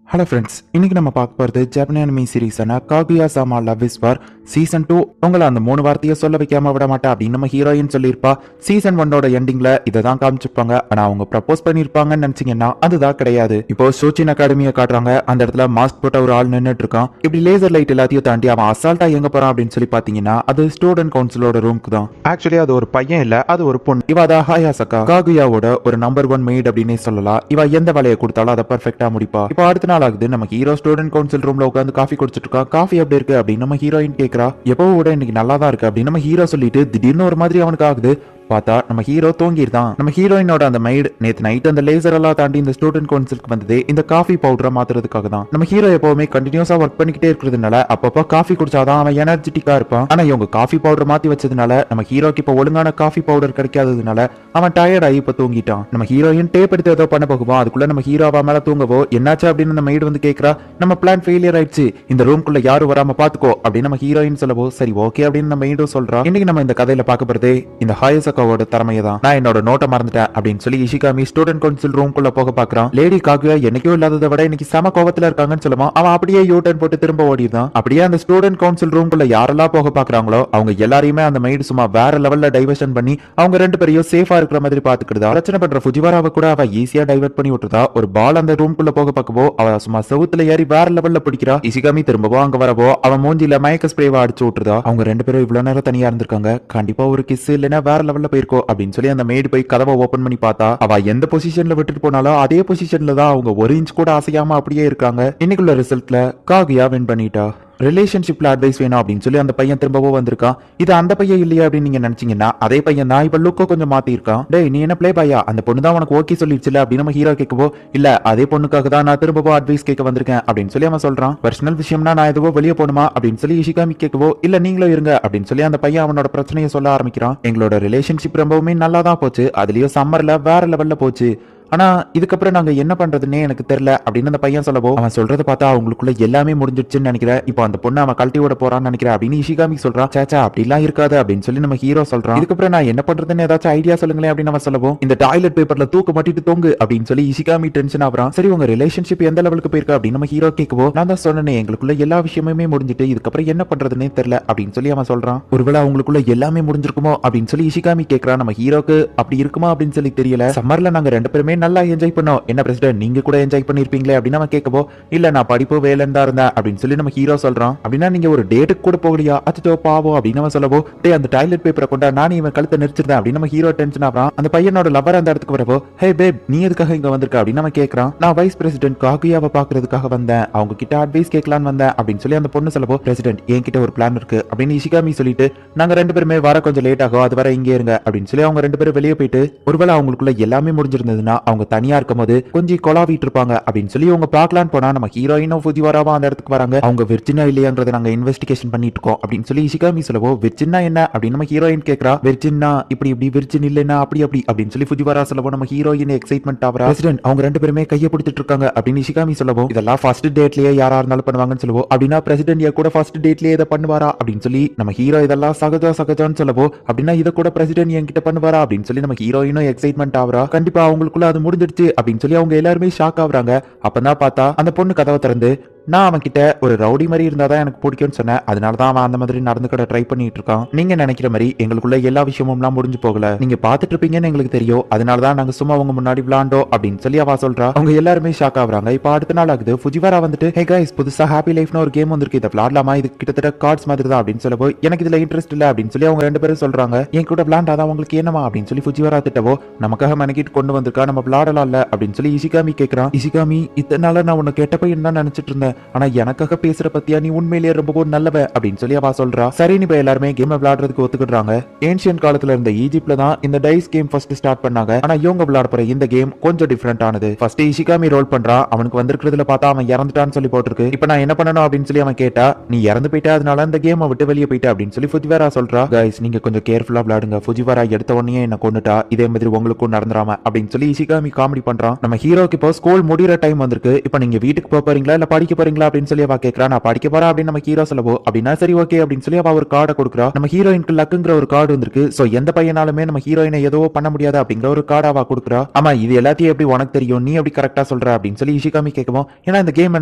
Hello friends, இன்னைக்கு நம்ம பார்க்க போகிறது ஜப்பான் அனிமி சீரீஸான Kaguya-sama love is war season 2. உங்களை அந்த 3 வார்த்தையை சொல்ல வைக்காம விட மாட்டா அப்படின்னு நம்ம ஹீரோயின் சொல்லியிருப்பா. சீசன் 1ஓட எண்டிங்ல இதை தான் காமிச்சிருப்பாங்க. ஆனால் அவங்க ப்ரப்போஸ் பண்ணியிருப்பாங்கன்னு நினைச்சீங்கன்னா அதுதான் கிடையாது. இப்போ ஷோச்சின் அகாடமியை காட்டுறாங்க. அந்த இடத்துல மாஸ்க் போட்ட ஒரு ஆள் நின்றுட்டு இருக்கான். இப்படி லேசர் லைட் எல்லாத்தையும் தாண்டி அவன் அசால்ட்டா எங்க போறான் அப்படின்னு சொல்லி பார்த்தீங்கன்னா அது ஸ்டூடெண்ட் கவுன்சிலோட ரூமுக்கு தான். ஆக்சுவலி அது ஒரு பையன் இல்ல, அது ஒரு பொண்ணு. இவ தான் ஹாயாசகா, காகுயாவோட ஒரு நம்பர் 1 மெய்ட் அப்படின்னே சொல்லலாம். இவ எந்த வேலையை கொடுத்தாலும் அதை பர்ஃபெக்டா முடிப்பா. இப்போ அடுத்த நாள் ஆகுது. நம்ம ஹீரோ ஸ்டூடெண்ட் கவுன்சில் ரூம்ல உட்காந்து காஃபி குடிச்சிட்டு இருக்கா. காஃபி எப்படி இருக்கு அப்படின்னு நம்ம ஹீரோயின் கேட்கறா. எப்பவும் விட இன்னைக்கு நல்லா தான் இருக்கு அப்படின்னு நம்ம ஹீரோ சொல்லிட்டு திடீர்னு ஒரு மாதிரி அவனுக்கு ஆகுது. பார்த்தா நம்ம ஹீரோ தூங்கிருந்தான். நம்ம ஹீரோயினோட அந்த மைட் நேத்து நைட் அந்த லேசர் எல்லாம் தாண்டி இந்த ஸ்டூடெண்ட் கவுன்சிலுக்கு வந்ததே இந்த காஃபி பவுடரை மாத்துறதுக்காக தான். நம்ம ஹீரோ எப்பவுமே கண்டினியூஸா ஒர்க் பண்ணிக்கிட்டே இருக்கிறதுனால அப்பப்போ காஃபி குடிச்சாதான் அவன் எனர்ஜெட்டிக்கா இருப்பான். ஆனா இவங்க காஃபி பவுடர் மாத்தி வச்சதுனால நம்ம ஹீரோக்கு இப்போ ஒழுங்கான காஃபி பவுடர் கிடைக்காததுனால அவன் டயர்ட் ஆகி இப்ப தூங்கிட்டான். நம்ம ஹீரோயின் டேப் எடுத்து ஏதோ பண்ண போகுவோம். அதுக்குள்ள நம்ம ஹீரோ அவன் மேல தூங்கவோ என்னாச்சு அப்படின்னு அந்த மைட் வந்து கேட்கறா. நம்ம பிளான் ஃபெயிலியர் ஆயிடுச்சு, இந்த ரூம்குள்ள யாரும் வராம பாத்துக்கோ அப்படின்னு நம்ம ஹீரோயின் சொல்லவோ சரி ஓகே அப்படின்னு நம்ம மைண்டும் சொல்றா. இன்னைக்கு நம்ம இந்த கதையில பார்க்க போறதே இந்த ஹாயசகாவோட திறமையை தான். நான் என்னோட நோட்டை மறந்துட்டேன் அப்படின்னு சொல்லி இஷிகாமி ஸ்டூடெண்ட் கவுன்சில் ரூம்குள்ள போக பாக்குறான். லேடி காகுயா என்னைக்கோ இல்லாததை விட இன்னைக்கு செம கோவத்துல இருக்காங்கன்னு சொல்லுவான். அவன் அப்படியே யூ டர்ன் போட்டு திரும்ப ஓடிதான். அப்படியே அந்த ஸ்டூடெண்ட் கவுன்சில் ரூம்குள்ள யாரெல்லாம் போக பாக்குறாங்களோ அவங்க எல்லாரையுமே அந்த மைடு சும்மா வேற லெவல்ல டைவர்ஷன் பண்ணி அவங்க ரெண்டு பேரையும் சேஃபா இருக்கிற மாதிரி பாத்துக்கிடுதா. பிரச்சனை பண்ற ஃபுஜிவாராவை கூட அவ ஈஸியா டைவர்ட் பண்ணி விட்டுறதா. ஒரு பால் அந்த ரூம்குள்ள போக பார்க்கவோ அவ சும்மா செவுத்துல ஏறி வேற லெவல்ல பிடிக்கிறா. இஷிகாமி திரும்பவோ அங்க வரவோ அவன் மூஞ்சில மயக்க ஸ்ப்ரேவா அடிச்சு விட்டுறதா. அவங்க ரெண்டு பேரும் இவ்வளவு நேரம் தனியா இருந்திருக்காங்க, கண்டிப்பா ஒரு கிஸ் இல்லைன்னா வேற லெவல்ல போயிருக்கோ அப்படின்னு சொல்லி அந்த மேடு போய் கதவை ஓபன் பண்ணி பார்த்தா அவ எந்த பொசிஷன்ல விட்டுட்டு போனாலும் அதே பொசிஷன்ல தான் அவங்க ஒரு இன்ச் கூட அசையாம அப்படியே இருக்காங்க. இன்னைக்குள்ள ரிசல்ட்ல காகுயா வின் பண்ணிட்டா. ரிலேஷன்ஷிப்ல அட்வைஸ் வேணும் அப்படின்னு சொல்லி அந்த பையன் திரும்பவும் வந்திருக்கான். இது அந்த பையன் இல்லையா அப்படின்னு நீங்க நினைச்சீங்கன்னா அதே பையன் தான். இப்ப லுக்கோ கொஞ்சம் மாத்தி இருக்கான். டேய் நீ என்ன பிளே பாயா, அந்த பொண்ணு தான் உனக்கு ஓகே சொல்லிடுச்சுல அப்படின்னு நம்ம ஹீரோ கேட்கவோ இல்ல அதே பொண்ணுக்காக தான் நான் திரும்பவும் அட்வைஸ் கேட்க வந்திருக்கேன் அப்படின்னு சொல்லி அவன் சொல்றான். பர்சனல் விஷயம்னா நான் எதுவோ வெளியே போகணுமா அப்படின்னு சொல்லி இஷிகாமி கேட்கவோ இல்ல நீங்களும் இருங்க அப்படின்னு சொல்லி அந்த பையன் அவனோட பிரச்சனையை சொல்ல ஆரம்பிக்கிறான். எங்களோட ரிலேஷன்ஷிப் ரொம்பவுமே நல்லா தான் போச்சு, அதுலயும் சம்மர்ல வேற லெவல்ல போச்சு, ஆனா இதுக்கப்புறம் நாங்க என்ன பண்றதுன்னே எனக்கு தெரியல அப்படின்னு அந்த பையன் சொல்லவோ அவன் சொல்றதை பார்த்தா அவங்களுக்குள்ள எல்லாமே முடிஞ்சிடுச்சுன்னு நினைக்கிறேன். இப்போ அந்த பொண்ணு அவன் கழட்டி விட போறான்னு நினைக்கிறேன் அப்படின்னு இஷிகாமி சொல்றான். சேச்சா அப்படிலாம் இருக்காது அப்படின்னு சொல்லி நம்ம ஹீரோ சொல்றான். இதுக்கப்புறம் நான் என்ன பண்றதுன்னு ஏதாச்சும் ஐடியா சொல்லுங்களேன் அப்படின்னு அவன் சொல்லவும் இந்த டாய்லெட் பேப்பர்ல தூக்க மாட்டிட்டு தொங்கு அப்படின்னு சொல்லி இஷிகாமி டென்ஷன் ஆகுறான். சரி உங்க ரிலேஷன்ஷிப் எந்த லெவலுக்கு போயிருக்கு அப்படின்னு நம்ம ஹீரோ கேட்கவோ நான் தான் சொன்னேன் எங்களுக்குள்ள எல்லா விஷயமுமே முடிஞ்சிட்டு இதுக்கப்புறம் என்ன பண்றதுன்னே தெரியல அப்படின்னு சொல்லி அவன் சொல்றான். ஒருவேளை அவங்களுக்குள்ள எல்லாமே முடிஞ்சிருக்குமோ அப்படின்னு சொல்லி இஷிகாமி கேட்கறான். நம்ம ஹீரோக்கு அப்படி இருக்குமா அப்படின்னு சொல்லி தெரியல. சம்மர்ல நாங்க ரெண்டு பேருமே நல்லா என்ஜாய் பண்ணோம், என்ன பிரசிடென்ட் நீங்க கூட என்ஜாய் பண்ணிருப்பீங்களே அப்படின்னு நம்ம கேட்கவோ இல்ல நான் படிப்பு வேலைன்னு தான் இருந்தேன் அப்படின்னு சொல்லி நம்ம ஹீரோ சொல்றான். அப்படின்னா நீங்க ஒரு டேட்டுக்கு கூட போகலையா, அச்சோ பாவம் அப்படின்னு நம்ம சொல்லவோ டே அந்த டாய்லெட் பேப்பரை கொண்டா நான் இவன் கழுத்தை நெரிச்சிருந்தேன் அப்படின்னு நம்ம ஹீரோ டென்ஷன் ஆகிறான். அந்த பையனோட லவர் அந்த இடத்துக்கு வரவோ ஹே பேப் நீ எதுக்காக இங்க வந்திருக்க அப்படின்னு நம்ம கேட்கறான். நான் வைஸ் பிரசிடென்ட் காகுயாவை பாக்குறதுக்காக வந்தேன், அவங்க கிட்ட அட்வைஸ் கேட்கலான்னு வந்தேன் அப்படின்னு சொல்லி அந்த பொண்ணு சொல்லவோ பிரசிடென்ட் என்கிட்ட ஒரு பிளான் இருக்கு அப்படின்னு இஷிகாமி சொல்லிட்டு நாங்க ரெண்டு பேருமே வர கொஞ்சம் லேட் ஆகும், அது வர இங்கே இருங்க அப்படின்னு சொல்லி அவங்க ரெண்டு பேரும் வெளியே போயிட்டு ஒருவேளை அவங்களுக்குள்ள எல்லாமே முடிஞ்சிருந்ததுன்னா அவங்க தனியா இருக்கும் போது கொஞ்சம் கொலாவிட்டு இருப்பாங்க அப்படின்னு சொல்லி அவங்க பார்க்கலான்னு போனா நம்ம ஹீரோயினும் ஃபுஜிவாராவா அந்த இடத்துக்கு வராங்க. அவங்க விர்ஜினா இல்லையாங்கிறத நாங்க இன்வெஸ்டிகேஷன் பண்ணிட்டு இருக்கோம் அப்படின்னு சொல்லி இஷிகாமி சொல்லவோ விர்ஜினா என்ன அப்படின்னு நம்ம ஹீரோயின் கேட்கறா. விர்ஜினா இப்படி இப்படி விர்ஜின் இல்லைன்னா அப்படி அப்படி அப்படின்னு சொல்லி ஃபுஜிவாரா சொல்லவோ நம்ம ஹீரோயின் எக்ஸைட்மெண்ட் ஆகிறா. பிரசிடென்ட் அவங்க ரெண்டு பேருமே கையை பிடிச்சிட்டு இருக்காங்க அப்படின்னு இஷிகாமி சொல்லவோ இதெல்லாம் ஃபர்ஸ்ட் டேட்லயே யாரா இருந்தாலும் பண்ணுவாங்கன்னு சொல்லுவோம். அப்படின்னா பிரசிடென்ட் கூட ஃபர்ஸ்ட் டேட்லயே இதை பண்ணுவாரா அப்படின்னு சொல்லி நம்ம ஹீரோ இதெல்லாம் சகஜம்னு சொல்லவோ அப்படின்னா இதை கூட பிரசிடென்ட் என்கிட்ட பண்ணுவாரா அப்படின்னு சொல்லி நம்ம ஹீரோயினும் எக்ஸைட்மெண்ட் ஆகிறா. கண்டிப்பா அவங்களுக்குள்ள அது முடிஞ்சிடுச்சு அப்படின்னு சொல்லி அவங்க எல்லாருமே ஷாக் ஆகுறாங்க. அப்பதான் பார்த்தா அந்த பொண்ணு கதவை திறந்து நான் அவன் கிட்ட ஒரு ரவுடி மாதிரி இருந்தாதான் எனக்கு பிடிக்கும்னு சொன்னேன், அதனாலதான் அவன் அந்த மாதிரி நடந்துக்கிட ட்ரை பண்ணிட்டு இருக்கான். நீங்க நினைக்கிற மாதிரி எங்களுக்குள்ள எல்லா விஷயமும்லாம் முடிஞ்சு போகல, நீங்க பாத்துட்டு இருப்பீங்கன்னு எங்களுக்கு தெரியும், அதனாலதான் நாங்க சும்மா அவங்க முன்னாடி விளாண்டோம் அப்படின்னு சொல்லி அவ சொல்றா. அவங்க எல்லாருமே ஷாக் ஆகுறாங்க. இப்ப அடுத்த நாள் ஆகுது. ஃபுஜிவாரா வந்துட்டு ஹே கைஸ் புதுசா ஹாப்பி லைஃப்னு ஒரு கேம் வந்திருக்கு, இதை விளாடலாமா, இது கிட்டத்தட்ட கார்ட்ஸ் மாதிரி தான் அப்படின்னு சொல்லவோ எனக்கு இதுல இன்ட்ரெஸ்ட் இல்ல அப்படின்னு சொல்லி அவங்க ரெண்டு பேரும் சொல்றாங்க. என் கூட விளாண்டாதான் உங்களுக்கு என்னமா அப்படின்னு சொல்லி ஃபுஜிவாரா திட்டவோ நமக்காக மெனக்கிட்டு கொண்டு வந்திருக்கா, நம்ம விளாடலாம் இல்ல அப்படின்னு சொல்லி இஷிகாமி கேட்கறான். இஷிகாமி இத்தனை நாள நான் உன்னை கேட்ட பையன் தான் நினைச்சிட்டு இருந்தேன், ஆனா எனக்காக பேசுற பத்தியா நீ உண்மையிலேயே ரொம்ப நல்லவ அப்படின்னு சொல்லி அவ சொல்றா. சரி இப்ப எல்லாருமே கேம் விளையாடுறதுக்கு ஒத்துக்கிடுறாங்க. ஏன்ஷியன் காலத்துல இருந்த ஈஜிப்ட்ல தான் இந்த டைஸ் கேம் ஃபர்ஸ்ட் ஸ்டார்ட் பண்ணாங்க. ஆனா இவங்க விளையாட போற இந்த கேம் கொஞ்சம் டிஃபரெண்ட் ஆனது. ஃபர்ஸ்ட் இஷிகாமி ரோல் பண்றா. அவனுக்கு வந்திருக்கிறதுல பார்த்தா அவன் இறந்துட்டான்னு சொல்லி போட்டிருக்கு. இப்ப நான் என்ன பண்ணணும் அப்படின்னு சொல்லி அவன் கேட்டா நீ இறந்து போயிட்ட, அதனால இந்த கேமை விட்டு வெளியே போயிட்ட அப்படின்னு சொல்லி ஃபுஜிவாரா சொல்றா. கைஸ் நீங்க கொஞ்சம் கேர்ஃபுல்லா விளையாடுங்க, ஃபுஜிவாரா எடுத்த உடனே என்ன கொண்டுட்டா, இதே மாதிரி உங்களுக்கும் நடந்துராம அப்படின்னு சொல்லி இஷிகாமி காமெடி பண்றான். நம்ம ஹீரோக்கு இப்போ ஸ்கூல் முடிகிற டைம் வந்திருக்கு. இப்ப நீங்க வீட்டுக்கு போறீங்களா இல்ல படிக்க போறீங்களா அப்படின்னு சொல்லி அவ கேக்குறா. நான் படிக்க போறேன் அப்படின்னு நம்ம ஹீரோ சொல்லவோ, அப்படின்னா சரி ஓகே அப்படின்னு சொல்லி அவ ஒரு கார்டை கொடுக்குறா. நம்ம ஹீரோயினுக்கு லக்குங்கிற ஒரு கார்டு வந்திருக்கு. சோ எந்த பையனாலுமே நம்ம ஹீரோயினை ஏதோ பண்ண முடியாது அப்படிங்கிற ஒரு கார்டு அவ கொடுக்குறா. ஆமா இது எல்லாத்தையும் எப்படி உனக்கு தெரியும், நீ எப்படி கரெக்டா சொல்ற அப்படின்னு சொல்லி இஷிகாமி கேட்கவும், ஏன்னா இந்த கேம்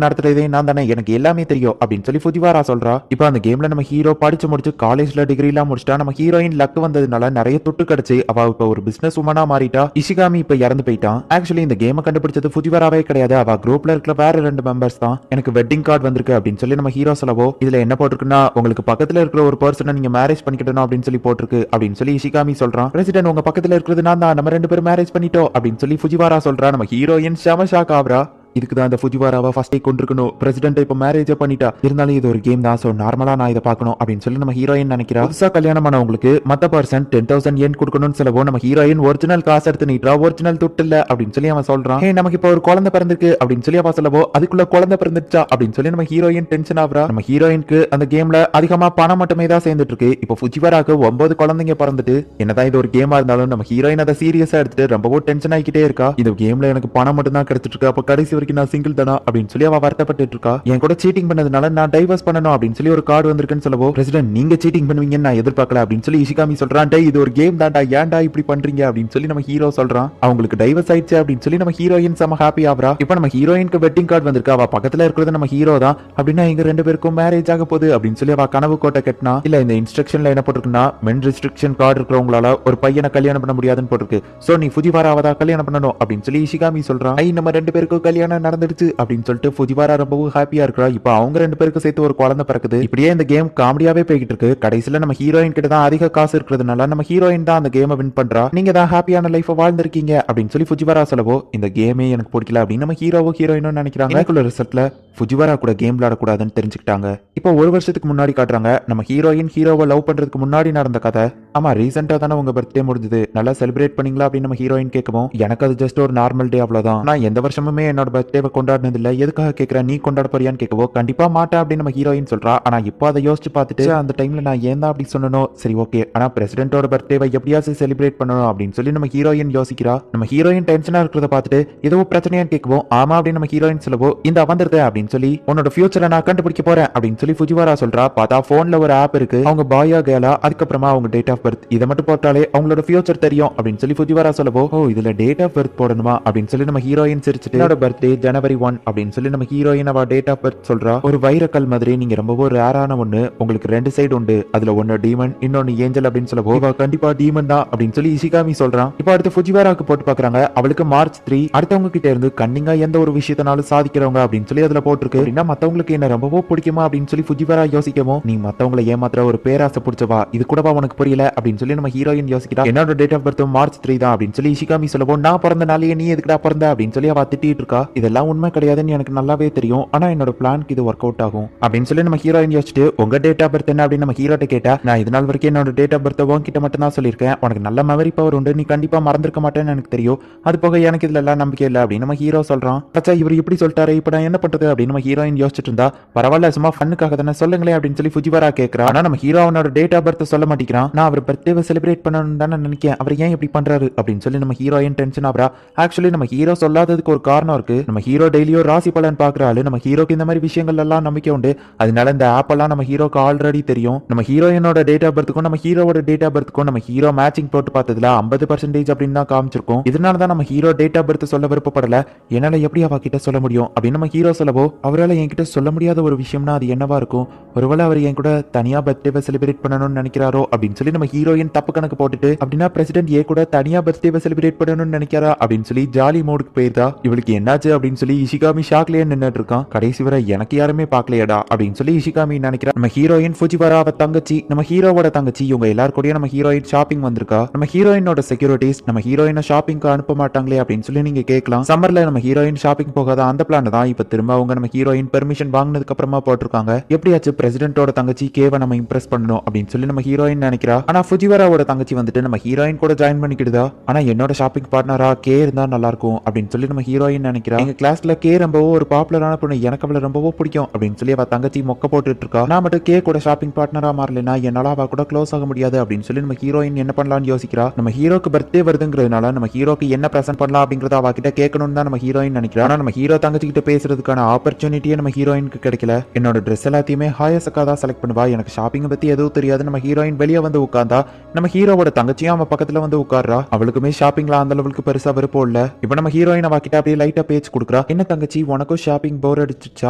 நடத்துறதே நான் தானே, எனக்கு எல்லாமே தெரியும் அப்படின்னு சொல்லி ஃபுஜிவாரா சொல்றா. இப்போ அந்த கேம்ல நம்ம ஹீரோ படிச்சு முடிச்சு காலேஜ்ல டிகிரி எல்லாம் முடிச்சிட்டா. நம்ம ஹீரோயின் லக் வந்ததுனால நிறைய தொட்டு கிடைச்சு அவ இப்ப ஒரு பிசினஸ் உமனா மாறிட்டா. இஷிகாமி இப்ப இறந்து போயிட்டான். ஆக்சுவலி இந்த கேமை கண்டுபிடிச்சது ஃபுஜிவாராவே கிடையாது, அவ குரூப்ல இருக்கிற வேற 2 மெம்பர்ஸ் தான். எனக்கு வெட்டிங் கார்டு வந்திருக்கு அப்படின்னு சொல்லி நம்ம ஹீரோ சொல்லவோ, இதுல என்ன போட்டிருக்குன்னா உங்களுக்கு பக்கத்துல இருக்கிற ஒரு பர்சனை நீங்க மேரேஜ் பண்ணிக்கிட்டணும் அப்படின்னு சொல்லி போட்டிருக்கு அப்படின்னு சொல்லி இஷிகாமி சொல்றான். பிரசிடென்ட் உங்க பக்கத்துல இருக்கிறது நான் தான், நம்ம 2 பேரும் மேரேஜ் பண்ணிட்டோம் அப்படின்னு சொல்லி ஃபுஜிவாரா சொல்றா. நம்ம ஹீரோயின் செம ஷாக் ஆகுறா. இதுக்கு தான் இந்த ஃபுஜிவாராவை ஃபர்ஸ்டே கொண்டிருக்கணும், பிரசிடென்ட் இப்ப மேரேஜ் பண்ணிட்டா, இருந்தாலும் இது ஒரு கேம் தான், சோ நார்மலா நான் இதை பார்க்கணும் அப்படின்னு சொல்லி நம்ம ஹீரோயின் நினைக்கிறா. புதுசா கல்யாணம் பண்ணவங்களுக்கு மத்த பர்சன் 10,000 yen கொடுக்கணும்னு சொல்லவோ, நம்ம ஹீரோயின் ஒரிஜினல் காசு எடுத்து நீட்டா, ஒரிஜினல் துட்டு இல்ல அப்படின்னு சொல்லி அவன் சொல்றான். நமக்கு இப்ப ஒரு குழந்தை பிறந்திருக்கு அப்படின்னு சொல்லி அவ சொல்லவோ, அதுக்குள்ள குழந்தை பிறந்துச்சா அப்படின்னு சொல்லி நம்ம ஹீரோயின் டென்ஷன் ஆகுறா. நம்ம ஹீரோயினுக்கு அந்த கேம்ல அதிகமா பணம் மட்டுமே தான் சேர்ந்துட்டு இருக்கு. இப்போ ஃபுஜிவாராக்கு 9 குழந்தைங்க பிறந்துட்டு, என்னதான் இது ஒரு கேமா இருந்தாலும் நம்ம ஹீரோயின் அதை சீரியஸா எடுத்துட்டு ரொம்பவும் டென்ஷன் ஆகிக்கிட்டே இருக்கா. இந்த கேம்ல எனக்கு பணம் மட்டும் தான் கிடைச்சிட்டு இருக்கு, அப்ப கடைசி நான் சிங்கிள் தானா அப்படின்னு சொல்லி அவ வருத்தப்பட்டு இருக்கா. என் கூட சீட்டிங் பண்ணதுனால நான் டைவர்ஸ் பண்ணணும் அப்படின்னு சொல்லி ஒரு கார்டு வந்திருக்குன்னு சொல்லவோ, பிரசிடென்ட் நீங்க சீட்டிங் பண்ணுவீங்கன்னு நான் எதிர்பார்க்கல அப்படின்னு சொல்லி இஷிகாமி சொல்றான். டேய் இது ஒரு கேம் தான்டா, ஏன்டா இப்படி பண்றீங்க அப்படின்னு சொல்லி நம்ம ஹீரோ சொல்றான். அவங்களுக்கு டைவர்ஸ் ஆயிடுச்சு அப்படின்னு சொல்லி நம்ம ஹீரோயின் செம ஹாப்பி ஆவரா. இப்போ நம்ம ஹீரோயினுக்கு வெட்டிங் கார்டு வந்திருக்கு, அவ பக்கத்துல இருக்கிறது நம்ம ஹீரோ தான், அப்படின்னா எங்க 2 பேருக்கும் மேரேஜ் ஆக போகுது அப்படின்னு சொல்லி அவ கனவு கோட்டை கட்டினா. இல்ல இந்த இன்ஸ்ட்ரக்ஷன்ல என்ன போட்டிருக்குன்னா, மென் ரெஸ்ட்ரிக்ஷன் கார்டு இருக்கிறவங்களால ஒரு பையனை கல்யாணம் பண்ண முடியாதுன்னு போட்டிருக்கு. சோ நீ ஃபுஜிவாராவை தான் கல்யாணம் பண்ணணும் அப்படின்னு சொல்லி இஷிகாமி சொல்றான். நம்ம 2 பேருக்கும் கல்யாணம் நடந்துடுச்சு அப்படின்னு சொல்லிட்டு ஃபுஜிவாரா ரொம்பவும் ஹாப்பியா இருக்கா. இப்போ அவங்க 2 பேருக்கு சேர்த்து ஒரு குழந்தை பிறக்குது. இப்படியே இந்த கேம் காமெடியாவே போய்கிட்டு இருக்கு. கடைசியில நம்ம ஹீரோயின் கிட்ட தான் அதிக காசு இருக்கிறதுனால நம்ம ஹீரோயின் தான் அந்த கேமை வின் பண்றா. நீங்க தான் ஹாப்பியான லைஃப் வாழ்ந்திருக்கீங்க அப்படின்னு சொல்லி ஃபுஜிவாரா சொல்லவோ, இந்த கேமே எனக்கு பிடிக்கல அப்படின்னு நம்ம ஹீரோவோ ஹீரோயினும் நினைக்கிறாங்க. எனக்குள்ள ரிசல்ட்ல ஃபுஜிவாரா கூட கேம் விளையாடக்கூடாதுன்னு தெரிஞ்சுக்கிட்டாங்க. இப்போ 1 வருஷத்துக்கு முன்னாடி காட்டுறாங்க. நம்ம ஹீரோயின் ஹீரோவை லவ் பண்றதுக்கு முன்னாடி நடந்த கதை. ஆமா ரீசெண்டா தானே உங்க பர்த்டே முடிஞ்சது, நல்லா செலிப்ரேட் பண்ணீங்களா அப்படின்னு நம்ம ஹீரோயின் கேட்கவும், எனக்கு அது ஜஸ்ட் ஒரு நார்மல் டே அவ்வளவுதான், நான் எந்த வருஷமுமே என்னோட பர்த்டேவை கொண்டாடினது இல்ல, எதுக்காக கேட்கிறேன், நீ கொண்டாட போறியான்னு கேட்கவோ, கண்டிப்பா மாட்டேன் அப்படின்னு நம்ம ஹீரோயின் சொல்றா. ஆனா இப்போ அதை யோசிச்சு பார்த்துட்டு அந்த டைம்ல நான் ஏன் தான் அப்படி சொன்னனோ, சரி ஓகே ஆனா பிரசிடென்ட்டோட பர்த்டேவை எப்படியாச்சும் செலிப்ரேட் பண்ணணும் அப்படின்னு சொல்லி நம்ம ஹீரோயின் யோசிக்கிறா. நம்ம ஹீரோயின் டென்ஷனா இருக்கிறத பார்த்துட்டு ஏதோ பிரச்சனையான்னு கேட்கவும், ஆமா அப்படின்னு நம்ம ஹீரோயின் சொல்லவோ, இந்த வந்துருது அப்படின்னு சொல்லி உன்னோட ஃபியூச்சரை நான் கண்டுபிடிக்க போறேன் அப்படின்னு சொல்லி ஃபுஜிவாரா சொல்றா. பார்த்தா போன்ல ஒரு ஆப் இருக்கு, அவங்க பாயா கேலா, அதுக்கப்புறமா அவங்க டேட் ஆஃப் பர்த் இதை மட்டும் போட்டாலே அவங்களோட ஃபியூச்சர் தெரியும் அப்படின்னு சொல்லி ஃபுஜிவாரா சொல்லவோ, ஓ இதுல டேட் ஆஃப் பர்த் போடணுமா அப்படின்னு சொல்லி நம்ம ஹீரோயின் சிரிச்சுட்டு, என்னோட பர்த்டே January 1 அப்படின்னு சொல்லி நம்ம ஹீரோயின் அவ டேட் ஆஃப் பர்த் சொல்றா. ஒரு வைரக்கல் மாதிரி நீங்க ரொம்பவும் ரேரான ஒண்ணு, உங்களுக்கு 2 சைடு உண்டு, அதுல ஒன்னு டீமன் இன்னொன்னு ஏஞ்சல் அப்படின்னு சொல்லவோ, இவ கண்டிப்பா டீமன் தான் அப்படின்னு சொல்லி இஷிகாமி சொல்றான். இப்போ அடுத்து ஃபுஜிவாராக்கு போட்டு பாக்குறாங்க. அவளுக்கு March 3 அடுத்தவங்க கிட்ட இருந்து கண்ணிங்கா எந்த ஒரு விஷயத்தினாலும் சாதிக்கிறவங்க அப்படின்னு சொல்லி அதுல போட்டிருக்கு. அப்படின்னா மத்தவங்களுக்கு என்ன ரொம்பவும் பிடிக்குமா அப்படின்னு சொல்லி ஃபுஜிவாரா யோசிக்கவும், நீ மத்தவங்களை ஏமாத்துற ஒரு பேராசை பிடிச்சவா, இது கூடவா உனக்கு புரியல அப்படின்னு சொல்லி நம்ம ஹீரோயின் யோசிக்கிறா. என்னோட டேட் ஆஃப் பர்த் March 3 தான் அப்படின்னு சொல்லி இஷிகாமி சொல்லவும், நான் பிறந்த நாளையே நீ எதுக்குடா பிறந்த அப்படின்னு சொல்லி அவ திட்டிட்டு இருக்கா. இதெல்லாம் உண்மை கிடையாதுன்னு எனக்கு நல்லாவே தெரியும், ஆனா என்னோட பிளானுக்கு இது ஒர்க் அவுட் ஆகும் அப்படின்னு சொல்லி நம்ம ஹீரோயின் யோசிச்சுட்டு, உங்க டேட் ஆஃப் பர்த் என்ன அப்படின்னு நம்ம ஹீரோட்ட கேட்டா, நான் இது நாள் வரைக்கும் என்னோட டேட் ஆஃப் பர்த் உன்கிட்ட மட்டும் தான் சொல்லியிருக்கேன், உனக்கு நல்ல மெமரி பவர் உண்டு, நீ கண்டிப்பா மறந்துருக்க மாட்டேன்னு எனக்கு தெரியும், அது போக எனக்கு இதுல எல்லாம் நம்பிக்கை இல்லை அப்படின்னு நம்ம ஹீரோ சொல்றான். அச்சா இவர் இப்படி சொல்லிட்டாரு, இப்ப நான் என்ன பண்றது அப்படின்னு நம்ம ஹீரோயின் யோசிச்சுட்டு இருந்தா. பரவாயில்ல சும்மா ஃபன்னுக்காக தானே சொல்லுங்களேன் அப்படின்னு சொல்லி ஃபுஜிவாரா கேட்கறா. ஆனா நம்ம ஹீரோ அவனோட டேட் ஆஃப் பர்த் சொல்ல மாட்டேங்கிறான். நான் அவர் பர்த்டேவை செலிப்ரேட் பண்ணணும்னு தானே நினைக்கிறேன், அவர் ஏன் இப்படி பண்றாரு அப்படின்னு சொல்லி நம்ம ஹீரோயின் டென்ஷன் ஆகுறா. ஆக்சுவலி நம்ம ஹீரோ சொல்லாததுக்கு ஒரு காரணம் இருக்கு. நம்ம ஹீரோ டெய்லியும் ராசி பலன் பாக்குறாரு, நம்ம ஹீரோக்கு இந்த மாதிரி விஷயங்கள் எல்லாம் நம்பிக்கை உண்டு, அதனால இந்த ஆப் எல்லாம் நம்ம ஹீரோக்கு ஆல்ரெடி தெரியும். நம்ம ஹீரோயினோட டேட் ஆஃப் பர்த்துக்கும் நம்ம ஹீரோவோட டேட் ஆஃப் பர்த்துக்கும் நம்ம ஹீரோ மேட்சிங் போட்டு பார்த்ததுல 50% அப்படின்னு தான் காமிச்சிருக்கும். இதனால தான் நம்ம ஹீரோ டேட் ஆஃப் பர்த் சொல்ல விருப்பப்படல, என்னால எப்படி அவ கிட்ட சொல்ல முடியும் அப்படின்னு நம்ம ஹீரோ சொல்லவோ, அவரால் என்கிட்ட சொல்ல முடியாத ஒரு விஷயம்னா அது என்னவா இருக்கும், ஒருவேளை அவர் என் கூட தனியா பர்த்டேவை செலிப்ரேட் பண்ணணும்னு நினைக்கிறாரோ அப்படின்னு சொல்லி நம்ம ஹீரோயின் தப்பு கணக்கு போட்டுட்டு, அப்படின்னா பிரசிடென்ட் ஏ கூட தனியா பர்த்டேவை செலிப்ரேட் பண்ணணும்னு நினைக்கிறா அப்படின்னு சொல்லி ஜாலி மோடுக்கு போயிருந்தா. இவளுக்கு என்னாச்சு அப்படின்னு சொல்லி இஷிகாமி ஷாக்லயே நின்னுட்டு இருக்கான். கடைசி வரை எனக்கு யாருமே பாக்கலையடா அப்படின்னு சொல்லி இஷிகாமி நினைக்கிறா. நம்ம ஹீரோயின் ஃபுஜிவாரா அவ தங்கச்சி, நம்ம ஹீரோவோட தங்கச்சி, இவங்க எல்லாரும் கூடயும் நம்ம ஹீரோயின் ஷாப்பிங் வந்திருக்கா. நம்ம ஹீரோயினோட செக்யூரிட்டிஸ் நம்ம ஹீரோயினை ஷாப்பிங்க்கு அனுப்ப மாட்டாங்களே அப்படின்னு சொல்லி நீங்க கேட்கலாம். சம்மர்ல நம்ம ஹீரோயின் ஷாப்பிங் போகாத அந்த பிளான் தான் இப்ப திரும்ப அவங்க நம்ம ஹீரோயின் பெர்மிஷன் வாங்கினதுக்கு அப்புறமா போட்டிருக்காங்க. எப்படியாச்சும் பிரசிடென்ட்டோட தங்கச்சி கேவை நம்ம இம்ப்ரெஸ் பண்ணணும் அப்படின்னு சொல்லி நம்ம ஹீரோயின் நினைக்கிறா. ஆனா ஃபுஜிவாராவோட தங்கச்சி வந்துட்டு நம்ம ஹீரோயின் கூட ஜாயின் பண்ணிக்கிடுதா. ஆனா என்னோட ஷாப்பிங் பார்ட்னரா கே இருந்தா நல்லா இருக்கும் அப்படின்னு சொல்லி நம்ம ஹீரோயின் நினைக்கிறா. எங்க கிளாஸ்ல கே ரொம்பவோ ஒரு பாப்புலரான பொண்ணு, எனக்கு அவளை ரொம்பவோ பிடிக்கும் அப்படின்னு சொல்லி அவ தங்கச்சி மொக்க போட்டுட்டு இருக்கா. நான் மட்டும் கே கூட ஷாப்பிங் பார்ட்னரா மாறலனா என்னால அவ கூட க்ளோஸ் ஆக முடியாது அப்படின்னு சொல்லி நம்ம ஹீரோயின் என்ன பண்ணலாம்னு யோசிக்கிறா. நம்ம ஹீரோக்கு பர்த்டே வருதுங்கிறதுனால நம்ம ஹீரோக்கு என்ன பிரசன்ட் பண்ணலாம் அப்படிங்கறத அவ கிட்ட கேட்கணும்னு தான் நம்ம ஹீரோயின் நினைக்கிறா. ஆனா நம்ம ஹீரோ தங்கச்சி கிட்ட பேசுறதுக்கான ஆப்பர்ச்சுனிட்டியே நம்ம ஹீரோயினுக்கு கிடைக்கல. என்னோட ட்ரெஸ் எல்லாத்தையுமே ஹாயசக்கா தான் செலக்ட் பண்ணுவா, எனக்கு ஷாப்பிங் பத்தி எதுவும் தெரியாது. நம்ம ஹீரோயின் வெளியே வந்து உட்கார்ந்தா நம்ம ஹீரோவோட தங்கச்சியும் அவன் பக்கத்துல வந்து உட்கார்றா. அவளுக்குமே ஷாப்பிங்ல அந்த அளவுக்கு பெருசா விருப்பம் இல்ல. இப்ப நம்ம ஹீரோயின் அவ கிட்ட அப்படியே லைட்டா பேச்சு கொடுக்குறா. என்ன தங்கச்சி உனக்கும் ஷாப்பிங் போர் அடிச்சுச்சா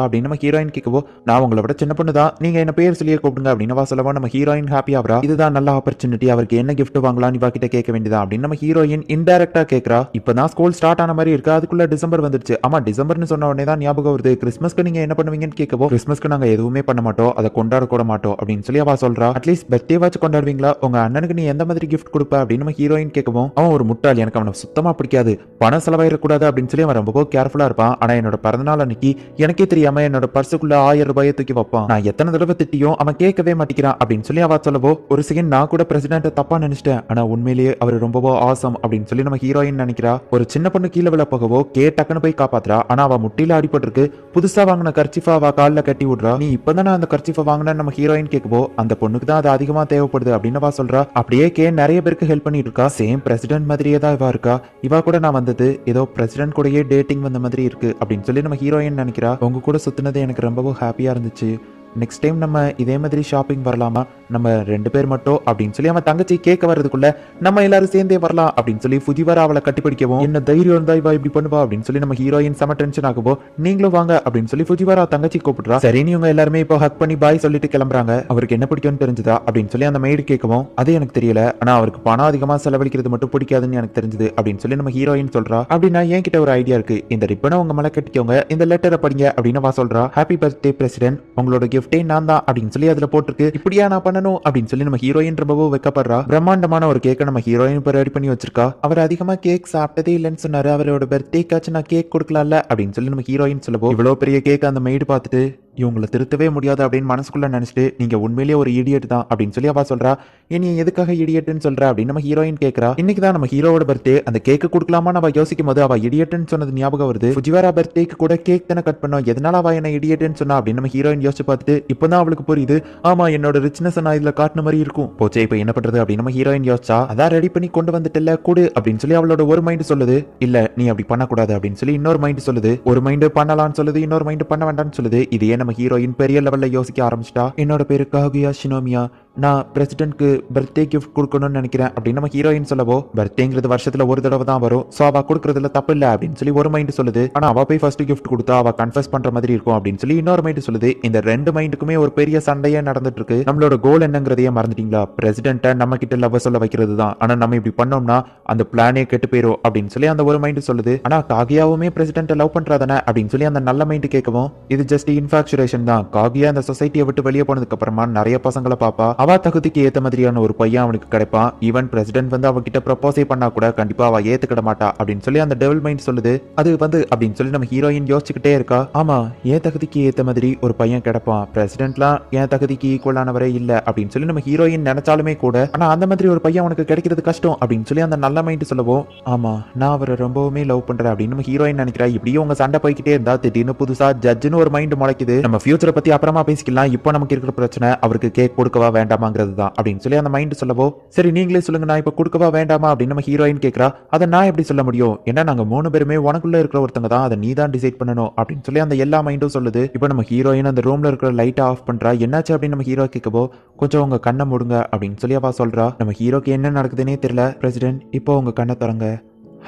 அப்படின்னு நம்ம ஹீரோயின் கேட்கவோ, நான் உங்களை விட சின்ன பொண்ணு தான், நீங்க என்ன பேர் சொல்லியே கூப்பிடுங்க அப்படின்னு சொல்லவா நம்ம ஹீரோயின் ஹாப்பி ஆகுறா. இதுதான் நல்ல ஆப்பர்ச்சுனிட்டி, அவருக்கு என்ன கிஃப்ட் வாங்கலாம் இவா கிட்ட கேட்க வேண்டியதா அப்படின்னு நம்ம ஹீரோயின் இன்டைரக்டா கேட்கறா. இப்பதான் ஸ்கூல் ஸ்டார்ட் ஆன மாதிரி இருக்கு, அதுக்குள்ள டிசம்பர் வந்துருச்சு. ஆமா டிசம்பர்னு சொன்ன உடனே தான் ஞாபகம் வருது, கிறிஸ்மஸ்க்கு நீங்க என்ன பண்ணுவீங்கன்னு கேட்கவோ, கிறிஸ்மஸ்க்கு நாங்க எதுவுமே பண்ண மாட்டோம், அதை கொண்டாட கூட மாட்டோம் அப்படின்னு சொல்லி அவ சொல்றா. அட்லீஸ்ட் பர்த்டே வாட்ச் கொண்டாடுவீங்களா, உங்க அண்ணனுக்கு நீ எந்த மாதிரி கிஃப்ட் கொடுப்ப அப்படின்னு நம்ம ஹீரோயின் கேட்கவும், அவன் ஒரு முட்டாள், எனக்கு அவனை சுத்தமா பிடிக்காது, பணம் செலவாயிடக்கூடாது அப்படின்னு சொல்லி அவன் ரொம்ப கேர்ஃபுல்லா இருப்பான். ஆனா என்னோட பிறந்தநாள் அன்னைக்கு எனக்கே தெரியாம என்னோட பர்சுக்குள்ள 1000 ரூபாயை தூக்கி வைப்பான், நான் எத்தனை தடவை திட்டியும் அவன் கேட்கவே மாட்டேங்கிறான் அப்படின்னு சொல்லி அவ சொல்லவோ, ஒரு செகண்ட் நான் கூட பிரசிடென்ட் தப்பா நினைச்சிட்டேன், ஆனா உண்மையிலேயே அவர் ரொம்பவோ ஆசம் அப்படின்னு சொல்லி நம்ம ஹீரோயின் நினைக்கிறா. ஒரு சின்ன பொண்ணு கீழே விழ போகவோ கே டக்குன்னு போய் காப்பாத்துறா. ஆனா அவ முட்டில அடிபட்டிருக்கு, புதுசா வாங்கின கர்ச்சிஃபா அவ காலில் கட்டி விடுறா. நீ இப்பதானே அந்த கர்ச்சிஃபா வாங்கின நம்ம ஹீரோயின் கேட்கவோ, அந்த பொண்ணுக்கு தான் அது அதிகமா தேவைப்படுது அப்படின்னு அவ சொல்றா. அப்படியே கே நிறைய பேருக்கு ஹெல்ப் பண்ணிட்டு இருக்கா. சேம் பிரசிடென்ட் மாதிரியே தான் இவா இருக்கா. இவா கூட நான் வந்தது ஏதோ பிரசிடென்ட் கூடயே டேட்டிங் வந்த மாதிரி இருக்கு அப்படின்னு சொல்லி நம்ம ஹீரோயின் நினைக்கிறா. உங்க கூட சுத்தினது எனக்கு ரொம்பவும் ஹாப்பியா இருந்துச்சு, நெக்ஸ்ட் டைம் நம்ம இதே மாதிரி ஷாப்பிங் வரலாமா, நம்ம 2 பேர் மட்டும் அப்படின்னு சொல்லி அவன் தங்கச்சி கேட்க வர்றதுக்குள்ள நம்ம எல்லாரும் சேர்ந்தே வரலாம் அப்படின்னு சொல்லி புதிவர அவளை கட்டிப்பிடிக்கவும், என்ன தைரியம் இருந்தா இவா இப்படி பண்ணுவா அப்படின்னு சொல்லி நம்ம ஹீரோயின் செம டென்ஷன் ஆகவோ, நீங்களும் வாங்க அப்படின்னு சொல்லி புதிவர தங்கச்சி கூப்பிடுறா. சரின்னு இவங்க எல்லாருமே இப்போ ஹக் பண்ணி பாய் சொல்லிட்டு கிளம்புறாங்க. அவருக்கு என்ன பிடிக்கும்னு தெரிஞ்சதா அப்படின்னு சொல்லி அந்த மெய்டு கேட்கவும், அது எனக்கு தெரியல, ஆனா அவருக்கு பணம் அதிகமா செலவழிக்கிறது மட்டும் பிடிக்காதுன்னு எனக்கு தெரிஞ்சது அப்படின்னு சொல்லி நம்ம ஹீரோயின் சொல்றா. அப்படின்னா என்கிட்ட ஒரு ஐடியா இருக்கு, இந்த ரிப்பனை உங்க மேல கட்டிக்கோங்க, இந்த லெட்டரை படிங்க அப்படின்னு அவ சொல்றா. ஹாப்பி பர்த்டே பிரசிடென்ட், உங்களோட கிஃப்டே நான் தான் அப்படின்னு சொல்லி அதுல போட்டிருக்கு, இப்படியா நான் பண்ணணும் அப்படின்னு சொல்லி நம்ம ஹீரோயின் ரொம்பவும் வெக்கப்படுறா. பிரம்மாண்டமான ஒரு கேக்கை நம்ம ஹீரோயின் இப்போ ரெடி பண்ணி வச்சிருக்கா. அவர் அதிகமா கேக் சாப்பிட்டதே இல்லைன்னு சொன்னாரு, அவரோட பர்த்டேக்காச்சும் நான் கேக் கொடுக்கலாம்ல அப்படின்னு சொல்லி நம்ம ஹீரோயின் சொல்லவும், இவ்வளவு பெரிய கேக் அந்த மெய்டு பார்த்துட்டு இவங்களை திருத்தவே முடியாது அப்படின்னு மனசுக்குள்ள நினைச்சிட்டு, நீங்க உண்மையிலேயே ஒரு இடியட் தான் அப்படின்னு சொல்லி அவ சொல்றா. இனி எதுக்காக இடியட்னு சொல்ற அப்படின்னு நம்ம ஹீரோயின் கேட்கறா. இன்னைக்கு தான் நம்ம ஹீரோவோட பர்த்டே, அந்த கேக்கு கொடுக்கலாமா அவ யோசிக்கும் போது அவ இடியட்னு சொன்னது ஞாபகம் வருது. ஃபுஜிவாரா பர்த்டேக்கு கூட கேக் தானே கட் பண்ணோம், எதனால அவ என்ன இடியட்னு சொன்னா அப்படின்னு நம்ம ஹீரோயின் யோசிச்சு பார்த்துட்டு, இப்பதான் அவளுக்கு புரியுது, ஆமா என்னோட ரிச்னஸ் நான் இதுல காட்டின மாதிரி இருக்கும், போச்சே இப்ப என்ன பண்றது அப்படின்னு நம்ம ஹீரோயின் யோசிச்சா. அதான் ரெடி பண்ணி கொண்டு வந்துட்டல கூடு அப்படின்னு சொல்லி அவளோட ஒரு மைண்ட் சொல்லுது, இல்ல நீ அப்படி பண்ணக்கூடாது அப்படின்னு சொல்லி இன்னொரு மைண்ட் சொல்லுது, ஒரு மைண்ட் பண்ணலாம்னு சொல்லுது, இன்னொரு மைண்ட் பண்ண வேண்டாம்னு சொல்லுது. இதையே நம்ம ஹீரோயின் பெரிய லெவல்ல யோசிக்க ஆரம்பிச்சிட்டா. என்னோட பேரு காகுயா ஷினோமியா, நான் பிரசிடென்ட்க்கு பர்த்டே கிஃப்ட் கொடுக்கணும்னு நினைக்கிறேன் அப்படின்னு நம்ம ஹீரோயின் சொல்லவோ, பர்த்டேங்கிறது வருஷத்துல ஒரு தடவை தான் வரும், சோ அவ கொடுக்கறதுல தப்பு இல்ல அப்படின்னு சொல்லி ஒரு மைண்ட் சொல்லுது. ஆனா அவ போய் ஃபர்ஸ்ட் கிஃப்ட் கொடுத்தா அவ கன்ஃபஸ் பண்ற மாதிரி இருக்கும் அப்படின்னு சொல்லி இன்னொரு மைண்ட் சொல்லுது. இந்த ரெண்டு மைண்டுக்குமே ஒரு பெரிய சண்டையே நடந்துட்டு இருக்கு. நம்மளோட கோல் என்னங்கிறதையே மறந்துட்டீங்களா, பிரசிடென்ட்டை நம்ம கிட்ட லவ் சொல்ல வைக்கிறது தான், ஆனா நம்ம இப்படி பண்ணோம்னா அந்த பிளானே கெட்டு போயிரும் அப்படின்னு சொல்லி அந்த ஒரு மைண்ட் சொல்லுது. ஆனா காகியாவுமே பிரசிடென்ட்டை லவ் பண்றாதானே அப்படின்னு சொல்லி அந்த நல்ல மைண்ட் கேட்கவும், இது ஜஸ்ட் இன்ஃபாக்சுரேஷன் தான், காகியா அந்த சொசைட்டியை விட்டு வெளியே போனதுக்கு அப்புறமா நிறைய பசங்களை பாப்பா, அவ தகுதிக்கு ஏத்த மாதிரியான ஒரு பையன் அவனுக்கு கிடைப்பான், ஈவன் பிரசிடென்ட் வந்து அவகிட்ட ப்ரப்போஸே பண்ணா கூட கண்டிப்பா அவ ஏத்துக்கிட மாட்டா அப்படின்னு சொல்லி அந்த டெவில் மைண்ட் சொல்லுது. அது வந்து அப்படின்னு சொல்லி நம்ம ஹீரோயின் யோசிச்சுக்கிட்டே இருக்கா. ஆமா ஏன் தகுதிக்கு ஏத்த மாதிரி ஒரு பையன் கிடைப்பான், பிரசிடென்ட்லாம் என் தகுதிக்கு ஈக்குவலானவரே இல்ல அப்படின்னு சொல்லி நம்ம ஹீரோயின் நினைச்சாலுமே கூட, ஆனா அந்த மாதிரி ஒரு பையன் அவனுக்கு கிடைக்கிறது கஷ்டம் அப்படின்னு சொல்லி அந்த நல்ல மைண்ட் சொல்லவும், ஆமா நான் அவரை ரொம்பவுமே லவ் பண்றேன் அப்படின்னு நம்ம ஹீரோயின் நினைக்கிறா. இப்படியே உங்க சண்டை போய்கிட்டே இருந்தா திடீர்னு புதுசா ஜட்ஜ்னு ஒரு மைண்ட் முளைக்குது. நம்ம ஃபியூச்சரை பத்தி அப்புறமா பேசிக்கலாம், இப்போ நமக்கு இருக்கிற பிரச்சனை அவருக்கு கேக் கொடுக்கவா வேண்டாமாங்கிறது தான் அப்படின்னு சொல்லி அந்த மைண்ட் சொல்லவோ, சரி நீங்களே சொல்லுங்க நான் இப்ப கொடுக்கவா வேண்டாமா அப்படின்னு நம்ம ஹீரோயின் கேட்கறா. அதை நான் எப்படி சொல்ல முடியும், ஏன்னா நாங்க 3 பேருமே உனக்குள்ள இருக்கிற ஒருத்தங்க தான், அதை நீ தான் டிசைட் பண்ணணும் அப்படின்னு சொல்லி அந்த எல்லா மைண்டும் சொல்லுது. இப்போ நம்ம ஹீரோயின் அந்த ரூம்ல இருக்கிற லைட்டை ஆஃப் பண்றா. என்னாச்சு அப்படின்னு நம்ம ஹீரோ கேட்கவோ, கொஞ்சம் உங்க கண்ணை மூடுங்க அப்படின்னு சொல்லி அவ சொல்றா. நம்ம ஹீரோக்கு என்ன நடக்குதுன்னே தெரியல. பிரசிடென்ட் இப்போ உங்க கண்ணை திறங்க,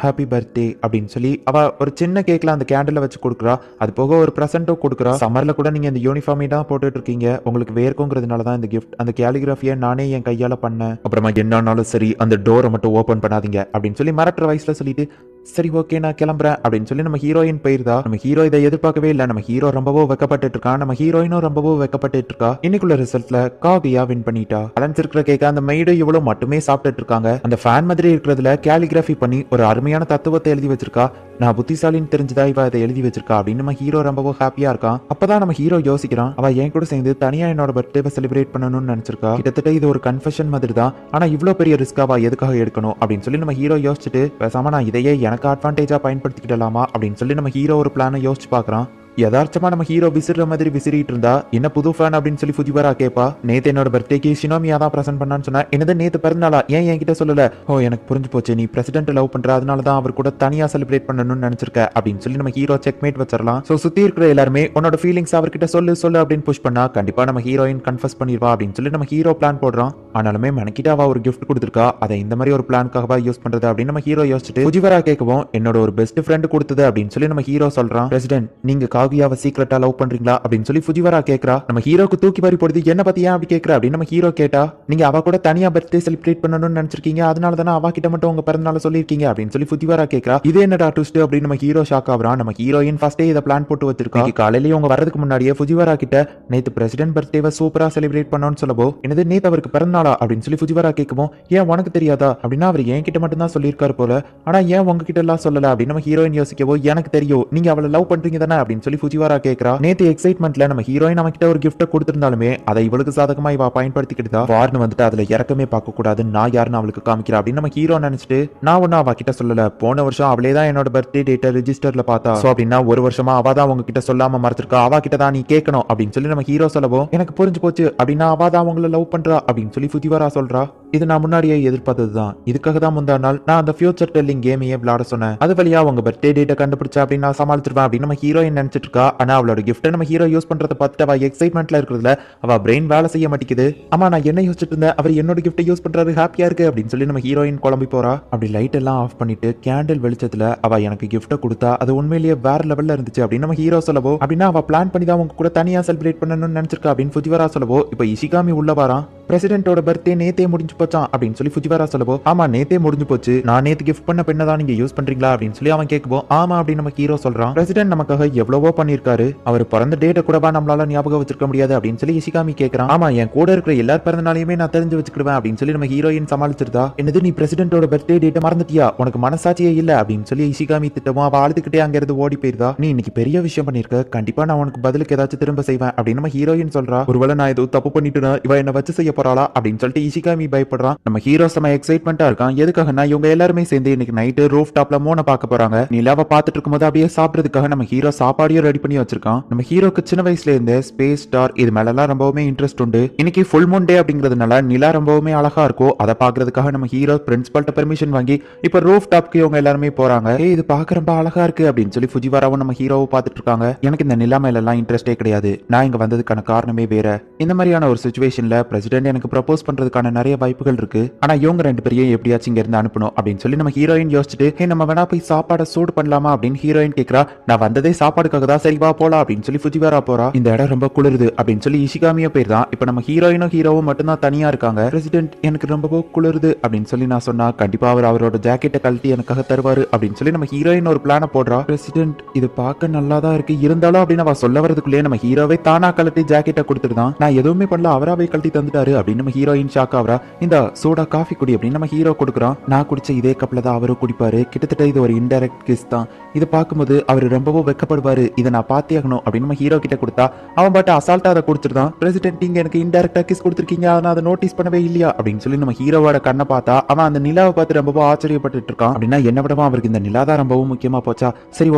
ஹாப்பி பர்த்டே அப்படின்னு சொல்லி அவ ஒரு சின்ன கேக்ல அந்த கேண்டில் வச்சு கொடுக்குறா. அது போக ஒரு ப்ரெசென்ட்டும் கொடுக்குறா. சம்மர்ல கூட நீங்க இந்த யூனிஃபார்மே தான் போட்டுட்டு இருக்கீங்க, உங்களுக்கு வேர்க்குங்கிறதுனால தான் இந்த கிஃப்ட், அந்த கேலிகிராஃபியை நானே என் கையால பண்ணேன், அப்புறமா என்னாலும் சரி அந்த டோரை மட்டும் ஓபன் பண்ணாதீங்க அப்படின்னு சொல்லி மிரட்டுற வயசுல சொல்லிட்டு, சரி ஓகே நான் கிளம்புறேன் அப்படின்னு சொல்லி நம்ம ஹீரோயின் போயிருந்தா. நம்ம ஹீரோ இதை எதிர்பார்க்கவே இல்லை. நம்ம ஹீரோ ரொம்பவோ வெக்கப்பட்டு இருக்கான், நம்ம ஹீரோயினும் ரொம்பவோ வெக்கப்பட்டு இருக்கா. இன்னைக்குள்ள ரிசல்ட்ல காகியா வின் பண்ணிட்டா. பேலன்ஸ் இருக்கிற கேக்க அந்த மெய்டு இவ்வளவு மட்டுமே சாப்பிட்டுட்டு இருக்காங்க. அந்த ஃபேன் மாதிரி இருக்கிறதுல கேலிகிராஃபி பண்ணி ஒரு அருமையான தத்துவத்தை எழுதி வச்சிருக்கா. நான் புத்திசாலின்னு தெரிஞ்சதா இவ அதை எழுதி வச்சிருக்கா அப்படின்னு நம்ம ஹீரோ ரொம்பவோ ஹாப்பியா இருக்கான். அப்பதான் நம்ம ஹீரோ யோசிக்கிறான், அவ என் கூட சேர்ந்து தனியா என்னோட பர்த்டேவை செலிப்ரேட் பண்ணணும்னு நினைச்சிருக்கா. கிட்டத்தட்ட இது ஒரு கன்ஃபெஷன் மாதிரி தான், ஆனா இவ்வளவு பெரிய ரிஸ்காவா எதுக்காக எடுக்கணும் அப்படின்னு சொல்லி நம்ம ஹீரோ யோசிச்சுட்டு, பேசாம நான் இதையே எனக்கு அட்வான்டேஜா பயன்படுத்திக்கிடலாமா அப்படின்னு சொல்லி நம்ம ஹீரோ ஒரு பிளானை யோசிச்சு பார்க்கறான். யதார்த்தமா நம்ம ஹீரோ விசிற மாதிரி விசிறிட்டு இருந்தா என்ன புது ஃபேன் அப்படின்னு சொல்லி ஃபுஜிவாரா கேப்பா. நேத்து என்னோட பர்த்டேக்கு ஷினோமியா தான் பிரசன்ட் பண்ணான்னு சொன்னா, என்னது நேத்து பிறந்தநாளா, ஏன் என்கிட்ட சொல்லல? ஓ எனக்கு புரிஞ்சு போச்சு, நீ பிரசிடென்ட் லவ் பண்ற, அதனால தான் அவர் கூட தனியா செலிப்ரேட் பண்ணணும்னு நினைச்சிருக்க அப்படின்னு சொல்லி நம்ம ஹீரோ செக்மேட் வச்சிடலாம். சோ சுத்தி இருக்கிற எல்லாருமே உன்னோட ஃபீலிங்ஸ் அவர்கிட்ட சொல்லு சொல்லு அப்படின்னு புஷ் பண்ணா கண்டிப்பா நம்ம ஹீரோயின் கன்ஃபஸ் பண்ணிடுவா அப்படின்னு சொல்லி நம்ம ஹீரோ பிளான் போடுறான். ஆனாலுமே மனக்கிட்ட அவ ஒரு கிஃப்ட் கொடுத்துருக்கா, அதை இந்த மாதிரி ஒரு பிளான்காகவா யூஸ் பண்றது அப்படின்னு நம்ம ஹீரோ யோசிச்சுட்டு ஃபுஜிவாரா கேட்கவும் என்னோட ஒரு பெஸ்ட் ஃப்ரெண்ட் கொடுத்தது அப்படின்னு சொல்லி நம்ம ஹீரோ சொல்றான். பிரசிடென்ட் நீங்க காகுயாவை சீக்ரெட்டா லவ் பண்றீங்களா அப்படின்னு சொல்லி ஃபுஜிவாரா கேக்குறா. நம்ம ஹீரோக்கு தூக்கி வாரி போடுது, என்ன பத்தி ஏன் அப்படி கேக்குற அப்படின்னு நம்ம ஹீரோ கேட்டா, நீங்க அவ கூட தனியா பர்த்டே செலிப்ரேட் பண்ணணும்னு நினைச்சிருக்கீங்க, அதனால தானே அவ கிட்ட மட்டும் உங்க பிறந்தநாள சொல்லிருக்கீங்க அப்படின்னு சொல்லி ஃபுஜிவாரா கேக்குறா. இது என்னடா ட்விஸ்ட் அப்படின்னு நம்ம ஹீரோ ஷாக் ஆகுறான். நம்ம ஹீரோயின் ஃபர்ஸ்டே இத பிளான் போட்டு வச்சிருக்கா. காலையிலேயே உங்க வரதுக்கு முன்னாடியே ஃபுஜிவாரா கிட்ட நேத்து பிரசிடென்ட் பர்த்டேவை சூப்பரா செலிப்ரேட் பண்ணணும்னு சொல்லவோ, என்னது நேத்து அவருக்கு பிறந்தநாளா அப்படின்னு சொல்லி ஃபுஜிவாரா கேட்கவும், ஏன் உனக்கு தெரியாதா அப்படின்னா அவர் என் கிட்ட மட்டும் தான் சொல்லியிருக்காரு போல, ஆனா ஏன் உங்ககிட்ட எல்லாம் சொல்லல அப்படின்னு நம்ம ஹீரோயின் யோசிக்கவோ, எனக்கு தெரியும் நீங்க அவளை லவ் பண்றீங்க தானே அப்படின்னு சொல்லி ஃபுஜிவாரா கேக்குறா. நேத்து எக்ஸைட்மெண்ட்ல நம்ம ஹீரோயின் அவகிட்ட ஒரு கிஃப்ட் கொடுத்திருந்தாலுமே அதை இவளுக்கு சாதகமா இவ பயன்படுத்திக்கிட்டா. வார்னு வந்துட்டு அதுல இறக்கமே பார்க்க கூடாது, நான் யாருன்னு அவளுக்கு காமிக்கிறா அப்படின்னு நம்ம ஹீரோ நினைச்சிட்டு, நான் ஒன்னும் அவ கிட்ட சொல்லல, போன வருஷம் அவளே தான் என்னோட பர்த்டே டேட்டை ரெஜிஸ்டர்ல பார்த்தா, சோ அப்படின்னா ஒரு வருஷமா அவ தான் உங்ககிட்ட சொல்லாம மறைச்சிருக்கா, அவ கிட்ட தான் நீ கேட்கணும் அப்படின்னு சொல்லி நம்ம ஹீரோ சொல்லவும், எனக்கு புரிஞ்சு போச்சு, அப்படின்னா அவ தான் உங்களை லவ் பண்றா அப்படின்னு சொல்லி ஃபுஜிவாரா சொல்றா. இது நான் முன்னாடியே எதிர்பார்த்ததுதான், இதுக்காக தான் முந்தா நாள் நான் அந்த ஃபியூச்சர் டெல்லிங் கேமையே விளையாட சொன்னேன், அது வழியா உங்க பர்த்டே டேட்டை கண்டுபிடிச்சா அப்படின்னு நான் சமாளிச்சிருவேன் அப்படின்னு நம்ம ஹீரோயின் நினைச்சிட்டு இருக்கா. ஆனா அவளோட கிஃப்ட் நம்ம ஹீரோ யூஸ் பண்றத பார்த்துட்டு அவ எக்ஸைட்மெண்ட்ல இருக்கிறதுல அவ பிரெயின் வேலை செய்ய மாட்டேங்குது. ஆமா நான் என்ன யோசிச்சுட்டு இருந்தேன், அவர் என்னோட கிஃப்ட் யூஸ் பண்றாரு, ஹாப்பியா இருக்கு அப்படின்னு சொல்லி நம்ம ஹீரோயின் குழம்பி போறா. அப்படி லைட் எல்லாம் ஆஃப் பண்ணிட்டு கேண்டில் வெளிச்சத்துல அவ எனக்கு கிஃப்ட் கொடுத்தா அது உண்மையிலேயே வேற லெவல்ல இருந்துச்சு அப்படின்னு நம்ம ஹீரோ சொல்லவோ, அப்படின்னா அவ பிளான் பண்ணி தான் உங்க கூட தனியா செலிப்ரேட் பண்ணணும்னு நினைச்சிருக்கா அப்படின்னு ஃபுஜிவாரா சொல்லவோ, இப்போ இஷிகாமி உள்ள வரான். பிரசிடென்ட்டோட பர்த்டே நேத்தே முடிஞ்சு போச்சான் அப்படின்னு சொல்லி ஃபுஜிவாரா சொல்லவோ, ஆமா நேத்தே முடிஞ்சு போச்சு, நான் நேத்து கிஃப்ட் பண்ண பெண்ணை தான் நீங்க யூஸ் பண்றீங்களா அப்படின்னு சொல்லி அவன் கேட்கவும், ஆமா அப்படின்னு நம்ம ஹீரோ சொல்றான். பிரசிடென்ட் நமக்காக எவ்வளவோ பண்ணிருக்காரு, அவர் பிறந்த டேட்டை கூடவா நம்மளால ஞாபகம் வச்சிருக்க முடியாது அப்படின்னு சொல்லி இஷிகாமி கேட்கறான். ஆமா என் கூட இருக்கிற எல்லார் பிறந்தநாளையுமே நான் தெரிஞ்சு வச்சுக்கிடுவேன் அப்படின்னு சொல்லி நம்ம ஹீரோயின் சமாளிச்சிருந்தா. என்னது நீ பிரசிடென்ட்டோட பர்த்டே டேட்டை மறந்துட்டியா, உனக்கு மனசாட்சியே இல்ல அப்படின்னு சொல்லி இஷிகாமி திட்டவும் அவ அழுதுகிட்டே அங்க இருந்து ஓடி போயிருந்தா. நீ இன்னைக்கு பெரிய விஷயம் பண்ணிருக்க, கண்டிப்பா நான் உனக்கு பதிலுக்கு ஏதாச்சும் திரும்ப செய்வேன் அப்படின்னு நம்ம ஹீரோயின் சொல்றா. ஒருவேளை நான் ஏதோ தப்பு பண்ணிட்டுனா இவ என்ன வச்சு செய்ய போறாளா அப்படின்னு சொல்லிட்டு இஷிகாமி பயப்படுறான். நம்ம ஹீரோ செம எக்ஸைட்மெண்டா இருக்கான். எதுக்காகனா இவங்க எல்லாருமே சேர்ந்து இன்னைக்கு நைட்டு ரூஃப் டாப்ல மோனை பார்க்க போறாங்க. நிலாவை பார்த்துட்டு இருக்கும்போது அப்படியே சாப்பிடுறதுக்காக நம்ம ஹீரோ சாப்பாடையும் ரெடி பண்ணி வச்சிருக்கான். நம்ம ஹீரோக்கு சின்ன வயசுல இருந்து ஸ்பேஸ் ஸ்டார் இது மேலலாம் ரொம்பவுமே இன்ட்ரெஸ்ட் உண்டு. இன்னைக்கு ஃபுல் மூன் டே அப்படிங்கிறதுனால நிலா ரொம்பவுமே அழகா இருக்கும். அதை பாக்குறதுக்காக நம்ம ஹீரோ பிரின்சிபல்ட்ட பெர்மிஷன் வாங்கி இப்ப ரூஃப் டாப்க்கு இவங்க எல்லாருமே போறாங்க. இது பார்க்க ரொம்ப அழகா இருக்கு அப்படின்னு சொல்லி ஃபுஜிவாராவும் நம்ம ஹீரோவை பார்த்துட்டு இருக்காங்க. எனக்கு இந்த நிலா மேல எல்லாம் இன்ட்ரெஸ்டே கிடையாது, நான் இங்க வந்ததுக்கான காரணமே வேற. இந்த மாதிரியான ஒரு சிச்சுவேஷன்ல பிரசிடென்ட் எனக்கு ப்ரப்போஸ் பண்றதுக்கான நிறைய வாய்ப்புகள் இருக்கு, ஆனா இவங்க ரெண்டு பேரையும் எப்படியாச்சும் இங்க இருந்து அனுப்பணும் அப்படின்னு சொல்லி நம்ம ஹீரோயின் யோசிச்சுட்டு, ஹே நம்ம வேணா போய் சாப்பாடை சூடு பண்ணலாமா அப்படின்னு ஹீரோயின் கேக்குறா. நான் வந்ததே சாப்பாடுக்காக தான், சரி வா போலாம் அப்படின்னு சொல்லி ஃபுஜிவாரா போறா. இந்த இடம் ரொம்ப குளிருது அப்படின்னு சொல்லி இஷிகாமியோ போயிருந்தான். இப்ப நம்ம ஹீரோயினும் ஹீரோவும் மட்டும் தான் தனியா இருக்காங்க. பிரசிடென்ட் எனக்கு ரொம்ப குளிருது அப்படின்னு சொல்லி நான் சொன்னா கண்டிப்பா அவர் அவரோட ஜாக்கெட்டை கழட்டி எனக்காக தருவாரு அப்படின்னு சொல்லி நம்ம ஹீரோயின் ஒரு பிளான போடுறா. பிரசிடென்ட் இது பார்க்க நல்லா தான் இருக்கு, இருந்தாலும் அப்படின்னு அவ சொல்ல வரதுக்குள்ளே நம்ம ஹீரோவை தானா கழட்டி ஜாக்கெட்டை கொடுத்துருந்தான். நான் எதுவுமே பண்ணல, அவராவே கழட்டி தந்துட்டாரு அப்படின்னு நம்ம ஹீரோயின் ஷாக் ஆகுறா. இந்த சோடா காஃபி குடி அப்படின்னு நம்ம ஹீரோ கொடுக்குறான். நான் குடிச்ச இதே கப்ல தான் அவரும் குடிப்பாரு, கிட்டத்தட்ட இது ஒரு இன்டைரக்ட் கிஸ் தான், இதை பார்க்கும்போது அவர் ரொம்பவும் வெக்கப்படுவாரு, இதை நான் பார்த்தே ஆகணும் அப்படின்னு நம்ம ஹீரோ கிட்ட கொடுத்தா அவன் பாட்டு அசால்ட்டா அதை குடிச்சிருந்தான். பிரசிடென்ட் நீங்க எனக்கு இன்டைரக்டா கிஸ் கொடுத்துருக்கீங்க, நான் அதை நோட்டீஸ் பண்ணவே இல்லையா அப்படின்னு சொல்லி நம்ம ஹீரோவோட கண்ணை பார்த்தா அவன் அந்த நிலாவை பார்த்து ரொம்பவும் ஆச்சரியப்பட்டு இருக்கான். அப்படின்னா என்ன விடமா அவருக்கு இந்த நிலா தான் ரொம்பவும் முக்கியமா போச்சா, சரி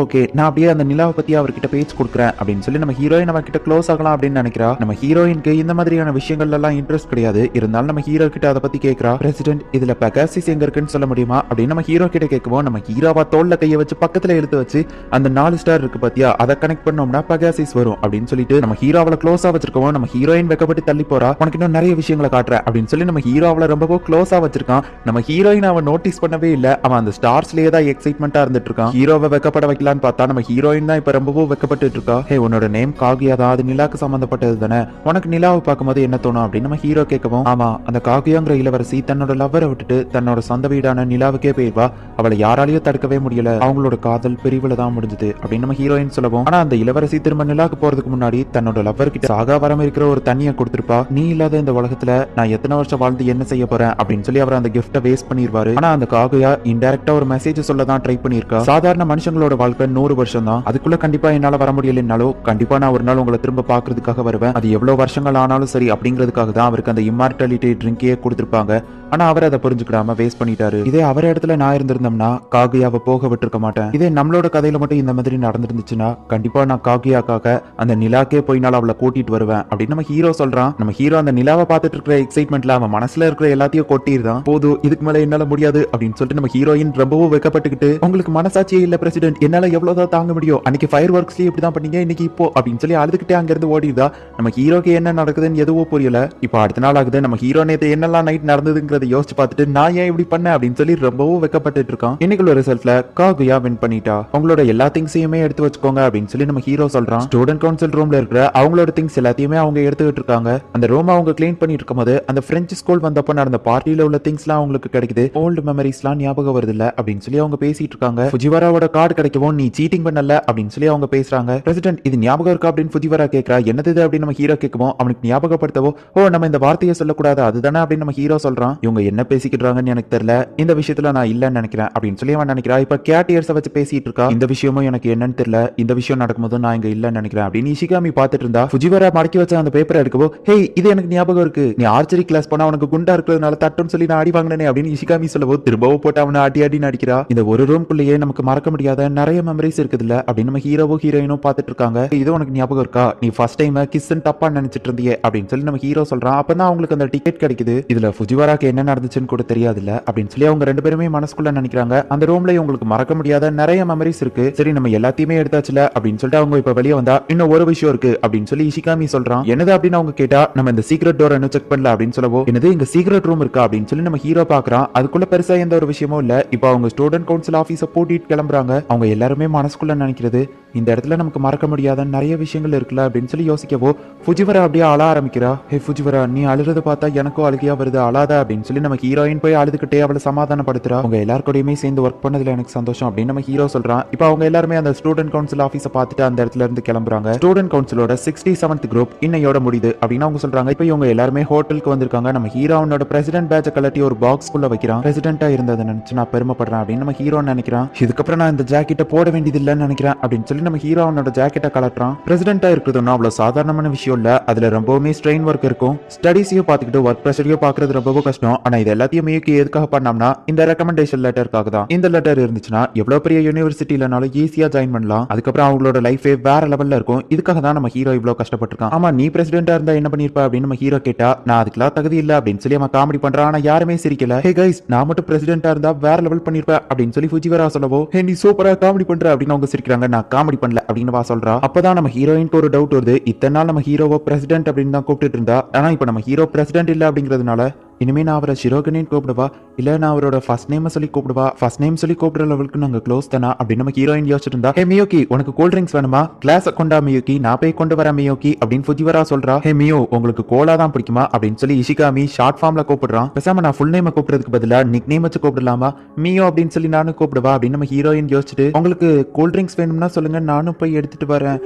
ஓகே நான் அப்படியே அந்த நிலாவை பத்தி அவர்கிட்ட பேச்சு கொடுக்குறேன் அப்படின்னு சொல்லி நம்ம ஹீரோயின் நம்ம கிட்ட க்ளோஸ் ஆகலாம் அப்படின்னு நினைக்கிறா. நம்ம ஹீரோயினுக்கு இந்த மாதிரியான விஷயங்கள்ல எல்லாம் இன்ட்ரெஸ்ட் கிடையாது, இருந்தாலும் நம்ம ஹீரோ கிட்ட அதை பத்தி கேட்கிறா. பிரசிடென்ட் இதுல பெகாசிஸ் எங்க இருக்குன்னு சொல்ல முடியுமா அப்படின்னு நம்ம ஹீரோ கிட்ட கேட்கவும், நம்ம ஹீரோவா தோல்ல கையை வச்சு பக்கத்துல இழுத்து வச்சு அந்த 4 ஸ்டார் இருக்கு பாத்தியா, அதை கனெக்ட் பண்ணோம்னா பெகாசிஸ் வரும் அப்படின்னு சொல்லிட்டு நம்ம ஹீரோவளை க்ளோஸா வச்சிருக்கோம். நம்ம ஹீரோயின் வெக்கப்பட்டு தள்ளி போறா. உனக்கு இன்னும் நிறைய விஷயங்களை காட்டுறேன் அப்படின்னு சொல்லி நம்ம ஹீரோவளை ரொம்பவும் க்ளோஸா வச்சிருக்கான். நம்ம ஹீரோயின் அவன் நோட்டீஸ் பண்ணவே இல்ல, அவன் அந்த ஸ்டார்ஸ்லயே தான் எக்ஸைட்மெண்டா இருந்துட்டு இருக்கான். ஹீரோவை வெக்கப்பட வைக்கலான்னு பார்த்தா நம்ம ஹீரோயின் தான் இப்ப ரொம்பவும் வெக்கப்பட்டு இருக்கா. ஹே உன்னோட நேம் காகியா தான், அது நிலாக்கு சம்பந்தப்பட்டது தானே, உனக்கு நிலாவை பார்க்கும்போது என்ன தோணும் அப்படின்னு நம்ம ஹீரோ கேட்கவும், ஆமா அந்த காகியாங்கிற இளவரசி தன்னோட லவ்வரை விட்டுட்டு தன்னோட சொந்த வீடான நிலாவுக்கே போயிருவா, அவளை யாராலையும் தடுக்கவே முடியல, அவங்களோட காதல் பிரிவுல தான் முடிஞ்சது அப்படின்னு நம்ம ஹீரோயின் சொல்லவும், ஆனா அந்த இளவரசி திரும்ப நிலாக்கு போறதுக்கு முன்னாடி தன்னோட லவ்வர் கிட்ட சாகா வரம் இருக்கிற ஒரு தண்ணியை கொடுத்திருப்பா, நீ இல்லாத இந்த உலகத்துல நான் எத்தனை வருஷம் வாழ்ந்து என்ன செய்ய போறேன் அப்படின்னு சொல்லி அவர் அந்த கிஃப்ட வேஸ்ட் பண்ணிருவாரு. ஆனா அந்த காகியா இன்டைரக்டா ஒரு மெசேஜ் சொல்ல தான் ட்ரை பண்ணிருக்கா. சாதாரண மனுஷங்களோட வாழ்க்கை 100 வருஷம் தான், அதுக்குள்ள கண்டிப்பா என்னால வர முடியலனாலும் கண்டிப்பா நான் ஒரு நாள் உங்களை திரும்ப பாக்குறதுக்காக வருவேன், அது எவ்வளவு வருஷங்கள் ஆனாலும் சரி அப்படிங்கிறதுக்காக தான் அவருக்கு அந்த இம்மார்டாலிட்டி ட்ரிங்கே கொடுத்து கொடுத்திருப்பாங்க. ஆனா அவர் அதை புரிஞ்சுக்கிடாம வேஸ்ட் பண்ணிட்டாரு. இதே அவர் இடத்துல நான் இருந்திருந்தோம்னா காகுயாவை போக விட்டுருக்க மாட்டேன். இதே நம்மளோட கதையில மட்டும் இந்த மாதிரி நடந்துருந்துச்சுன்னா கண்டிப்பா நான் காகுயாக்காக அந்த நிலாக்கே போயினால அவளை கூட்டிட்டு வருவேன் அப்படின்னு நம்ம ஹீரோ சொல்றான். நம்ம ஹீரோ அந்த நிலாவை பார்த்துட்டு இருக்கிற எக்ஸைட்மெண்ட்ல அவன் மனசுல இருக்கிற எல்லாத்தையும் கொட்டிடுறான். போதும், இதுக்கு மேல என்னால முடியாது அப்படின்னு சொல்லிட்டு நம்ம ஹீரோயின் ரொம்பவும் வெக்கப்பட்டுக்கிட்டு, உங்களுக்கு மனசாட்சியே இல்ல பிரசிடென்ட், என்னால எவ்வளவுதான் தாங்க முடியும், அன்னைக்கு ஃபயர் ஒர்க்ஸ்லயே இப்படிதான் பண்ணீங்க, இன்னைக்கு இப்போ அப்படின்னு சொல்லி அழுதுகிட்டே அங்க இருந்து ஓடிடுதா. நம்ம ஹீரோக்கு என்ன நடக்குதுன்னு எதுவும் புரியல. இப்போ அடுத்த நாள் ஆகுது. நம்ம ஹீரோ நேத்து என்னெல்லாம் நைட் நடந்ததுங்கிறத யோசிச்சு பார்த்துட்டு நான் ஏன் இப்படி பண்ணேன் அப்படின்னு சொல்லி ரொம்பவும் வெக்கப்பட்டு இருக்கான். இன்னைக்குள்ள ரிசல்ட்ல காகுயா வின் பண்ணிட்டா. அவங்களோட எல்லா திங்ஸையுமே எடுத்து வச்சுக்கோங்க அப்படின்னு சொல்லி நம்ம ஹீரோ சொல்றான். ஸ்டூடெண்ட் கவுன்சில் ரூம்ல இருக்கிற அவங்களோட திங்ஸ் எல்லாத்தையுமே அவங்க எடுத்துக்கிட்டு இருக்காங்க. அந்த ரூம் அவங்க கிளீன் பண்ணிட்டு இருக்கும்போது அந்த பிரெஞ்சு ஸ்கூல் வந்தப்போ நடந்த பார்ட்டியில உள்ள திங்ஸ்லாம் அவங்களுக்கு கிடைக்குது. ஓல்டு மெமரிஸ்லாம் ஞாபகம் வருது இல்ல அப்படின்னு சொல்லி அவங்க பேசிட்டு இருக்காங்க. ஃபுஜிவராவோட கார்டு கிடைக்கவும் நீ சீட்டிங் பண்ணல அப்படின்னு சொல்லி அவங்க பேசுறாங்க. பிரசிடென்ட் இது ஞாபகம் இருக்கா அப்படின்னு ஃபுஜிவரா கேட்கறா. என்னது அப்படின்னு நம்ம ஹீரோ கேட்கவும் அவனுக்கு ஞாபகப்படுத்தவோ, ஓ நம்ம இந்த வார்த்தையை சொல்லக்கூடாது அதுதானே அப்படின்னு நம்ம ஹீரோ சொல்றான். இவங்க என்ன பேசிக்கிட்டாங்கன்னு எனக்கு தெரியல, இந்த விஷயத்துல நான் இல்லன்னு நினைக்கிறேன் அப்படின்னு சொல்லி அவன் நினைக்கிறா. இப்ப கேட்டியர்ஸை வச்சு பேசிட்டு இருக்கா. இந்த விஷயமும் எனக்கு என்னன்னு தெரியல, இந்த விஷயம் நடக்கும்போது நான் இங்க இல்லன்னு நினைக்கிறேன் அப்படின்னு இஷிகாமி பார்த்துட்டு இருந்தா. ஃபுஜிவரா மடக்கி வச்ச அந்த பேப்பரை எடுக்கவோ, ஹே இது எனக்கு ஞாபகம் இருக்கு, நீ ஆர்ச்சரி கிளாஸ் போனா அவனுக்கு குண்டா இருக்கிறதுனால தட்டுன்னு சொல்லி நான் அடி வாங்கினேன் அப்படின்னு இஷிகாமி சொல்லவோ திரும்பவும் போட்டு அவனை அடி அடி நடிக்கிறா. இந்த ஒரு ரூம்குள்ளேயே நமக்கு மறக்க முடியாத நிறைய மெமரிஸ் இருக்குதுல்ல அப்படின்னு நம்ம ஹீரோவோ ஹீரோயினும் பார்த்துட்டு இருக்காங்க. இது உனக்கு ஞாபகம் இருக்கா, நீ ஃபர்ஸ்ட் டைம் கிஸ்ன்னு தப்பா நினைச்சிட்டு இருந்தியே அப்படின்னு சொல்லி நம்ம ஹீரோ சொல்றான். அப்பதான் அவங்களுக்கு அந்த டிக்கெட் கிடைக்குது. இதுல ஃபுஜிவராக்கு என்ன நடந்துச்சுன்னு கூட தெரியாதுல்ல அப்படின்னு சொல்லி அவங்க ரெண்டு பேருமே மனசுக்குள்ள நினைக்கிறாங்க. அந்த ரூம்ல உங்களுக்கு மறக்க முடியாத நிறைய மெமரிஸ் இருக்கு. சரி நம்ம எல்லாத்தையுமே எடுத்தாச்சுல அப்படின்னு சொல்லிட்டு அவங்க இப்ப வெளியே வந்தா இன்னும் ஒரு விஷயம் இருக்கு அப்படின்னு சொல்லி இஷிகாமி சொல்றான். என்னது அப்படின்னு அவங்க கேட்டா, நம்ம இந்த சீக்ரெட் டோர் என்ன செக் பண்ணல அப்படின்னு சொல்லவோ, என்னது இங்க சீக்ரெட் ரூம் இருக்கா அப்படின்னு சொல்லி நம்ம ஹீரோ பாக்குறான். அதுக்குள்ள பெருசா எந்த ஒரு விஷயமும் இல்ல. இப்போ அவங்க ஸ்டூடெண்ட் கவுன்சில் ஆபீஸ பூட்டிட்டு கிளம்புறாங்க. அவங்க எல்லாருமே மனசுக்குள்ள நினைக்கிறது, இந்த இடத்துல நமக்கு மறக்க முடியாத நிறைய விஷயங்கள் இருக்குல்ல அப்படின்னு சொல்லி யோசிக்கவோ, ஃபுஜிவரா அப்படியே அழ ஆரம்பிக்கிறா. ஹே ஃபுஜிவரா, நீ அழுறத பார்த்தா எனக்கும் அழுகையா வருது, அழாத அப்படின்னு சொல்லி நம்ம ஹீரோயின் போய் அழுதுகிட்டே அவளை சமாதானப்படுத்துறா. அவங்க எல்லாருக்கூடயுமே சேர்ந்து ஒர்க் பண்ணதுல எனக்கு சந்தோஷம் அப்படின்னு நம்ம ஹீரோ சொல்றான். இப்போ அவங்க எல்லாருமே அந்த ஸ்டூடெண்ட் கவுன்சில் ஆபீஸை பார்த்துட்டு அந்த இடத்துல இருந்து கிளம்புறாங்க. ஸ்டூடெண்ட் கவுன்சிலோட 67th குரூப் இன்னையோட முடியுது அப்படின்னு அவங்க சொல்றாங்க. இப்போ இவங்க எல்லாருமே ஹோட்டலுக்கு வந்திருக்காங்க. நம்ம ஹீரோனோட பிரசிடென்ட் பேட்சை கலட்டி ஒரு பாக்ஸ் குள்ள வைக்கிறான். பிரசிடென்ட்டா இருந்ததை நினைச்சு நான் பெருமைப்படுறேன் அப்படின்னு நம்ம ஹீரோ நினைக்கிறான். இதுக்கப்புறம் நான் இந்த ஜாக்கெட்டை போட வேண்டியது இல்லைன்னு நினைக்கிறேன் அப்படின்னு சொல்லி நம்ம ஹீரோனோட ஜாக்கெட்டை கலட்டுறான். பிரசிடென்ட்டா இருக்கிறதுனா அவ்வளவு சாதாரணமான விஷயம் இல்ல. அதுல ரொம்பவுமே ஸ்ட்ரெயின் ஒர்க் இருக்கும். ஸ்டடிஸையும் பார்த்துக்கிட்டு ஒர்க் ப்ரெஷரையும் பார்க்கறது ரொம்பவும் கஷ்டம். ஆனா இது எல்லாத்தையும் எதுக்காக பண்ணோம்னா இந்த ரெக்கமெண்டேஷன் லெட்டருக்காக தான். இந்த லெட்டர் இருந்துச்சுன்னா எவ்வளவு பெரிய யூனிவர்சிட்டிலனாலும் ஈஸியா ஜாயின் பண்ணலாம். அதுக்கப்புறம் அவங்களோட லைஃபே வேற லெவல்ல இருக்கும். இதுக்காக தான் நம்ம ஹீரோ இவ்வளவு கஷ்டப்பட்டிருக்கான். ஆமா நீ பிரசிடென்ட்டா இருந்தா என்ன பண்ணிருப்ப அப்படின்னு நம்ம ஹீரோ கேட்டா, நான் அதுக்கெல்லாம் தகுதி இல்ல அப்படின்னு சொல்லி அவன் காமெடி பண்றான். ஆனா யாருமே சிரிக்கல. ஹே கைஸ், நான் மட்டும் பிரசிடென்ட்டா இருந்தா வேற லெவல் பண்ணிருப்பேன் அப்படின்னு சொல்லி ஃபுஜிவரா சொல்லவோ, ஹே நீ சூப்பரா காமெடி பண்ற அப்படின்னு அவங்க சிரிக்கிறாங்க. நான் காமெடி பண்ணல அப்படின்னு வா சொல்றா. அப்பதான் நம்ம ஹீரோயினுக்கு ஒரு டவுட் வருது. இத்தனை நாள் நம்ம ஹீரோவை பிரசிடென்ட் அப்படின்னு தான் கூப்பிட்டு இருந்தா, ஆனா இப்ப நம்ம ஹீரோ பிரசிடென்ட் இல்ல அப்படிங்கிறதுனால இனிமே நான் அவரை ஷிரோகனின்னு கூப்பிடுவா, இல்ல நான் அவரோட ஃபர்ஸ்ட் நேம் சொல்லி கூப்பிடுவா, ஃபர்ஸ்ட் நேம் சொல்லி கூப்பிடுற லெவலுக்கு நாங்க க்ளோஸ் தானா அப்படின்னு நம்ம ஹீரோயின் யோசிச்சுட்டு இருந்தா. ஹே மியோகி, உனக்கு கூல் ட்ரிங்க்ஸ் வேணுமா, கிளாஸ் கொண்டா மியோகி, நான் போய் கொண்டு வர மியோகி அப்படின்னு ஃபுஜிவரா சொல்றா. ஹே மியோ, உங்களுக்கு கோலா தான் பிடிக்குமா அப்படின்னு சொல்லி இஷிகாமி ஷார்ட் ஃபார்ம்ல கூப்பிடுறான். பேசாம நான் ஃபுல் நேம் கூப்பிடுறதுக்கு பதிலா நிக் நேம் வச்சு கூப்பிடலாமா, மியோ அப்படின்னு சொல்லி நானும் கூப்பிடுவா அப்படின்னு நம்ம ஹீரோயின் யோசிச்சுட்டு, உங்களுக்கு கூல் ட்ரிங்க்ஸ் வேணும்னா சொல்லுங்க நானும் போய் எடுத்துட்டு வரேன்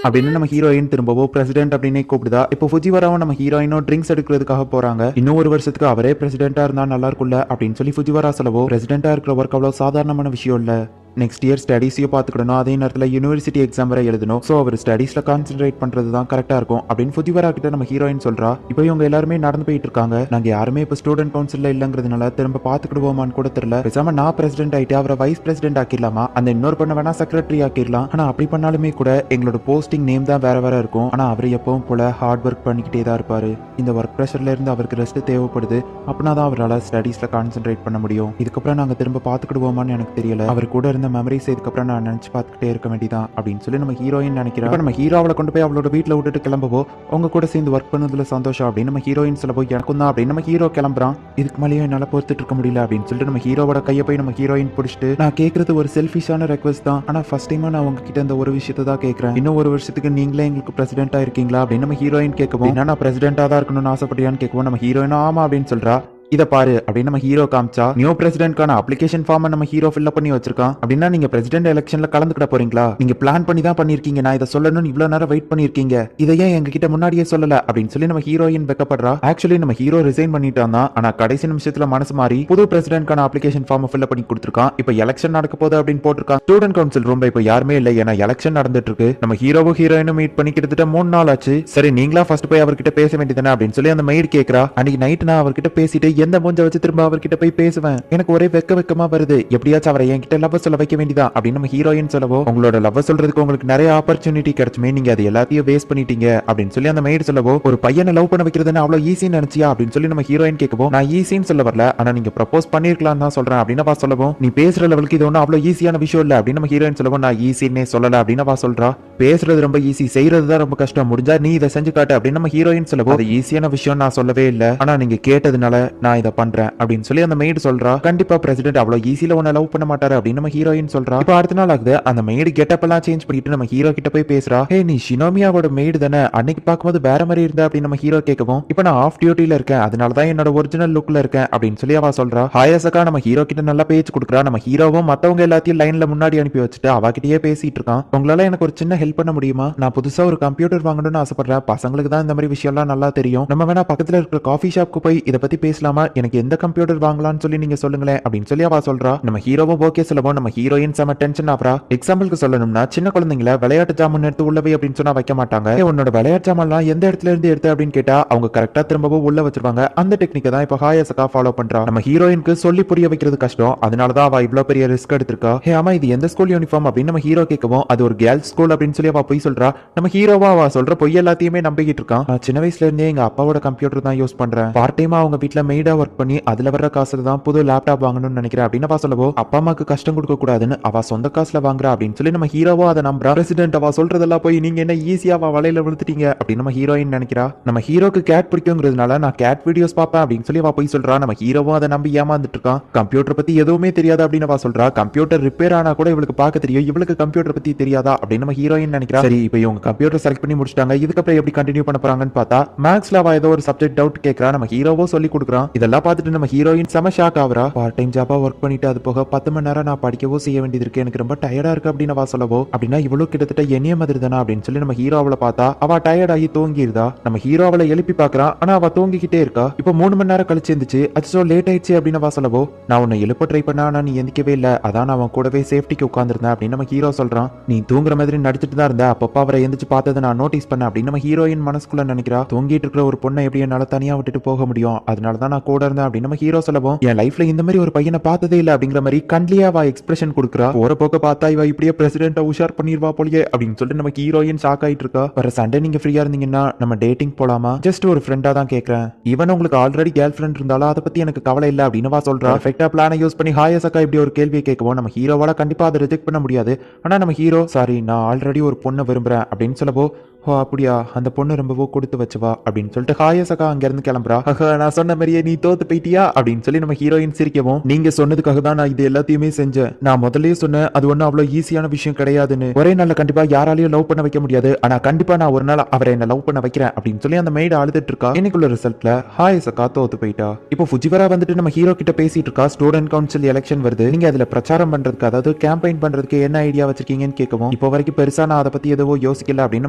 அப்படின்னு நம்ம ஹீரோயின் திரும்பவோ பிரசிடென்ட் அப்படின்னு கூப்பிடுதா. இப்போ ஃபுஜிவராவும் நம்ம ஹீரோயினும் ட்ரிங்க்ஸ் எடுக்கிறதுக்காக போறாங்க. இன்னும் ஒரு வருஷத்துக்கு அவரே பிரசிடென்ட்டா இருந்தா நல்லா இருக்கும்ல அப்படின்னு சொல்லி ஃபுஜிவரா சொல்லவோ, பிரசிடென்ட்டா இருக்கிற ஒர்க் அவ்வளவு சாதாரணமான விஷயம் இல்ல, நெக்ஸ்ட் இயர் ஸ்டடீஸையும் பார்த்துக்கணும், அதே நேரத்தில் யூனிவர்சிட்டி எக்ஸாம் வரை எழுதணும், ஸோ அவர் ஸ்டடீஸில் கான்சென்ட்ரேட் பண்ணுறது தான் கரெக்டாக இருக்கும் அப்படின்னு ஃபுஜிவரா கிட்ட நம்ம ஹீரோயின் சொல்றா. இப்போ இவங்க எல்லாருமே நடந்து போயிட்டு இருக்காங்க. நாங்கள் யாருமே இப்போ ஸ்டூடெண்ட் கவுன்சிலில் இல்லைங்கிறதுனால திரும்ப பார்த்துக்கிடுவோமான்னு கூட தெரியல. பேசாம நான் பிரசிடென்ட் ஆகிட்டு அவரை வைஸ் பிரசிடென்ட் ஆக்கிடலாமா, அந்த இன்னொரு பண்ண வேணா செக்ரட்டரி ஆக்கிடலாம். ஆனால் அப்படி பண்ணாலுமே கூட எங்களோட போஸ்டிங் நேம் தான் வேற வேற இருக்கும். ஆனால் அவர் எப்பவும் போல ஹார்ட் ஒர்க் பண்ணிக்கிட்டே தான் இருப்பாரு. இந்த ஒர்க் ப்ரெஷர்ல இருந்து அவருக்கு ரெஸ்ட் தேவைப்படுது. அப்படின்னா தான் அவரால் ஸ்டடீஸில் கான்சென்ட்ரேட் பண்ண முடியும். இதுக்கப்புறம் நாங்கள் திரும்ப பார்த்துக்கிடுவோமான்னு எனக்கு தெரியல. அவர் கூட இருந்த மெமரிஸ் இதுக்கப்புறம் நான் நினைச்சு பார்த்துக்கிட்டே இருக்க வேண்டியதான் அப்படின்னு சொல்லி நம்ம ஹீரோயின் நினைக்கிறோம். நம்ம ஹீரோ அவளை கொண்டு போய் அவளோட வீட்டில் விட்டுட்டு கிளம்பவோ, உங்க கூட சேர்ந்து ஒர்க் பண்ணதுல சந்தோஷம் அப்படின்னு நம்ம ஹீரோயின் சொல்லவோ, எனக்கும் தான் அப்படின்னு நம்ம ஹீரோ கிளம்புறான். இதுக்கு மேலேயும் என்னால் பொறுத்துட்டு இருக்க முடியல அப்படின்னு சொல்லிட்டு நம்ம ஹீரோவோட கையை போய் நம்ம ஹீரோயின் பிடிச்சிட்டு, நான் கேட்கறது ஒரு செல்ஃபிஷான ரெக்வஸ்ட் தான், ஆனா ஃபர்ஸ்ட் டைமா நான் உங்ககிட்ட இந்த ஒரு விஷயத்தை தான் கேட்கறேன். இன்னும் ஒரு வருஷத்துக்கு நீங்களே எங்களுக்கு பிரசிடென்ட்டா இருக்கீங்களா அப்படின்னு நம்ம ஹீரோயின் கேட்கவும், நான் பிரசிடென்ட்டா தான் இருக்கணும்னு ஆசைப்பட்டியான்னு கேட்கவும் நம்ம ஹீரோயினும் ஆமா அப்படின்னு சொல்றா. இத பாரு அப்படின்னு நம்ம ஹீரோ காமிச்சா நியூ பிரசிடென்ட்கான அப்ளிகேஷன் ஃபார்ம் நம்ம ஹீரோ ஃபில் பண்ணி வச்சிருக்கான். அப்படின்னா நீங்க பிரசிடென்ட் எலெக்ஷன்ல கலந்துக்கிட போறீங்களா? நீங்க பிளான் பண்ணி தான் பண்ணிருக்கீங்க. நான் இதை சொல்லணும்னு இவ்வளவு நேரம் வெயிட் பண்ணிருக்கீங்க. இதை ஏன் எங்க கிட்ட முன்னாடியே சொல்லல அப்படின்னு சொல்லி நம்ம ஹீரோயின் வெக்கப்படுறா. ஆக்சுவலி நம்ம ஹீரோ ரிசைன் பண்ணிட்டான் தான். ஆனா கடைசி நிமிஷத்துல மனசு மாறி புது பிரசிடென்ட்கான அப்ளிகேஷன் ஃபார்ம் ஃபில் பண்ணி கொடுத்திருக்கான். இப்போ எலெக்ஷன் நடக்க போகுது அப்படின்னு போட்டிருக்கான். ஸ்டூடெண்ட் கவுன்சில் ரூம்ல இப்போ யாருமே இல்ல. ஏன்னா எலெக்ஷன் நடந்துட்டு இருக்கு. நம்ம ஹீரோவும் ஹீரோயினும் மீட் பண்ணி கிட்டத்தட்ட 3 நாள் ஆச்சு. சரி நீங்களா ஃபர்ஸ்ட் போய் அவர்கிட்ட பேச வேண்டியதானே அப்படின்னு சொல்லி அந்த மெய்டு கேக்குறா. அன்னைக்கு நைட் நான் அவர்கிட்ட பேசிட்டு எந்த மூஞ்ச வச்சு திரும்ப அவர்கிட்ட போய் பேசுவேன். எனக்கு ஒரே வெக்கமா வருது. எப்படியாச்சும் அவரை என்கிட்ட லவ் சொல்ல வைக்க வேண்டியதான் அப்படின்னு நம்ம ஹீரோயின் சொல்லவோ, உங்களோட லவ் சொல்றதுக்கு உங்களுக்கு நிறைய ஆப்பர்ச்சுனிட்டி கிடைச்சுமே, நீங்க அது எல்லாத்தையும் வேஸ்ட் பண்ணிட்டீங்க அப்படின்னு சொல்லி அந்த மெய்டு சொல்லவோ, ஒரு பையனை லவ் பண்ண வைக்கிறதுன்னு அவ்வளவு ஈஸின்னு நினைச்சியா அப்படின்னு சொல்லி நம்ம ஹீரோயின் கேட்கவோ, நான் ஈஸின்னு சொல்ல வரல, ஆனா நீங்க ப்ரப்போஸ் பண்ணிருக்கலாம் தான் சொல்றேன் அப்படின்னு அவ சொல்லவும், நீ பேசுற லெவலுக்கு இது ஒன்றும் அவ்வளவு ஈஸியான விஷயம் இல்ல அப்படின்னு நம்ம ஹீரோயின் சொல்லவும், நான் ஈஸின்னே சொல்லல அப்படின்னு அவ சொல்றா. பேசுறது ரொம்ப ஈஸி, செய்யறது தான் ரொம்ப கஷ்டம். முடிஞ்சா நீ இதை செஞ்சு காட்டு அப்படின்னு நம்ம ஹீரோயின் சொல்லவோ, அது ஈஸியான விஷயம் நான் சொல்லவே இல்ல, ஆனா நீங்க கேட்டதுனால நான் இதை பண்றேன் அப்படின்னு சொல்லி அந்த மெய்டு சொல்றா. கண்டிப்பா பிரசிடென்ட் அவ்வளவு ஈஸியில உன்னை லவ் பண்ண மாட்டாரு அப்படின்னு நம்ம ஹீரோயின் சொல்றா. இப்போ அடுத்த நாள் ஆகுது. அந்த மெய்டு கெட்டப் எல்லாம் சேஞ்ச் பண்ணிட்டு நம்ம ஹீரோ கிட்ட போய் பேசுறா. ஹே நீ ஷினோமியாவோட மெய்டு தானே, அன்னைக்கு பார்க்கும்போது வேற மாதிரி இருந்தா அப்படின்னு நம்ம ஹீரோ கேட்கவும், இப்போ நான் ஆஃப் டியூட்டில இருக்கேன், அதனால தான் என்னோட ஒரிஜினல் லுக்ல இருக்கேன் அப்படின்னு சொல்லி அவ சொல்றா. ஹாயசக்கா நம்ம ஹீரோ கிட்ட நல்லா பேச்சு கொடுக்குறா. நம்ம ஹீரோவும் மத்தவங்க எல்லாத்தையும் லைன்ல முன்னாடி அனுப்பி வச்சுட்டு அவகிட்டயே பேசிட்டு இருக்கான். உங்களால எனக்கு ஒரு சின்ன ஹெல்ப் பண்ண முடியுமா? நான் புதுசா ஒரு கம்ப்யூட்டர் வாங்கணும்னு ஆசைப்படுறேன். பசங்களுக்கு தான் இந்த மாதிரி விஷயம்லாம் நல்லா தெரியும். நம்ம வேணா பக்கத்துல இருக்கிற காஃபி ஷாப்க்கு போய் இதை பத்தி பேசலாமா? எனக்கு எந்த கம்ப்யூட்டர் வாங்கலாம்னு சொல்லி நீங்க சொல்லுங்களேன் அப்படின்னு சொல்லி அவ சொல்றா. நம்ம ஹீரோவும் ஓகே சொல்லவும் நம்ம ஹீரோயின் செம டென்ஷன் ஆவறா. எக்ஸாம்பிளுக்கு சொல்லணும்னா சின்ன குழந்தைங்கள விளையாட்டு ஜாமான் எடுத்து உள்ளவே அப்படின்னு சொன்னா வைக்க மாட்டாங்க. உன்னோட விளையாட்டு ஜாமான்லாம் எந்த இடத்துல இருந்து எடுத்து அப்படின்னு கேட்டா அவங்க கரெக்டா திரும்பவும் உள்ள வச்சிருவாங்க. அந்த டெக்னிக்கை தான் இப்போ ஹாயசக்கா ஃபாலோ பண்றா. நம்ம ஹீரோயினுக்கு சொல்லி புரிய வைக்கிறது கஷ்டம், அதனாலதான் அவ இவ்வளவு பெரிய ரிஸ்க் எடுத்திருக்கா. ஹே ஆமா இது எந்த ஸ்கூல் யூனிஃபார்ம் அப்படின்னு நம்ம ஹீரோ கேட்கவும், அது ஒரு கேர்ள்ஸ் ஸ்கூல் அப்படின்னு சொல்லி அவ பொய் சொல்றா. நம்ம ஹீரோவா அவ சொல்ற பொய் எல்லாத்தையுமே நம்பிக்கிட்டு இருக்கான். சின்ன வயசுல இருந்தே எங்க அப்பாவோட கம்ப்யூட்டர் தான் யூஸ் பண்றேன். பார்ட் டைமா அவங்க வீட்டுல மெய்டா ஒர்க் பண்ணி அதுல வர்ற காசுல தான் புது லேப்டாப் வாங்கணும்னு நினைக்கிறேன் அப்படின்னு அவ சொல்லவோ, அப்பா அம்மாக்கு கஷ்டம் கொடுக்க கூடாதுன்னு அவ சொந்த காசுல வாங்குறா அப்படின்னு சொல்லி நம்ம ஹீரோவா அதை நம்புறா. பிரசிடென்ட் அவ சொல்றதெல்லாம் போய் நீங்க என்ன ஈஸியா அவ வலையில விழுத்துட்டீங்க அப்படின்னு நம்ம ஹீரோயின் நினைக்கிறா. நம்ம ஹீரோக்கு கேட் பிடிக்குங்கிறதுனால நான் கேட் வீடியோஸ் பார்ப்பேன் அப்படின்னு சொல்லி அவ போய் சொல்றா. நம்ம ஹீரோவும் அதை நம்பி ஏமாந்துட்டு இருக்கான். கம்ப்யூட்டர் பத்தி எதுவுமே தெரியாது அப்படின்னு அவ சொல்றா. கம்ப்யூட்டர் ரிப்பேர் ஆனா கூட இவளுக்கு பார்க்க தெரியும், இவளுக்கு கம்ப்யூட்டர் பத்தி தெரியாதா அப்படின்னு நம்ம ஹீரோயின் நினைக்கிறா. சரி இப்போ இவங்க கம்ப்யூட்டர் செலக்ட் பண்ணி முடிச்சிட்டாங்க, இதுக்கப்புறம் எப்படி கண்டினியூ பண்ண போறாங்கன்னு பார்த்தா மேக்ஸ்ல அவ ஏதோ ஒரு சப்ஜெக்ட் டவுட் கேட்கறா. நம்ம ஹீரோவோ சொல்லி கொடுக்குறான். இதெல்லாம் பார்த்துட்டு நம்ம ஹீரோயின் செம ஷாக் ஆகுறா. பார்ட் டைம் ஜாபா ஒர்க் பண்ணிட்டு அது போக 10 மணி நேரம் நான் படிக்கவோ செய்ய வேண்டியது இருக்கு, எனக்கு ரொம்ப டயர்டா இருக்கு அப்படின்னு அவ சொல்லவோ, அப்படின்னா இவ்வளவு கிட்டத்தட்ட என்னைய மாதிரி தானா அப்படின்னு சொல்லி நம்ம ஹீரோ அவளை பார்த்தா அவ டயர்ட் ஆகி தூங்கிருதா. நம்ம ஹீரோ அவளை எழுப்பி பாக்குறான், ஆனா அவ தூங்கிக்கிட்டே இருக்கா. இப்போ 3 மணி நேரம் கழிச்சு இருந்துச்சு. அச்சோ லேட் ஆயிடுச்சு அப்படின்னு அவ சொல்லவோ, நான் உன்னை எழுப்ப ட்ரை பண்ணா ஆனா நீ எந்திக்கவே இல்ல, அதான் நான் அவன் கூடவே சேஃப்டிக்கு உட்கார்ந்திருந்தேன் அப்படின்னு நம்ம ஹீரோ சொல்றான். நீ தூங்குற மாதிரி நடிச்சிட்டு தான் இருந்த, அப்பப்ப அவரை எந்திரிச்சு பார்த்ததை நான் நோட்டீஸ் பண்ண அப்படின்னு நம்ம ஹீரோயின் மனசுக்குள்ள நினைக்கிறா. தூங்கிட்டு இருக்கிற ஒரு பொண்ணை எப்படி என்னால தனியா விட்டுட்டு போக முடியும், அதனாலதான் நான் கூட இருந்தேன் அப்படின்னு நம்ம ஹீரோ சொல்லவும், என் லைஃப்ல இந்த மாதிரி ஒரு பையனை பார்த்ததே இல்ல அப்படிங்கிற மாதிரி கண்லியா அவ எக்ஸ்பிரஷன் கொடுக்குறா. போற போக்க பார்த்தா இவ இப்படியே பிரசிடென்ட்டை உஷார் பண்ணிருவா போலியே அப்படின்னு சொல்லிட்டு நம்ம ஹீரோயின் ஷாக் ஆயிட்டு இருக்கா. வர சண்டே நீங்க ஃப்ரீயா இருந்தீங்கன்னா நம்ம டேட்டிங் போலாமா? ஜஸ்ட் ஒரு ஃப்ரெண்டா தான் கேட்கறேன். ஈவன் உங்களுக்கு ஆல்ரெடி கேர்ள் ஃப்ரெண்ட் இருந்தாலும் அதை பத்தி எனக்கு கவலை இல்ல அப்படின்னு வா சொல்றா. பெர்ஃபெக்ட்டா பிளானை யூஸ் பண்ணி ஹாயசக்கா இப்படி ஒரு கேள்வியை கேட்கவும் நம்ம ஹீரோவால கண்டிப்பா அதை ரிஜெக்ட் பண்ண முடியாது. ஆனா நம்ம ஹீரோ சாரி நான் ஆல்ரெடி ஒரு பொண்ணை விரும்புறேன் அப்படின்னு சொல்லவோ, ஓ அப்படியா, அந்த பொண்ணு ரொம்பவோ கொடுத்து வச்சுவா அப்படின்னு சொல்லிட்டு ஹாயசக்கா அங்க இருந்து கிளம்புறா. நான் சொன்ன மாதிரியே நீ தோத்து போயிட்டியா அப்படின்னு சொல்லி நம்ம ஹீரோயின் சிரிக்கவும், நீங்க சொன்னதுக்காக தான் நான் இது எல்லாத்தையுமே செஞ்சேன். நான் முதல்லயே சொன்னேன் அது ஒன்னும் அவ்வளவு ஈஸியான விஷயம் கிடையாதுன்னு. ஒரே நாள்ல கண்டிப்பா யாராலையும் லவ் பண்ண வைக்க முடியாது, ஆனா கண்டிப்பா நான் ஒரு நாள் அவரை என்ன லவ் பண்ண வைக்கிறேன் அப்படின்னு சொல்லி அந்த மெய்டு அழுதுட்டு இருக்கா. இன்னைக்குள்ள ரிசல்ட்ல ஹாயசக்கா தோத்து போயிட்டா. இப்போ ஃபுஜிவரா வந்துட்டு நம்ம ஹீரோ கிட்ட பேசிட்டு இருக்கா. ஸ்டூடெண்ட் கவுன்சில் எலெக்ஷன் வருது, நீங்க அதுல பிரச்சாரம் பண்றதுக்கு அதாவது கேம்பெயின் பண்றதுக்கு என்ன ஐடியா வச்சிருக்கீங்கன்னு கேட்கவும், இப்போ வரைக்கும் பெருசா நான் அதை பத்தி எதுவோ யோசிக்கல அப்படின்னு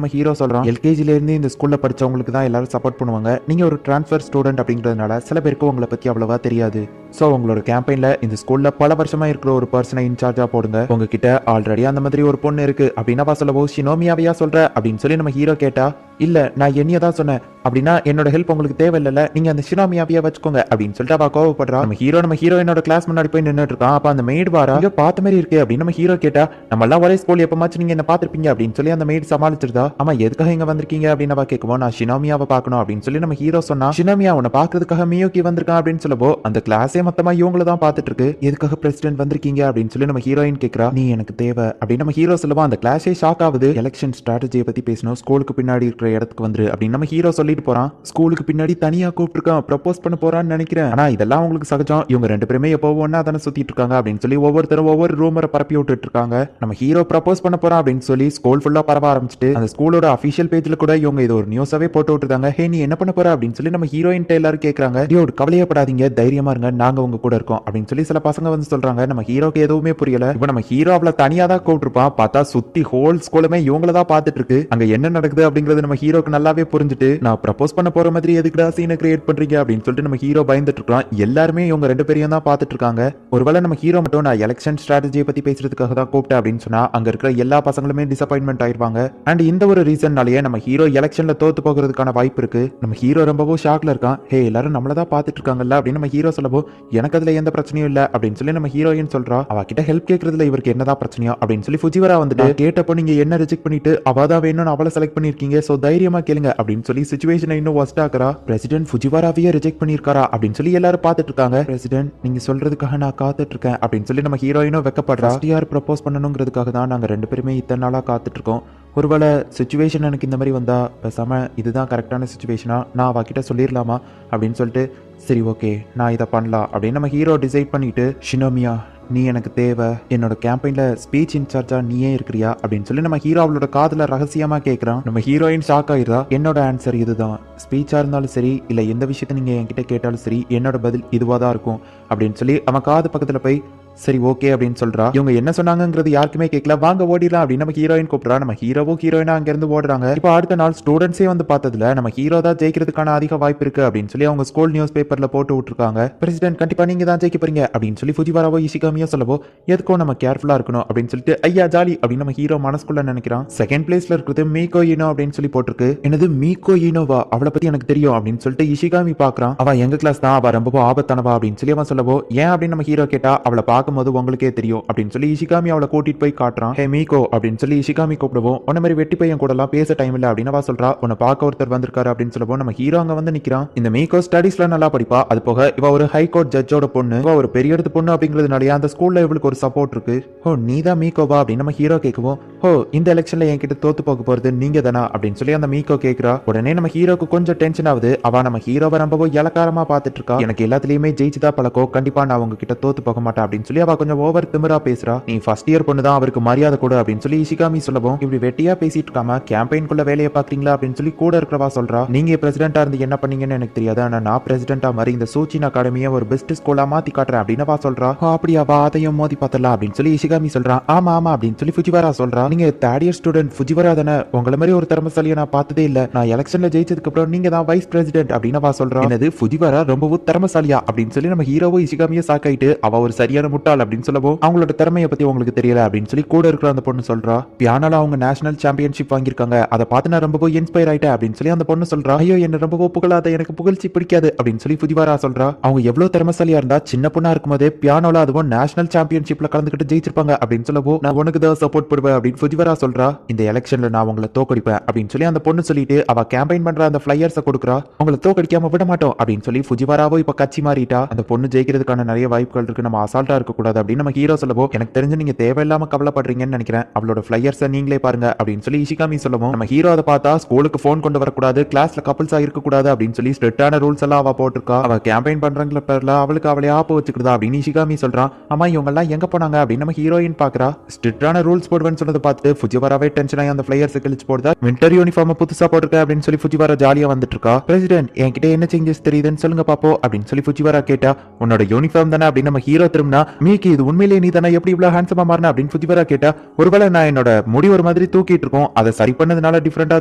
நம்ம ஹீரோ சொல்றான். எல்கேஜில இருந்து இந்த ஸ்கூல்ல படிச்சவங்களுக்கு தான் எல்லாரும் சப்போர்ட் பண்ணுவாங்க. நீங்க ஒரு டிரான்ஸ்ஃபர் ஸ்டூடெண்ட் அப்படிங்கிறதுனால சில பேருக்கு உங்களை பத்தி அவ்வளவா தெரியாது. சோ உங்களோட கேம்பெயின்ல இந்த ஸ்கூல்ல பல வருஷமா இருக்கிற ஒரு பர்சனை இன்சார்ஜா போடுங்க. உங்ககிட்ட ஆல்ரெடி அந்த மாதிரி ஒரு பொண்ணு இருக்கு அப்படின்னா சொல்லவோ, ஷினோமியாவையா சொல்ற அப்படின்னு சொல்லி நம்ம ஹீரோ கேட்டா, இல்ல நான் என்னைய தான் சொன்னேன், அப்படின்னா என்னோட ஹெல்ப் உங்களுக்கு தேவையில்ல, நீங்க அந்த ஷினோமியாவையா வச்சுக்கோங்க அப்படின்னு சொல்லிட்டு அவ கோவப்படுறா. நம்ம ஹீரோயினோட கிளாஸ் முன்னாடி போய் நின்னுட்டு இருக்கான். அப்ப அந்த மெய்டு வாரா, இங்க பார்த்த மாதிரி இருக்கு அப்படின்னு நம்ம ஹீரோ கேட்டா, நம்ம எல்லாம் ஒரே ஸ்கூல் எப்பமாச்சும் நீங்க என்ன பாத்திருப்பீங்க அப்படின்னு சொல்லி அந்த மெய்டு சமாளிச்சிருந்தா. ஆமா எதுக்காக இங்க வந்திருக்கீங்க அப்படின்னு அவ கேட்கவும், நான் ஷினோமியாவை பார்க்கணும் அப்படின்னு சொல்லி நம்ம ஹீரோ சொன்னா. ஷினோமியா உன்னை பாக்குறதுக்காக மியோக்கி வந்திருக்கான் அப்படின்னு சொல்லவோ, அந்த கிளாஸே மொத்தமா இவங்கள தான் பாத்துட்டு இருக்கு. எதுக்காக பிரசிடென்ட் வந்திருக்கீங்க அப்படின்னு சொல்லி நம்ம ஹீரோயின் கேட்கறா. நீ எனக்கு தேவை அப்படின்னு நம்ம ஹீரோ சொல்லுவோம். அந்த கிளாஸே ஷாக் ஆகுது. எலெக்ஷன் ஸ்ட்ராட்டஜியை பத்தி பேசணும், ஸ்கூலுக்கு பின்னாடி இருக்கிற இடத்துக்கு வந்துரு அப்படின்னு நம்ம ஹீரோ சொல்லி சொல்லிட்டு போறான். ஸ்கூலுக்கு பின்னாடி தனியா கூப்பிட்டுருக்கான், ப்ரப்போஸ் பண்ண போறான்னு நினைக்கிறேன். ஆனா இதெல்லாம் உங்களுக்கு சகஜம், இவங்க 2 பேருமே எப்போ ஒன்னா தானே சுத்திட்டு இருக்காங்க அப்படின்னு சொல்லி ஒவ்வொருத்தரும் ஒவ்வொரு ரூமரை பரப்பி விட்டுட்டு இருக்காங்க. நம்ம ஹீரோ ப்ரப்போஸ் பண்ண போறான் அப்படின்னு சொல்லி ஸ்கூல் ஃபுல்லா பரவ ஆரம்பிச்சிட்டு அந்த ஸ்கூலோட அபிஷியல் பேஜ்ல கூட இவங்க இது ஒரு நியூஸாவே போட்டு விட்டுருக்காங்க. ஹே நீ என்ன பண்ண போற அப்படின்னு சொல்லி நம்ம ஹீரோயின் எல்லாரும் கேட்கறாங்க. டியோட் கவலையப்படாதீங்க, தைரியமா இருங்க, நாங்க உங்க கூட இருக்கோம் அப்படின்னு சொல்லி சில பசங்க வந்து சொல்றாங்க. நம்ம ஹீரோக்கு எதுவுமே புரியல. இப்போ நம்ம ஹீரோ அவளை தனியா தான் கூப்பிட்டுருப்பான், பார்த்தா சுத்தி ஹோல் ஸ்கூலுமே இவங்கள தான் பார்த்துட்டு இருக்கு. அங்க என்ன நடக்குது அப்படிங்கிறது நம்ம ஹீரோக்கு நல்லாவே புரிஞ்சுட்டு, நான் ப்ரப்போஸ் பண்ண போற மாதிரி எதுக்குடா சீனை கிரியேட் பண்றீங்க அப்படின்னு சொல்லிட்டு நம்ம ஹீரோ பயந்துட்டு இருக்கான். எல்லாருமே இவங்க 2 பேரையும் தான் பார்த்துட்டு இருக்காங்க. ஒருவேளை நம்ம ஹீரோ மட்டும் நான் எலெக்ஷன் ஸ்ட்ராட்டஜியை பத்தி பேசுறதுக்காக தான் கூப்பிட்டேன் அப்படின்னு சொன்னா அங்க இருக்கிற எல்லா பசங்களுமே டிசப்பாயின்மெண்ட் ஆயிருவாங்க. அண்ட் இந்த ஒரு ரீசன்னாலேயே நம்ம ஹீரோ எலெக்ஷன்ல தோத்து போகிறதுக்கான வாய்ப்பு இருக்கு. நம்ம ஹீரோ ரொம்பவும் ஷாக்ல இருக்கான். ஹே எல்லாரும் நம்மள தான் பார்த்துட்டு இருக்காங்கல்ல அப்படின்னு நம்ம ஹீரோ சொல்லவோ, எனக்கு அதுல எந்த பிரச்சனையும் இல்ல அப்படின்னு சொல்லி நம்ம ஹீரோயின் சொல்றா. அவகிட்ட ஹெல்ப் கேட்கறதுல இவருக்கு என்னதான் பிரச்சனையோ அப்படின்னு சொல்லி ஃபுஜிவரா வந்துட்டு கேட்டப்போ நீங்க என்ன ரிஜெக்ட் பண்ணிட்டு அவதான் வேணும்னு அவளை செலக்ட் பண்ணிருக்கீங்க, சோ தைரியமா கேளுங்க அப்படின்னு சொல்லி சிச்சுவேஷனை இன்னும் ஒஸ்ட் ஆக்குறா. பிரசிடென்ட் ஃபுஜிவராவையே ரிஜெக்ட் பண்ணிருக்காரா அப்படின்னு சொல்லி எல்லாரும் பார்த்துட்டு இருக்காங்க. பிரசிடென்ட் நீங்க சொல்றதுக்காக நான் காத்துட்டு இருக்கேன் அப்படின்னு சொல்லி நம்ம ஹீரோயினும் வெக்கப்படுறா. யார் ப்ரப்போஸ் பண்ணணுங்கிறதுக்காக தான் நாங்க 2 பேருமே இத்தனை நாளா காத்துட்டு இருக்கோம். ஒருவேளை சுச்சுவேஷன் எனக்கு இந்த மாதிரி வந்தா பேசாம இதுதான் கரெக்டான சுச்சுவேஷனா, நான் அவகிட்ட சொல்லிடலாமா அப்படின்னு சொல்லிட்டு சரி ஓகே நான் இதை பண்ணலாம் அப்படின்னு நம்ம ஹீரோ டிசைட் பண்ணிட்டு, ஷினோமியா நீ எனக்கு தேவை, என்னோட கேம்பெயின்ல ஸ்பீச் இன்சார்ஜா நீயே இருக்கிறியா அப்படின்னு சொல்லி நம்ம ஹீரோ அவளோட காதுல ரகசியமா கேட்கறான். நம்ம ஹீரோயின் ஷாக் ஆயிடுறா. என்னோட ஆன்சர் இதுதான், ஸ்பீச்சா இருந்தாலும் சரி இல்ல எந்த விஷயத்த நீங்க என்கிட்ட கேட்டாலும் சரி என்னோட பதில் இதுவா தான் இருக்கும் அப்படின்னு சொல்லி அவன் காது பக்கத்துல போய் சரி ஓகே அப்படின்னு சொல்றா. இவங்க என்ன சொன்னாங்கிறது யாருக்குமே கேட்கல. வாங்க ஓடிடலாம் அப்படின்னு நம்ம ஹீரோயின் கூப்பிடுறா. நம்ம ஹீரோவும் ஹீரோயினா அங்க இருந்து ஓடுறாங்க. இப்போ அடுத்த நாள் ஸ்டூடெண்ட்ஸே வந்து பார்த்ததுல நம்ம ஹீரோ தான் ஜெயிக்கிறதுக்கான அதிக வாய்ப்பு இருக்கு அப்படின்னு சொல்லி அவங்க ஸ்கூல் நியூஸ் பேப்பர்ல போட்டு விட்டுருக்காங்க. பிரசிடென்ட் கண்டிப்பா நீங்க தான் ஜெயிக்க போறீங்க அப்படின்னு சொல்லி ஃபுஜிவாராவோ இஷிகாமியோ சொல்லவோ, எதுக்கும் நம்ம கேர்ஃபுல்லா இருக்கணும் அப்படின்னு சொல்லிட்டு ஐயா ஜாலி அப்படின்னு நம்ம ஹீரோ மனசுக்குள்ள நினைக்கிறான். செகண்ட் பிளேஸ்ல இருக்கிறது மீகோ ஈனோ அப்படின்னு சொல்லி போட்டிருக்கு. என்னது மீகோ ஈனோவா, அவளை பத்தி எனக்கு தெரியும் அப்படின்னு சொல்லிட்டு இஷிகாமி பாக்குறான். அவ எங்க கிளாஸ் தான், அவ ரொம்ப ஆபத்தானவா அப்படின்னு சொல்லி அவன் சொல்லவோ, ஏன் அப்படின்னு நம்ம ஹீரோ கேட்டா அவளை பார்க்கும்போது உங்களுக்கே தெரியும் அப்படின்னு சொல்லி இஷிகாமி அவளை கூட்டிட்டு போய் காட்டுறான். ஹே மீகோ அப்படின்னு சொல்லி இஷிகாமி கூப்பிடுவோம். உன்ன மாதிரி வெட்டி பையன் கூட எல்லாம் பேச டைம் இல்ல அப்படின்னு அவ சொல்றா. உன்னை பார்க்க ஒருத்தர் வந்திருக்காரு அப்படின்னு சொல்லவும் நம்ம ஹீரோ அங்க வந்து நிக்கிறான். இந்த மீகோ ஸ்டடீஸ்ல நல்லா படிப்பா, அது போக இவ ஒரு ஹை கோர்ட் ஜட்ஜோட பொண்ணு, இவ ஒரு பெரிய இடத்து பொண்ணு அப்படிங்கிறதுனால அந்த ஸ்கூல்ல இவளுக்கு ஒரு சப்போர்ட் இருக்கு. ஓ நீதான் மீகோவா அப்படின்னு நம்ம ஹீரோ கேட்கவும், ஓ இந்த எலெக்ஷன்ல என்கிட்ட தோத்து போக போறது நீங்க தானா அப்படின்னு சொல்லி அந்த மீகோ கேட்கிறா. உடனே நம்ம ஹீரோக்கு கொஞ்சம் டென்ஷன் ஆகுது. அவ நம்ம ஹீரோவை ரொம்பவோ இலக்காரமா பார்த்துட்டு இருக்கா. எனக்கு எல்லாத்துலயுமே ஜெயிச்சுதான் பழக்கம், கண்டிப்பா நான் உங்ககிட்ட தோத்து போக மாட்டேன் அப்படின்னு சொல்லி அவ கொஞ்சம் ஓவர் திமிரா பேசுறா. நீ ஃபர்ஸ்ட் இயர் பொண்ணு தான், அவருக்கு மரியாதை கொடு அப்படின்னு சொல்லி இஷிகாமி சொல்லவும், இப்படி வெட்டியா பேசிட்டு இருக்காம கேம்பெயின்குள்ள வேலையை பாக்குறீங்களா அப்படின்னு சொல்லி கூட இருக்கிறவா சொல்றா. நீங்க பிரசிடென்டா இருந்து என்ன பண்ணீங்கன்னு எனக்கு தெரியாது, ஆனா நான் பிரசிடென்டா மாதிரி இந்த சூச்சின் அகாடமியை ஒரு பெஸ்ட் ஸ்கூலா மாத்தி காட்டுறேன் அப்படின்னு அவ சொல்றா. அப்படியாவா, அதையும் மோதி பார்த்தலாம் அப்படின்னு சொல்லி இஷிகாமி சொல்றான். ஆமா ஆமா அப்படின்னு சொல்லி ஃபுஜிவாரா சொல்றா. நீங்க தேர்ட் இயர் ஸ்டூடெண்ட் ஃபுஜிவாரா தானே, உங்களை மாதிரி ஒரு திறமசாலியை நான் பார்த்ததே இல்ல, நான் எலெக்ஷன்ல ஜெயிச்சதுக்கு அப்புறம் நீங்க தான் வைஸ் பிரசிடென்ட் அப்படின்னு அவ சொல்றா. என்னது ஃபுஜிவாரா ரொம்பவும் திறமசாலியா அப்படின்னு சொல்லி நம்ம ஹீரோவோ இஷிகாமியை சாக்காயிட்டு அவ ஒரு சரியான முட்டாள் அப்படின்னு சொல்லவும், அவங்களோட திறமையை பத்தி உங்களுக்கு தெரியல அப்படின்னு சொல்லி கூட இருக்கிற அந்த பொண்ணு சொல்றா. பியானோல அவங்க நேஷனல் சாம்பியன்ஷிப் வாங்கியிருக்காங்க, அதை பார்த்து நான் ரொம்ப இன்ஸ்பயர் ஆயிட்டேன் அப்படின்னு சொல்லி அந்த பொண்ணு சொல்றா. ஐயோ என்ன ரொம்ப புகழாத, எனக்கு புகழ்ச்சி பிடிக்காது அப்படின்னு சொல்லி ஃபுஜிவாரா சொல்றா. அவங்க எவ்வளவு திறமசாலியா இருந்தா சின்ன பொண்ணா இருக்கும்போதே பியானோல அதுவும் நேஷனல் சாம்பியன்ஷிப்ல கலந்துக்கிட்டு ஜெயிச்சிருப்பாங்க அப்படின்னு சொல்லவோ, நான் உனக்கு தான் சப்போர்ட் பண்ணுவேன் அப்படின்னு ஃபுஜிவாரா சொல்றா. இந்த எலெக்ஷன்ல நான் உங்களை தோக்கடிப்பேன் அப்படின்னு சொல்லி அந்த பொண்ணு சொல்லிட்டு அவ கேம்பெயின் பண்ற அந்த ஃபிளையர்ஸை கொடுக்குறா. உங்களை தோக்கடிக்காம விட மாட்டோம் அப்படின்னு சொல்லி ஃபுஜிவாராவோ இப்ப கட்சி மாறிட்டா. அந்த பொண்ணு ஜெயிக்கிறதுக்கான நிறைய வாய்ப்புகள் இருக்கு, நம்ம அசால்ட்டா இருக்க கூடாது அப்படின்னு நம்ம ஹீரோ சொல்லவோ, எனக்கு தெரிஞ்சு நீங்க தேவையில்லாம கவலைப்படுறீங்கன்னு நினைக்கிறேன், அவளோட ஃபிளையர்ஸை நீங்களே பாருங்க அப்படின்னு சொல்லி இஷிகாமி சொல்லவும், நம்ம ஹீரோ அதை பார்த்தா ஸ்கூலுக்கு போன் கொண்டு வரக்கூடாது, கிளாஸ்ல கப்பல்ஸா இருக்கக்கூடாது அப்படின்னு சொல்லி ஸ்ட்ரிக்டான ரூல்ஸ் எல்லாம் அவ போட்டிருக்கா. அவ கேம்பெயின் பண்றங்கிற பேர்ல அவளுக்கு அவளே ஆப்பு வச்சுக்கிறதா அப்படின்னு இஷிகாமி சொல்றான். அம்மா இவங்க எல்லாம் எங்க போனாங்க அப்படின்னு நம்ம ஹீரோயின் பாக்குறா. ஸ்ட்ரிக்டான ரூல்ஸ் போடுவேன்னு சொன்னதை பார்த்து ஃபுஜிவாராவே டென்ஷன் ஆகி அந்த ஃபிளையர்ஸ் கிழிச்சு போடுதா. வின்டர் யூனிஃபார்ம் புதுசா போட்டிருக்க அப்படின்னு சொல்லி ஃபுஜிவாரா ஜாலியா வந்துட்டு இருக்கா. பிரசிடென்ட் என்கிட்ட என்ன சேஞ்சஸ் தெரியுதுன்னு சொல்லுங்க பாப்போ அப்படின்னு சொல்லி ஃபுஜிவாரா கேட்டா. உன்னோட யூனிஃபார்ம் தானே அப்படின்னு நம்ம ஹீரோ திரும்பினா, மீக்கி இது உண்மையிலேயே நீ தானே, எப்படி இவ்வளவு ஹேண்ட்ஸமா மாறின அப்படின்னு ஃபுஜிவாரா கேட்டா. ஒருவேளை நான் என்னோட முடி ஒரு மாதிரி தூக்கிட்டு இருக்கோம், அதை சரி பண்ணதுனால டிஃபரெண்டா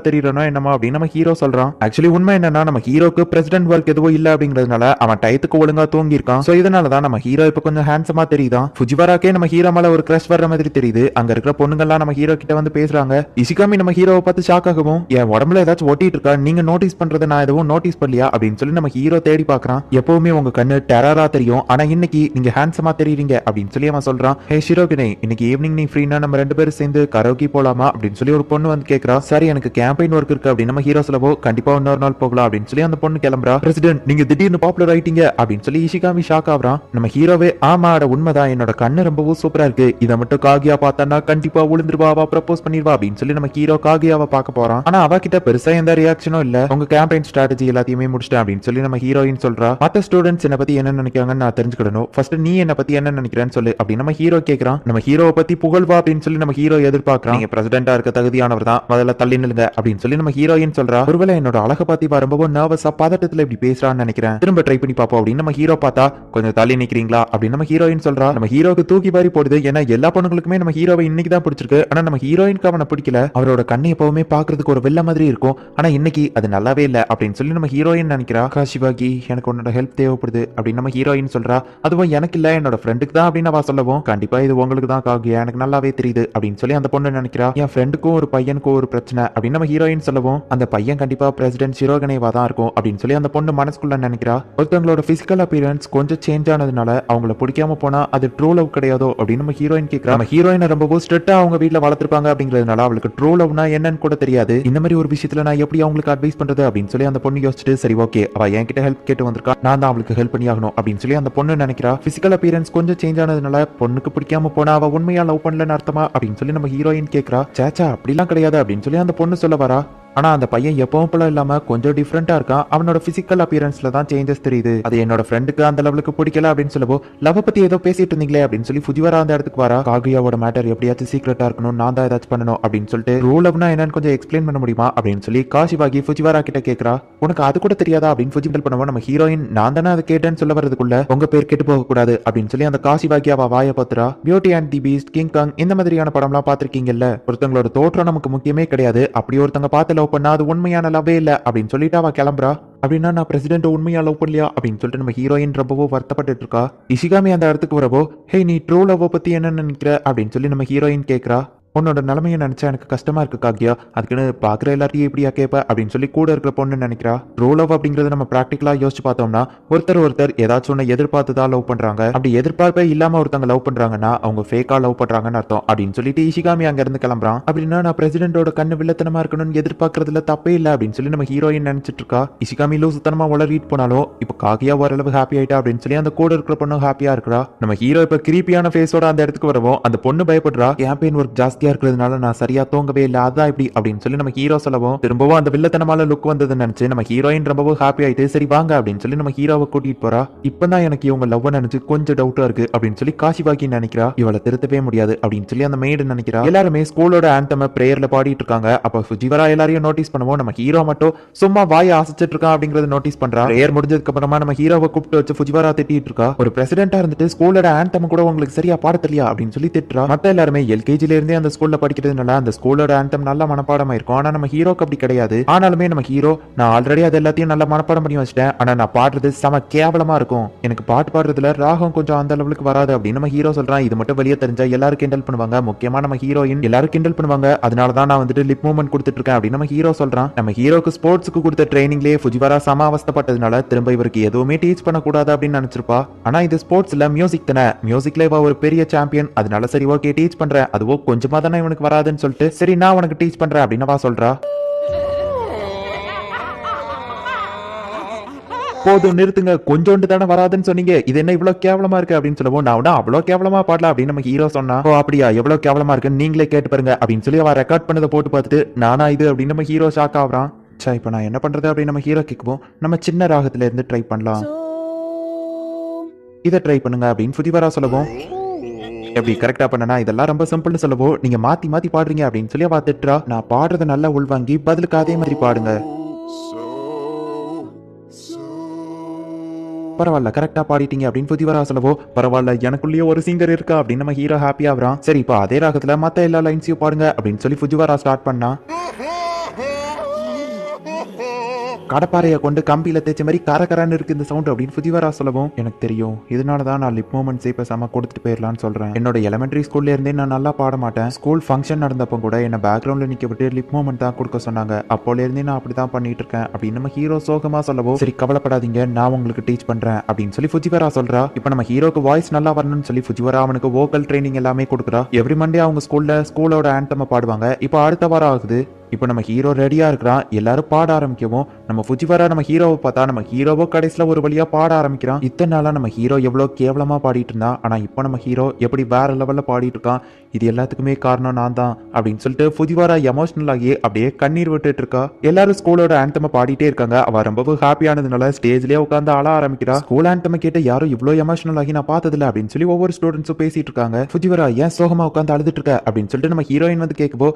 தெரியறனோ என்னமா அப்படின்னு நம்ம ஹீரோ சொல்றான். ஆக்சுவலி உண்மை என்னன்னா நம்ம ஹீரோக்கு பிரசிடென்ட் ஒர்க் எதுவும் இல்ல அப்படிங்கிறதுனால அவன் டயத்துக்கு ஒழுங்கா தூங்கி இருக்கான். சோ இதனாலதான் நம்ம ஹீரோ இப்ப கொஞ்சம் ஹேண்ட்ஸமா தெரியுதான். ஃபுஜிவாராக்கே நம்ம ஹீரோ மேல ஒரு கிரஷ் வர்ற மாதிரி தெரியுது. அங்க இருக்கிற பொண்ணுங்கெல்லாம் நம்ம ஹீரோ கிட்ட வந்து பேசுறாங்க. இஷிகாமி நம்ம ஹீரோவை பார்த்து ஷாக் ஆகவும், என் உடம்புல ஏதாச்சும் ஒட்டிட்டு இருக்கா, நீங்க நோட்டீஸ் பண்றதை நான் எதுவும் நோட்டீஸ் பண்ணலையா அப்படின்னு சொல்லி நம்ம ஹீரோ தேடி பாக்குறான். எப்பவுமே உங்க கண்ணு டெரரா தெரியும், ஆனா இன்னைக்கு நீங்க ஹேண்ட்ஸமா தெரியுறீங்க இங்க அப்படின்னு சொல்லி அவன் சொல்றான். ஹே ஷிரோகினே, இன்னைக்கு ஈவினிங் நீ ஃப்ரீனா நம்ம 2 பேரும் சேர்ந்து கரோக்கி போலாமா அப்படின்னு சொல்லி ஒரு பொண்ணு வந்து கேக்குறா. சரி, எனக்கு கேம்பெயின் ஒர்க் இருக்கு அப்படின்னு நம்ம ஹீரோ சொல்லவோ, கண்டிப்பா இன்னொரு நாள் போகலாம் அப்படின்னு சொல்லி அந்த பொண்ணு கிளம்புறா. பிரசிடென்ட், நீங்க திடீர்னு பாப்புலர் ஆயிட்டீங்க அப்படின்னு சொல்லி இஷிகாமி ஷாக் ஆகுறான். நம்ம ஹீரோவே, ஆமாட உண்மைதான், என்னோட கண்ணு ரொம்பவும் சூப்பரா இருக்கு, இதை மட்டும் காகியா பார்த்தானா கண்டிப்பா உளுந்துருவா, அவ ப்ரப்போஸ் பண்ணிடுவா அப்படின்னு சொல்லி நம்ம ஹீரோ காகியாவை பார்க்க போறான். ஆனா அவகிட்ட பெருசா எந்த ரியாக்ஷனும் இல்ல. உங்க கேம்பெயின் ஸ்ட்ராட்டஜி எல்லாத்தையுமே முடிச்சிட்டேன் அப்படின்னு சொல்லி நம்ம ஹீரோயின் சொல்றா. மத்த ஸ்டூடெண்ட்ஸ் என்ன பத்தி என்ன நினைக்கிறாங்கன்னு நான் தெரிஞ்சுக்கணும், ஃபர்ஸ்ட் நீ என்ன பத்தி என்ன நினைக்கிறேன்னு சொல்லு அப்படின்னு நம்ம ஹீரோ கேக்குறான். நம்ம ஹீரோவை பத்தி புகழ்வா அப்படின்னு சொல்லி நம்ம ஹீரோ எதிர்பார்க்கறான். நீங்க பிரசிடென்டா இருக்க தகுதியானவர் தான், முதல்ல தள்ளி நில்லுங்க அப்படின்னு சொல்லி நம்ம ஹீரோயின் சொல்றா. ஒருவேளை என்னோட அழக பத்தி ரொம்பவும் நர்வஸா பதட்டத்துல இப்படி பேசுறான்னு நினைக்கிறேன், திரும்ப ட்ரை பண்ணி பாப்போம் அப்படின்னு நம்ம ஹீரோ பார்த்தா, கொஞ்சம் தள்ளி நிக்கிறீங்களா அப்படின்னு நம்ம ஹீரோயின் சொல்றா. நம்ம ஹீரோக்கு தூக்கி வாரி போடுது. ஏன்னா எல்லா பொண்ணுங்களுக்குமே நம்ம ஹீரோவை இன்னைக்கு தான் பிடிச்சிருக்கு. ஆனா நம்ம ஹீரோயினுக்கு அவனை பிடிக்கல. அவரோட கண்ணு எப்பவுமே பாக்குறதுக்கு ஒரு வெள்ள மாதிரி இருக்கும், ஆனா இன்னைக்கு அது நல்லாவே இல்ல அப்படின்னு சொல்லி நம்ம ஹீரோயின் நினைக்கிறா. சிவாகி, எனக்கு உன்னோட ஹெல்ப் தேவைப்படுது அப்படின்னு நம்ம ஹீரோயின் சொல்றா. அதுவும் எனக்கு இல்ல, என்னோட ஃப்ரெண்டுக்கு தான் அப்படின்னு அவ சொல்லவும், கண்டிப்பா இது உங்களுக்கு தான் காகியா, எனக்கு நல்லாவே தெரியுது அப்படின்னு சொல்லி அந்த பொண்ணு நினைக்கிறா. என் ஃப்ரெண்டுக்கும் ஒரு பையனுக்கும் ஒரு பிரச்சனை அப்படின்னு நம்ம ஹீரோயின் சொல்லவும், அந்த பையன் கண்டிப்பா பிரசிடென்ட் ஷிரோகனேவா தான் இருக்கும் அப்படின்னு சொல்லி அந்த பொண்ணு மனசுக்குள்ள நினைக்கிறா. ஒருத்தவங்களோட பிசிக்கல் அப்பியரன்ஸ் கொஞ்சம் சேஞ்ச் ஆனதுனால அவங்கள பிடிக்காம போனா அது ட்ரூ லவ் கிடையாதோ அப்படின்னு நம்ம ஹீரோயின் கேட்கிறா. நம்ம ஹீரோயினை ரொம்பவும் ஸ்ட்ரிக்ட்டா அவங்க வீட்ல வளர்த்திருப்பாங்க அப்படிங்கிறதுனால அவளுக்கு ட்ரூ லவ்னா என்னன்னு கூட தெரியாது. இந்த மாதிரி ஒரு விஷயத்துல நான் எப்படி அவங்களுக்கு அட்வைஸ் பண்றது அப்படின்னு சொல்லி அந்த பொண்ணு யோசிச்சுட்டு, சரி ஓகே, அவ என்கிட்ட ஹெல்ப் கேட்டு வந்திருக்கா, நான் தான் அவளுக்கு ஹெல்ப் பண்ணி ஆகணும் அப்படின்னு சொல்லி அந்த பொண்ணு நினைக்கிறா. பிசிக்கல் அப்பியரன்ஸ் கொஞ்சம் சேஞ்ச் ஆனதுனால பொண்ணுக்கு பிடிக்காம போனா அவ உண்மையா லவ் பண்ணலன்னு அர்த்தமா அப்படின்னு சொல்லி நம்ம ஹீரோயின் கேட்கிறா. சேச்சா, அப்படிலாம் கிடையாது அப்படின்னு சொல்லி அந்த பொண்ணு சொல்ல வரா. ஆனா அந்த பையன் எப்பவும் போல இல்லாம கொஞ்சம் டிஃப்ரெண்டா இருக்கான். அவனோட பிசிக்கல் அப்பியரன்ஸ்ல தான் சேஞ்சஸ் தெரியுது. அது என்னோட ஃப்ரெண்டுக்கு அந்த லெவலுக்கு பிடிக்கல அப்படின்னு சொல்லவோ, லவ் பத்தி ஏதோ பேசிட்டு இருந்தீங்களே அப்படின்னு சொல்லி ஃபுஜிவரா அந்த இடத்துக்கு வரா. காகியாவோட மேட்டர் எப்படியாச்சும் சீக்ரெட்டா இருக்கணும், நான் தான் ஏதாச்சும் பண்ணணும் அப்படின்னு சொல்லிட்டு, ரூல் லவ்னா என்னன்னு கொஞ்சம் எக்ஸ்பிளைன் பண்ண முடியுமா அப்படின்னு சொல்லி காஷிவாகி ஃபுஜிவாரா கிட்ட கேட்கறா. உனக்கு அது கூட தெரியாதா அப்படின்னு ஃபுஜிபல் பண்ணுவோம். நம்ம ஹீரோயின், நான் தானே அதை கேட்டேன்னு சொல்ல வரதுக்குள்ள உங்க பேர் கெட்டு போக கூடாது அப்படின்னு சொல்லி அந்த காஷிவாகி அவ வாய பாத்துறா. Beauty and the beast, King Kong இந்த மாதிரியான படம்லாம் பாத்திருக்கீங்கல்ல, ஒருத்தங்களோட தோற்றம் நமக்கு முக்கியமே கிடையாது, அப்படி ஒருத்தங்க பார்த்து லவ் பண்ணா அது உண்மையான லவ்வே இல்ல அப்படின்னு சொல்லிட்டு அவ கிளம்புறா. அப்படின்னா நான் பிரசிடென்ட் உண்மையா லவ் பண்ணலையா அப்படின்னு சொல்லிட்டு நம்ம ஹீரோயின் ரொம்பவோ வருத்தப்பட்டு இருக்கா. இஷிகாமி அந்த இடத்துக்கு வரவோ, ஹே நீ ட்ரூ லவ் பத்தி என்ன நினைக்கிற அப்படின்னு சொல்லி நம்ம ஹீரோயின் கேட்கறா. உன்னோட நிலைமையை நினைச்சா எனக்கு கஷ்டமா இருக்கு காகியா, அதுக்குன்னு பாக்குற எல்லாத்தையும் எப்படியா கேட்ப அப்படின்னு சொல்லி கூட இருக்கிற பொண்ணு நினைக்கிறா. ட்ரூ லவ் அப்படிங்கறது நம்ம பிராக்டிகலா யோசிச்சு பார்த்தோம்னா, ஒருத்தர் ஏதாச்சும் ஒண்ணு எதிர்பார்த்து தான் லவ் பண்றாங்க. அப்படி எதிர்பார்ப்பே இல்லாம ஒருத்தங்க லவ் பண்றாங்கன்னா அவங்க ஃபேக்கா லவ் பண்றாங்கன்னு அர்த்தம் அப்படின்னு சொல்லிட்டு இஷிகாமி அங்க இருந்து கிளம்புறான். அப்படின்னா நான் பிரசிடென்டோட கண்ணு வில்லத்தனமா இருக்கணும்னு எதிர்பார்க்கறதுல தப்பே இல்ல அப்படின்னு சொல்லி நம்ம ஹீரோயின் நினைச்சிட்டு இருக்கா. இஷிகாமி லூசுத்தனமா உளறிட்டு போனாலும் இப்ப காகியா ஓரளவு ஹாப்பி ஆயிட்டா அப்படின்னு சொல்லி அந்த கூட இருக்கிற பொண்ணு ஹாப்பியா இருக்கா. நம்ம ஹீரோ இப்ப கிரீப்பியான ஃபேஸோட அந்த இடத்துக்கு வரவும் அந்த பொண்ணு பயப்படுறா. கேம்பெயின் ஒர்க் ஜாஸ்தியா இருக்கிறதுனால நான் சரியா தூங்கவே இல்ல, அதான் இப்படி அப்படின்னு சொல்லி நம்ம ஹீரோ சொல்லவும், திரும்பவும் அந்த வில்லத்தனமான லுக் வந்தது நினைச்சு நம்ம ஹீரோயின் ரொம்பவும் ஹாப்பி ஆயிட்டு, சரி வாங்க அப்படின்னு சொல்லி நம்ம ஹீரோவை கூட்டிட்டு போறா. இப்பதான் எனக்கு இவங்க லவ் நினைச்சு கொஞ்சம் டவுட்டா இருக்கு அப்படின்னு சொல்லி காஷிபாக்கி நினைக்கிறா. இவளை திருத்தவே முடியாது அப்படின்னு சொல்லி அந்த மெய்டு நினைக்கிறா. எல்லாருமே ஸ்கூலோட ஆந்தம பிரேயர்ல பாடிட்டு இருக்காங்க. அப்ப ஃபுஜிவரா எல்லாரையும் நோட்டீஸ் பண்ணுவோம். நம்ம ஹீரோ மட்டும் சும்மா வாயை அசைச்சிட்டு இருக்கான் அப்படிங்கறத நோட்டீஸ் பண்றா. பிரேயர் முடிஞ்சதுக்கு அப்புறமா நம்ம ஹீரோவை கூப்பிட்டு வச்சு ஃபுஜிவரா திட்டிட்டு இருக்கா. ஒரு பிரசிடென்டா இருந்துட்டு ஸ்கூலோட ஆந்தம் கூட உங்களுக்கு சரியா பாட தெரியல அப்படின்னு சொல்லி திட்டுறா. மத்த எல்லாருமே எல்கேஜில இருந்தே அந்த ஸ்கூல்ல படிக்கிறதுனால அந்த ஸ்கூலோட ஆந்தம் நல்ல மனப்பாடமா இருக்கும். ஆனா நம்ம ஹீரோக்கு அப்படி கிடையாது. ஆனாலுமே நம்ம ஹீரோ, நான் ஆல்ரெடி அது எல்லாத்தையும் நல்ல மனப்பாடம் பண்ணி வச்சிட்டேன், ஆனா நான் பாடுறது செம கேவலமா இருக்கும், எனக்கு பாட்டு பாடுறதுல ராகம் கொஞ்சம் அந்த லெவலுக்கு வராது அப்படின்னு நம்ம ஹீரோ சொல்றான். இது மட்டும் வெளியே தெரிஞ்சா எல்லாரும் கிண்டல் பண்ணுவாங்க, முக்கியமா நம்ம ஹீரோயின் எல்லாரும் கிண்டல் பண்ணுவாங்க, அதனாலதான் நான் வந்துட்டு லிப் மூவ்மெண்ட் கொடுத்துட்டு இருக்கேன் அப்படின்னு நம்ம ஹீரோ சொல்றான். நம்ம ஹீரோக்கு ஸ்போர்ட்ஸ்க்கு கொடுத்த ட்ரைனிங்லேயே ஃபுஜிவாரா சம அவஸ்தப்பட்டதுனால திரும்ப இவருக்கு எதுவுமே டீச் பண்ணக்கூடாது அப்படின்னு நினைச்சிருப்பா. ஆனா இது ஸ்போர்ட்ஸ்ல மியூசிக் தானே, மியூசிக்ல இவ ஒரு பெரிய சாம்பியன், அதனால சரி ஓகே டீச் பண்றேன், அதுவோ கொஞ்சமா தானே இவனுக்கு வராதுன்னு சொல்லிட்டு, சரி நான் உனக்கு டீச் பண்றேன் அப்படின்னு அவ சொல்றா. போதும் நிறுத்துங்க, கொஞ்சோண்டு தானே வராதுன்னு சொன்னீங்க, இது என்ன இவ்வளவு கேவலமா இருக்கு அப்படின்னு சொல்லவும், நான் அவ்வளவு கேவலமா பாடல அப்படின்னு நம்ம ஹீரோ சொன்னா. ஓ அப்படியா, எவ்வளவு கேவலமா இருக்கு நீங்களே கேட்டு பாருங்க அப்படின்னு சொல்லி அவ ரெக்கார்ட் பண்ணதை போட்டு பார்த்துட்டு, நானா இது அப்படின்னு நம்ம ஹீரோ ஷாக் ஆகுறான். சா இப்ப நான் என்ன பண்றது அப்படின்னு நம்ம ஹீரோ கேட்கவும், நம்ம சின்ன ராகத்துல இருந்து ட்ரை பண்ணலாம், இதை ட்ரை பண்ணுங்க அப்படின்னு ஃபுஜிவாரா சொல்லவும், எப்படி கரெக்டா பண்ணனா இதெல்லாம் ரொம்ப சிம்பிள்னு சொல்லவோ, நீங்க மாத்தி மாத்தி பாடுறீங்க அப்படின்னு சொல்லி அவ திட்டுறா. நான் பாடுறத நல்லா உள்வாங்கி பதிலுக்கு அதே மாதிரி பாடுங்க. பரவாயில்ல கரெக்டா பாடிட்டீங்க அப்படின்னு ஃபுஜிவாரா சொல்லவோ, பரவாயில்ல எனக்குள்ளேயே ஒரு சிங்கர் இருக்கா அப்படின்னு நம்ம ஹீரோ ஹாப்பி ஆகுறான். சரி இப்போ அதே ராகத்துல மத்த எல்லா லைன்ஸையும் பாடுங்க அப்படின்னு சொல்லி ஃபுஜிவாரா ஸ்டார்ட் பண்ணா. கடப்பாறையை கொண்டு கம்பியில தேய்ச்ச மாதிரி கரகரான்னு இருக்கு இந்த சவுண்ட் அப்படின்னு ஃபுஜிவரா சொல்லவும், எனக்கு தெரியும், இதனாலதான் நான் லிப் மூமெண்ட்ஸ் இப்ப செம கொடுத்துட்டு போயிடலான்னு சொல்றேன். என்னோட எலிமெண்டரி ஸ்கூல்ல இருந்தே நான் நல்லா பாட மாட்டேன். ஸ்கூல் ஃபங்க்ஷன் நடந்தப்போ கூட என்ன பேக்ரவுண்ட்ல நிக்க விட்டு லிப் மூமெண்ட் தான் கொடுக்க சொன்னாங்க. அப்போல இருந்தே நான் அப்படிதான் பண்ணிட்டு இருக்கேன் அப்படின்னு நம்ம ஹீரோ சோகமா சொல்லவும், சரி கவலைப்படாதீங்க, நான் உங்களுக்கு டீச் பண்றேன் அப்படின்னு சொல்லி ஃபுஜிவரா சொல்றா. இப்ப நம்ம ஹீரோக்கு வாய்ஸ் நல்லா வரணும்னு சொல்லி ஃபுஜிவரா அவனுக்கு வோக்கல் ட்ரைனிங் எல்லாமே கொடுக்குறா. எவ்ரி மண்டே அவங்க ஸ்கூலோட ஆண்டம பாடுவாங்க. இப்போ அடுத்த வாரம் ஆகுது. இப்போ நம்ம ஹீரோ ரெடியா இருக்கிறான். எல்லாரும் பாட ஆரம்பிக்கவும் நம்ம ஃபுஜிவரா நம்ம ஹீரோவை பார்த்தா நம்ம ஹீரோவோ கடைசியில் ஒரு வழியா பாட ஆரம்பிக்கிறான். இத்தனை நாளா நம்ம ஹீரோ எவ்வளோ கேவலமா பாடிட்டு இருந்தான். ஆனா இப்போ நம்ம ஹீரோ எப்படி வேற லெவல்ல பாடிட்டு இருக்கான். இது எல்லாத்துக்குமே காரணம் நான் தான் அப்படின்னு சொல்லிட்டு ஃபுஜிவரா எமோஷனல் ஆகி அப்படியே கண்ணீர் விட்டுட்டு இருக்கா. எல்லாரும் ஸ்கூலோட ஆண்டம பாடிட்டே இருக்காங்க. அவ ரொம்ப ஹாப்பியானதுனால ஸ்டேஜ்லயே உட்காந்து அழ ஆரம்பிக்கிறா. ஸ்கூல் ஆண்டம கேட்டு யாரும் இவ்வளோ எமோஷனல் ஆகி நான் பார்த்ததில்ல அப்படின்னு சொல்லி ஒவ்வொரு ஸ்டூடெண்ட்ஸும் பேசிட்டு இருக்காங்க. ஃபுஜிவரா ஏன் சோகமா உட்காந்து அழுதுட்டு இருக்க அப்படின்னு சொல்லிட்டு நம்ம ஹீரோயின் வந்து கேட்கவோ,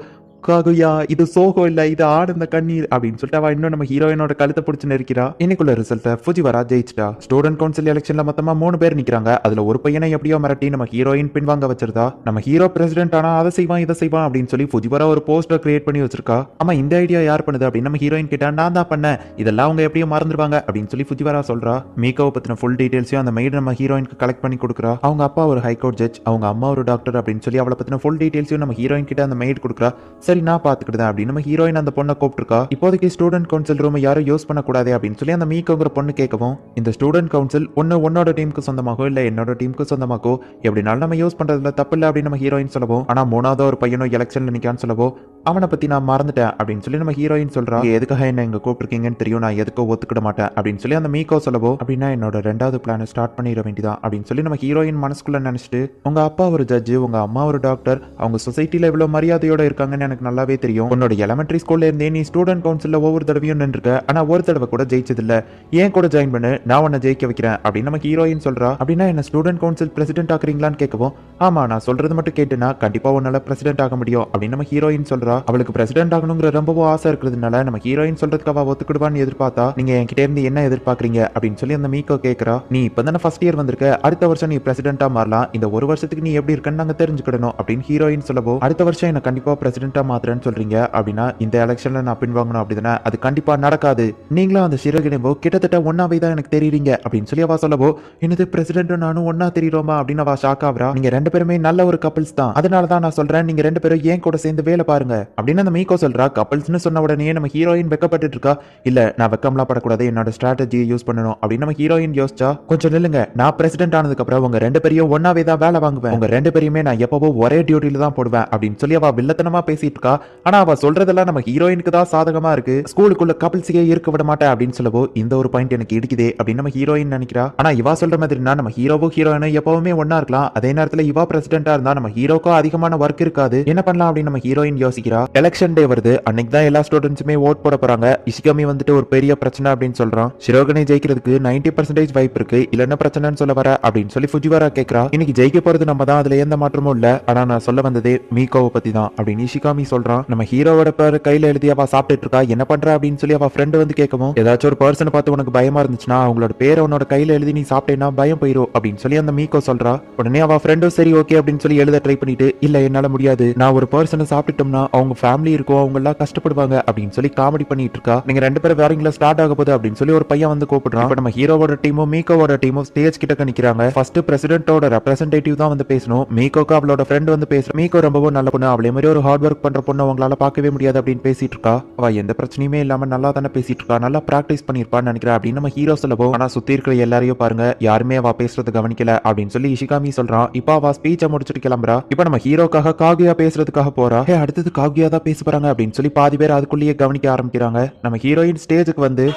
காகுயா இது சோகம் இல்ல, இது ஆனந்த கண்ணீர் அப்படின்னு சொல்லிட்டு அவ இன்னும் நம்ம ஹீரோயினோட கழுத்தை பிடிச்சு நெருக்கிறா. இன்னைக்குள்ள ரிசல்ட்டை ஃபுஜிவரா ஜெயிச்சிட்டா. ஸ்டூடெண்ட் கவுன்சில் எலெக்ஷன்ல மொத்தமா 3 பேர் நிக்கிறாங்க. அதுல ஒரு பையனை எப்படியோ மிரட்டி நம்ம ஹீரோயின் பின்வாங்க வச்சிருந்தா. நம்ம ஹீரோ பிரசிடென்ட் ஆனா அதை செய்வான் இதை செய்வான் அப்படின்னு சொல்லி ஃபுஜிவரா ஒரு போஸ்டர் கிரியேட் பண்ணி வச்சிருக்கா. ஆமா இந்த ஐடியா யார் பண்ணுது அப்படின்னு நம்ம ஹீரோயின் கேட்டா, நான் தான் பண்ணேன், இதெல்லாம் அவங்க எப்படியோ மறந்துடுவாங்க அப்படின்னு சொல்லி ஃபுஜிவரா சொல்றா. மீகாவை பத்தின ஃபுல் டீடைல்ஸையும் அந்த மெய்டு நம்ம ஹீரோயினுக்கு கலெக்ட் பண்ணி கொடுக்குறா. அவங்க அப்பா ஒரு ஹைகோர்ட் ஜட்ஜ், அவங்க அம்மா ஒரு டாக்டர் அப்படின்னு சொல்லி அவளை பத்தின ஃபுல் டீடைல்ஸையும் நம்ம ஹீரோயின் கிட்ட அந்த மெய்டு கொடுக்குறா. சரி நான் பாத்துக்கிட்டேன் அப்படின்னு நம்ம ஹீரோயின் அந்த பொண்ணை கூப்பிட்டுருக்கா. இப்போதைக்கு ஸ்டூடெண்ட் கவுன்சில் ரூம் யாரும் யூஸ் பண்ணக்கூடாது அப்படின்னு சொல்லி அந்த மீக்கோங்கிற பொண்ணு கேட்கவும், இந்த ஸ்டூடெண்ட் கவுன்சில் உன்னோட டீமுக்கு சொந்தமாகோ இல்ல என்னோட டீமுக்கு சொந்தமாகோ எப்படினாலும் நம்ம யூஸ் பண்றதுல தப்பு இல்லை அப்படின்னு நம்ம ஹீரோயின் சொல்லவும், ஆனா 3வது ஒரு பையனும் எலெக்ஷன்ல நிக்கான்னு சொல்லவோ, அவனை பத்தி நான் மறந்துட்டேன் அப்படின்னு சொல்லி நம்ம ஹீரோயின் சொல்றா. எதுக்காக என்ன இங்க கூப்பிட்டுருக்கீங்கன்னு தெரியும், நான் எதுக்கோ ஒத்துக்கிட மாட்டேன் அப்படின்னு சொல்லி அந்த மீக்கோ சொல்லவோ, அப்படின்னா என்னோட 2வது பிளானை ஸ்டார்ட் பண்ணிட வேண்டியதான் அப்படின்னு சொல்லி நம்ம ஹீரோயின் மனசுக்குள்ள நினைச்சிட்டு, உங்க அப்பா ஒரு ஜட்ஜ், உங்க அம்மா ஒரு டாக்டர், அவங்க சொசைட்டில இவ்வளவு மரியாதையோட இருக்காங்கன்னு எனக்கு நல்லாவே தெரியும். உன்னோட எலிமெண்டரி ஸ்கூல்ல இருந்தே நீ ஸ்டூடெண்ட் கவுன்சில்ல ஒவ்வொரு தடவையும் நின்றுக்க, ஆனா ஒரு தடவை கூட ஜெயிச்சதில்ல. ஏன் கூட ஜாயின் பண்ணு, நான் உன்னை ஜெயிக்க வைக்கிறேன் அப்படின்னு நம்ம ஹீரோயின் சொல்றா. அப்படின்னா என்ன ஸ்டூடெண்ட் கவுன்சில் பிரசிடென்ட் ஆக்குறீங்களான்னு கேட்கவும், ஆமா நான் சொல்றது மட்டும் கேட்டுனா கண்டிப்பா உன்னால பிரசிடென்ட் ஆக முடியும் அப்படின்னு நம்ம ஹீரோயின் சொல்றா. அவளுக்கு பிரசிடென்ட் ஆகணுங்கிற ரொம்பவும் ஆசை இருக்கிறதுனால நம்ம ஹீரோயின் சொல்றதுக்கு அவ ஒத்துக்கிடுவான்னு எதிர்பார்த்தா, நீங்க என்கிட்ட இருந்து என்ன எதிர்பார்க்கறீங்க அப்படின்னு சொல்லி அந்த மீக்கோ கேட்கறா. நீ இப்பதானே ஃபர்ஸ்ட் இயர் வந்திருக்க, அடுத்த வருஷம் நீ பிரசிடென்ட்டா மாறலாம், இந்த ஒரு வருஷத்துக்கு நீ எப்படி இருக்கன்னு நாங்க தெரிஞ்சுக்கிடணும் அப்படின்னு ஹீரோயின் சொல்லவோ, அடுத்த வருஷம் என்ன கண்டிப்பா பிரசிடென்ட்டா மாத்துறேன்னு சொல்றீங்க அப்படின்னா இந்த எலெக்ஷன்ல நான் பின்வாங்கணும் அப்படிதானே, அது கண்டிப்பா நடக்காது, நீங்களும் அந்த சிறகினவோ கிட்டத்தட்ட ஒன்னாவே தான் எனக்கு தெரியுறீங்க அப்படின்னு சொல்லி அவ சொல்லவோ, என்னது பிரசிடென்ட் நானும் ஒன்னா தெரியுறோமா அப்படின்னு அவ ஷாக் ஆகுறா. நீங்க 2 பேருமே நல்ல ஒரு கப்பிள்ஸ் தான், அதனாலதான் நான் சொல்றேன் நீங்க 2 பேரும் ஏன் கூட சேர்ந்து வேலை பாருங்க அப்படின்னு அந்த மீக்கோ சொல்றா. கப்பிள்ஸ்னு சொன்ன உடனே நம்ம ஹீரோயின் வெக்கப்பட்டு இருக்கா. இல்ல நான் வெக்கம்லாம் படக்கூடாது, என்னோட ஸ்ட்ராட்டஜியை யூஸ் பண்ணணும் அப்படின்னு நம்ம ஹீரோயின் யோசிச்சா. கொஞ்சம் நில்லுங்க, நான் பிரசிடென்ட் ஆனதுக்கு அப்புறம் உங்க 2 பேரையும் ஒன்னாவே தான் வேலை வாங்குவேன், உங்க 2 பேரையுமே நான் எப்பவோ ஒரே டியூட்டில தான் போடுவேன் அப்படின்னு சொல்லி அவ வில்லத்தனமா பேசிட்டு இருக்கா. ஆனா அவ சொல்றதெல்லாம் நம்ம ஹீரோயினுக்கு தான் சாதகமா இருக்கு. ஸ்கூலுக்குள்ள கப்பிள்ஸையே இருக்க விட மாட்டேன் அப்படின்னு சொல்லவோ, இந்த ஒரு பாயிண்ட் எனக்கு இடிக்குதே அப்படின்னு நம்ம ஹீரோயின் நினைக்கிறா. ஆனா இவா சொல்ற மாதிரினா நம்ம ஹீரோவும் ஹீரோயினும் எப்பவுமே ஒன்னா இருக்கலாம், அதே நேரத்துல இவா பிரசிடென்ட்டா இருந்தா நம்ம ஹீரோக்கும் அதிகமான ஒர்க் இருக்காது, என்ன பண்ணலாம் அப்படின்னு நம்ம ஹீரோயின் யோசிக்கிறா. எலெக்ஷன் டே வருது, அன்னைக்கு தான் எல்லா ஸ்டூடெண்ட்ஸுமே ஓட் போட போறாங்க. இஷிகாமி வந்துட்டு ஒரு பெரிய பிரச்சனை அப்படின்னு சொல்றான். ஷிரோகனை ஜெயிக்கிறதுக்கு 90% வாய்ப்பு இருக்கு, இல்ல என்ன பிரச்சனைன்னு சொல்ல வர அப்படின்னு சொல்லி ஃபுஜிவரா கேக்குறா. இன்னைக்கு ஜெயிக்க போறது நம்ம தான், அதுல எந்த மாற்றமும் இல்ல, ஆனா நான் சொல்ல வந்ததே மீகோவை பத்தி தான் அப்படின்னு இஷிகாமி சொல்றான். நம்ம ஹீரோவோட பேர் கையில எழுதி அவ சாப்பிட்டு இருக்கா. என்ன பண்ற அப்படின்னு சொல்லி அவ ஃப்ரெண்ட் வந்து கேட்கவும், ஏதாச்சும் ஒரு பர்சனை பார்த்து உனக்கு பயமா இருந்துச்சுன்னா அவங்களோட பேரை உன்னோட கையில எழுதி நீ சாப்பிட்டேன்னா பயம் போயிரும் அப்படின்னு சொல்லி அந்த மீகோ சொல்றா. உடனே அவ ஃப்ரெண்டும் சரி ஓகே அப்படின்னு சொல்லி எழுத ட்ரை பண்ணிட்டு, இல்ல என்னால முடியாது, நான் ஒரு பர்சனை சாப்பிட்டுட்டோம்னா அவங்க ஃபேமிலி இருக்கும், அவங்க எல்லாம் கஷ்டப்படுவாங்க அப்படின்னு சொல்லி காமெடி பண்ணிட்டு இருக்கா. நீங்க 2 பேரும் வேறங்களா ஸ்டார்ட் ஆக போகுது அப்படின்னு சொல்லி ஒரு பையன் வந்து கூப்பிடுறான். இப்ப நம்ம ஹீரோவோட டீமும் மீகோவோட டீமும் ஸ்டேஜ் கிட்ட நிக்கிறாங்க. ஃபர்ஸ்ட் பிரசிடென்ட்டோட ரெப்ரசன்டேட்டிவ் தான் வந்து பேசணும். மீகோக்கு அவளோட ஃப்ரெண்ட் வந்து பேசுற. மீகோ ரொம்பவும் நல்ல பொண்ணு, அவளே மாதிரி ஒரு ஹார்ட் ஒர்க் பண்ற பொண்ணு அவங்களால பார்க்கவே முடியாது அப்படின்னு பேசிட்டு இருக்கா. அவ எந்த பிரச்சனையுமே இல்லாம நல்லா தானே பேசிட்டு இருக்கா, நல்லா பிராக்டிஸ் பண்ணிருப்பான்னு நினைக்கிறேன் அப்படின்னு நம்ம ஹீரோ சொல்லவோ, ஆனா சுத்தி இருக்கிற எல்லாரையும் பாருங்க யாருமே அவ பேசுறது கவனிக்கல அப்படின்னு சொல்லி இஷிகாமி சொல்றான். இப்ப அவ ஸ்பீச்சை முடிச்சுட்டு கிளம்புறா. இப்ப நம்ம ஹீரோக்காக காகுயா பேசுறதுக்காக போறா. அடுத்தது காகுயா தான் பேச போறாங்க அப்படின்னு சொல்லி பாதி பேர் அதுக்குள்ளேயே கவனிக்க ஆரம்பிக்கிறாங்க. நம்ம ஹீரோயின் ஸ்டேஜுக்கு வந்து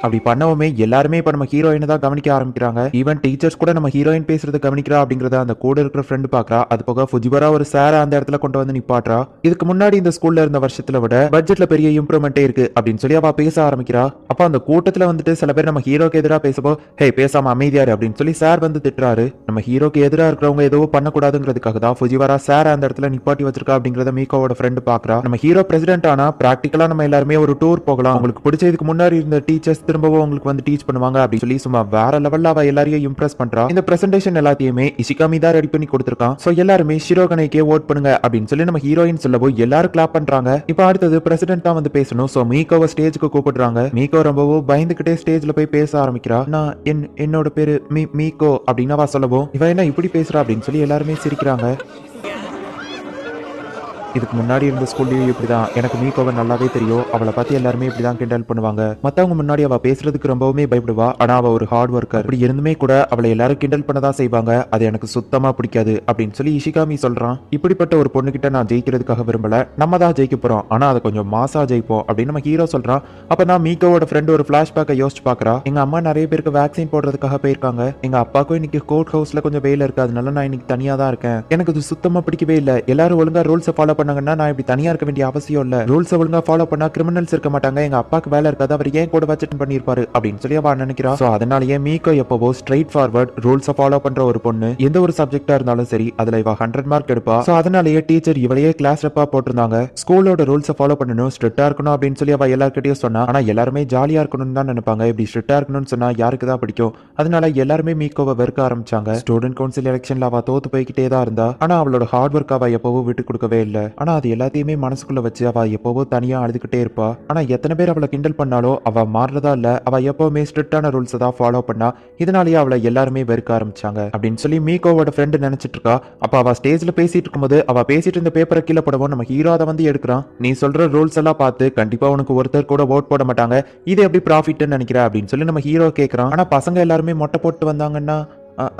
அப்படி பண்ணவுமே எல்லாருமே இப்ப நம்ம ஹீரோயினை தான் கவனிக்க ஆரம்பிக்கிறாங்க. ஈவன் டீச்சர்ஸ் கூட நம்ம ஹீரோயின் பேசுறத கவனிக்கிறா அப்படிங்கறத அந்த கூட இருக்கிற ஃப்ரெண்ட் பாக்குறா. அது போக ஃபுஜிவரா ஒரு சார அந்த இடத்துல கொண்டு வந்து நிப்பாட்றா. இதுக்கு முன்னாடி இந்த ஸ்கூல்ல இருந்த வருஷத்துல விட பட்ஜெட்ல பெரிய இம்ப்ரூவ்மெண்டே இருக்கு அப்படின்னு சொல்லி அவ பேச ஆரம்பிக்கிறா. அப்ப அந்த கூட்டத்துல வந்துட்டு சில பேர் நம்ம ஹீரோக்கு எதிராக பேசப்போ, ஹே பேசாம அமைதியாரு அப்படின்னு சொல்லி சார் வந்து திட்டுறாரு. நம்ம ஹீரோக்கு எதிராக இருக்கிறவங்க ஏதோ பண்ணக்கூடாதுங்கிறதுக்காக தான் ஃபுஜிவரா சார் அந்த இடத்துல நிப்பாட்டி வச்சிருக்கா அப்படிங்கறத மீகோவோட ஃப்ரெண்ட் பாக்குறா. நம்ம ஹீரோ பிரசிடென்ட் ஆனா பிராக்டிகலா நம்ம எல்லாருமே ஒரு டூர் போகலாம், உங்களுக்கு பிடிச்ச இதுக்கு முன்னாடி இருந்த டீச்சர்ஸ் திரும்பவும் உங்களுக்கு வந்து டீச் பண்ணுவாங்க அப்படின்னு சொல்லி சும்மா வேற லெவல்ல அவ எல்லாரையும் இம்ப்ரெஸ் பண்றா. இந்த பிரசன்டேஷன் எல்லாத்தையுமே இஷிகாமி தான் ரெடி பண்ணி கொடுத்திருக்கான். சோ எல்லாருமே ஷிரோகனைக்கே ஓட் பண்ணுங்க அப்படின்னு சொல்லி நம்ம ஹீரோயின் சொல்லவோ எல்லாரும் கிளாப் பண்றாங்க. இப்போ அடுத்தது பிரசிடென்ட் தான் வந்து பேசணும். சோ மீகோவை ஸ்டேஜுக்கு கூப்பிடுறாங்க. மீகோ ரொம்பவும் பயந்துகிட்டே ஸ்டேஜ்ல போய் பேச ஆரம்பிக்கிறா. நான் என்னோட பேரு மீகோ அப்படின்னு அவ சொல்லவும் இவ என்ன இப்படி பேசுறா அப்படின்னு சொல்லி எல்லாருமே சிரிக்கிறாங்க. இதுக்கு முன்னாடி இருந்த ஸ்கூல்லையும் இப்படிதான். எனக்கு மீகோவை நல்லாவே தெரியும். அவளை பத்தி எல்லாருமே இப்படிதான் கிண்டல் பண்ணுவாங்க. மத்தவங்க முன்னாடி அவ பேசுறதுக்கு ரொம்பவுமே பயப்படுவா. ஆனா அவ ஒரு ஹார்ட் ஒர்க்கர். அப்படி இருந்துமே கூட அவளை எல்லாரும் கிண்டல் பண்ணதான் செய்வாங்க. அது எனக்கு சுத்தமா பிடிக்காது அப்படின்னு சொல்லி இஷிகாமி சொல்றான். இப்படிப்பட்ட ஒரு பொண்ணு கிட்ட நான் ஜெயிக்கிறதுக்காக விரும்பல. நம்ம தான் ஜெயிக்க போறோம். ஆனா அதை கொஞ்சம் மாசா ஜெயிப்போம் அப்படின்னு நம்ம ஹீரோ சொல்றான். அப்ப நான் மீகோவோட ஃப்ரெண்ட் ஒரு பிளாஷ்பேக்கை யோசிச்சு பாக்குறா. எங்க அம்மா நிறைய பேருக்கு வேக்சின் போடுறதுக்காக போயிருக்காங்க. எங்க அப்பாவுக்கும் இன்னைக்கு கோர்ட் ஹவுஸ்ல கொஞ்சம் வேலை இருக்கு. அதனால நான் இன்னைக்கு தனியா தான் இருக்கேன். எனக்கு அது சுத்தமா பிடிக்கவே இல்லை. எல்லாரும் ஒழுங்கா ரூல்ஸை ஃபாலோ பண்ணாங்கன்னா நான் இப்படி தனியா இருக்க வேண்டிய அவசியம் இல்ல. ரூல்ஸ் ஒழுங்கா ஃபாலோ பண்ணா கிரிமினல்ஸ் இருக்க மாட்டாங்க. எங்க அப்பாக்கு வேலை இருக்காது. அவர் ஏன் கூட வச்சுட்டு பண்ணிருப்பாரு அப்படின்னு சொல்லி அவ நினைக்கிறா. சோ அதனாலயே மீகோ எப்பவோ ஸ்ட்ரைட் ஃபார்வர்ட் ரூல்ஸை ஃபாலோ பண்ற ஒரு பொண்ணு. எந்த ஒரு சப்ஜெக்டா இருந்தாலும் சரி அதுல இவ 100 மார்க் எடுப்பா. சோ அதனாலயே டீச்சர் இவளையே கிளாஸ் ரெப்பா போட்டிருந்தாங்க. ஸ்கூலோட ரூல்ஸை ஃபாலோ பண்ணணும், ஸ்ட்ரிக்டா இருக்கணும் அப்படின்னு சொல்லி அவ எல்லார்கிட்டயும் சொன்னா. ஆனா எல்லாருமே ஜாலியா இருக்கணும்னு தான் நினைப்பாங்க. இப்படி ஸ்ட்ரிக்டா இருக்கணும்னு சொன்னா யாருக்கு தான் பிடிக்கும்? அதனால எல்லாருமே மீகோவை வெறுக்க ஆரம்பிச்சாங்க. ஸ்டூடெண்ட் கவுன்சில் எலெக்ஷன்ல அவ தோத்து போய்கிட்டே தான் இருந்தா. ஆனா அவளோட ஹார்ட் ஒர்க் அவ எப்பவும் விட்டு கொடுக்கவே இல்லை. ஆனா அது எல்லாத்தையுமே மனசுக்குள்ள வச்சு அவ எப்பவோ தனியா அழுதுகிட்டே இருப்பா. ஆனா எத்தனை பேர் அவளை கிண்டல் பண்ணாலும் அவ மாறுறதா இல்ல. அவ எப்பவுமே ஸ்ட்ரிக்டான ரூல்ஸ் தான் ஃபாலோ பண்ணா. இதனாலேயே அவளை எல்லாருமே வெறுக்க ஆரம்பிச்சாங்க அப்படின்னு சொல்லி மீகோவோட ஃப்ரெண்டு நினைச்சிட்டு இருக்கா. அப்ப அவ ஸ்டேஜ்ல பேசிட்டு இருக்கும்போது அவ பேசிட்டு இருந்த பேப்பரை கீழே போடவும் நம்ம ஹீரோ அதை வந்து எடுக்கிறான். நீ சொல்ற ரூல்ஸ் எல்லாம் பார்த்து கண்டிப்பா உனக்கு ஒருத்தர் கூட ஓட் போட மாட்டாங்க. இது எப்படி ப்ராஃபிட்னு நினைக்கிற அப்படின்னு சொல்லி நம்ம ஹீரோ கேட்கறான். ஆனா பசங்க எல்லாருமே மொட்டை போட்டு வந்தாங்கன்னா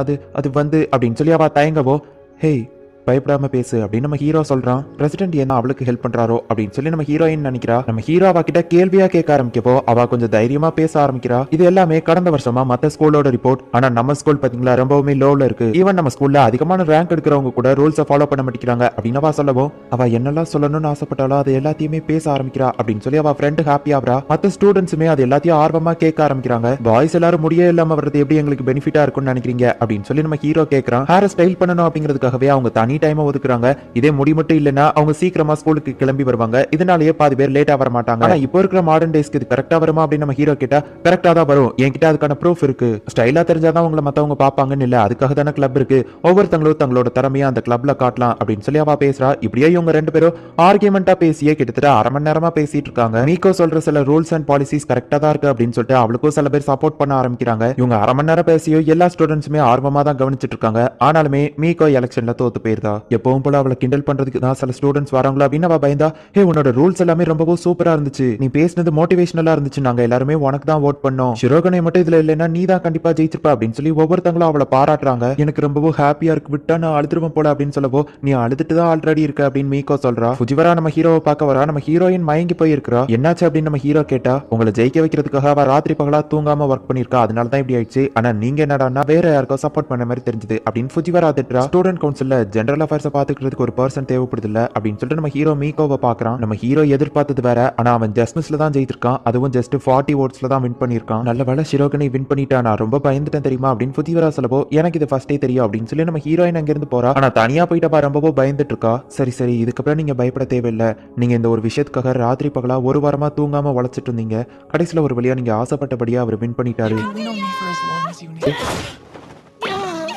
அது அது வந்து அப்படின்னு சொல்லி அவ தயங்கவோ ஹேய் பயப்படாம பேசு அப்படின்னு நம்ம ஹீரோ சொல்றான். பிரசிடென்ட் என்ன அவளுக்கு ஹெல்ப் பண்றாரோ அப்படின்னு சொல்லி நம்ம ஹீரோயின் நினைக்கிறா. நம்ம ஹீரோ அவ கிட்ட கேள்வியா கேட்க ஆரம்பிக்கப்போ அவ கொஞ்சம் தைரியமா பேச ஆரம்பிக்கிறா. இது எல்லாமே கடந்த வருஷமா மத்த ஸ்கூலோட ரிப்போர்ட். ஆனா நம்ம ஸ்கூல் பாத்தீங்களா ரொம்பவுமே லோல இருக்கு. ஈவன் நம்ம ஸ்கூல்ல அதிகமான ரேங்க் எடுக்கிறவங்க கூட ரூல்ஸை ஃபாலோ பண்ண மாட்டேங்கிறாங்க அப்படின்னு அவ சொல்லவும் அவ என்னெல்லாம் சொல்லணும்னு ஆசைப்பட்டாலும் அது எல்லாத்தையுமே பேச ஆரம்பிக்கிறா அப்படின்னு சொல்லி அவ ஃப்ரெண்ட் ஹாப்பி ஆகிறா. மத்த ஸ்டூடெண்ட்ஸுமே அது எல்லாத்தையும் ஆர்வமா கேட்க ஆரம்பிக்கிறாங்க. பாய்ஸ் எல்லாரும் முடியே இல்லாம வர்றது எப்படி எங்களுக்கு பெனிஃபிட்டா இருக்கும்னு நினைக்கிறீங்க அப்படின்னு சொல்லி நம்ம ஹீரோ கேட்கறான். ஹேர் ஸ்டைல் பண்ணணும் அப்படிங்கிறதுக்காகவே அவங்க தனி டைம் ஒதுக்குறாங்க. இதே முடி மட்டும் இல்லனா அவங்க சீக்கிரமா ஸ்கூலுக்கு கிளம்பி வருவாங்க. இதனாலேயே பாதி பேர் லேட்டா வர மாட்டாங்க. ஆனா இப்போ இருக்கிற மாடர்ன் டேஸ்க்கு இது கரெக்டா வருமா அப்படின்னு நம்ம ஹீரோ கேட்டா கரெக்டா தான் வரும். என்கிட்ட அதுக்கான ப்ரூஃப் இருக்கு. ஸ்டைலா தெரிஞ்சாதான் உங்களை மத்தவங்க பாப்பாங்கன்னு இல்ல. அதுக்காக தானே கிளப் இருக்கு. ஒவ்வொருத்தங்களும் தங்களோட திறமையா அந்த கிளப்ல காட்டலாம் அப்படின்னு சொல்லி அவ பேசுறா. இப்படியே இவங்க ரெண்டு பேரும் ஆர்கியூமெண்டா பேசியே கிட்டத்தட்ட அரை மணி நேரமா பேசிட்டு இருக்காங்க. மீகோ சொல்ற சில ரூல்ஸ் அண்ட் பாலிசிஸ் கரெக்டா தான் இருக்கு அப்படின்னு சொல்லிட்டு அவளுக்கும் சில பேர் சப்போர்ட் பண்ண ஆரம்பிக்கிறாங்க. இவங்க அரை மணி நேரம் பேசியோ எல்லா ஸ்டூடெண்ட்ஸுமே ஆர்வமா தான் கவனிச்சிட்டு இருக்காங்க. ஆனாலுமே மீகோ எலெக்ஷன்ல தோத்து போயிருந்தா. எப்பவும் போல அவளை கிண்டல் பண்றதுக்கு தான் சில ஸ்டூடெண்ட்ஸ் வராங்களா அப்படின்னு அவ பயந்தா. ஹே உன்னோட ரூல்ஸ் எல்லாமே ரொம்பவும் சூப்பரா இருந்துச்சு. நீ பேசினது மோட்டிவேஷனலா இருந்துச்சு. நாங்க எல்லாருமே உனக்கு தான் ஓட் பண்ணோம். ஷிரோகனை மட்டும் இதுல இல்லைன்னா நீ தான் கண்டிப்பா ஜெயிச்சிருப்பா அப்படின்னு சொல்லி ஒவ்வொருத்தங்களும் அவளை பாராட்டுறாங்க. எனக்கு ரொம்பவும் ஹாப்பியா இருக்கு. விட்டா நான் அழுதுருவேன் போல அப்படின்னு சொல்லவோ நீ அழுதுட்டு தான் ஆல்ரெடி இருக்க அப்படின்னு மீகோ சொல்றா. ஃபுஜிவரா நம்ம ஹீரோவை பார்க்க வரா. நம்ம ஹீரோயின் மயங்கி போய் இருக்கிறா. என்னாச்சு அப்படின்னு நம்ம ஹீரோ கேட்டா உங்களை ஜெயிக்க வைக்கிறதுக்காக அவ ராத்திரி பகலா தூங்காம ஒர்க் பண்ணிருக்கா. அதனால தான் இப்படி ஆயிடுச்சு. ஆனா நீங்க என்னடான்னா வேற யாருக்கோ சப்போர்ட் பண்ண மாதிரி தெரிஞ்சது அப்படின்னு ஃபுஜிவரா திட்டுறா. ஸ்டூடெண்ட் கவுன்சில்ல ஜெனரல் அஃபேர்ஸ் பாத்துக்கிறதுக்கு ஒரு பர்சன் தேவைப்படுது இல்ல அப்படின்னு சொல்லிட்டு நம்ம ஹீரோ மீகோவை பார்க்கறான். நம்ம ஹீரோ எதிர்பார்த்தது வேற. ஆனா அவன் ஜஸ்மிஸ்ல தான் ஜெயிச்சிருக்கான். அதுவும் ஜஸ்ட் 40 ஓட்ஸ்ல தான் வின் பண்ணிருக்கான். நல்ல வேளை ஷிரோகனை வின் பண்ணிட்டா. நான் ரொம்ப பயந்துட்டேன் தெரியுமா அப்படின்னு ஃபுஜிவரா சொல்லவோ எனக்கு இது ஃபர்ஸ்டே தெரியும் அப்படின்னு சொல்லி நம்ம ஹீரோயின் அங்க இருந்து போறா. ஆனா தனியா போயிட்டப்பா ரொம்பவும் பயந்துட்டு இருக்கா. சரி சரி இதுக்கப்புறம் நீங்க பயப்பட தேவையில்லை. நீங்க இந்த ஒரு விஷயத்துக்காக ராத்திரி பகலா ஒரு வாரமா தூங்காம உழைச்சிட்டு இருந்தீங்க. கடைசியில ஒரு வழியா நீங்க ஆசைப்பட்டபடியா அவர் வின் பண்ணிட்டாரு.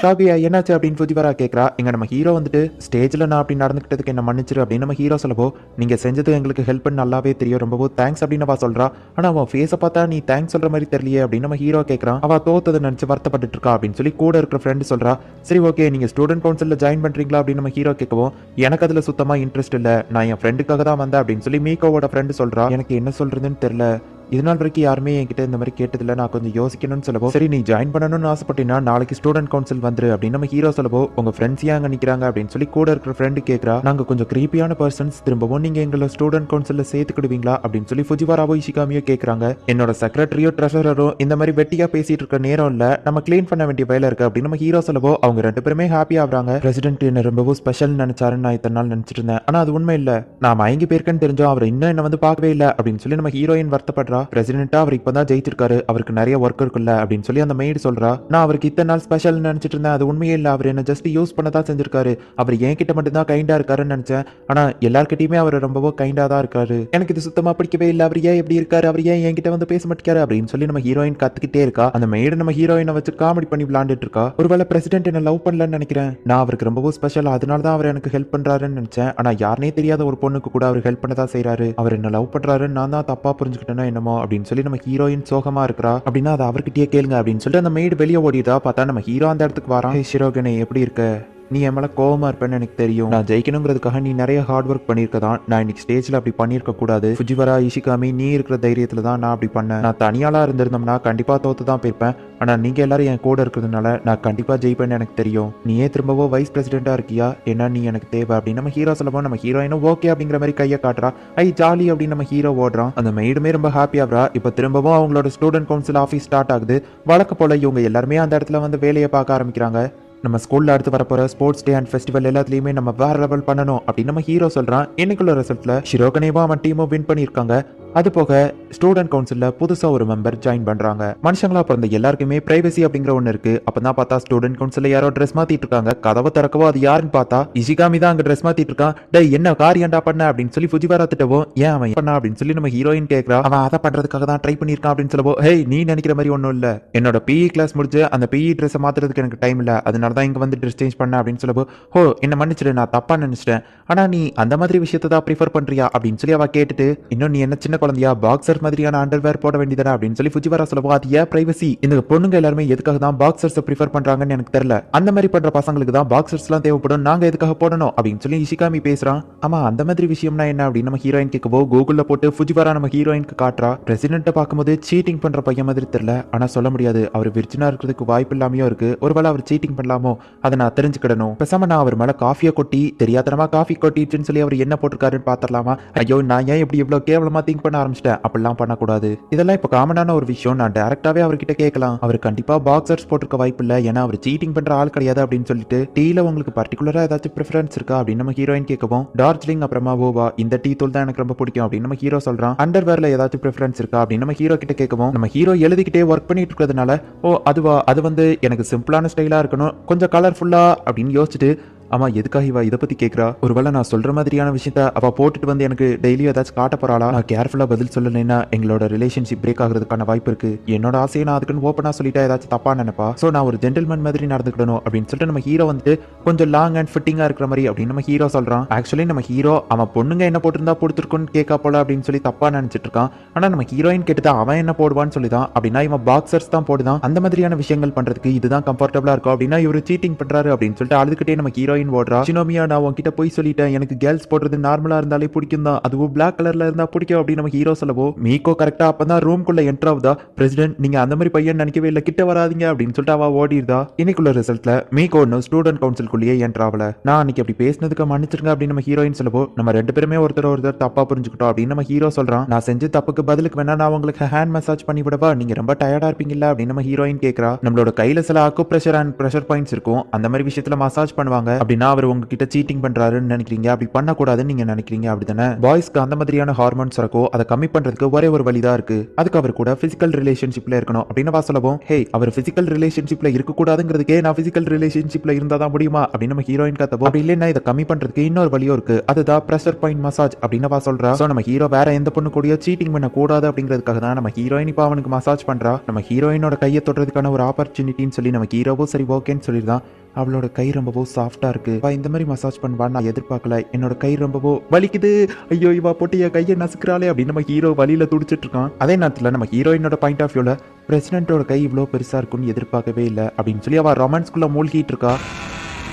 காவியா என்னாச்சு அப்படின்னு ஃபுஜிவரா கேட்கறா. இங்க நம்ம ஹீரோ வந்துட்டு ஸ்டேஜ்ல நான் அப்படி நடந்துக்கிட்டதுக்கு என்ன மன்னிச்சிரு அப்படின்னு நம்ம ஹீரோ சொல்லவோ நீங்க செஞ்சது எங்களுக்கு ஹெல்ப் பண்ண நல்லாவே தெரியும். ரொம்பவும் தேங்க்ஸ் அப்படின்னு அவ சொல்றா. ஆனா அவன் ஃபேஸை பார்த்தா நீ தேங்க்ஸ் சொல்ற மாதிரி தெரியலையே அப்படின்னு நம்ம ஹீரோ கேட்கறான். அவ தோத்ததை நினைச்சு வருத்தப்பட்டு இருக்கா அப்படின்னு சொல்லி கூட இருக்கிற ஃப்ரெண்ட் சொல்றா. சரி ஓகே நீங்க ஸ்டூடெண்ட் கவுன்சில்ல ஜாயின் பண்றீங்களா அப்படின்னு நம்ம ஹீரோ கேட்கவும் எனக்கு அதுல சுத்தமா இன்ட்ரெஸ்ட் இல்ல. நான் என் ஃப்ரெண்டுக்காக தான் வந்தேன் அப்படின்னு சொல்லி மீகோவோட ஃப்ரெண்ட் சொல்றா. எனக்கு என்ன சொல்றதுன்னு தெரியல. இதனால் வரைக்கும் யாருமே என்கிட்ட இந்த மாதிரி கேட்டதில்ல. நான் கொஞ்சம் யோசிக்கணும்னு சொல்லவோ சரி நீ ஜாயின் பண்ணணும்னு ஆசைப்பட்டீங்கன்னா நாளைக்கு ஸ்டூடெண்ட் கவுன்சில் வந்துரு அப்படின்னு நம்ம ஹீரோ சொல்லவோ உங்க ஃப்ரெண்ட்ஸ் ஏன் அங்க நிக்கிறாங்க அப்படின்னு சொல்லி கூட இருக்கிற ஃப்ரெண்டு கேட்கறா. நாங்க கொஞ்சம் கிரீப்பியான பர்சன்ஸ். திரும்பவும் நீங்க எங்களை ஸ்டூடெண்ட் கவுன்சில்ல சேர்த்துக்கிடுவீங்களா அப்படின்னு சொல்லி ஃபுஜிவாராவோ இஷிகாமியோ கேட்கறாங்க. என்னோட செக்ரட்டரியோ ட்ரெஷரரோ இந்த மாதிரி வெட்டியா பேசிட்டு இருக்க நேரம் இல்ல. நம்ம கிளீன் பண்ண வேண்டிய வேலை இருக்கு அப்படின்னு நம்ம ஹீரோ சொல்லவோ அவங்க ரெண்டு பேருமே ஹாப்பி ஆகுறாங்க. பிரசிடென்ட் என்ன ரொம்பவும் ஸ்பெஷல் நினைச்சாருன்னு நான் இத்தனை நாள் நினைச்சிட்டு இருந்தேன். ஆனா அது உண்மை இல்ல. நான் மயங்கி போயிருக்கேன்னு தெரிஞ்சோம் அவர் இன்னும் என்ன வந்து பார்க்கவே இல்லை அப்படின்னு சொல்லி நம்ம ஹீரோயின் வருத்தப்படுறா. பிரசிடென்ட்டா அவர் இப்பதான் ஜெயிச்சிருக்காரு, அவருக்கு நிறைய ஒர்க் இருக்குல்ல அப்படின்னு சொல்லி அந்த மெய்டு சொல்றா. நான் அவருக்கு இத்தனை நாள் ஸ்பெஷல் நினைச்சிட்டு இருந்தேன், அது உண்மையே இல்ல, அவர் என்ன ஜஸ்ட் யூஸ் பண்ணதான் செஞ்சிருக்காரு, அவர் என்கிட்ட மட்டும் தான் கைண்டா இருக்காருன்னு நினைச்சேன், ஆனா எல்லார்கிட்டயுமே அவர் ரொம்பவும் கைண்டா தான் இருக்காரு, எனக்கு இது சுத்தமா பிடிக்கவே இல்ல, அவர் ஏன் இப்படி இருக்காரு, அவர் ஏன் என்கிட்ட வந்து பேச மாட்டேங்காரு அப்படின்னு சொல்லி நம்ம ஹீரோயின் கத்துக்கிட்டே இருக்கா. அந்த மெய்டு நம்ம ஹீரோயினை வச்சு காமெடி பண்ணி விளையாண்டுட்டு இருக்கா. ஒருவேளை பிரசிடென்ட் என்ன லவ் பண்ணலன்னு நினைக்கிறேன், நான் அவருக்கு ரொம்பவும் ஸ்பெஷல், அதனால தான் அவர் எனக்கு ஹெல்ப் பண்றாருன்னு நினைச்சேன், ஆனா யாருனே தெரியாத ஒரு பொண்ணுக்கு கூட அவர் ஹெல்ப் பண்ணதான் செய்யறாரு, அவர் என்ன லவ் பண்றாருன்னு நான் தான் தப்பா புரிஞ்சுக்கிட்டேனோ என்னமோ அப்படின்னு சொல்லி நம்ம ஹீரோயின் சோகமா இருக்கிறா. அப்படின்னா அதை அவர்கிட்டயே கேளுங்க அப்படின்னு சொல்லிட்டு அந்த மெய்டு வெளியே ஓடிதா. பார்த்தா நம்ம ஹீரோ அந்த இடத்துக்கு வரான். ஷிரோகனே எப்படி இருக்க, நீ என் மேலே கோவமா இருப்பேன்னு எனக்கு தெரியும், நான் ஜெயிக்கணுங்கிறதுக்காக நீ நிறைய ஹார்ட் ஒர்க் பண்ணியிருக்கதான், நான் இன்னைக்கு ஸ்டேஜில் அப்படி பண்ணியிருக்க கூடாது, ஃபுஜிவரா இஷிகாமி நீ இருக்கிற தைரியத்தில் தான் நான் அப்படி பண்ணேன், நான் தனியாளாக இருந்திருந்தோம்னா கண்டிப்பாக தோத்து தான் போயிருப்பேன், ஆனால் நீங்கள் எல்லாரும் என் கூட இருக்கிறதுனால நான் கண்டிப்பாக ஜெயிப்பேன்னு எனக்கு தெரியும், நீ ஏன் திரும்பவோ வைஸ் பிரசிடென்ட்டாக இருக்கியா, என்ன நீ எனக்கு தேவை அப்படின்னு நம்ம ஹீரோ சொல்லப்போ நம்ம ஹீரோயினும் ஓகே அப்படிங்கிற மாதிரி கையை காட்டுறா. ஐ ஜாலி அப்படின்னு நம்ம ஹீரோ ஓடுறான். அந்த மெய்டுமே ரொம்ப ஹாப்பியாகிறா. இப்போ திரும்பவும் அவங்களோட ஸ்டூடெண்ட் கவுன்சில் ஆஃபீஸ் ஸ்டார்ட் ஆகுது. வழக்க போல இவங்க எல்லாருமே அந்த இடத்துல வந்து வேலையை பார்க்க ஆரம்பிக்கிறாங்க. நம்ம ஸ்கூல்ல அடுத்து வரப்போற ஸ்போர்ட்ஸ் டே அண்ட் ஃபெஸ்டிவல் எல்லாத்துலயுமே நம்ம வேற லெவல் பண்ணணும் அப்படின்னு நம்ம ஹீரோ சொல்றான். இன்னைக்குள்ள ரிசல்ட்ல ஷிரோகனேவா அவன் டீமும் வின் பண்ணியிருக்காங்க. அது போக ஸ்டூடெண்ட் கவுன்சில்ல புதுசா ஒரு மெம்பர் ஜாயின் பண்றாங்க. மனுஷங்களா பிறந்த எல்லாருக்குமே பிரைவசி அப்படிங்கிற ஒண்ணு இருக்கு. அப்பதான் பார்த்தா ஸ்டூடெண்ட் கவுன்சில்ல யாரோ ட்ரெஸ் மாத்திட்டு இருக்காங்க. கதவை திறக்கவோ அது யாருன்னு பார்த்தா இஷிகாமி தான் அங்க ட்ரெஸ் மாத்திட்டு இருக்கான். டேய் என்ன காரியண்டா பண்ண அப்படின்னு சொல்லி ஃபுஜிவாரா திட்டவும், ஏன் அவன் பண்ணா அப்படின்னு சொல்லி நம்ம ஹீரோயின் கேட்கறா. அவன் அதை பண்றதுக்காக தான் ட்ரை பண்ணிருக்கான் அப்படின்னு சொல்லவோ, ஹேய் நீ நினைக்கிற மாதிரி ஒன்றும் இல்ல, என்னோட பிஇ கிளாஸ் முடிஞ்சு அந்த பிஇ ட்ரெஸ் மாத்துறதுக்கு எனக்கு டைம் இல்ல, அதனால தான் இங்க வந்து ட்ரெஸ் சேஞ்ச் பண்ண அப்படின்னு சொல்லவோ, ஹோ என்ன மன்னிச்சிடு நான் தப்பா நினைச்சிட்டேன், ஆனா நீ அந்த மாதிரி விஷயத்தை தான் ப்ரிஃபர் பண்றியா அப்படின்னு சொல்லி அவ கேட்டுட்டு, இன்னும் நீ என்ன சின்ன குழந்தையா பாக்ஸர் மாதிரியான அண்டர்வேர் போட வேண்டியதா அப்படின்னு சொல்லி ஃபுஜிவாரா சொல்லவோ, அது ஏன் பிரைவசி, இந்த பொண்ணுங்க எல்லாருமே எதுக்காக தான் பாக்ஸர்ஸ் ப்ரிஃபர் பண்றாங்கன்னு எனக்கு தெரியல, அந்த மாதிரி பண்ற பசங்களுக்கு தான் பாக்ஸர்ஸ் எல்லாம் தேவைப்படும், நாங்க எதுக்காக போடணும் அப்படின்னு சொல்லி இஷிகாமி பேசுறான். ஆமா அந்த மாதிரி விஷயம்னா என்ன அப்படின்னு நம்ம ஹீரோயின் கேட்கவோ, கூகுள்ல போட்டு ஃபுஜிவாரா நம்ம ஹீரோயினுக்கு காட்டுறா. பிரசிடென்ட்டை பார்க்கும்போது சீட்டிங் பண்ற பையன் மாதிரி தெரியல, ஆனா சொல்ல முடியாது, அவர் விர்ஜினா இருக்கிறதுக்கு வாய்ப்பு இல்லாமையோ இருக்கு, ஒருவேளை அவர் சீட்டிங் பண்ணலாமோ அதை நான் தெரிஞ்சுக்கிடணும், பேசாம நான் அவர் மேல காஃபியை கொட்டி தெரியாதனமா காஃபி கொட்டிட்டுன்னு சொல்லி அவர் என்ன போட்டிருக்காருன்னு பாத்திரலாமா, ஐயோ நான் ஏன் இப்படி இவ்வளவு கேவலமா திங்க் பண்ண ஆரம்பிச்சிட்டேன், அப்படிலாம் பண்ணக்கூடாது, இதெல்லாம் இப்ப காமனான ஒரு விஷயம், நான் டைரக்டாவே அவர்கிட்ட கேட்கலாம், அவர் கண்டிப்பா பாக்ஸர்ஸ் போட்டிருக்க வாய்ப்பு இல்ல, ஏன்னா அவர் சீட்டிங் பண்ற ஆள் கிடையாது அப்படின்னு சொல்லிட்டு, டீல உங்களுக்கு பர்டிகுலரா ஏதாச்சும் ப்ரிஃபரன்ஸ் இருக்கா அப்படின்னு நம்ம ஹீரோயின் கேட்கவும், டார்ஜிலிங் அப்புறமா ஓவா இந்த டீ தூள் தான் எனக்கு ரொம்ப பிடிக்கும் அப்படின்னு நம்ம ஹீரோ சொல்றான். அண்டர்வேர்ல ஏதாச்சும் ப்ரிஃபரன்ஸ் இருக்கா அப்படின்னு நம்ம ஹீரோ கிட்ட கேட்கவும், நம்ம ஹீரோ எழுதிக்கிட்டே ஒர்க் பண்ணிட்டு இருக்கிறதுனால, ஓ அதுவா, அது வந்து எனக்கு சிம்பிளான ஸ்டைலா இருக்கணும், கொஞ்சம் கலர்ஃபுல்லா அப்படின்னு யோசிச்சுட்டு, ஆமா எதுக்காக இவ இதை பத்தி கேட்கறா, ஒருவேளை நான் சொல்ற மாதிரியான விஷயத்த அவ போட்டுட்டு வந்து எனக்கு டெய்லி ஏதாச்சும் காட்ட போறாளா, நான் கேர்ஃபுல்லா பதில் சொல்லலைன்னா எங்களோட ரிலேஷன்ஷிப் பிரேக் ஆகிறதுக்கான வாய்ப்பு இருக்கு, என்னோட ஆசையை நான் அதுக்குன்னு ஓப்பனா சொல்லிட்டா ஏதாச்சும் தப்பா நினைப்பா, சோ நான் ஒரு ஜென்டில்மேன் மாதிரி நடந்துக்கணும் அப்படின்னு சொல்லிட்டு நம்ம ஹீரோ வந்துட்டு கொஞ்சம் லாங் அண்ட் ஃபிட்டிங்கா இருக்கிற மாதிரி அப்படின்னு நம்ம ஹீரோ சொல்றான். ஆக்சுவலி நம்ம ஹீரோ அவன் பொண்ணுங்க என்ன போட்டிருந்தா கொடுத்துருக்குன்னு கேட்கா போல அப்படின்னு சொல்லி தப்பா நினைச்சிட்டு இருக்கான். ஆனா நம்ம ஹீரோயின் கேட்டுதான் அவன் என்ன போடுவான்னு சொல்லிதான், அப்படின்னா இவன் பாக்ஸர்ஸ் தான் போடுதான், அந்த மாதிரியான விஷயங்கள் பண்றதுக்கு இதுதான் கம்ஃபர்டபுளா இருக்கும் அப்படின்னா இவரு சீட்டிங் பண்றாரு அப்படின்னு சொல்லிட்டு அழுதுகிட்டே நம்ம ஹீரோயின் ஓடுறா. சினோமியா நான் உன்கிட்ட போய் சொல்லிட்டேன், எனக்கு கேர்ள்ஸ் போடுறது நார்மலா இருந்தாலே பிடிக்கும் தான், அதுவும் பிளாக் கலர்ல இருந்தா பிடிக்கும் அப்படின்னு நம்ம ஹீரோ சொல்லவோ, மீகோ கரெக்டா அப்பதான் ரூம்குள்ள என்டர் ஆகுதா. பிரசிடென்ட் நீங்க அந்த மாதிரி பையன் நினைக்கவே இல்ல, கிட்ட வராதீங்க அப்படின்னு சொல்லிட்டு அவ ஓடிடுதா. இன்னைக்குள்ள ரிசல்ட்ல மீகோ இன்னும் ஸ்டூடெண்ட் கவுன்சிலுக்குள்ளேயே என்டர் ஆகல. நான் அன்னைக்கு அப்படி பேசினதுக்கு மன்னிச்சிருங்க அப்படின்னு நம்ம ஹீரோயின் சொல்லவோ, நம்ம ரெண்டு பேருமே ஒருத்தர் தப்பா புரிஞ்சுக்கிட்டோம் அப்படின்னு நம்ம ஹீரோ சொல்றான். நான் செஞ்ச தப்புக்கு பதிலுக்கு வேணா நான் உங்களுக்கு ஹேண்ட் மசாஜ் பண்ணி விடவா, நீங்க ரொம்ப டயர்டா இருப்பீங்கல்ல அப்படின்னு நம்ம ஹீரோயின் கேட்கறா. நம்மளோட கையில சில அக்கு பிரஷர் அண்ட் பிரஷர் பாயிண்ட்ஸ் இருக்கும், அந்த மாதிரி விஷயத்துல மசாஜ் பண்ணுவாங்க அப்படின்னா அவர் உங்ககிட்ட சீட்டிங் பண்றாருன்னு நினைக்கிறீங்க, அப்படி பண்ணக்கூடாதுன்னு நீங்க நினைக்கிறீங்க அப்படிதானே. பாய்ஸ்க்கு அந்த மாதிரியான ஹார்மோன்ஸ் இருக்கோ, அதை கம்மி பண்றதுக்கு ஒரே ஒரு வழிதான் இருக்கு, அதுக்கு அவர் கூட பிசிக்கல் ரிலேஷன்ஷிப்ல இருக்கணும் அப்படின்னு வா சொல்லவும், ஹே அவர் பிசிக்கல் ரிலேஷன்ஷிப்ல இருக்க கூடாதுங்கிறதுக்கே நான் பிசிக்கல் ரிலேஷன்ஷிப்ல இருந்தா தான் முடியுமா அப்படின்னு நம்ம ஹீரோயின் கத்தவோ, அப்படி இல்லைன்னா இதை கம்மி பண்றதுக்கு இன்னொரு வழியும் இருக்கு, அதுதான் பிரஷர் பாயிண்ட் மசாஜ் அப்படின்னு வா சொல்றா. சோ நம்ம ஹீரோ வேற எந்த பொண்ணு கூடயோ சீட்டிங் பண்ண கூடாது அப்படிங்கிறதுக்காக தான் நம்ம ஹீரோயின் இப்ப அவனுக்கு மசாஜ் பண்றா. நம்ம ஹீரோயினோட கையை தொடுறதுக்கான ஒரு ஆப்பர்ச்சுனிட்டின்னு சொல்லி நம்ம ஹீரோவோ சரி ஓகேன்னு சொல்லிருந்தான். அவளோட கை ரொம்பவோ சாஃப்டா இருக்கு, இந்த மாதிரி மசாஜ் பண்ணுவான்னு நான் எதிர்பார்க்கல, என்னோட கை ரொம்பவோ வலிக்குது, ஐயோ இவா போட்டு என் கையை நசுக்கிறாளே அப்படின்னு நம்ம ஹீரோ வலியில துடிச்சிட்டு இருக்கான். அதே நேரத்தில் நம்ம ஹீரோயினோட பாயிண்ட் ஆஃப் வியூல பிரசிடென்ட்டோட கை இவ்வளோ பெருசா இருக்குன்னு எதிர்பார்க்கவே இல்லை அப்படின்னு சொல்லி அவ ரொமான்ஸ்குள்ள மூழ்கிட்டு இருக்கா.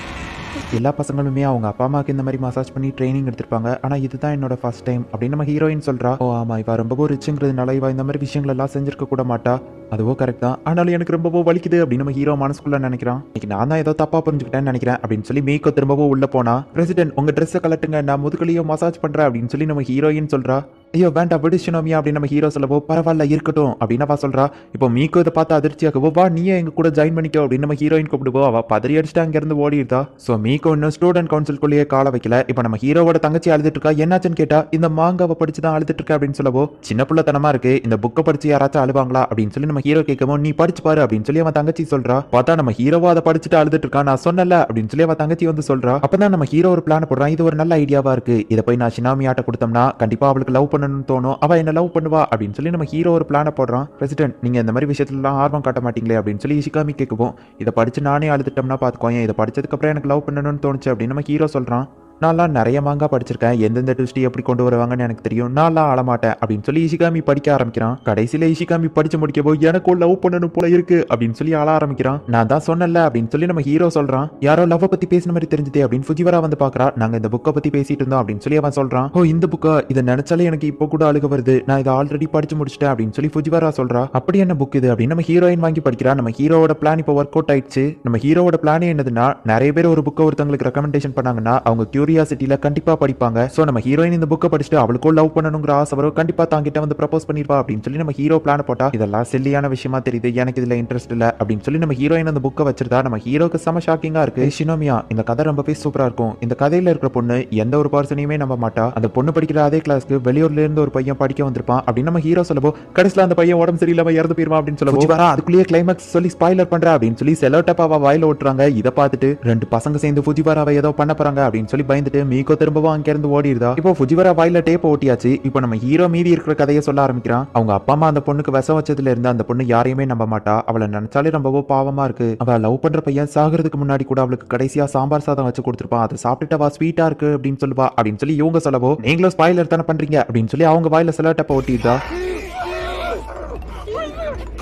எல்லா பசங்களுமே அவங்க அப்பா அம்மாவுக்கு இந்த மாதிரி மசாஜ் பண்ணி ட்ரைனிங் எடுத்திருப்பாங்க, ஆனா இதுதான் என்னோட ஃபர்ஸ்ட் டைம் அப்படின்னு நம்ம ஹீரோயின் சொல்றா. ஓ ஆமா இவ ரொம்பவோ ரிச்சுங்கிறதுனால இவ இந்த மாதிரி விஷயங்கள் எல்லாம் செஞ்சிருக்க கூட மாட்டா, அதுவோ கரெக்ட் தான், ஆனாலும் எனக்கு ரொம்பவோ வலிக்குது அப்படின்னு நம்ம ஹீரோ மனசுக்குள்ள நினைக்கிறான். இன்னைக்கு நான் தான் ஏதோ தப்பா புரிஞ்சுக்கிட்டேன்னு நினைக்கிறேன் அப்படின்னு சொல்லி மீகோ திரும்பவும் உள்ள போனா. பிரசிடென்ட் உங்க ட்ரெஸ்ஸை கலட்டுங்க, நான் முதுகுலையோ மசாஜ் பண்றேன் அப்படின்னு சொல்லி நம்ம ஹீரோயின் சொல்றா. ஐயோ வேண்டாம் விடு ஷினோமியா அப்படின்னு நம்ம ஹீரோ சொல்லவோ பரவாயில்ல இருக்கட்டும் அப்படின்னு அவ சொல்றா. இப்போ மீக்கோ இதை பார்த்து அதிர்ச்சியாகவோ வா நீயே எங்க கூட ஜாயின் பண்ணிக்கோ அப்படின்னு நம்ம ஹீரோயின் கூப்பிடுவோ. அவ பதறி அடிச்சுட்டு அங்க இருந்து ஓடிடுதா. சோ மீக்கோ இன்னும் ஸ்டூடெண்ட் கவுன்சிலுக்குள்ளேயே கால வைக்கல. இப்போ நம்ம ஹீரோவோட தங்கச்சி அழுதுட்டு இருக்கா. என்னாச்சுன்னு கேட்டா இந்த மாங்காவை படிச்சுதான் அழுதுட்டு இருக்கா அப்படின்னு சொல்லவோ சின்ன பிள்ளைத்தனமா இருக்கு, இந்த புக்கை படிச்சு யாராச்சும் அழுவாங்களா அப்படின்னு சொல்லி நம்ம ஹீரோ கேட்கவும் நீ படிச்சு பாரு அப்படின்னு சொல்லி அவன் தங்கச்சி சொல்றா. பார்த்தா நம்ம ஹீரோவோ அதை படிச்சுட்டு அழுதுட்டு இருக்கா. நான் சொன்னல அப்படின்னு சொல்லி அவன் தங்கச்சி வந்து சொல்றா. அப்பதான் நம்ம ஹீரோ ஒரு பிளான் போடுறான். இது ஒரு நல்ல ஐடியாவா இருக்கு, இதை போய் நான் ஷினாமியாட்ட கொடுத்தோம்னா கண்டிப்பா அவளுக்கு லவ் பண்ணணும்னு தோணும், அவ என்ன லவ் பண்ணுவா அப்படின்னு சொல்லி நம்ம ஹீரோ ஒரு பிளான போடுறான். பிரசிடென்ட் நீங்க இந்த மாதிரி விஷயத்துலாம் ஆர்வம் காட்ட மாட்டீங்களே அப்படின்னு சொல்லி இஷிகாமி கேட்கவும் இதை படிச்சு நானே அழுதுட்டோம்னா பாத்துக்கோங்க, இதை படிச்சதுக்கு அப்புறம் எனக்கு லவ் பண்ணணும்னு தோணுச்சு அப்படின்னு நம்ம ஹீரோ சொல்றான். நான்லாம் நிறைய மாங்கா படிச்சிருக்கேன், எந்தெந்த ட்விஸ்ட் எப்படி கொண்டு வருவாங்கன்னு எனக்கு தெரியும், நான்லாம் ஆளமாட்டேன் அப்படின்னு சொல்லி இஷிகாமி படிக்க ஆரம்பிக்கிறான். கடைசியில இஷிகாமி படிச்சு முடிக்கவோ எனக்கும் லவ் பண்ணணும் போல இருக்கு அப்படின்னு சொல்லி ஆள ஆரம்பிக்கிறான். நான் தான் சொன்னல அப்படின்னு சொல்லி நம்ம ஹீரோ சொல்றான். யாரோ லவ் பத்தி பேசின மாதிரி தெரிஞ்சதே அப்படின்னு ஃபுஜிவரா வந்து பாக்குறா. நாங்க இந்த புக்கை பத்தி பேசிட்டு இருந்தோம் அப்படின்னு சொல்லி அவன் சொல்றான். ஓ இந்த புக்கா, இதை நினைச்சாலே எனக்கு இப்போ கூட அழுக வருது, நான் இதை ஆல்ரெடி படிச்சு முடிச்சிட்டேன் அப்படின்னு சொல்லி ஃபுஜிவரா சொல்றா. அப்படி என்ன புக் இது அப்படின்னு நம்ம ஹீரோயின் வாங்கி படிக்கிறா. நம்ம ஹீரோவோட பிளான் இப்போ ஒர்க் அவுட் ஆயிடுச்சு. நம்ம ஹீரோவோட பிளானே என்னதுன்னா நிறைய பேர் ஒரு புக்கை ஒருத்தங்களுக்கு ரெக்கமெண்டேஷன் பண்ணாங்கன்னா அவங்க கியூரியாசிட்டியில கண்டிப்பா படிப்பாங்க. சோ நம்ம ஹீரோயின் இந்த புக்கை படிச்சுட்டு அவளுக்கும் லவ் பண்ணணுங்கிற ஆசை வரும், கண்டிப்பா தாங்கிட்ட வந்து ப்ரப்போஸ் பண்ணிருப்பா அப்படின்னு சொல்லி நம்ம ஹீரோ பிளான் போட்டா. இதெல்லாம் சில்லியான விஷயமா தெரியுது, எனக்கு இதுல இன்ட்ரெஸ்ட் இல்ல அப்படின்னு சொல்லி நம்ம ஹீரோயின் அந்த புக்கை வச்சிருந்தா. நம்ம ஹீரோக்கு செம ஷாக்கிங்கா இருக்கு. ஷினோமியா இந்த கதை ரொம்பவே சூப்பரா இருக்கும், இந்த கதையில இருக்கிற பொண்ணு எந்த ஒரு பர்சனையுமே நம்ப மாட்டா, அந்த பொண்ணு படிக்கிற அதே கிளாஸ்க்கு வெளியூர்ல இருந்து ஒரு பையன் படிக்க வந்திருப்பான் அப்படின்னு நம்ம ஹீரோ சொல்லவோ கடைசியில அந்த பையன் உடம்பு சரியில்லாம இறந்து போயிருவான் அப்படின்னு சொல்லவோ அதுக்குள்ளேயே கிளைமாக்ஸ் சொல்லி ஸ்பாயிலர் பண்ற அப்படின்னு சொல்லி செலோட்டப்பாவா வாயில ஓட்டுறாங்க. இதை பார்த்துட்டு ரெண்டு பசங்க சேர்ந்து ஃபுஜிவாராவை ஏதோ பண்ண போறாங்க அப்படின்னு சொல்லி பயந்துட்டு மீகோ திரும்பவும் அங்க இருந்து ஓடிடுதா. இப்போ ஃபுஜிவாரா வாயில டேப் ஓட்டியாச்சு. இப்போ நம்ம ஹீரோ மீதி இருக்கிற கதையை சொல்ல ஆரம்பிக்கிறான். அவங்க அப்பா அம்மா அந்த பொண்ணுக்கு விஷம் வச்சதுல இருந்து அந்த பொண்ணு யாரையுமே நம்ப மாட்டா, அவளை நினைச்சாலே ரொம்பவோ பாவமா இருக்கு. அவ லவ் பண்ற பையன் சாகிறதுக்கு முன்னாடி கூட அவளுக்கு கடைசியா சாம்பார் சாதம் வச்சு கொடுத்துருப்பான், அதை சாப்பிட்டுட்டு அவ ஸ்வீட்டா இருக்கு அப்படின்னு சொல்லுவா அப்படின்னு சொல்லி இவங்க சொல்லவோ நீங்களும் ஸ்பாயிலர் தானே பண்றீங்க அப்படின்னு சொல்லி அவங்க வாயில செலோட்டப்ப ஓட்டிடுதா.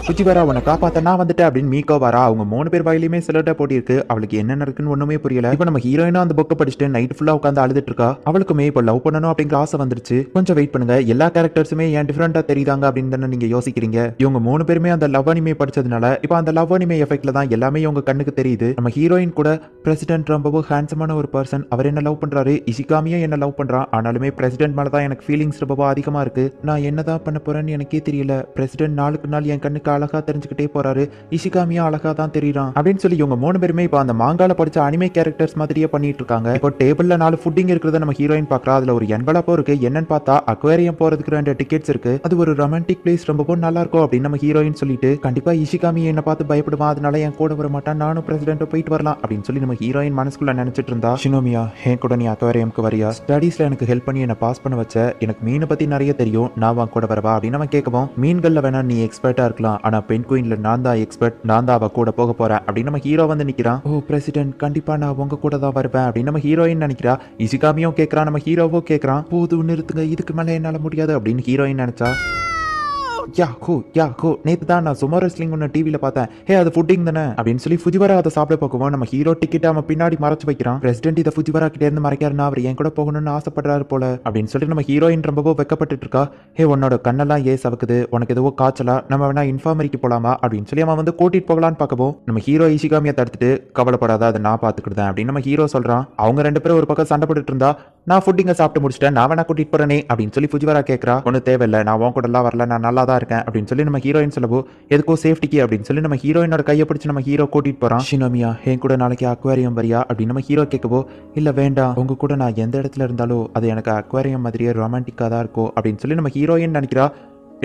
ஃபுஜிவாரா உன்னை காப்பாத்த நான் வந்துட்டேன் அப்படின்னு மீகோ வரா. அவங்க 3 பேர் வாயிலுமே செலோட்டா போட்டிருக்கு. அவளுக்கு என்ன நடக்குன்னு ஒண்ணுமே புரியல. இப்போ நம்ம ஹீரோயினா அந்த புக்கை படிச்சுட்டு நைட் ஃபுல்லா உட்காந்து அழுதுட்டு இருக்கா. அவளுக்குமே இப்போ லவ் பண்ணணும் அப்படிங்கிற ஆசை வந்துருச்சு. கொஞ்சம் வெயிட் பண்ணுங்க, எல்லா கேரக்டர்ஸுமே ஏன் டிஃபரெண்டா தெரியுதாங்க அப்படின்னு தானே நீங்க யோசிக்கிறீங்க. இவங்க 3 பேருமே அந்த லவ் அனிமே படிச்சதுனால இப்போ அந்த லவ் அனிமே எஃபெக்ட்ல தான் எல்லாமே இவங்க கண்ணுக்கு தெரியுது. நம்ம ஹீரோயின் கூட பிரசிடென்ட் ரொம்பவும் ஹேண்ட்ஸமான ஒரு பர்சன், அவர் என்ன லவ் பண்றாரு, இஷிகாமியும் என்ன லவ் பண்றான். ஆனாலுமே பிரசிடென்ட் மேல தான் எனக்கு ஃபீலிங்ஸ் ரொம்ப அதிகமா இருக்கு. நான் என்னதான் பண்ண போறேன்னு எனக்கே தெரியல. பிரசிடென்ட் நாளுக்கு நாள் என் கண்ணுக்கு அழகா தெரிஞ்சுக்கிட்டே போறாரு, இஷிகாமியா அழகா தான் தெரியுறான் அப்படின்னு சொல்லி இவங்க 3 பேருமே இப்போ அந்த மாங்கால படிச்ச அனிமே கேரக்டர்ஸ் மாதிரியே பண்ணிட்டு இருக்காங்க. இப்போ டேபிள்ல 4 ஃபுட்டிங் இருக்கிறத நம்ம ஹீரோயின் பாக்குறா. அதுல ஒரு என்வலப்போ இருக்கு. என்னன்னு பார்த்தா அக்வேரியம் போறதுக்கு 2 டிக்கெட்ஸ் இருக்கு. அது ஒரு ரொமான்டிக் பிளேஸ், ரொம்பவும் நல்லா இருக்கும் அப்படின்னு நம்ம ஹீரோயின் சொல்லிட்டு கண்டிப்பா இஷிகாமி என்ன பார்த்து பயப்படுவான், அதனால என் கூட வர மாட்டான், நானும் பிரசிடென்ட் போயிட்டு வரலாம் அப்படின்னு சொல்லி நம்ம ஹீரோயின் மனசுக்குள்ள நினைச்சிட்டு இருந்தா. ஷினோமியா என் கூட நீ அக்வேரியம்க்கு வரியா, ஸ்டடீஸ்ல எனக்கு ஹெல்ப் பண்ணி என்ன பாஸ் பண்ண வச்ச, எனக்கு மீனை பத்தி நிறைய தெரியும், நான் உன் கூட வரவா அப்படின்னு நம்ம கேட்கவும் மீன்கள்ல வேணா நீ எக்ஸ்பர்ட்டா இருக்கலாம், ஆனா பெண் குயின்ல நான் தான் எக்ஸ்பர்ட், நான் தான் அவ கூட போக போறேன் அப்படின்னு நம்ம ஹீரோ வந்து நிக்கிறான். ஓ பிரசிடென்ட் கண்டிப்பா நான் உங்க கூட தான் வருவேன் அப்படின்னு நம்ம ஹீரோயின் நினைக்கிறா. இஷிகாமியும் கேட்கறான், நம்ம ஹீரோவோ கேட்கறான். போது நிறுத்துங்க, இதுக்கு மேல என்னால முடியாது அப்படின்னு ஹீரோயின் நினைச்சா. நேத்து தான் நான் சுமோ ரெஸ்லிங் ஒன்று டிவியில் பார்த்தேன், ஹே அது ஃபுட்டிங் தானே அப்படின்னு சொல்லி ஃபுஜிவரா அதை சாப்பிட போக்குவோம். நம்ம ஹீரோ டிக்கெட் அவன் பின்னாடி மறைச்சு வைக்கிறான். பிரசிடென்ட் இதை ஃபுஜிவரா கிட்டே இருந்து மறைக்காருன்னா அவர் என் கூட போகணும்னு ஆசைப்படுறாரு போல அப்படின்னு சொல்லி நம்ம ஹீரோயின் ரொம்பவோ வெக்கப்பட்டு இருக்கா. ஹே உன்னோட கண்ணெல்லாம் ஏன் சவக்குது, உனக்கு எதுவோ காய்ச்சலா, நம்ம வேணா இன்ஃபார்மரிக்கு போலாமா அப்படின்னு சொல்லி அவன் வந்து கூட்டிட்டு போகலான்னு பார்க்கவும் நம்ம ஹீரோ இஷிகாமியை தடுத்துட்டு கவலைப்படாத அதை நான் பார்த்துக்கிட்டேன் அப்படின்னு நம்ம ஹீரோ சொல்றான். அவங்க 2 பேரும் ஒரு பக்கம் சண்டை போட்டுட்டு இருந்தா. நான் ஃபுட்டிங்க சாப்பிட்டு முடிச்சிட்டேன், நான் வேணா கூட்டிட்டு போறேனே அப்படின்னு சொல்லி ஃபுஜிவரா கேட்கறா. ஒன்றும் தேவையில்லை, நான் உன் கூட எல்லாம் வரல, நான் நல்லா தான் இருக்கேன் அப்படின்னு சொல்லி நம்ம ஹீரோயின் சொல்லவோ எதுக்கோ சேஃப்டிக்கு அப்படின்னு சொல்லி நம்ம ஹீரோயினோட கையை பிடிச்சு நம்ம ஹீரோ கூட்டிட்டு போறான். ஷினோமியா என் கூட நாளைக்கு அக்வேரியம் வரியா அப்படின்னு நம்ம ஹீரோ கேட்கவோ இல்ல வேண்டாம், உங்க கூட நான் எந்த இடத்துல இருந்தாலும் அது எனக்கு அக்வேரியம் மாதிரியே ரொமான்டிக்கா தான் இருக்கும் அப்படின்னு சொல்லி நம்ம ஹீரோயின் நினைக்கிறா.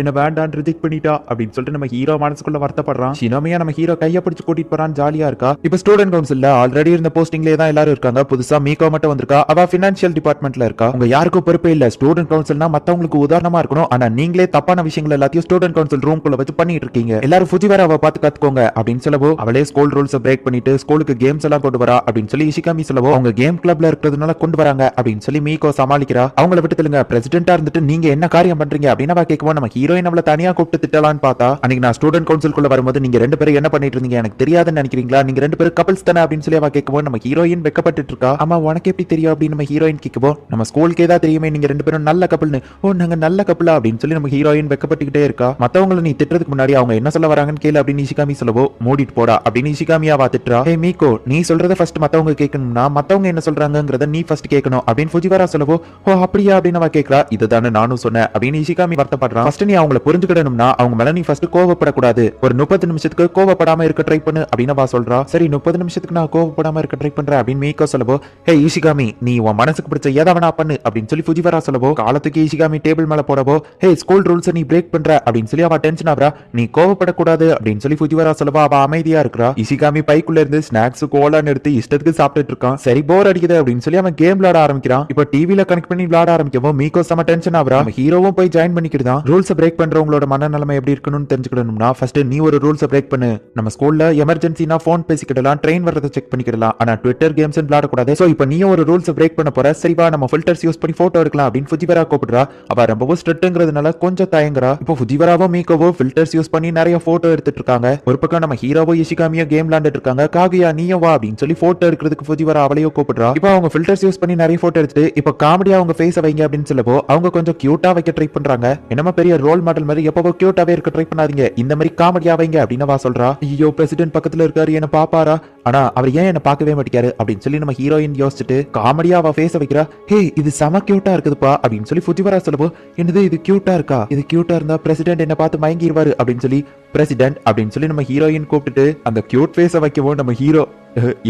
என்ன வேண்டான்னு ரிஜெக்ட் பண்ணிட்டா அப்படின்னு சொல்லிட்டு நம்ம ஹீரோ மனசுக்குள்ள வருத்தப்படுறான். ஷினோமியா நம்ம ஹீரோ கையை பிடிச்சு கூட்டிட்டு போறான், ஜாலியா இருக்கா. இப்ப ஸ்டூடெண்ட் கவுன்சில்ல ஆல்ரெடி இருந்த போஸ்டிங்லேயே தான் எல்லாரும் இருக்காங்க. புதுசா மீகோ மட்டும் வந்திருக்கா, அவ பினான்சியல் டிபார்ட்மெண்ட்ல இருக்கா. உங்க யாருக்கும் பொறுப்பே இல்ல. ஸ்டூடெண்ட் கவுன்சில்னா மத்தவங்களுக்கு உதாரணமா இருக்கணும், ஆனா நீங்களே தப்பான விஷயங்கள் எல்லாத்தையும் ஸ்டூடெண்ட் கவுன்சில் ரூம்குள்ள வச்சு பண்ணிட்டு இருக்கீங்க. எல்லாரும் ஃபுஜிவாராவை பார்த்து கத்துக்கோங்க அப்படின்னு சொல்லவோ அவளே ஸ்கூல் ரூல்ஸ் பிரேக் பண்ணிட்டு ஸ்கூலுக்கு கேம்ஸ் எல்லாம் கொண்டு வரா அப்படின்னு சொல்லி இஷிகாமி சொல்லவோ அவங்க கேம் கிளப்ல இருக்கிறதுனால கொண்டு வராங்க அப்படின்னு சொல்லி மீகோ சமாளிக்கிறா. அவங்கள விட்டு தெலுங்க பிரசிடென்டா இருந்துட்டு நீங்க என்ன காரியம் பண்றீங்க அப்படின்னு அவ கேட்கவும் நம்ம ஹீரோயின் அவளை தனியா கூப்பிட்டு திட்டலான்னு பார்த்தா அன்னைக்கு நான் ஸ்டூடெண்ட் கவுன்சிலுக்குள்ள வரும்போது நீங்க ரெண்டு பேரும் என்ன பண்ணிட்டு இருந்தீங்க எனக்கு தெரியாதுன்னு நினைக்கிறீங்களா, நீங்க ரெண்டு பேரும் கப்பல்ஸ் தானே அப்படின்னு சொல்லி அவ கேட்கவும் நம்ம ஹீரோயின் வெக்கப்பட்டு இருக்கா. ஆமா உனக்கு எப்படி தெரியும் அப்படின்னு நம்ம ஹீரோயின் கேட்கவும் நம்ம ஸ்கூலுக்கே தான் தெரியுமே நீங்க ரெண்டு பேரும் நல்ல கப்பல்னு. ஓ நாங்க நல்ல கப்பலா அப்படின்னு சொல்லி நம்ம ஹீரோயின் வெக்கப்பட்டுக்கிட்டே இருக்கா. மத்தவங்களை நீ திட்டுறதுக்கு முன்னாடி அவங்க என்ன சொல்ல வராங்கன்னு கேளு அப்படின்னு இஷிகாமி சொல்லவோ மூடிட்டு போடா அப்படின்னு இஷிகாமியாவா திட்டுறா. ஹே மீகோ நீ சொல்றத ஃபர்ஸ்ட் மத்தவங்க கேட்கணும்னா மத்தவங்க என்ன சொல்றாங்கங்கறத நீ ஃபர்ஸ்ட் கேட்கணும் அப்படின்னு ஃபுஜிவாரா சொல்லவோ ஓ அப்படியா அப்படின்னு அவ கேட்கறா. இதுதானே நானும் சொன்னேன் அப்படின்னு இஷிகாமி வருத்தப்படுறான். ஃபர்ஸ்ட் நீ அவங்கள புரிஞ்சுக்கிடணும்னா அவங்க மேல நீ ஃபர்ஸ்ட் கோவப்படக்கூடாது, ஒரு 30 நிமிஷத்துக்கு கோவப்படாம இருக்க ட்ரை பண்ணு அப்படின்னு அவ சொல்றா. சரி 30 நிமிஷத்துக்கு நான் கோவப்படாம இருக்க ட்ரை பண்றேன் அப்படின்னு மீகோ சொல்லவோ ஹே இஷிகாமி நீ உன் மனசுக்கு பிடிச்ச எதவனா பண்ணு அப்படின்னு சொல்லி ஃபுஜிவாரா சொல்லவோ காலத்துக்கு இஷிகாமி டேபிள் மேல போடவோ ஹே ஸ்கூல் ரூல்ஸ் நீ பிரேக் பண்ற அப்படின்னு சொல்லி அவ டென்ஷன் ஆவறா. நீ கோவப்படக்கூடாது அப்படின்னு சொல்லி ஃபுஜிவாரா சொல்லவோ அவ அமைதியா இருக்கறா. இஷிகாமி பைக்குள்ள இருந்து ஸ்நாக்ஸ் கோலா எடுத்து இஷ்டத்துக்கு சாப்பிட்டுட்டு இருக்கான். சரி போர் அடிக்குது அப்படின்னு சொல்லி அவன் கேம் விளையாட ஆரம்பிக்கிறான். இப்போ டிவில கனெக்ட் பண்ணி விளையாட ஆரம்பிக்கவும் மீகோ செம டென்ஷன் ஆவறா. ஹீரோவும் போய் ஜாயின் பண்ணிக்கிட்டான். ரூல்ஸ் பிரேக் பண்றவங்களோட மனநிலைமை எப்படி இருக்கணும்னு தெரிஞ்சுக்கணும்னா ஃபர்ஸ்ட் நீ ஒரு ரூல்ஸ் பிரேக் பண்ணு. நம்ம ஸ்கூல்ல எமர்ஜென்சினா போன் பேசிக்கிடலாம், ட்ரெயின் வரதை செக் பண்ணிக்கிடலாம், ஆனா ட்விட்டர் கேம்ஸ் விளையாட கூடாது. சோ இப்போ நீயும் ஒரு ரூல்ஸ் பிரேக் பண்ண போற. சரிவா நம்ம ஃபில்டர்ஸ் யூஸ் பண்ணி போட்டோ எடுக்கலாம் அப்படின்னு ஃபுஜிவாரா கூப்பிடுறா. அவ ரொம்பவும் ஸ்ட்ரிக்ட்ங்கிறதுனால கொஞ்சம் தயங்குறா. இப்போ ஃபுஜிவாராவோ மீகோவோ ஃபில்டர்ஸ் யூஸ் பண்ணி நிறைய போட்டோ எடுத்துட்டு இருக்காங்க. ஒரு பக்கம் நம்ம ஹீரோவோ இஷிகாமியோ கேம் விளையாண்டுட்டு இருக்காங்க. காகுயா நீயும் வா அப்படின்னு சொல்லி போட்டோ எடுக்கிறதுக்கு ஃபுஜிவாரா அவளையோ கூப்பிடுறா. இப்போ அவங்க ஃபில்டர்ஸ் யூஸ் பண்ணி நிறைய போட்டோ எடுத்துட்டு இப்போ காமெடியா அவங்க ஃபேஸ வைங்க அப்படின்னு சொல்லவோ அவங்க கொஞ்சம் கியூட்டா வைக்க ட்ரை பண்றாங்க. என்னமா பெரிய ரோல் மாடல் மாதிரி எப்பவோ கியூட்டாவே இருக்க ட்ரை பண்ணாதீங்க, இந்த மாதிரி காமெடியா வைங்க அப்படின்னு வா சொல்றா. ஐயோ பிரசிடென்ட் பக்கத்துல இருக்காரு என்ன பாப்பாரா, ஆனா அவர் ஏன் என்ன பார்க்கவே மாட்டேங்காரு அப்படின்னு சொல்லி நம்ம ஹீரோயின் யோசிச்சுட்டு காமெடியா அவ ஃபேஸ வைக்கிறா. ஹே இது செம கியூட்டா இருக்குதுப்பா அப்படின்னு சொல்லி ஃபுஜிவாரா சொல்லவோ என்னது இது கியூட்டா இருக்கா, இது கியூட்டா இருந்தா பிரசிடென்ட் என்ன பார்த்து மயங்கிடுவாரு அப்படின்னு சொல்லி பிரசிடென்ட் அப்படின்னு சொல்லி நம்ம ஹீரோயின் கூப்பிட்டுட்டு அந்த கியூட் ஃபேஸ வைக்கவும் நம்ம ஹீரோ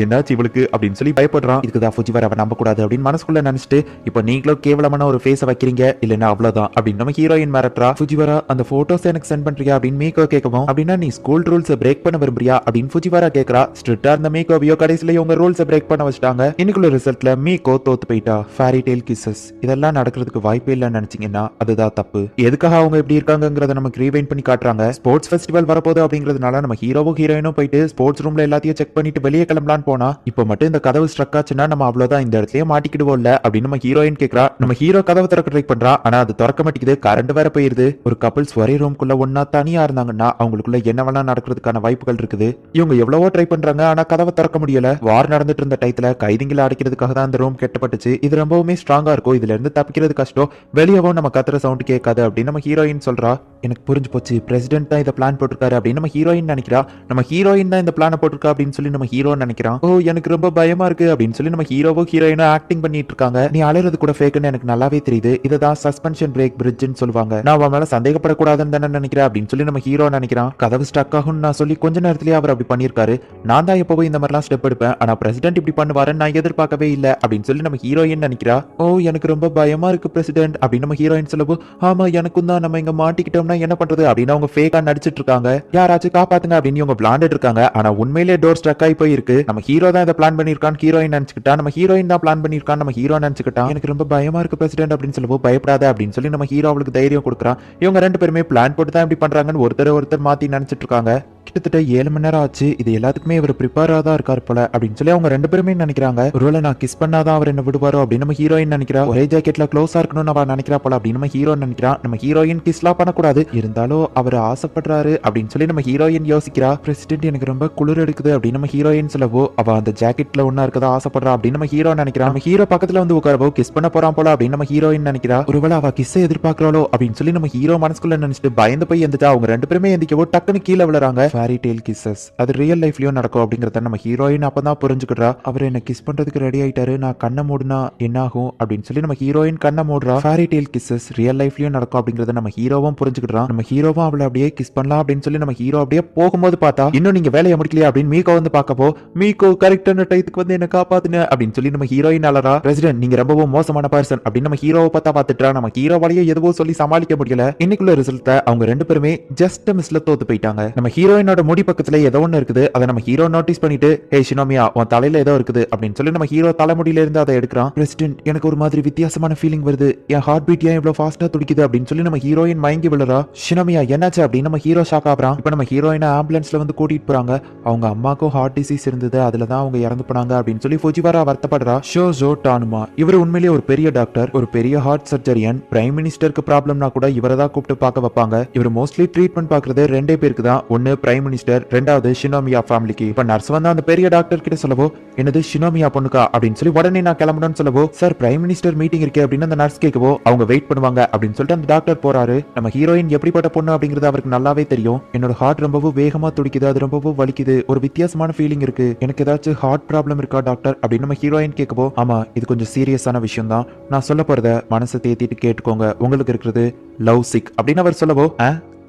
என்னாச்சு இவளுக்கு அப்படின்னு சொல்லி பயப்படுறான். இதுக்குதான் ஃபுஜிவாரா அவ நம்ப கூடாது அப்படின்னு மனசுக்குள்ள நினைச்சிட்டு இப்போ நீங்களும் கேவலமான ஒரு ஃபேஸ வைக்கிறீங்க இல்லன்னா அவ்வளவுதான் அப்படின்னு நம்ம ஹீரோயின் மிரட்டுறா. ஃபுஜிவாரா அந்த போட்டோஸ் எனக்கு சென்ட் பண்றியா அப்படின்னு மீகோ கேட்கவும் அப்படின்னா நீ ஸ்கூல் ரூல்ஸ் பிரேக் பண்ண விரும்புறியா அப்படின்னு ஃபுஜிவாரா கேக்குறா. ஸ்ட்ரிக்ட்டா இருந்த மீகோவியோ கடைசியில இவங்க ரூல்ஸ் பிரேக் பண்ண வச்சிட்டாங்க. இன்னைக்குள்ள ரிசல்ட்ல மீகோ தோத்து போயிட்டா. ஃபேரி டெய்ல் கிசஸ் இதெல்லாம் நடக்கிறதுக்கு வாய்ப்பே இல்லைன்னு நினைச்சீங்கன்னா அதுதான் தப்பு. எதுக்காக அவங்க எப்படி இருக்காங்கிறத நமக்கு ரீவைண்ட் பண்ணி காட்டுறாங்க. ஸ்போர்ட்ஸ் ஃபெஸ்டிவல் வரப்போகுது அப்படிங்கிறதுனால நம்ம ஹீரோவும் ஹீரோயினும் போயிட்டு ஸ்போர்ட்ஸ் ரூம்ல எல்லாத்தையும் செக் பண்ணிட்டு வெளியே கிளம்பலான்னு போனா இப்போ மட்டும் இந்த கதவு ஸ்ட்ரக் ஆச்சுன்னா நம்ம அவ்வளவுதான் இந்த இடத்துலயே மாட்டிக்கிடுவோம்ல அப்படின்னு நம்ம ஹீரோயின் கேக்குறா. நம்ம ஹீரோ கதவை திறக்க ட்ரை பண்றா, ஆனா அது திறக்க மாட்டேங்குது, கரண்ட் வேற போயிருது. ஒரு கப்பிள்ஸ் ஒரே ரூம்குள்ள ஒன்னா தனியா இருந்தாங்கன்னா அவங்களுக்குள்ள என்ன வேணா நடக்கிறதுக்கான வாய்ப்புகள் இருக்குது. இவங்க எவ்வளவோ ட்ரை பண்றாங்க ஆனா கதவை திறக்க முடியல. வார் நடந்துட்டு இருந்த டைத்துல கைதிங்களை அடைக்கிறதுக்காக தான் அந்த ரூம் கெட்டப்பட்டுச்சு. இது ரொம்பவுமே ஸ்ட்ராங்கா இருக்கும், இதுல இருந்து தப்பிக்கிறது கஷ்டம், வெளியவும் நம்ம கத்துற சவுண்ட் கேட்காது அப்படின்னு நம்ம ஹீரோயின் சொல்றா. எனக்கு புரிஞ்சு போச்சு, பிரசிடென்ட் தான் இதை பிளான் போட்டிருக்காரு அப்படின்னு நம்ம ஹீரோயின் நினைக்கிறா. நம்ம ஹீரோயின் தான் இந்த பிளான போட்டிருக்கா அப்படின்னு சொல்லி நம்ம ஹீரோ நினைக்கிறான். ஓ எனக்கு ரொம்ப பயமா இருக்கு அப்படின்னு சொல்லி நம்ம ஹீரோவோ ஹீரோயினோ ஆக்டிங் பண்ணிட்டு இருக்காங்க. நீ அலறது கூட ஃபேக்குன்னு எனக்கு நல்லாவே தெரியுது, இதுதான் சஸ்பென்ஷன் பிரேக் பிரிட்ஜ்னு சொல்லுவாங்க, நான் அவன் மேல சந்தேகப்படக்கூடாதுன்னு தானே நினைக்கிறேன் அப்படின்னு சொல்லி நம்ம ஹீரோ நினைக்கிறான். கதவு ஸ்டக் ஆகும் நான் சொல்லி கொஞ்ச நேரத்திலேயே அவர் அப்படி பண்ணிருக்காரு. நான் தான் எப்பவும் இந்த மாதிரிலாம் ஸ்டெப் எடுப்பேன், ஆனா பிரசிடென்ட் இப்படி பண்ணுவாருன்னு நான் எதிர்பார்க்கவே இல்லை அப்படின்னு சொல்லி நம்ம ஹீரோயின் நினைக்கிறா. ஓ எனக்கு ரொம்ப பயமா இருக்கு பிரசிடென்ட் அப்படின்னு நம்ம ஹீரோயின் சொல்லவும் ஆமா எனக்கும் தான், நம்ம இங்க மாட்டிக்கிட்டோம்னா என்ன பண்றது அப்படின்னு அவங்க ஃபேக்கா நடிச்சிட்டு இருக்காங்க. யாராச்சும் காப்பாத்துங்க அப்படின்னு இவங்க விளையாண்டுட்டு இருக்காங்க. ஆனா உண்மையிலேயே டோர் ஸ்ட்ரக் ஆகி போயிருக்கு. நம்ம ஹீரோ தான் இதை பிளான் பண்ணிருக்கான் ஹீரோயின் நினைச்சுக்கிட்டா. நம்ம ஹீரோயின் தான் பிளான் பண்ணிருக்கான் நம்ம ஹீரோ நினைச்சுக்கிட்டா. எனக்கு ரொம்ப பயமா இருக்கு பிரசிடென்ட் அப்படின்னு சொல்லவும் பயப்படாத அப்படின்னு சொல்லி நம்ம ஹீரோ அவளுக்கு தைரியம் கொடுக்குறான். இவங்க ரெண்டு பேருமே பிளான் போட்டு தான் இப்படி பண்றாங்கன்னு ஒருத்தர் மாத்தி நினைச்சிட்டு இருக்காங்க. கிட்டத்தட்ட 7 மணி நேரம் ஆச்சு, இது எல்லாத்துக்குமே இவர் ப்ரிப்பேரா தான் இருக்காரு போல அப்படின்னு சொல்லி அவங்க ரெண்டு பேருமே நினைக்கிறாங்க. ஒருவேளை நான் கிஸ் பண்ணாதான் அவர் என்ன விடுவாரோ அப்படின்னு நம்ம ஹீரோயின் நினைக்கிறா. ஒரே ஜாக்கெட்ல க்ளோஸா இருக்கணும்னு அவ நினைக்கிறா போல அப்படின்னு நம்ம ஹீரோ நினைக்கிறா. நம்ம ஹீரோயின் கிஸ்லாம் பண்ணக்கூடாது, இருந்தாலும் அவர் ஆசைப்படுறாரு அப்படின்னு சொல்லி நம்ம ஹீரோயின் யோசிக்கிறா. பிரசிடென்ட் எனக்கு ரொம்ப குளிர் எடுக்குது அப்படின்னு நம்ம ஹீரோயின் சொல்லவோ அவ அந்த ஜாக்கெட்ல ஒன்னா இருக்கதா ஆசைப்படுறா அப்படின்னு நம்ம ஹீரோ நினைக்கிறா. நம்ம ஹீரோ பக்கத்துல வந்து உட்காரவோ கிஸ் பண்ண போறான் போல அப்படின்னு நம்ம ஹீரோயின் நினைக்கிறா. ஒருவேளை அவ கிஸ்ஸை எதிர்பார்க்கிறாளோ அப்படின்னு சொல்லி நம்ம ஹீரோ மனசுக்குள்ள நினைச்சிட்டு பயந்து போய் எந்திரிச்சா. அவங்க ரெண்டு பேருமே எந்திக்கவோ டக்குன்னு கீழே விழுறாங்க. ஃபேரி டெய்ல் கிஸ் அது ரியல் லைஃப்லயும் நடக்கும் அப்படிங்கறத நம்ம ஹீரோயின் அப்பதான் புரிஞ்சுக்கிறா. அவர் என்ன கிஸ் பண்றதுக்கு ரெடி ஆயிட்டாரு, நான் கண்ணை மூடுனா என்ன ஆகும் அப்படின்னு சொல்லி நம்ம ஹீரோயின் கண்ணை மூடுறா. ஃபேரி டெய்ல் கிஸ்ஸஸ் ரியல் லைஃப்லயும் நடக்கும் அப்படிங்கறத நம்ம ஹீரோவும் புரிஞ்சுக்கிறான். நம்ம ஹீரோவும் அவளை அப்படியே கிஸ் பண்ணலாம் அப்படின்னு சொல்லி நம்ம ஹீரோ அப்படியே போகும்போது பார்த்தா இன்னும் நீங்க வேலையை முடிக்கலையா அப்படின்னு மீகோ வந்து பார்க்கப்போ மீகோ கரெக்டான டைத்துக்கு வந்து என்ன காப்பாத்துன அப்படின்னு சொல்லி நம்ம ஹீரோயின் அலறா. பிரசிடென்ட் நீங்க ரொம்பவும் மோசமான பர்சன் அப்படின்னு நம்ம ஹீரோவை பார்த்தா பார்த்துட்டா. நம்ம ஹீரோவாலேயே எதுவோ சொல்லி சமாளிக்க முடியல. இன்னைக்குள்ள ரிசல்ட்ட அவங்க ரெண்டு பேருமே ஜஸ்ட் மிஸ்ல தோத்து போயிட்டாங்க. நம்ம ஹீரோயின் ஹீரோயினோட முடி பக்கத்துல ஏதோ ஒண்ணு இருக்குது. அதை நம்ம ஹீரோ நோட்டீஸ் பண்ணிட்டு, ஹே ஷினோமியா, உன் தலையில ஏதோ இருக்குது அப்படின்னு சொல்லி நம்ம ஹீரோ தலைமுடியில இருந்து அதை எடுக்கிறான். பிரசிடென்ட், எனக்கு ஒரு மாதிரி வித்தியாசமான ஃபீலிங் வருது. என் ஹார்ட் பீட் ஏன் இவ்வளவு ஃபாஸ்டா துடிக்குது அப்படின்னு சொல்லி நம்ம ஹீரோயின் மயங்கி விழுறா. ஷினோமியா, என்னாச்சு அப்படின்னு நம்ம ஹீரோ ஷாக் ஆகுறான். இப்ப நம்ம ஹீரோயினை ஆம்புலன்ஸ்ல வந்து கூட்டிட்டு போறாங்க. அவங்க அம்மாக்கும் ஹார்ட் டிசீஸ் இருந்தது, அதுலதான் அவங்க இறந்து போனாங்க அப்படின்னு சொல்லி ஃபுஜிவாரா வருத்தப்படுறா. ஷோஜோ டானுமா, இவர் உண்மையிலேயே ஒரு பெரிய டாக்டர், ஒரு பெரிய ஹார்ட் சர்ஜரியன். பிரைம் மினிஸ்டருக்கு ப்ராப்ளம்னா கூட இவரை தான் கூப்பிட்டு பார்க்க வைப்பாங்க. இவர் மோஸ்ட்லி ட்ரீட்மெண்ட் பாக்குறது ரெண்டே பேருக்கு தான். ஒன்னு பிரைம் மினிஸ்டர், ரெண்டாவது ஷினோமியா ஃபேமிலிக்கு. இப்ப நர்ஸ் வந்து அந்த பெரிய டாக்டர் கிட்ட சொல்லவோ, என்னது ஷினோமியா பொண்ணுக்கா அப்படின்னு சொல்லி உடனே நான் கிளம்பணும்னு சொல்லவோ, சார் பிரைம் மினிஸ்டர் மீட்டிங் இருக்கே அப்படின்னு அந்த நர்ஸ் கேட்கவோ, அவங்க வெயிட் பண்ணுவாங்க அப்படின்னு சொல்லிட்டு அந்த டாக்டர் போறாரு. நம்ம ஹீரோயின் எப்படிப்பட்ட பொண்ணு அப்படிங்கிறது அவருக்கு நல்லாவே தெரியும். என்னோட ஹார்ட் ரொம்பவும் வேகமா துடிக்குது, அது ரொம்பவும் வலிக்குது, ஒரு வித்தியாசமான ஃபீலிங் இருக்கு, எனக்கு ஏதாச்சும் ஹார்ட் ப்ராப்ளம் இருக்கா டாக்டர் அப்படின்னு நம்ம ஹீரோயின் கேட்கவோ, ஆமா இது கொஞ்சம் சீரியஸான விஷயம் தான், நான் சொல்ல போறத மனசை தேத்திட்டு கேட்டுக்கோங்க, உங்களுக்கு இருக்கிறது லவ் சிக் அப்படின்னு அவர் சொல்லவோ,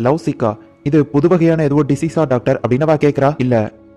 லவ் சிக்கா, இது புது வகையான ஏதோ டிசீஸா டாக்டர் அப்படின்னு கேட்கிறா. இல்ல,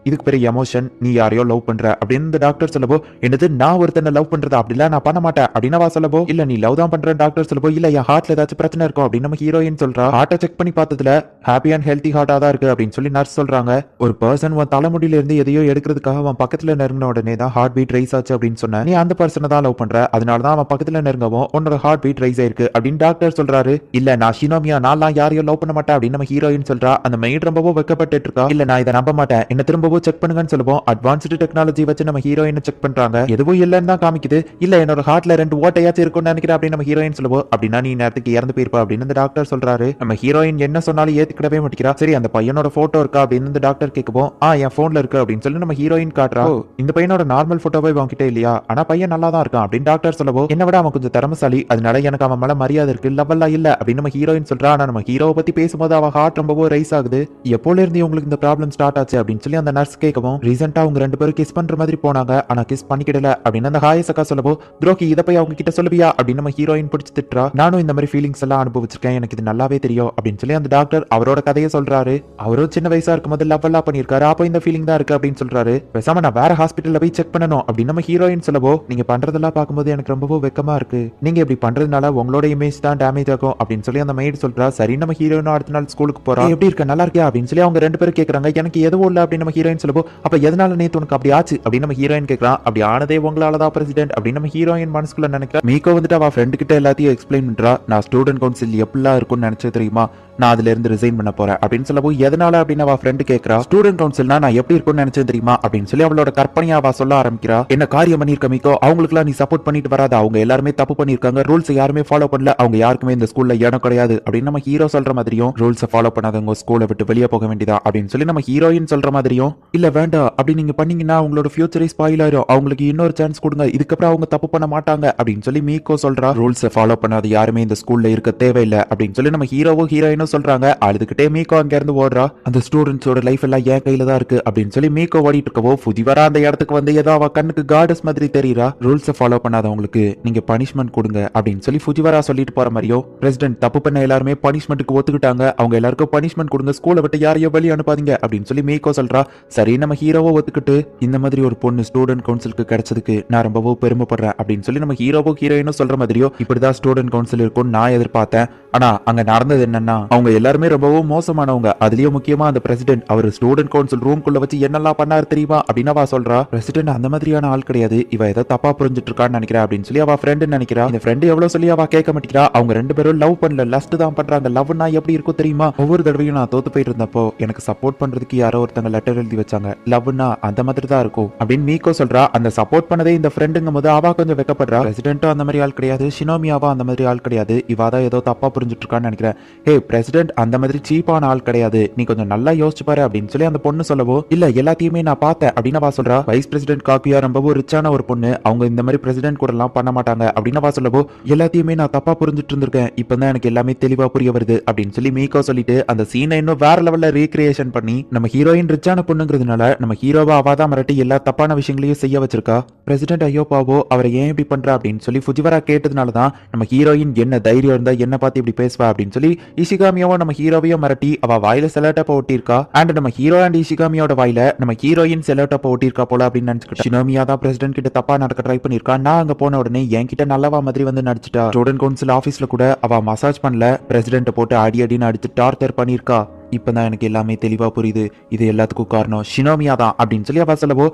இதுக்கு பெரிய எமோஷன், நீ யாரையோ லவ் பண்ற அப்படின்னு இந்த டாக்டர் சொல்லவோ, என்னது நான் ஒருத்தனை லவ் பண்றதா, அப்படிலாம் நான் பண்ண மாட்டேன் அப்படின்னு சொல்லவோ, இல்ல நீ லவ் தான் பண்ற டாக்டர் சொல்லவோ, இல்ல என் ஹார்ட்ல ஏதாச்சும் பிரச்சனை இருக்கும் அப்படின்னு நம்ம ஹீரோயின் சொல்றா. ஹார்ட்டை செக் பண்ணி பார்த்ததுல ஹாப்பி அண்ட் ஹெல்த்தி ஹார்ட்டா தான் இருக்கு அப்படின்னு சொல்லி நர்ஸ் சொல்றாங்க. ஒரு பர்சன் உன் தலைமுடியில இருந்து எதையோ எடுக்கிறதுக்காக அவன் பக்கத்துல நெருங்கின உடனே தான் ஹார்ட் பீட் ரைஸ் ஆச்சு அப்படின்னு சொன்ன, நீ அந்த பர்சனை தான் லவ் பண்ற, அதனாலதான் அவன் பக்கத்துல நெருங்கவும் உன்னோட ஹார்ட் பீட் ரைஸ் ஆயிருக்கு அப்படின்னு டாக்டர் சொல்றாரு. இல்ல நான் ஷினோமியா, நான் யாரையோ லவ் பண்ண மாட்டேன் அப்படின்னு நம்ம ஹீரோயின் சொல்றா. அந்த மெய்ட் ரொம்பவும் வெக்கப்பட்டு இருக்கா. இல்ல நான் இதை நம்ப மாட்டேன், என்ன திரும்பவும் செக் பண்ணுங்கன்னு சொல்லுவோம். அட்வான்ஸ்டு டெக்னாலஜி வச்சு நம்ம ஹீரோயினை செக் பண்றாங்க. எதுவும் இல்லன்னு தான் காமிக்குது. இல்ல என்னோட ஹார்ட்ல 2 ஓட்டையாச்சும் இருக்கும்னு நினைக்கிறேன் அப்படின்னு நம்ம ஹீரோயின் சொல்லுவோம். அப்படின்னா நீ நேரத்துக்கு இறந்து போயிருப்பா அப்படின்னு இந்த டாக்டர் சொல்றாரு. நம்ம ஹீரோயின் என்ன சொன்னாலும் ஏத்துக்கிடவே மாட்டேங்கிறா. சரி அந்த பையனோட போட்டோ இருக்கா அப்படின்னு இந்த டாக்டர் கேட்கவும், என் போன்ல இருக்கு அப்படின்னு சொல்லி நம்ம ஹீரோயின் காட்டுறா. இந்த பையனோட நார்மல் போட்டோவை வாங்கிட்டே இல்லையா, ஆனா பையன் நல்லா தான் இருக்கான் அப்படின்னு டாக்டர் சொல்லவும், என்ன விட அவன் கொஞ்சம் திறமசாலி, அதனால எனக்கு அவன் மேல மரியாதை இருக்கு, லவ்வெல்லாம் இல்ல அப்படின்னு நம்ம ஹீரோயின் சொல்றா. ஆனா நம்ம ஹீரோவை பத்தி பேசும்போது அவ ஹார்ட் ரொம்பவும் ரைஸ் ஆகுது. எப்போல இருந்து உங்களுக்கு இந்த ப்ராப்ளம் ஸ்டார்ட் ஆச்சு அப்படின்னு சொல்லி அந்த நர்ஸ் கேட்கவும், ரீசெண்டா அவங்க 2 பேரும் கிஸ் பண்ற மாதிரி போனாங்க, ஆனா கிஸ் பண்ணிக்கிடல அப்படின்னு அந்த ஹாய் சக்கா சொல்லவோ, துரோகி இதை போய் அவங்க கிட்ட சொல்லுவியா அப்படின்னு நம்ம ஹீரோயின் பிடிச்சு திட்டுறா. நானும் இந்த மாதிரி ஃபீலிங்ஸ் எல்லாம் அனுபவிச்சிருக்கேன், எனக்கு இது நல்லாவே தெரியும் அப்படின்னு சொல்லி அந்த டாக்டர் அவரோட கதையை சொல்றாரு. அவரும் சின்ன வயசா இருக்கும்போது லவ் எல்லாம் பண்ணிருக்காரு, அப்போ இந்த ஃபீலிங் தான் இருக்கு அப்படின்னு சொல்றாரு. பேசாம நான் வேற ஹாஸ்பிட்டல்ல போய் செக் பண்ணணும் அப்படின்னு நம்ம ஹீரோயின் சொல்லவோ, நீங்க பண்றதெல்லாம் பார்க்கும்போது எனக்கு ரொம்பவும் வெக்கமா இருக்கு, நீங்க இப்படி பண்றதுனால உங்களோட இமேஜ் தான் டேமேஜ் ஆகும் அப்படின்னு சொல்லி அந்த மெய்ட் சொல்றா. சரி நம்ம ஹீரோயின் அடுத்த நாள் ஸ்கூலுக்கு போறா. எப்படி இருக்க, நல்லா இருக்கியா அப்படின்னு சொல்லி அவங்க 2 பேரும் கேக்குறாங்க. எனக்கு எதுவும் இல்ல அப்படின்னு நம்ம ஹீரோயின் சொல்லவோ, அப்ப எதனால நேத்து உனக்கு அப்படி ஆச்சு அப்படின்னு நம்ம ஹீரோயின் கேட்கறான். அப்படி ஆனதே உங்களாலதான் பிரசிடென்ட் அப்படின்னு நம்ம ஹீரோயின் மனசுக்குள்ள நினைக்கிறா. மீகோ வந்துட்டு அவ ஃப்ரெண்டு கிட்ட எல்லாத்தையும் எக்ஸ்பிளைன் பண்றா. நான் ஸ்டூடெண்ட் கவுன்சில் எப்படிலாம் இருக்கும்னு நினைச்சது தெரியுமா, நான் அதுல இருந்து ரிசைன் பண்ண போறேன் அப்படின்னு சொல்லவோ, எதனால அப்படின்னு அவ ஃப்ரெண்டு கேட்கறா. ஸ்டூடெண்ட் கவுன்சில்னா நான் எப்படி இருக்கும்னு நினைச்சது தெரியுமா அப்படின்னு சொல்லி அவளோட கற்பனையா அவ சொல்ல ஆரம்பிக்கிறா. என்ன காரியம் பண்ணிருக்க மீகோ, அவங்களுக்குலாம் நீ சப்போர்ட் பண்ணிட்டு வராத, அவங்க எல்லாருமே தப்பு பண்ணிருக்காங்க, ரூல்ஸ் யாருமே ஃபாலோ பண்ணல, அவங்க யாருக்குமே இந்த ஸ்கூல்ல இடம் கிடையாது அப்படின்னு நம்ம ஹீரோ சொல்ற மாதிரியும், ரூல்ஸ் ஃபாலோ பண்ணாதவங்க ஸ்கூலை விட்டு வெளியே போக வேண்டியதா அப்படின்னு சொல்லி நம்ம ஹீரோயின் சொல்ற மாதிரியும், இல்ல வேண்டாம் அப்படி நீங்க பண்ணீங்கன்னா அவங்களோட ஃபியூச்சரே ஸ்பாயில் ஆயிரும், அவங்களுக்கு இன்னொரு சான்ஸ் கொடுங்க, இதுக்கப்புறம் அவங்க தப்பு பண்ண மாட்டாங்க அப்படின்னு சொல்லி மீகோ சொல்றா. ரூல்ஸ் ஃபாலோ பண்ணாத யாருமே இந்த ஸ்கூல்ல இருக்க தேவையில்லை அப்படின்னு சொல்லி நம்ம ஹீரோவும் ஹீரோயினும் சொல்றாங்க. அழுதுகிட்டே மீகோ அங்க இருந்து ஓடுறா. அந்த ஸ்டூடெண்ட்ஸோட லைஃப் எல்லாம் என் கையில தான் இருக்கு அப்படின்னு சொல்லி மீகோ ஓடிட்டு இருக்கவோ, ஃபுஜிவாரா அந்த இடத்துக்கு வந்து ஏதோ அவ கண்ணுக்கு கார்டஸ் மாதிரி தெரியறா. ரூல்ஸ் ஃபாலோ பண்ணாதவங்களுக்கு நீங்க பனிஷ்மெண்ட் கொடுங்க அப்படின்னு சொல்லி ஃபுஜிவாரா சொல்லிட்டு போற மாதிரியோ, பிரசிடென்ட் தப்பு பண்ண எல்லாருமே பனிஷ்மெண்ட்டுக்கு ஒத்துக்கிட்டாங்க, அவங்க எல்லாருக்கும் பனிஷ்மெண்ட் கொடுங்க, ஸ்கூலை விட்டு யாரையோ வெளியே அனுப்பாதீங்க அப்படின்னு சொல்லி மீகோ சொல்றா. சரி நம்ம ஹீரோவோ ஒத்துக்கிட்டு, இந்த மாதிரி ஒரு பொண்ணு ஸ்டூடெண்ட் கவுன்சிலுக்கு கிடைச்சதுக்கு நான் ரொம்பவும் பெருமைப்படுறேன் அப்படின்னு சொல்லி நம்ம ஹீரோவோ ஹீரோயினும் சொல்ற மாதிரியோ, இப்படிதான் ஸ்டூடெண்ட் கவுன்சில் இருக்கும் நான் எதிர்பார்த்தேன், ஆனா அங்க நடந்தது என்னன்னா அவங்க எல்லாருமே ரொம்பவும் மோசமானவங்க, அதுலயும் முக்கியமா அந்த பிரசிடென்ட் அவர் ஸ்டூடெண்ட் கவுன்சில் ரூம்குள்ள வச்சு என்னெல்லாம் பண்ணாரு தெரியுமா அப்படின்னு அவ சொல்றா. பிரசிடென்ட் அந்த மாதிரியான ஆள் கிடையாது, இவ ஏதோ தப்பா புரிஞ்சுட்டு இருக்கான்னு நினைக்கிறா அப்படின்னு சொல்லி அவ ஃப்ரெண்ட் நினைக்கிறா. இந்த ஃப்ரெண்ட் எவ்வளவு சொல்லி அவ கேட்க மாட்டேங்கிறா. அவங்க 2 பேரும் லவ் பண்ணல, லஸ்ட் தான் பண்றாங்க. லவ்னா எப்படி இருக்கும் தெரியுமா, ஒவ்வொரு தடவையும் நான் தோத்து போயிட்டு இருந்தப்போ எனக்கு சப்போர்ட் பண்றதுக்கு யாரோ ஒருத்தங்க லெட்டர் எழுதி வச்சாங்க, லவ்னா அந்த மாதிரி தான் இருக்கும் அப்படின்னு மீகோ சொல்றா. அந்த சப்போர்ட் பண்ணதே இந்த ஃப்ரெண்டுங்கும் போது அவ கொஞ்சம் வெக்கப்படுறா. பிரசிடென்ட்டும் அந்த மாதிரி ஆள் கிடையாது, ஷினோமியாவா அந்த மாதிரி ஆள் கிடையாது, இவாதான் ஏதோ தப்பா புரிஞ்சுட்டு இருக்கான்னு நினைக்கிறேன். ஹே பிரசிடென்ட் அந்த மாதிரி சீப்பான ஆள் கிடையாது, நீ கொஞ்சம் நல்லா யோசிச்சு பாரு அப்படின்னு சொல்லி அந்த பொண்ணு சொல்லவோ, இல்ல எல்லாத்தையுமே நான் பார்த்தேன் அப்படின்னு அவ சொல்றா. வைஸ் பிரசிடென்ட் காக்கியா ரொம்பவும் ரிச்சான ஒரு பொண்ணு, அவங்க இந்த மாதிரி பிரசிடென்ட் கூட எல்லாம் பண்ண மாட்டாங்க அப்படின்னு அவ சொல்லவோ, எல்லாத்தையுமே நான் தப்பா புரிஞ்சுட்டு இருந்திருக்கேன், இப்பதான் எனக்கு எல்லாமே தெளிவா புரிய வருது அப்படின்னு சொல்லி மீகோ சொல்லிட்டு அந்த சீனை இன்னும் வேற லெவல்ல ரீக்ரியேஷன் பண்ணி, நம்ம ஹீரோயின் ரிச்சான பொண்ணுங்கிறதுனால நம்ம ஹீரோவா அவாதான் மிரட்டி எல்லா தப்பான விஷயங்களையும் செய்ய வச்சிருக்கா. பிரசிடென்ட் ஐயோ பாவோ அவரை ஏன் இப்படி பண்றா அப்படின்னு சொல்லி ஃபுஜிவாரா கேட்டதுனாலதான் நம்ம ஹீரோயின் என்ன தைரியம் இருந்தா என்ன பார்த்து இப்படி பேசுவா அப்படின்னு சொல்லி இஷிகாமியாவும் நம்ம ஹீரோவையும் மிரட்டி அவ வாயில செலோட்டப்ப ஒட்டிருக்கா. அண்ட் நம்ம ஹீரோ அண்ட் இஷிகாமியோட வாயில நம்ம ஹீரோயின் செலோட்டப்ப ஒட்டிருக்கா போல அப்படின்னு நினைச்சுக்கிட்டா. ஷினோமியா தான் பிரசிடென்ட் கிட்ட தப்பா நடக்க ட்ரை பண்ணிருக்கா. நான் அங்க போன உடனே என்கிட்ட நல்லவா மாதிரி வந்து நடிச்சிட்டா. ஸ்டூடெண்ட் கவுன்சில் ஆபீஸ்ல கூட அவ மசாஜ் பண்ணல, பிரசிடென்ட் போட்டு அடி அடின்னு அடிச்சு டார்ச்சர் பண்ணிருக்கா. இப்பதான் எனக்கு எல்லாமே தெளிவா புரியுது. இது எல்லாத்துக்கும் காரணம் ஷினோமியா தான் அப்படின்னு சொல்லி அவ சொல்லவோ,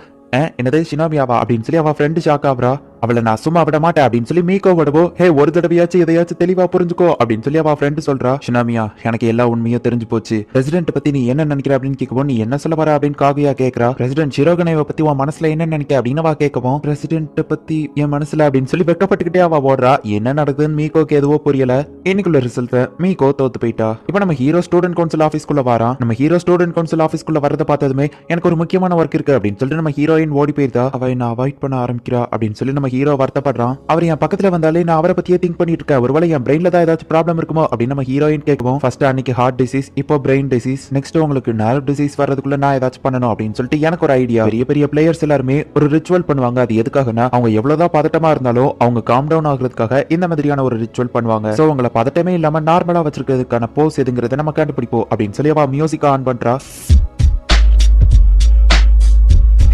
என்னது ஷினோமியாவா அப்படின்னு சொல்லி அவ ஃப்ரெண்டு ஷாக் ஆகுறா. அவளை நான் சும்மா விட மாட்டேன் அப்படின்னு சொல்லி மீகோ விடவோ, ஹே ஒரு தடவையாச்சும் எதையாச்சும் தெளிவா புரிஞ்சுக்கோ அப்படின்னு சொல்லி அவ ஃப்ரெண்டு சொல்றா. ஷினோமியா, எனக்கு எல்லா உண்மையும் தெரிஞ்சு போச்சு. பிரசிடென்ட் பத்தி நீ என்ன நினைக்கிற அப்படின்னு கேட்கவும், நீ என்ன சொல்ல வர அப்படின்னு காகுயா கேக்குறா. பிரசிடென்ட் ஷிரோகனேவை பத்தி உன் மனசுல என்ன நினைக்க அப்படின்னு அவ கேட்கவும், பிரசிடென்ட் பத்தி என் மனசுல அப்படின்னு சொல்லி வெக்கப்பட்டுக்கிட்டே அவ ஓடுறா. என்ன நடக்குதுன்னு மீகோக்கு எதுவோ புரியல. இன்னைக்குள்ள ரிசல்ட் மீகோ தோத்து போயிட்டா. இப்ப நம்ம ஹீரோ ஸ்டூடெண்ட் கவுன்சில் ஆஃபீஸ்க்குள்ள வரான். நம்ம ஹீரோ ஸ்டூடெண்ட் கவுன்சில் ஆஃபீஸ்க்குள்ள வரத பார்த்ததுமே எனக்கு ஒரு முக்கியமான ஒர்க் இருக்கு அப்படின்னு சொல்லிட்டு நம்ம ஹீரோயின் ஓடி போயிருந்தா. அவ என்ன அவாய்ட் பண்ண ஆரம்பிக்கிறா அப்படின்னு சொல்லி நம்ம ஹீரோ வருத்தப்படுறான். அவர் என் பக்கத்துல வந்தாலே நான் அவரை பத்தியே திங்க் பண்ணிட்டு இருக்கேன். ஒருவேளை என் பிரெயின்ல தான் ஏதாச்சும் ப்ராப்ளம் இருக்குமோ அப்படின்னு நம்ம ஹீரோயின் கேட்கவும், ஃபர்ஸ்ட் அன்னைக்கு ஹார்ட் டிசீஸ், இப்போ பிரெயின் டிசீஸ், நெக்ஸ்ட் உங்களுக்கு நர்வ் டிசீஸ் வர்றதுக்குள்ள நான் ஏதாச்சும் பண்ணணும் அப்படின்னு சொல்லிட்டு எனக்கு ஒரு ஐடியா. பெரிய பெரிய பிளேயர்ஸ் எல்லாருமே ஒரு ரிச்சுவல் பண்ணுவாங்க. அது எதுக்காகனா அவங்க எவ்வளவுதான் பதட்டமா இருந்தாலும் அவங்க காம் டவுன் ஆகுறதுக்காக இந்த மாதிரியான ஒரு ரிச்சுவல் பண்ணுவாங்க. சோ உங்களை பதட்டமே இல்லாம நார்மலா வச்சிருக்கிறதுக்கான போஸ் எதுங்கிறத நம்ம கண்டுபிடிப்போம் அப்படின்னு சொல்லி அவ மியூசிக் ஆன் பண்றா.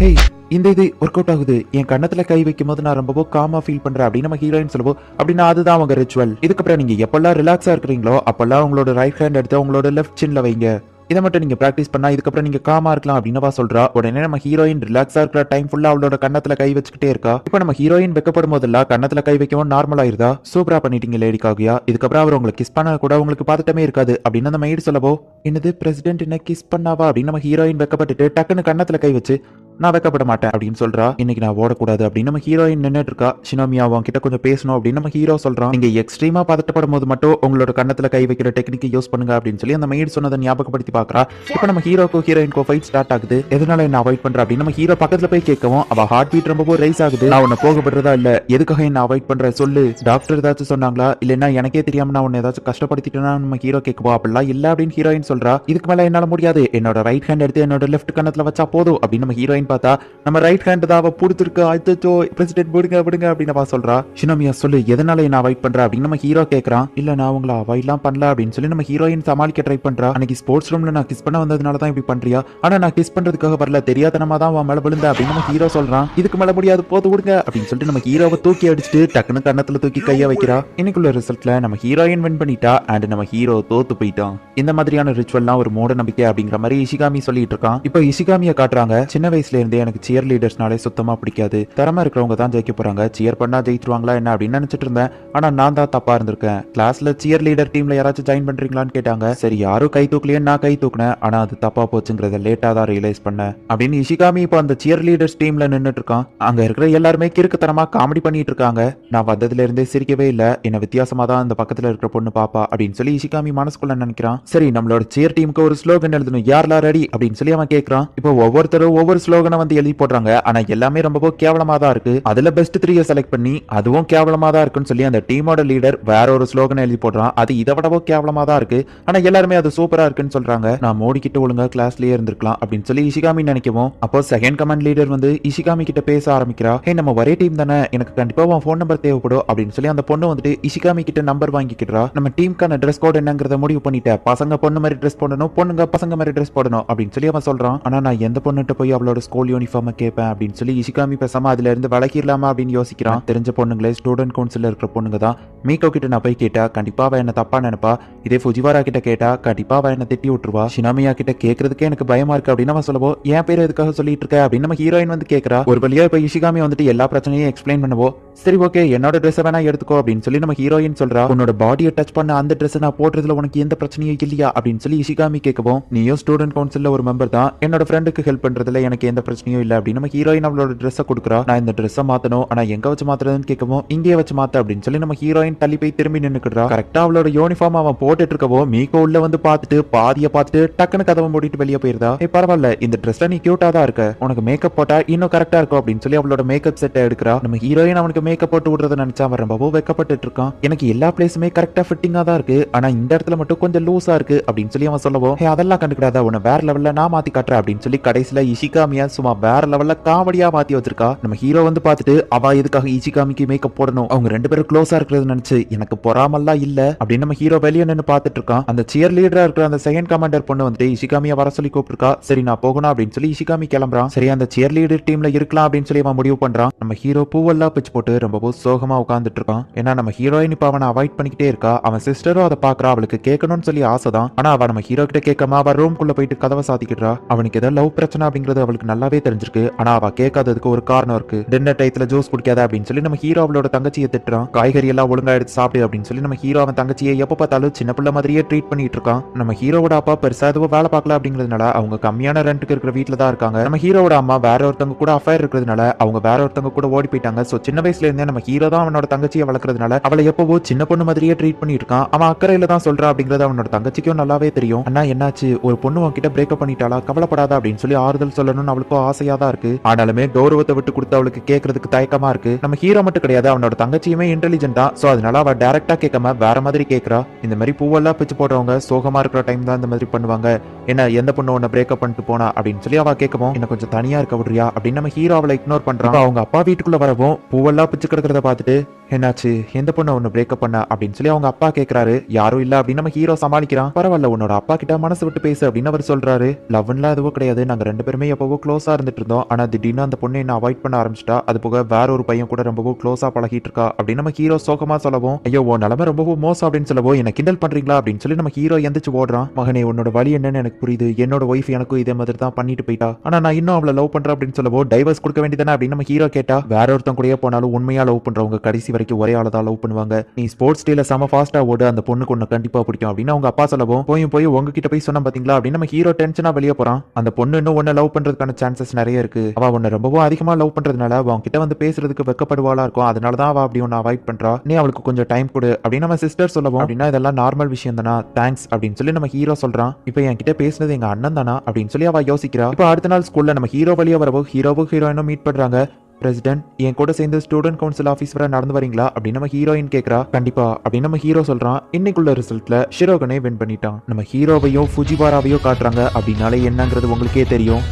ஹே, இந்த இது ஒர்க் அவுட் ஆகுது. என் கண்ணத்துல கை வைக்கும் போது நான் ரொம்பவோ காமா ஃபீல் பண்றேன் அப்படின்னு நம்ம ஹீரோயின் சொல்லுவோம். அப்படின்னா அதுதான் அவங்க ரிச்சுவல். இதுக்கப்புறம் நீங்க எப்பெல்லாம் ரிலாக்ஸா இருக்கிறீங்களோ அப்பெல்லாம் உங்களோட ரைட் ஹேண்ட் எடுத்து உங்களோட லெஃப்ட் சின்ல வைங்க. இதை மட்டும் நீங்க பிராக்டிஸ் பண்ணா இதுக்கப்புறம் நீங்க காமா இருக்கலாம் அப்படின்னு சொல்றா. உடனே நம்ம ஹீரோயின் ரிலாக்ஸா இருக்கிற டைம் ஃபுல்லா அவளோட கண்ணத்துல கை வச்சுக்கிட்டே இருக்கா. இப்ப நம்ம ஹீரோயின் வெக்கப்படும் போதெல்லாம் கண்ணத்துல கை வைக்கவும் நார்மல் ஆயிருதா. சூப்பரா பண்ணிட்டீங்க லேடி காகுயா. இதுக்கப்புறம் அவர் உங்களுக்கு கிஸ் பண்ண கூட உங்களுக்கு பார்த்துட்டமே இருக்காது அப்படின்னு அந்த மெய்டு சொல்லவோ, என்னது பிரசிடென்ட் என்ன கிஸ் பண்ணாவா அப்படின்னு நம்ம ஹீரோயின் வெக்கப்பட்டுட்டு டக்குன்னு கண்ணத்துல கை வச்சு, நான் வைக்கப்பட மாட்டேன் அப்படின்னு சொல்றா. இன்னைக்கு நான் ஓடக்கூடாது அப்படின்னு நம்ம ஹீரோயின் நின்னுட்டு இருக்கா. ஷினோமியா உன்கிட்ட கொஞ்சம் பேசணும் அப்படின்னு நம்ம ஹீரோ சொல்றான். நீங்க எக்ஸ்ட்ரீமா பதட்டப்படும் போது மட்டும் உங்களோட கண்ணத்துல கை வைக்கிற டெக்னிக் யூஸ் பண்ணுங்க அப்படின்னு சொல்லி அந்த மெய்டு சொன்னதை ஞாபகப்படுத்தி பாக்குறா. இப்ப நம்ம ஹீரோக்கும் ஹீரோயின்கோ ஃபைட் ஸ்டார்ட் ஆகுது. எதனால என்ன அவாய்ட் பண்ற அப்படின்னு நம்ம ஹீரோ பக்கத்துல போய் கேட்கவும், அவ ஹார்ட் பீட் ரொம்ப ரைஸ் ஆகுது. நான் உன்னை போக விடுறதா இல்ல, எதுக்காக என்ன அவாய்ட் பண்ற சொல்லு, டாக்டர் ஏதாச்சும் சொன்னாங்களா இல்லன்னா எனக்கே தெரியாம நான் உன்னை ஏதாச்சும் கஷ்டப்படுத்திட்டேன்னா நம்ம ஹீரோ கேட்குவோம். அப்படிலாம் இல்ல அப்படின்னு ஹீரோயின் சொல்றா. இதுக்கு மேல என்னால முடியாது, என்னோட ரைட் ஹேண்ட் எடுத்து என்னோட லெஃப்ட் கண்ணத்துல வச்சா போதும் அப்படின்னு நம்ம ஹீரோயின் பார்த்தா நம்ம ரைட் ஹேண்ட் தான் அவ புடிச்சிருக்கு. அச்சோ பிரசிடென்ட் விடுங்க விடுங்க அப்படின்னு அவ சொல்றா. ஷினோமியா சொல்லு எதனால என்ன அவாய்ட் பண்ற அப்படின்னு நம்ம ஹீரோ கேக்குறான். இல்ல நான் உங்களை அவாய்ட்லாம் பண்ணல அப்படின்னு சொல்லி நம்ம ஹீரோயின் சமாளிக்க ட்ரை பண்றா. அன்னைக்கு ஸ்போர்ட்ஸ் ரூம்ல நான் கிஸ் பண்ண வந்ததுனால தான் இப்படி பண்றியா, ஆனா நான் கிஸ் பண்றதுக்காக வரல, தெரியாதனமா தான் அவன் மேல விழுந்த அப்படின்னு நம்ம ஹீரோ சொல்றான். இதுக்கு மேல முடியாது போது விடுங்க அப்படின்னு சொல்லிட்டு நம்ம ஹீரோவை தூக்கி அடிச்சுட்டு டக்குன்னு கண்ணத்துல தூக்கி கைய வைக்கிறா. இன்னைக்குள்ள ரிசல்ட்ல நம்ம ஹீரோயின் வின் பண்ணிட்டா அண்ட் நம்ம ஹீரோ தோத்து போயிட்டான். இந்த மாதிரியான ரிச்சுவல்லாம் ஒரு மூட நம்பிக்கை அப்படிங்கிற மாதிரி இஷிகாமி சொல்லிட்டு இருக்கான். இப்போ இஷிகாமியை காட்டுறாங்க. சின்ன வயசுல இருந்தே எனக்கு சியர் லீடர்ஸ்னாலே சுத்தமா பிடிக்காது, திறமை இருக்கிறவங்க தான் ஜெயிக்க போறாங்க, சியர் பண்ணா ஜெயிச்சிருவாங்களா என்ன அப்படின்னு நினைச்சிட்டு இருந்தேன். ஆனா நான் தான் தப்பா இருந்திருக்கேன். கிளாஸ்ல சியர் லீடர் டீம்ல யாராச்சும் ஜாயின் பண்றீங்களான்னு கேட்டாங்க. சரி யாரும் கை தூக்கலையே நான் கை தூக்குனேன், ஆனா அது தப்பா போச்சுங்கிறத லேட்டா தான் ரியலைஸ் பண்ணேன் அப்படின்னு இஷிகாமி இப்போ அந்த சியர் லீடர்ஸ் டீம்ல நின்னுட்டு இருக்கான். அங்க இருக்கிற எல்லாருமே கிறுக்குத்தனமா காமெடி பண்ணிட்டு இருக்காங்க. நான் வந்ததுல இருந்தே சிரிக்கவே இல்ல, என்ன வித்தியாசமா தான் அந்த பக்கத்துல இருக்கிற பொண்ணு பாப்பா அப்படின்னு சொல்லி இஷிகாமி மனசுக்குள்ள நினைக்கிறான். சரி நம்மளோட சியர் டீமுக்கு ஒரு ஸ்லோகன் எழுதணும், யாரெல்லாம் ரெடி அப்படின்னு சொல்லி அவன் கேட்கறான். இப்போ ஒவ்வொருத்தரும் ஒவ்வொரு ஸ்லோகனை வந்து எழுதி போடுறாங்க. ஆனா எல்லாமே ரொம்ப கேவலமா தான் இருக்கு. அதுல பெஸ்ட் 3 செலக்ட் பண்ணி அதுவும் கேவலமா தான் இருக்குன்னு சொல்லி அந்த டீமோட லீடர் வேற ஒரு ஸ்லோகனை எழுதி போடுறான். அது இதை விடவோ கேவலமா தான் இருக்கு. ஆனா எல்லாருமே அது சூப்பரா இருக்குன்னு சொல்றாங்க. நான் மோடிக்கிட்ட ஒழுங்கா கிளாஸ்லயே இருந்திருக்கலாம் அப்படின்னு சொல்லி இஷிகாமி நினைக்கவும், அப்போ செகண்ட் கமாண்ட் லீடர் வந்து இஷிகாமி கிட்ட பேச ஆரம்பிக்கிறா. ஹே நம்ம ஒரே டீம் தானே, எனக்கு கண்டிப்பா உன் ஃபோன் நம்பர் தேவைப்படும் அப்படின்னு சொல்லி அந்த பொண்ணு வந்துட்டு இஷிகாமி கிட்ட நம்பர் வாங்கிக்கிறா. நம்ம டீமுக்கான ட்ரெஸ் கோட் என்னங்கறத முடிவு பண்ணிட்டேன், பசங்க பொண்ணு மாதிரி ட்ரெஸ் போடணும், பொண்ணுங்க பசங்க மாதிரி ட்ரெஸ் போடணும் அப்படின்னு சொல்லி அவன் சொல்றான். ஆனா நான் எந்த பொண்ணுகிட்ட போய் அவளோட ஸ்கூல் யூனிஃபார்ம் கேட்பேன் அப்படின்னு சொல்லி இஷிகாமி பேசாம அதுல இருந்து விலகிடலாமா அப்படின்னு யோசிக்கிறான். தெரிஞ்ச பொண்ணுங்களே ஸ்டூடெண்ட் கவுன்சில் இருக்கிற பொண்ணுங்க தான். மீகோ கிட்ட நான் போய் கேட்டா கண்டிப்பா அவ என்ன தப்பா நினைப்பா. இதே ஃபுஜிவாரா கிட்ட கேட்டா கண்டிப்பா அவ என்ன திட்டி விட்டுருவா. ஷினாமியா கிட்ட கேட்கறதுக்கே எனக்கு பயமா இருக்கு அப்படின்னு அவன் சொல்லவோ, என் பேர் எதுக்காக சொல்லிட்டு இருக்க அப்படின்னு நம்ம ஹீரோயின் வந்து கேட்கறா. ஒரு வழியா இப்ப இஷிகாமி வந்துட்டு எல்லா பிரச்சனையும் எக்ஸ்பிளைன் பண்ணவோ, சரி ஓகே என்னோட ட்ரெஸ் வேணா எடுத்துக்கோ அப்படின்னு சொல்லி நம்ம ஹீரோயின் சொல்றா. உன்னோட பாடியை டச் பண்ண அந்த ட்ரெஸ் நான் போடுறதுல உனக்கு எந்த பிரச்சனையும் இல்லையா அப்படின்னு சொல்லி இஷிகாமி கேட்கவும், நீயும் ஸ்டூடெண்ட் கவுன்சில்ல ஒரு மெம்பர் தான், என்னோட ஃப்ரெண்டுக்கு ஹெல்ப் பண்றதுல எனக்கு எந்த பிரச்சனையும் இல்ல அப்படின்னு நம்ம ஹீரோயின் அவளோட ட்ரெஸ்ஸை கொடுக்குறா. நான் இந்த ட்ரெஸ்ஸை மாத்தணும், ஆனா எங்க வச்சு மாத்துறதுன்னு கேட்கவும், இங்கே வச்சு மாத்த அப்படின்னு சொல்லி நம்ம ஹீரோயின் தள்ளி போய் திரும்பி நின்னுக்குறா. கரெக்டா அவளோட யூனிஃபார்ம் அவன் போட்டுட்டு இருக்கவோ மீகோ உள்ள வந்து பார்த்துட்டு பாதிய பார்த்துட்டு டக்குன்னு கதவை மூடிட்டு வெளியே போயிருந்தா. பரவாயில்ல இந்த ட்ரெஸ்ல நீ கியூட்டா தான் இருக்க, உனக்கு மேக்கப் போட்டா இன்னும் கரெக்டா இருக்கும் அப்படின்னு சொல்லி அவளோட மேக்கப் செட்டை எடுக்கிறா. நம்ம ஹீரோயின் அவனுக்கு மேக்கப் போட்டு விடுறத நினைச்சா அவன் ரொம்பவோ வெக்கப்பட்டு இருக்கான். எனக்கு எல்லா பிளேஸுமே கரெக்டா ஃபிட்டிங்கா தான் இருக்கு, ஆனா இந்த இடத்துல மட்டும் கொஞ்சம் லூஸா இருக்கு அப்படின்னு சொல்லி அவன் சொல்லவோ, அதெல்லாம் கண்டுக்கிடாத, உன்னை வேற லெவல்ல நான் மாத்தி காட்டுறேன் அப்படின்னு சொல்லி கடைசியில இஷிகாமியா சும்மா வேற லெவல்ல காமெடியா மாத்தி வச்சிருக்கா. நம்ம ஹீரோ வந்து பார்த்துட்டு அவ எதுக்காக இச்சிகாமிக்கு மேக்கப் போடணும், அவங்க ரெண்டு பேரும் க்ளோஸா இருக்கிறது நினைச்சு எனக்கு பொறாமல்லாம் இல்ல அப்படின்னு நம்ம ஹீரோ வெளியே நின்று பார்த்துட்டு இருக்கான். அந்த சியர் லீடரா இருக்கிற அந்த செகண்ட் கமாண்டர் பொண்ணு வந்து இஷிகாமியை வர சொல்லி கூப்பிட்டுருக்கா. சரி நான் போகணும் அப்படின்னு சொல்லி இஷிகாமி கிளம்புறான். சரி அந்த சியர் லீடர் டீம்ல இருக்கலாம் அப்படின்னு சொல்லி அவன் முடிவு பண்றான். நம்ம ஹீரோ பூவெல்லாம் பிச்சு போட்டு ரொம்பவும் சோகமா உட்கார்ந்துட்டு இருக்கான். ஏன்னா நம்ம ஹீரோயின் இப்ப அவனை அவாய்ட் பண்ணிக்கிட்டே இருக்கா. அவன் சிஸ்டரும் அதை பாக்குறா. அவளுக்கு கேட்கணும்னு சொல்லி ஆசைதான். ஆனா அவ நம்ம ஹீரோ கிட்ட கேட்காம அவ ரூம்குள்ள போயிட்டு கதவை சாத்திக்கிட்டா. அவனுக்கு ஏதோ லவ் பிரச்சனை அப்படிங்கிறது அவளுக்கு நல்லாவே தெரிஞ்சிருக்கு. ஆனா அவ கேட்காததுக்கு ஒரு காரணம் இருக்கு. டின்னர் டயத்துல ஜூஸ் குடிக்காத அப்படின்னு சொல்லி நம்ம ஹீரோ அவளோட தங்கச்சியை திட்டுறான். காய்கறி எல்லாம் ஒழுங்கா எடுத்து சாப்பிடு அப்படின்னு சொல்லி நம்ம ஹீரோ அவன் தங்கச்சியை எப்ப பார்த்தாலும் சின்ன பிள்ளை மாதிரியே ட்ரீட் பண்ணிட்டு இருக்கான். நம்ம ஹீரோவோட அப்பா பெருசா எதுவும் வேலை பார்க்கல அப்படிங்கிறதுனால அவங்க கம்மியான ரெண்டுக்கு இருக்கிற வீட்டுல தான் இருக்காங்க. நம்ம ஹீரோவோட அம்மா வேற ஒருத்தவங்க கூட அஃபேர் இருக்கிறதுனால அவங்க வேற ஒருத்தவங்க கூட ஓடி போயிட்டாங்க. சோ சின்ன வயசுல இருந்தே நம்ம ஹீரோ தான் அவனோட தங்கச்சியை வளர்க்கறதுனால அவளை எப்பவோ சின்ன பொண்ணு மாதிரியே ட்ரீட் பண்ணிட்டு இருக்கான். அவன் அக்கறையில தான் சொல்றான் அப்படிங்கறது அவனோட தங்கச்சிக்கும் நல்லாவே தெரியும். அண்ணா என்னாச்சு, ஒரு பொண்ணு உன்கிட்ட பிரேக்கப் பண்ணிட்டாளா, கவலைப்படாத அப்படின்னு சொல்லி ஆறுதல் சொல்லணும்னு அவளுக்கும் ஆசையா தான் இருக்கு. ஆனாலுமே கௌரவத்தை விட்டு கொடுத்து அவளுக்கு கேட்கறதுக்கு தயக்கமா இருக்கு. நம்ம ஹீரோ மட்டும் கிடையாது, அவனோட தங்கச்சியுமே இன்டெலிஜென்ட் தான். சோ அதனால அவ டைரக்டா கேட்காம வேற மாதிரி கேட்கறா. இந்த மாதிரி பூவெல்லாம் பிச்சு போடுறவங்க சோகமா இருக்கிற டைம் தான் இந்த மாதிரி பண்ணுவாங்க. என்ன எந்த பொண்ணு உன்னை பிரேக்கப் பண்ணிட்டு போனா அப்படின்னு சொல்லி அவ கேட்கவும் என்ன கொஞ்சம் தனியா இருக்க விடுறியா அப்படின்னு நம்ம ஹீரோ அவளை இக்னோர் பண்றான். அவங்க அப்பா வீட்டுக்குள்ள வரவும் பூவெல்லாம் பிச்சு கிடக்கிறத பார்த்துட்டு என்னாச்சு, எந்த பொண்ணு ஒன்னு பிரேக்கப் பண்ண அப்படின்னு சொல்லி அவங்க அப்பா கேட்கறாரு. யாரும் இல்ல அப்படின்னு நம்ம ஹீரோ சமாளிக்கிறான். பரவாயில்ல, உன்னோட அப்பா கிட்ட மனசு விட்டு பேசு அப்படின்னு அவர் சொல்றாரு. லவ்ன்லாம் எதுவும் கிடையாது, நாங்க ரெண்டு பேருமே எப்பவோ க்ளோஸா இருந்துட்டு இருந்தோம். ஆனா திடீர்னு அந்த பொண்ணு என்ன அவாய்ட் பண்ண ஆரம்பிச்சிட்டா. அது போக வேற ஒரு பையன் கூட ரொம்பவும் க்ளோஸா பழகிட்டு இருக்கா அப்படின்னு நம்ம ஹீரோ சோகமா சொல்லவும், ஐயோ உன் நிலைமை ரொம்பவும் மோசம் அப்படின்னு சொல்லவும் என்ன கிண்டல் பண்றீங்களா அப்படின்னு சொல்லி நம்ம ஹீரோ எந்திரிச்சு ஓடுறான். மகனே உன்னோட வழி என்னன்னு எனக்கு புரியுது, என்னோட ஒய்ஃப் எனக்கும் இதே மாதிரி தான் பண்ணிட்டு போயிட்டா. ஆனா நான் இன்னும் அவளை லவ் பண்றேன் அப்படின்னு சொல்லவோ டைவர்ஸ் கொடுக்க வேண்டியதானே அப்படின்னு நம்ம ஹீரோ கேட்டா, வேற ஒருத்தன் கூடயே போனாலும் உண்மையா லவ் பண்றவங்க கடைசி வரைக்கும் ஒரே ஆளதான் லவ் பண்ணுவாங்க. நீ ஸ்போர்ட்ஸ் டேல செம ஃபாஸ்டா ஓடு, அந்த பொண்ணுக்கு ஒன்னு கண்டிப்பா பிடிக்கும் அப்படின்னு அவங்க அப்பா சொல்லவும், போய் உங்ககிட்ட போய் சொன்ன பாத்தீங்களா அப்படின்னு நம்ம ஹீரோ டென்ஷனா வெளியே போறான். அந்த பொண்ணு இன்னும் ஒன்னு லவ் பண்றதுக்கான சான்சஸ் நிறைய இருக்கு. அவ உன்னை ரொம்பவும் அதிகமா லவ் பண்றதுனால அவங்க கிட்ட வந்து பேசுறதுக்கு வெக்கப்படுவாளா இருக்கும். அதனாலதான் அவ அப்படி ஒன்னு அவாய்ட் பண்றா. நீ அவளுக்கு கொஞ்சம் டைம் கொடு அப்படின்னு நம்ம சிஸ்டர் சொல்லவும், அப்படின்னா இதெல்லாம் நார்மல் விஷயம் தானா, தேங்க்ஸ் அப்படின்னு சொல்லி நம்ம ஹீரோ சொல்றான். இப்போ என்கிட்ட பேசுனது எங்க அண்ணன் தானா அப்படின்னு சொல்லி அவ யோசிக்கிறா. இப்போ அடுத்த நாள் ஸ்கூல்ல நம்ம ஹீரோ வெளியே வரவோ ஹீரோவும் ஹீரோயினும் மீட் பண்றாங்க. பிரசிடென்ட் என் கூட சேர்ந்து ஸ்டூடெண்ட் கவுன்சில் ஆஃபீஸ் வரை நடந்து வரீங்களா அப்படின்னு நம்ம ஹீரோயின் கேட்கறா. கண்டிப்பா அப்படின்னு நம்ம ஹீரோ சொல்றான். இன்னைக்குள்ள ரிசல்ட்ல ஷிரோகனே வின் பண்ணிட்டான். நம்ம ஹீரோவையும் ஃபுஜிவாராவையும் காட்டுறாங்க. அப்படின்னாலே என்னங்கிறது உங்களுக்கே தெரியும்.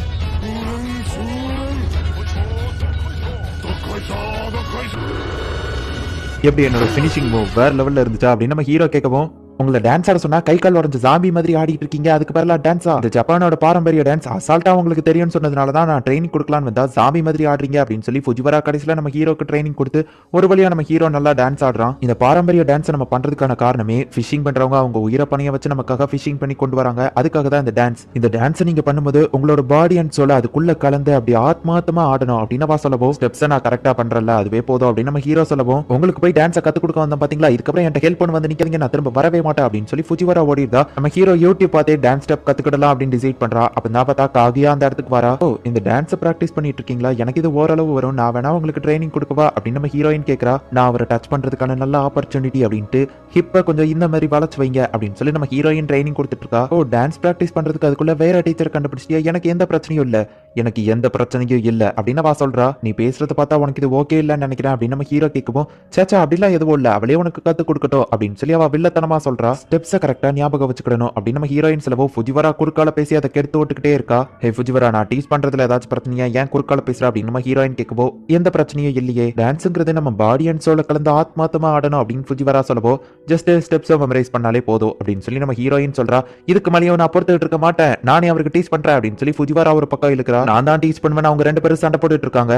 எப்படி என்னோட ஃபினிஷிங் மூவ் வேற லெவல்ல இருந்துச்சா அப்படின்னு நம்ம ஹீரோ கேட்கவும், உங்களை டான்ஸ் ஆட சொன்னா கை கால் உடஞ்ச ஜாம்பி மாதிரி ஆடிட்டு இருக்கீங்க, அதுக்கு பேர்ல டான்ஸா? இந்த ஜப்பானோட பாரம்பரிய டான்ஸ் அசால்ட்டா உங்களுக்கு தெரியும்னு சொன்னதுனால தான் நான் ட்ரைனிங் கொடுக்கலான்னு வந்தா ஜாம்பி மாதிரி ஆடுறீங்க அப்படின்னு சொல்லி ஃபுஜிவாரா கடைசியில நம்ம ஹீரோக்கு ட்ரைனிங் கொடுத்து ஒரு வழியா நம்ம ஹீரோ நல்லா டான்ஸ் ஆடுறான். இந்த பாரம்பரிய டான்ஸ் நம்ம பண்றதுக்கான காரணமே ஃபிஷிங் பண்றவங்க அவங்க உயிரை பணிய வச்சு நமக்காக ஃபிஷிங் பண்ணி கொண்டு வராங்க. அதுக்காக தான் இந்த டான்ஸ். இந்த டான்ஸ் நீங்க பண்ணும்போது உங்களோட பாடி அண்ட் சோல் அதுக்குள்ள கலந்து அப்படி ஆத்மாத்தமா ஆடணும் அப்படின்னு சொல்லவும், ஸ்டெப்ஸ் நான் கரெக்டா பண்றல அதுவே போதும் அப்படின்னு நம்ம ஹீரோ சொல்லவும், உங்களுக்கு போய் டான்ஸை கத்து கொடுக்க வந்தோம் பாத்தீங்களா, இதுக்கப்புறம் என்கிட்ட ஹெல்ப் பண்ண வந்து நிக்காதீங்க, நான் திரும்ப வரவே மாட்டேன் அப்படின்னு சொல்லி ஃபுஜிவாரா ஓடிடுதா. நம்ம ஹீரோ யூடியூப் பார்த்தே டான்ஸ் ஸ்டெப் கத்துக்கிடலாம் அப்படின்னு டிசைட் பண்றா. அப்பதான் பார்த்தா காகியா அந்த இடத்துக்கு வரா. ஓ இந்த டான்ஸ் பிராக்டிஸ் பண்ணிட்டு இருக்கீங்களா, எனக்கு இது ஓரளவு வரும், நான் வேணா உங்களுக்கு ட்ரைனிங் கொடுக்கவா அப்படின்னு நம்ம ஹீரோயின் கேட்கறா. நான் அவரை டச் பண்றதுக்கான நல்ல ஆப்பர்ச்சுனிட்டி அப்படின்ட்டு ஹிப்ப கொஞ்சம் இந்த மாதிரி வளைச்சு வைங்க அப்படின்னு சொல்லி நம்ம ஹீரோயின் ட்ரைனிங் கொடுத்துட்டு இருக்கா. ஓ டான்ஸ் பிராக்டிஸ் பண்றதுக்கு அதுக்குள்ள வேற டீச்சர் கண்டுபிடிச்சிட்டியா, எனக்கு எந்த பிரச்சனையும் இல்ல, எனக்கு எந்த பிரச்சனையும் இல்ல அப்படின்னு வா சொல்றா. நீ பேசுறத பார்த்தா உனக்கு இது ஓகே இல்லன்னு நினைக்கிறேன் அப்படின்னு நம்ம ஹீரோ கேட்கவும், சேச்சா அப்படிலாம் எதுவும் இல்ல, அவளே உனக்கு கத்து கொடுக்கட்டும் அப்படின்னு சொல்லி அவ வில்லத்தனமா சொல்றா. ஸ்டெப்ஸை கரெக்டா ஞாபகம் வச்சுக்கணும் அப்படின்னு நம்ம ஹீரோயின் சொல்லவோ ஃபுஜிவாரா குறுக்கால பேசி அதை கெடுத்து விட்டுக்கிட்டே இருக்கா. ஹே ஃபுஜிவாரா, நான் டீஸ் பண்றதுல ஏதாச்சும் பிரச்சனையா, ஏன் குறுக்கால பேசுற அப்படின்னு நம்ம ஹீரோயின் கேட்கவோ, எந்த பிரச்சனையும் இல்லையே, டான்ஸ்ங்கிறது நம்ம பாடி அண்ட் சோல கலந்து ஆத்மாத்தமா ஆடணும் அப்படின்னு ஃபுஜிவாரா சொல்லவோ, ஜஸ்ட் ஸ்டெப்ஸ் மெமரைஸ் பண்ணாலே போதும் அப்படின்னு சொல்லி நம்ம ஹீரோயின் சொல்றா. இதுக்கு மேலேயும் நான் பொறுத்துட்டு இருக்க மாட்டேன், நானே அவருக்கு டீஸ் பண்றேன் அப்படின்னு சொல்லி ஃபுஜிவாரா ஒரு பக்கம் இழுக்கிறா. நான் தான் டீஸ் பண்ணுவேன், அவங்க ரெண்டு பேரும் சண்டை போட்டுட்டு இருக்காங்க.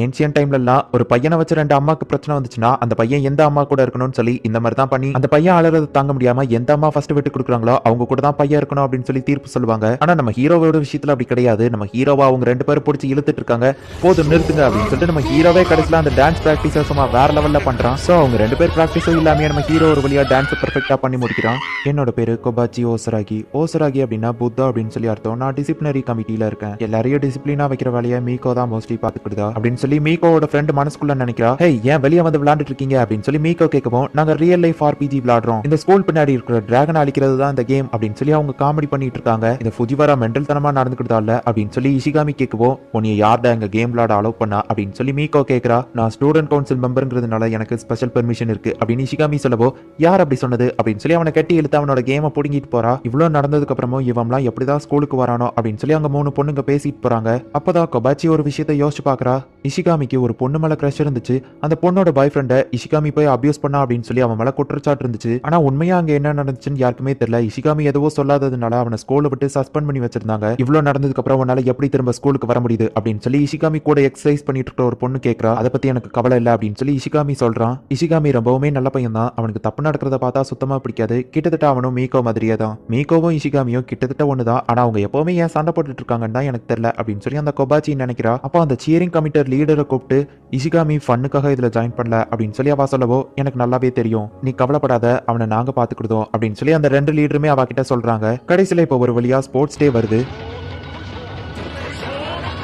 ஏன்சியன் டைம்லலாம் ஒரு பையனை வச்சு ரெண்டு அம்மாக்கு பிரச்சனை வந்துச்சுன்னா அந்த பையன் எந்த அம்மா கூட இருக்கணும்னு சொல்லி இந்த மாதிரி தான் பண்ணி அந்த பையன் அழறது தாங்க முடியாம எந்த அம்மா ஃபர்ஸ்ட் விட்டு கொடுக்குறாங்களோ அவங்க கூட தான் பையன் இருக்கணும் அப்படின்னு சொல்லி தீர்ப்பு சொல்லுவாங்க. ஆனா நம்ம ஹீரோவோட விஷயத்துல அப்படி கிடையாது. நம்ம ஹீரோவா அவங்க ரெண்டு பேரும் பிடிச்சி இழுத்துட்டு இருக்காங்க, போதும் நிறுத்துங்க அப்படின்னு சொல்லிட்டு நம்ம ஹீரோவே கடைசியில அந்த டான்ஸ் பிராக்டிஸ் சும்மா வேற லெவல்ல பண்றான். சோ அவங்க ரெண்டு பேர் பிராக்டிஸும் இல்லாம நம்ம ஹீரோ ஒரு வழியா டான்ஸ் பெர்ஃபெக்ட்டா பண்ணி முடிக்கிறான். என்னோட பேரு கொபாச்சி ஓசராகி. ஓசராகி அப்படின்னா புத்தா அப்படின்னு சொல்லி அர்த்தம். நான் டிசிப்ளினரி கமிட்டியில இருக்கேன். எல்லாரையும் டிசிப்ளினா வைக்கிற வேலையை மீகோ தான் மோஸ்ட்லி பாத்துக்கிடுதா அப்படின்னு அப்படின்னு சொல்லி மீகோவோட ஃப்ரெண்ட் மனசுக்குள்ள நினைக்கிறா. ஹே, ஏன் வெளியே வந்து விளையாண்டுட்டு இருக்கீங்க அப்படின்னு சொல்லி மீகோ கேட்கவும், நாங்க ரியல் லைஃப் ஆர்பிஜி விளையாடுறோம், இந்த ஸ்கூல் பின்னாடி இருக்கிற டிராகன் அழிக்கிறது தான் இந்த கேம் அப்படின்னு சொல்லி அவங்க காமெடி பண்ணிட்டு இருக்காங்க. இந்த ஃபுஜிவாரா மெண்டல் தனமா நடந்துக்கிட்டதா இல்ல அப்படின்னு சொல்லி இஷிகாமி கேட்கவும், உன்னை யார்டா எங்க கேம் விளையாட அலோவ் பண்ணா அப்படின்னு சொல்லி மீகோ கேட்கறா. நான் ஸ்டூடெண்ட் கவுன்சில் மெம்பர்ங்கிறதுனால எனக்கு ஸ்பெஷல் பெர்மிஷன் இருக்கு அப்படின்னு இஷிகாமி சொல்லவோ, யார் அப்படி சொன்னது அப்படின்னு சொல்லி அவனை கட்டி இழுத்து அவனோட கேமை புடுங்கிட்டு போறா. இவ்வளவு நடந்ததுக்கு அப்புறமும் இவன்லாம் எப்படிதான் ஸ்கூலுக்கு வரானோ அப்படின்னு சொல்லி அங்க 3 பொண்ணுங்க பேசிட்டு போறாங்க. அப்பதான் கொபாச்சி ஒரு விஷயத்தை யோசிச்சு பாக்குறா. இஷிகாமிக்கு ஒரு பொண்ணு மேல கிரஷ் இருந்துச்சு. அந்த பொண்ணோட பாய் ஃப்ரெண்ட இஷிகாமி போய் அபியூஸ் பண்ணா அப்படின்னு சொல்லி அவன் மேல குற்றச்சாட்டு இருந்துச்சு. ஆனா உண்மையா அங்க என்ன நடந்துச்சுன்னு யாருக்குமே தெரியல. இஷிகாமி எதுவோ சொல்லாததுனால அவனை ஸ்கூல்ல விட்டு சஸ்பெண்ட் பண்ணி வச்சிருந்தாங்க. இவ்வளவு நடந்ததுக்கு அப்புறம் உன்னால எப்படி திரும்ப ஸ்கூலுக்கு வர முடியுது அப்படின்னு சொல்லி இஷிகாமி கூட எக்ஸசைஸ் பண்ணிட்டு இருக்கிற ஒரு பொண்ணு கேட்கறா. அதை பத்தி எனக்கு கவலை இல்ல அப்படின்னு சொல்லி இஷிகாமி சொல்றான். இஷிகாமி ரொம்பவுமே நல்ல பையன் தான். அவனுக்கு தப்பு நடக்கிறத பார்த்தா சுத்தமா பிடிக்காது. கிட்டத்தட்ட அவனும் மீகோ மாதிரியே தான். மீகோவும் இஷிகாமியும் கிட்டத்தட்ட ஒண்ணுதான். ஆனா அவங்க எப்பவுமே ஏன் சண்டை போட்டுட்டு இருக்காங்கன்னு தான் எனக்கு தெரியல அப்படின்னு சொல்லி அந்த கொபாச்சி நினைக்கிறா. அப்போ அந்த சியரிங் கமிட்டர் லீடரை கூப்பிட்டு, இஷிகாமி ஃபன்னுக்காக இதுல ஜாயின் பண்ணல அப்படின்னு சொல்லி அவ சொல்லவோ, எனக்கு நல்லாவே தெரியும், நீ கவலைப்படாத, அவனை நாங்க பாத்துக்கிட்டோம் அப்படின்னு சொல்லி அந்த 2 லீடருமே அவகிட்ட சொல்றாங்க. கடைசியில இப்போ ஒரு வழியா ஸ்போர்ட்ஸ் டே வருது.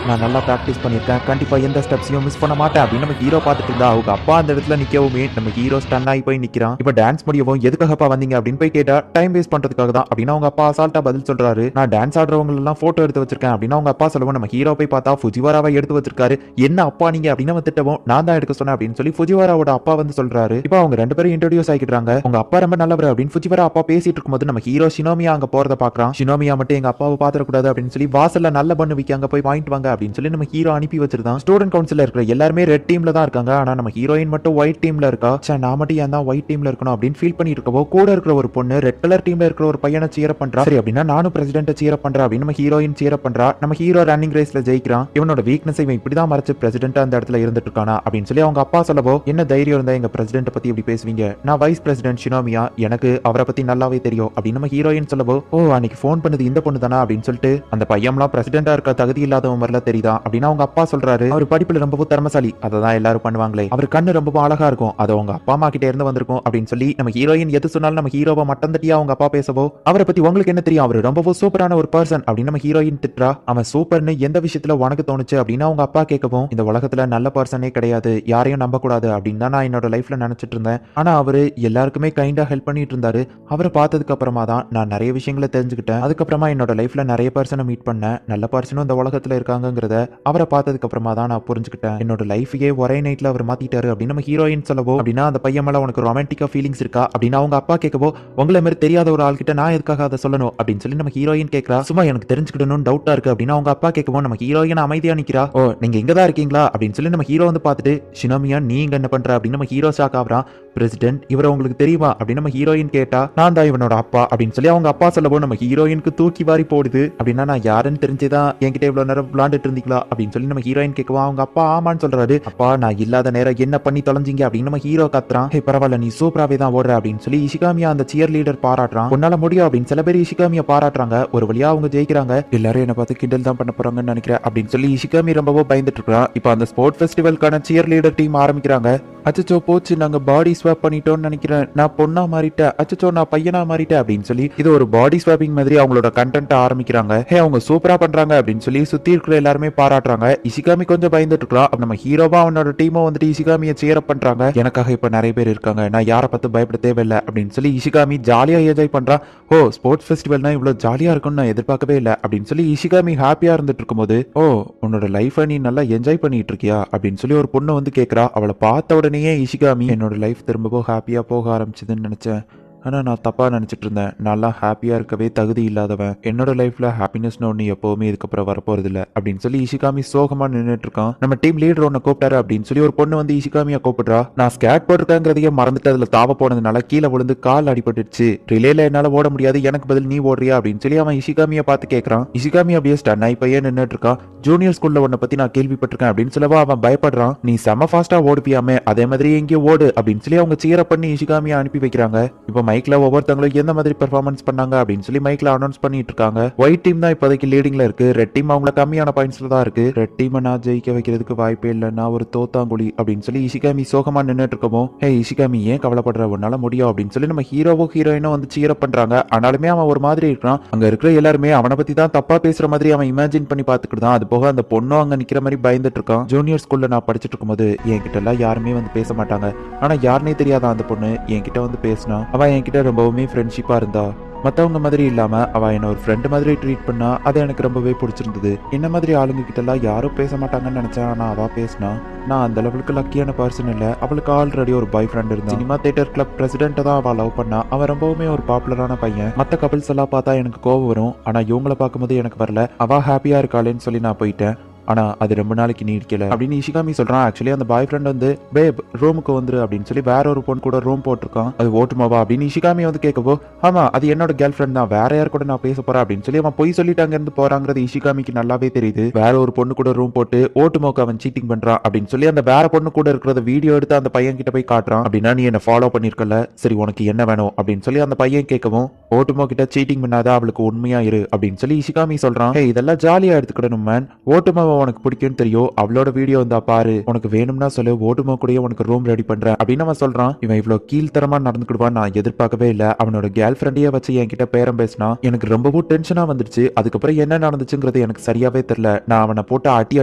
நான் நல்லா ப்ராக்டிஸ் பண்ணியிருக்கேன், கண்டிப்பா எந்த ஸ்டெப்ஸையும் மிஸ் பண்ண மாட்டேன் அப்படின்னு நம்ம ஹீரோ பார்த்துட்டு இருந்தா அவங்க அப்பா அந்த இடத்துல நிக்கவுமே நம்ம ஹீரோ ஸ்டன் ஆகி போய் நிக்கிறான். இப்போ டான்ஸ் முடியவும் எதுக்காகப்பா வந்தீங்க அப்படின்னு போய் கேட்டா, டைம் வேஸ்ட் பண்றதுக்காக தான் அப்படின்னு அவங்க அப்பா அசால்ட்டா பதில் சொல்றாரு. நான் டான்ஸ் ஆடுறவங்க எல்லாம் போட்டோ எடுத்து வச்சிருக்கேன் அப்படின்னு அவங்க அப்பா சொல்லவும் நம்ம ஹீரோ போய் பார்த்தா ஃபுஜிவாராவை எடுத்து வச்சிருக்காரு. என்ன அப்பா நீங்க அப்படின்னு அவன் திட்டவும், நான் தான் எடுக்க சொன்னேன் அப்படின்னு சொல்லி ஃபுஜிவாராவோட அப்பா வந்து சொல்றாரு. இப்போ அவங்க 2 பேரும் இன்ட்ரோடியூஸ் ஆகிக்கிறாங்க. உங்க அப்பா ரொம்ப நல்லவர் அப்படின்னு ஃபுஜிவாரா அப்பா பேசிட்டு இருக்கும்போது நம்ம ஹீரோ ஷினோமியா அங்க போறத பாக்குறான். ஷினோமியா மட்டும் எங்க அப்பாவை பாத்திரக்கூடாது அப்படின்னு சொல்லி வாசல்ல நல்ல பண்ணு விக்க அங்க போய் வாங்கிட்டு வாங்க அப்படின்னு சொல்லி நம்ம ஹீரோ அனுப்பி வச்சிருந்தான். ஸ்டூடெண்ட் கவுன்சில்ல இருக்கிற எல்லாருமே ரெட் டீம்ல தான் இருக்காங்க. ஆனா நம்ம ஹீரோயின் மட்டும் ஒயிட் டீம்ல இருக்கா. நான் மட்டும் ஏன் தான் ஒயிட் டீம்ல இருக்கணும் அப்படின்னு ஃபீல் பண்ணிட்டு இருக்கவோ, கூட இருக்கிற ஒரு பொண்ணு ரெட் கலர் டீம்ல இருக்கிற ஒரு பையனை சீர் பண்றா. சரி அப்படின்னா நானும் பிரசிடென்ட்டை சீர் பண்றேன் அப்படின்னு நம்ம ஹீரோயின் சீர் பண்றா. நம்ம ஹீரோ ரன்னிங் ரேஸ்ல ஜெயிக்கிறான். இவனோட வீக்னஸ் இவன் இப்படிதான் மறைச்சு பிரசிடென்ட்டா அந்த இடத்துல இருந்துட்டு இருக்கானா அப்படின்னு சொல்லி அவங்க அப்பா சொல்லவோ, என்ன தைரியம் இருந்தா எங்க பிரசிடென்ட் பத்தி இப்படி பேசுவீங்க, நான் வைஸ் பிரசிடென்ட் ஷினோமியா, எனக்கு அவரை பத்தி நல்லாவே தெரியும் அப்படின்னு நம்ம ஹீரோயின் சொல்லவோ, ஓ அன்னைக்கு ஃபோன் பண்ணது இந்த பொண்ணு தானா அப்படின்னு சொல்லிட்டு, அந்த பையன்லாம் பிரசிடென்ட்டா இருக்க தகுதி இல்லாதவன் மாதிரில தெரியுதா அப்படின்னு அவங்க அப்பா சொல்றாரு. அவர் படிப்புல ரொம்பவும் திறமசாலி, அததான் எல்லாரும் பண்ணுவாங்களே, அவர் கண்ணு ரொம்பவும் அழகா இருக்கும், அது அவங்க அப்பா அம்மா கிட்ட இருந்து வந்திருக்கும் அப்படின்னு சொல்லி நம்ம ஹீரோயின் எது சொன்னாலும் நம்ம ஹீரோவை மட்டம் தட்டியா அவங்க அப்பா பேசவோ, அவரை பத்தி உங்களுக்கு என்ன தெரியும், அவர் ரொம்பவும் சூப்பரான ஒரு பர்சன் அப்படின்னு நம்ம ஹீரோயின் திட்டுறா. அவன் சூப்பர்னு எந்த விஷயத்துல உனக்கு தோணுச்சு அப்படின்னு அவங்க அப்பா கேட்கவும், இந்த உலகத்துல நல்ல பர்சனே கிடையாது, யாரையும் நம்ப கூடாது அப்படின்னு தான் நான் என்னோட லைஃப்ல நினைச்சிட்டு இருந்தேன். ஆனா அவரு எல்லாருக்குமே கைண்டா ஹெல்ப் பண்ணிட்டு இருந்தாரு. அவரை பார்த்ததுக்கு அப்புறமா தான் நான் நிறைய விஷயங்களை தெரிஞ்சுக்கிட்டேன். அதுக்கப்புறமா என்னோட லைஃப்ல நிறைய பர்சனை மீட் பண்ணேன். நல்ல பர்சனும் இந்த உலகத்துல இருக்காங்கிறத அவரை பார்த்ததுக்கு அப்புறமா தான் நான் புரிஞ்சுக்கிட்டேன். என்னோட லைஃபையே ஒரே நைட்ல அவர் மாத்திட்டாரு அப்படின்னு நம்ம ஹீரோயின் சொல்லவோ, அப்படின்னா அந்த பையன் மேல உனக்கு ரொமான்டிக்கா ஃபீலிங்ஸ் இருக்கா அப்படின்னு அவங்க அப்பா கேட்கவோ, உங்களை மாதிரி தெரியாத ஒரு ஆள் கிட்ட நான் எதுக்காக அதை சொல்லணும் அப்படின்னு சொல்லி நம்ம ஹீரோயின் கேட்கறா. சும்மா எனக்கு தெரிஞ்சுக்கிடணும்னு டவுட்டா இருக்கு அப்படின்னு அவங்க அப்பா கேட்கவும் நம்ம ஹீரோயின் அமைதியா நிக்கிறா. ஓ நீங்க இங்கதான் இருக்கீங்களா அப்படின்னு சொல்லி நம்ம ஹீரோ வந்து பார்த்துட்டு, ஷினோமியா நீ இங்க என்ன பண்ற அப்படின்னு நம்ம ஹீரோ ஷாக் ஆகுறான். பிரசிடென்ட் இவரை உங்களுக்கு தெரியுமா அப்படின்னு நம்ம ஹீரோயின் கேட்டா, நான் தான் இவனோட அப்பா அப்படின்னு சொல்லி அவங்க அப்பா சொல்லவோ நம்ம ஹீரோயினுக்கு தூக்கி வாரி போடுது. அப்படின்னா நான் யாருன்னு தெரிஞ்சுதான் என்கிட்ட இவ்வளவு நேரம் விளையாண்டுட்டு இருந்தீங்களா அப்படின்னு சொல்லி நம்ம ஹீரோயின் கேட்கவா. அவங்க அப்பா ஆமான்னு சொல்றாரு. அப்பா நான் இல்லாத நேரம் என்ன பண்ணி தொலைஞ்சிங்க அப்படின்னு நம்ம ஹீரோ கத்துறான். ஹே பரவாயில்ல நீ சூப்பராவே தான் ஓடுற அப்படின்னு சொல்லி இஷிகாமியா அந்த சியர் லீடர் பாராட்டுறான். உன்னால முடியும் அப்படின்னு சில பேர் இஷிகாமியா பாராட்டுறாங்க. ஒரு வழியா அவங்க ஜெயிக்கிறாங்க. எல்லாரும் என்ன பார்த்து கிண்டல் தான் பண்ண போறாங்கன்னு நினைக்கிறேன் அப்படின்னு சொல்லி இஷிகாமி ரொம்பவும் பயந்துட்டு இருக்கான். இப்போ அந்த ஸ்போர்ட் ஃபெஸ்டிவலுக்கான சியர் லீடர் டீம் ஆரம்பிக்கிறாங்க. அச்சோ போச்சு, நாங்க பாடி ஸ்வாப் பண்ணிட்டோம்னு நினைக்கிறேன், நான் பொண்ணா மாறிட்டேன், அச்சோ நான் பையனா மாறிட்டேன் அப்படின்னு சொல்லி இது ஒரு பாடி ஸ்வாப்பிங் மாதிரி அவங்களோட கண்டென்ட் ஆரம்பிக்கிறாங்க. ஹே அவங்க சூப்பரா பண்றாங்க அப்படின்னு சொல்லி சுத்தி இருக்கிற எல்லாருமே பாராட்டுறாங்க. இஷிகாமி கொஞ்சம் பயந்துட்டு இருக்கலாம். நம்ம ஹீரோவா அவனோட டீமும் வந்துட்டு இஷிகாமியை சேர் அப் பண்றாங்க. எனக்காக இப்ப நிறைய பேர் இருக்காங்க, நான் யாரை பார்த்து பயப்பட தேவையில்லை அப்படின்னு சொல்லி இஷிகாமி ஜாலியா என்ஜாய் பண்றா. ஓ ஸ்போர்ட்ஸ் ஃபெஸ்டிவல்னா இவ்வளவு ஜாலியா இருக்கும்னு நான் எதிர்பார்க்கவே இல்லை அப்படின்னு சொல்லி இஷிகாமி ஹாப்பியா இருந்துட்டு இருக்கும்போது, ஓ உன்னோட லைஃபை நீ நல்லா என்ஜாய் பண்ணிட்டு இருக்கியா அப்படின்னு சொல்லி ஒரு பொண்ணு வந்து கேட்கறா. அவளை பார்த்த உடனே இஷிகாமி, என்னோட லைஃப் திரும்பவும் ஹாப்பியா போக ஆரம்பிச்சதுன்னு நினைச்சேன், ஆனால் நான் தப்பாக நினச்சிட்டு இருந்தேன், நல்லா ஹாப்பியாக இருக்கவே தகுதி இல்லாதவன், என்னோட லைஃப்பில் ஹாப்பினஸ்னு ஒன்று எப்போவுமே இதுக்கப்புறம் வரப்போகிறதில்ல அப்படின்னு சொல்லி இஷிகாமி சோகமாக நின்றுட்டு இருக்கான். நம்ம டீம் லீடர் ஒன்று கூப்பிட்டாரு அப்படின்னு சொல்லி ஒரு பொண்ணு வந்து இஷிகாமியை கூப்பிடுறா. நான் ஸ்கேட் போட்டிருக்கேங்கிறதையே மறந்துட்டு அதில் தாவ போனதுனால கீழே விழுந்து கால் அடிபட்டுச்சு, ரிலேல என்னால் ஓட முடியாது, எனக்கு பதில் நீ ஓடுறியா அப்படின்னு சொல்லி அவன் இஷிகாமியை பார்த்து கேட்கறான். இஷிகாமி அப்படியே ஸ்டன் ஆகி பையன் நின்றுட்டு இருக்கான். ஜூனியர் ஸ்கூல்ல உன்னை பற்றி நான் கேள்விப்பட்டிருக்கேன் அப்படின்னு சொல்லவா அவன் பயப்படுறான். நீ செம ஃபாஸ்ட்டாக ஓடுப்பியாமே, அதே மாதிரி எங்கேயோ ஓடு அப்படின்னு சொல்லி அவங்க சீர பண்ணி இஷிகாமியை அனுப்பி வைக்கிறாங்க. இப்போ மைக்ல ஒவ்வொருத்தவங்களும் எந்த மாதிரி பெர்ஃபார்மன்ஸ் பண்ணாங்க அப்படின்னு சொல்லி மைக்ல அனௌன்ஸ் பண்ணிட்டு இருக்காங்க. ஒயிட் டீம் தான் இப்போதைக்கு லீடிங்ல இருக்கு. ரெட் டீம் அவங்கள கம்மியான பாயிண்ட்ஸ்ல தான் இருக்கு. ரெட் டீமை நான் ஜெயிக்க வைக்கிறதுக்கு வாய்ப்பே இல்லை, நான் ஒரு தோத்தாங்குழி அப்படின்னு சொல்லி இஷிகாமி சோகமா நின்னுட்டு இருக்கமோ, ஹே இஷிகாமி ஏன் கவலைப்படுற, உன்னால முடியும் அப்படின்னு சொல்லி நம்ம ஹீரோவோ ஹீரோயினும் வந்து சீரப் பண்றாங்க. ஆனாலுமே அவன் ஒரு மாதிரி இருக்கான். அங்க இருக்கிற எல்லாருமே அவனை பத்தி தான் தப்பா பேசுற மாதிரி அவன் இமேஜின் பண்ணி பாத்துக்கிட்டு தான். அது போக அந்த பொண்ணும் அங்க நிக்கிற மாதிரி பயந்துட்டு இருக்கான். ஜூனியர் ஸ்கூல்ல நான் படிச்சுட்டு இருக்கும்போது என்கிட்ட எல்லாம் யாருமே வந்து பேச மாட்டாங்க. ஆனா யாருனே தெரியாத அந்த பொண்ணு என்கிட்ட வந்து பேசினா. அவ என்கிட்ட ரொம்பவுமே ஃப்ரெண்ட்ஷிப்பா இருந்தா. மற்றவங்க மாதிரி இல்லாம அவ என்ன ஒரு ஃப்ரெண்டு மாதிரி ட்ரீட் பண்ணா. அது எனக்கு ரொம்பவே பிடிச்சிருந்தது. என்ன மாதிரி ஆளுங்க கிட்ட எல்லாம் யாரும் பேச மாட்டாங்கன்னு நினைச்சேன். ஆனா அவ பேசினா. நான் அந்த லெவலுக்கு லக்கியான பர்சன் இல்ல. அவளுக்கு ஆல்ரெடி ஒரு பாய் ஃப்ரெண்ட் இருந்தா. சினிமா தியேட்டர் கிளப் பிரசிடென்ட்டை தான் அவ லவ் பண்ணா. அவன் ரொம்பவுமே ஒரு பாப்புலரான பையன். மற்ற கப்பிள்ஸ் எல்லாம் பார்த்தா எனக்கு கோவம் வரும். ஆனா இவங்களை பார்க்கும்போது எனக்கு வரல. அவ ஹாப்பியா இருக்காளேன்னு சொல்லி நான் போயிட்டேன். ஆனா அது ரொம்ப நாளைக்கு நீடிக்கல அப்படின்னு இஷிகாமி சொல்றான். ஆக்சுவலி அந்த பாய் ஃப்ரெண்ட் வந்து பேப் ரூமுக்கு வந்துரு அப்படின்னு சொல்லி வேற ஒரு பொண்ணு கூட ரூம் போட்டிருக்கான். அது ஓட்டுமாவா அப்படின்னு இஷிகாமி வந்து கேட்கப்போ, ஆமா அது என்னோட கேர்ள் ஃப்ரெண்ட் தான், வேற யார் கூட நான் பேச போறேன் அப்படின்னு சொல்லி அவன் பொய் சொல்லிட்டு அங்க இருந்து போறாங்கிறது இஷிகாமிக்கு நல்லாவே தெரியுது. வேற ஒரு பொண்ணு கூட ரூம் போட்டு ஓட்டுமோக்கு அவன் சீட்டிங் பண்றான் அப்படின்னு சொல்லி அந்த வேற பொண்ணு கூட இருக்கிறத வீடியோ எடுத்து அந்த பையன் கிட்ட போய் காட்டுறான். அப்படின்னா நீ என்ன ஃபாலோ பண்ணிருக்கல, சரி உனக்கு என்ன வேணும் அப்படின்னு சொல்லி அந்த பையன் கேட்கவும், ஓட்டுமோ கிட்ட சீட்டிங் பண்ணாத, அவளுக்கு உண்மையா இரு அப்படின்னு சொல்லி இஷிகாமி சொல்றான். இதெல்லாம் ஜாலியா எடுத்துக்கிடணும் மேன், ஓட்டுமாவை உனக்கு பிடிக்கும்னு தெரியும், அவளோட வீடியோ வந்தா பாரு, உனக்கு வேணும்னா சொல்லு, ஓட்டுமா கூட உனக்கு ரூம் ரெடி பண்றேன் அப்படின்னு அவன் சொல்றான். இவன் இவ்வளவு கீழ்த்தரமா நடந்துக்கிடுவான் நான் எதிர்பார்க்கவே இல்லை. அவனோட கேர்ள் ஃப்ரெண்டையே வச்சு என்கிட்ட பேரம் பேசினா. எனக்கு ரொம்பவும் டென்ஷனா வந்துடுச்சு. அதுக்கப்புறம் என்ன நடந்துச்சுங்கிறது எனக்கு சரியாவே தெரியல. நான் அவனை போட்டு அடி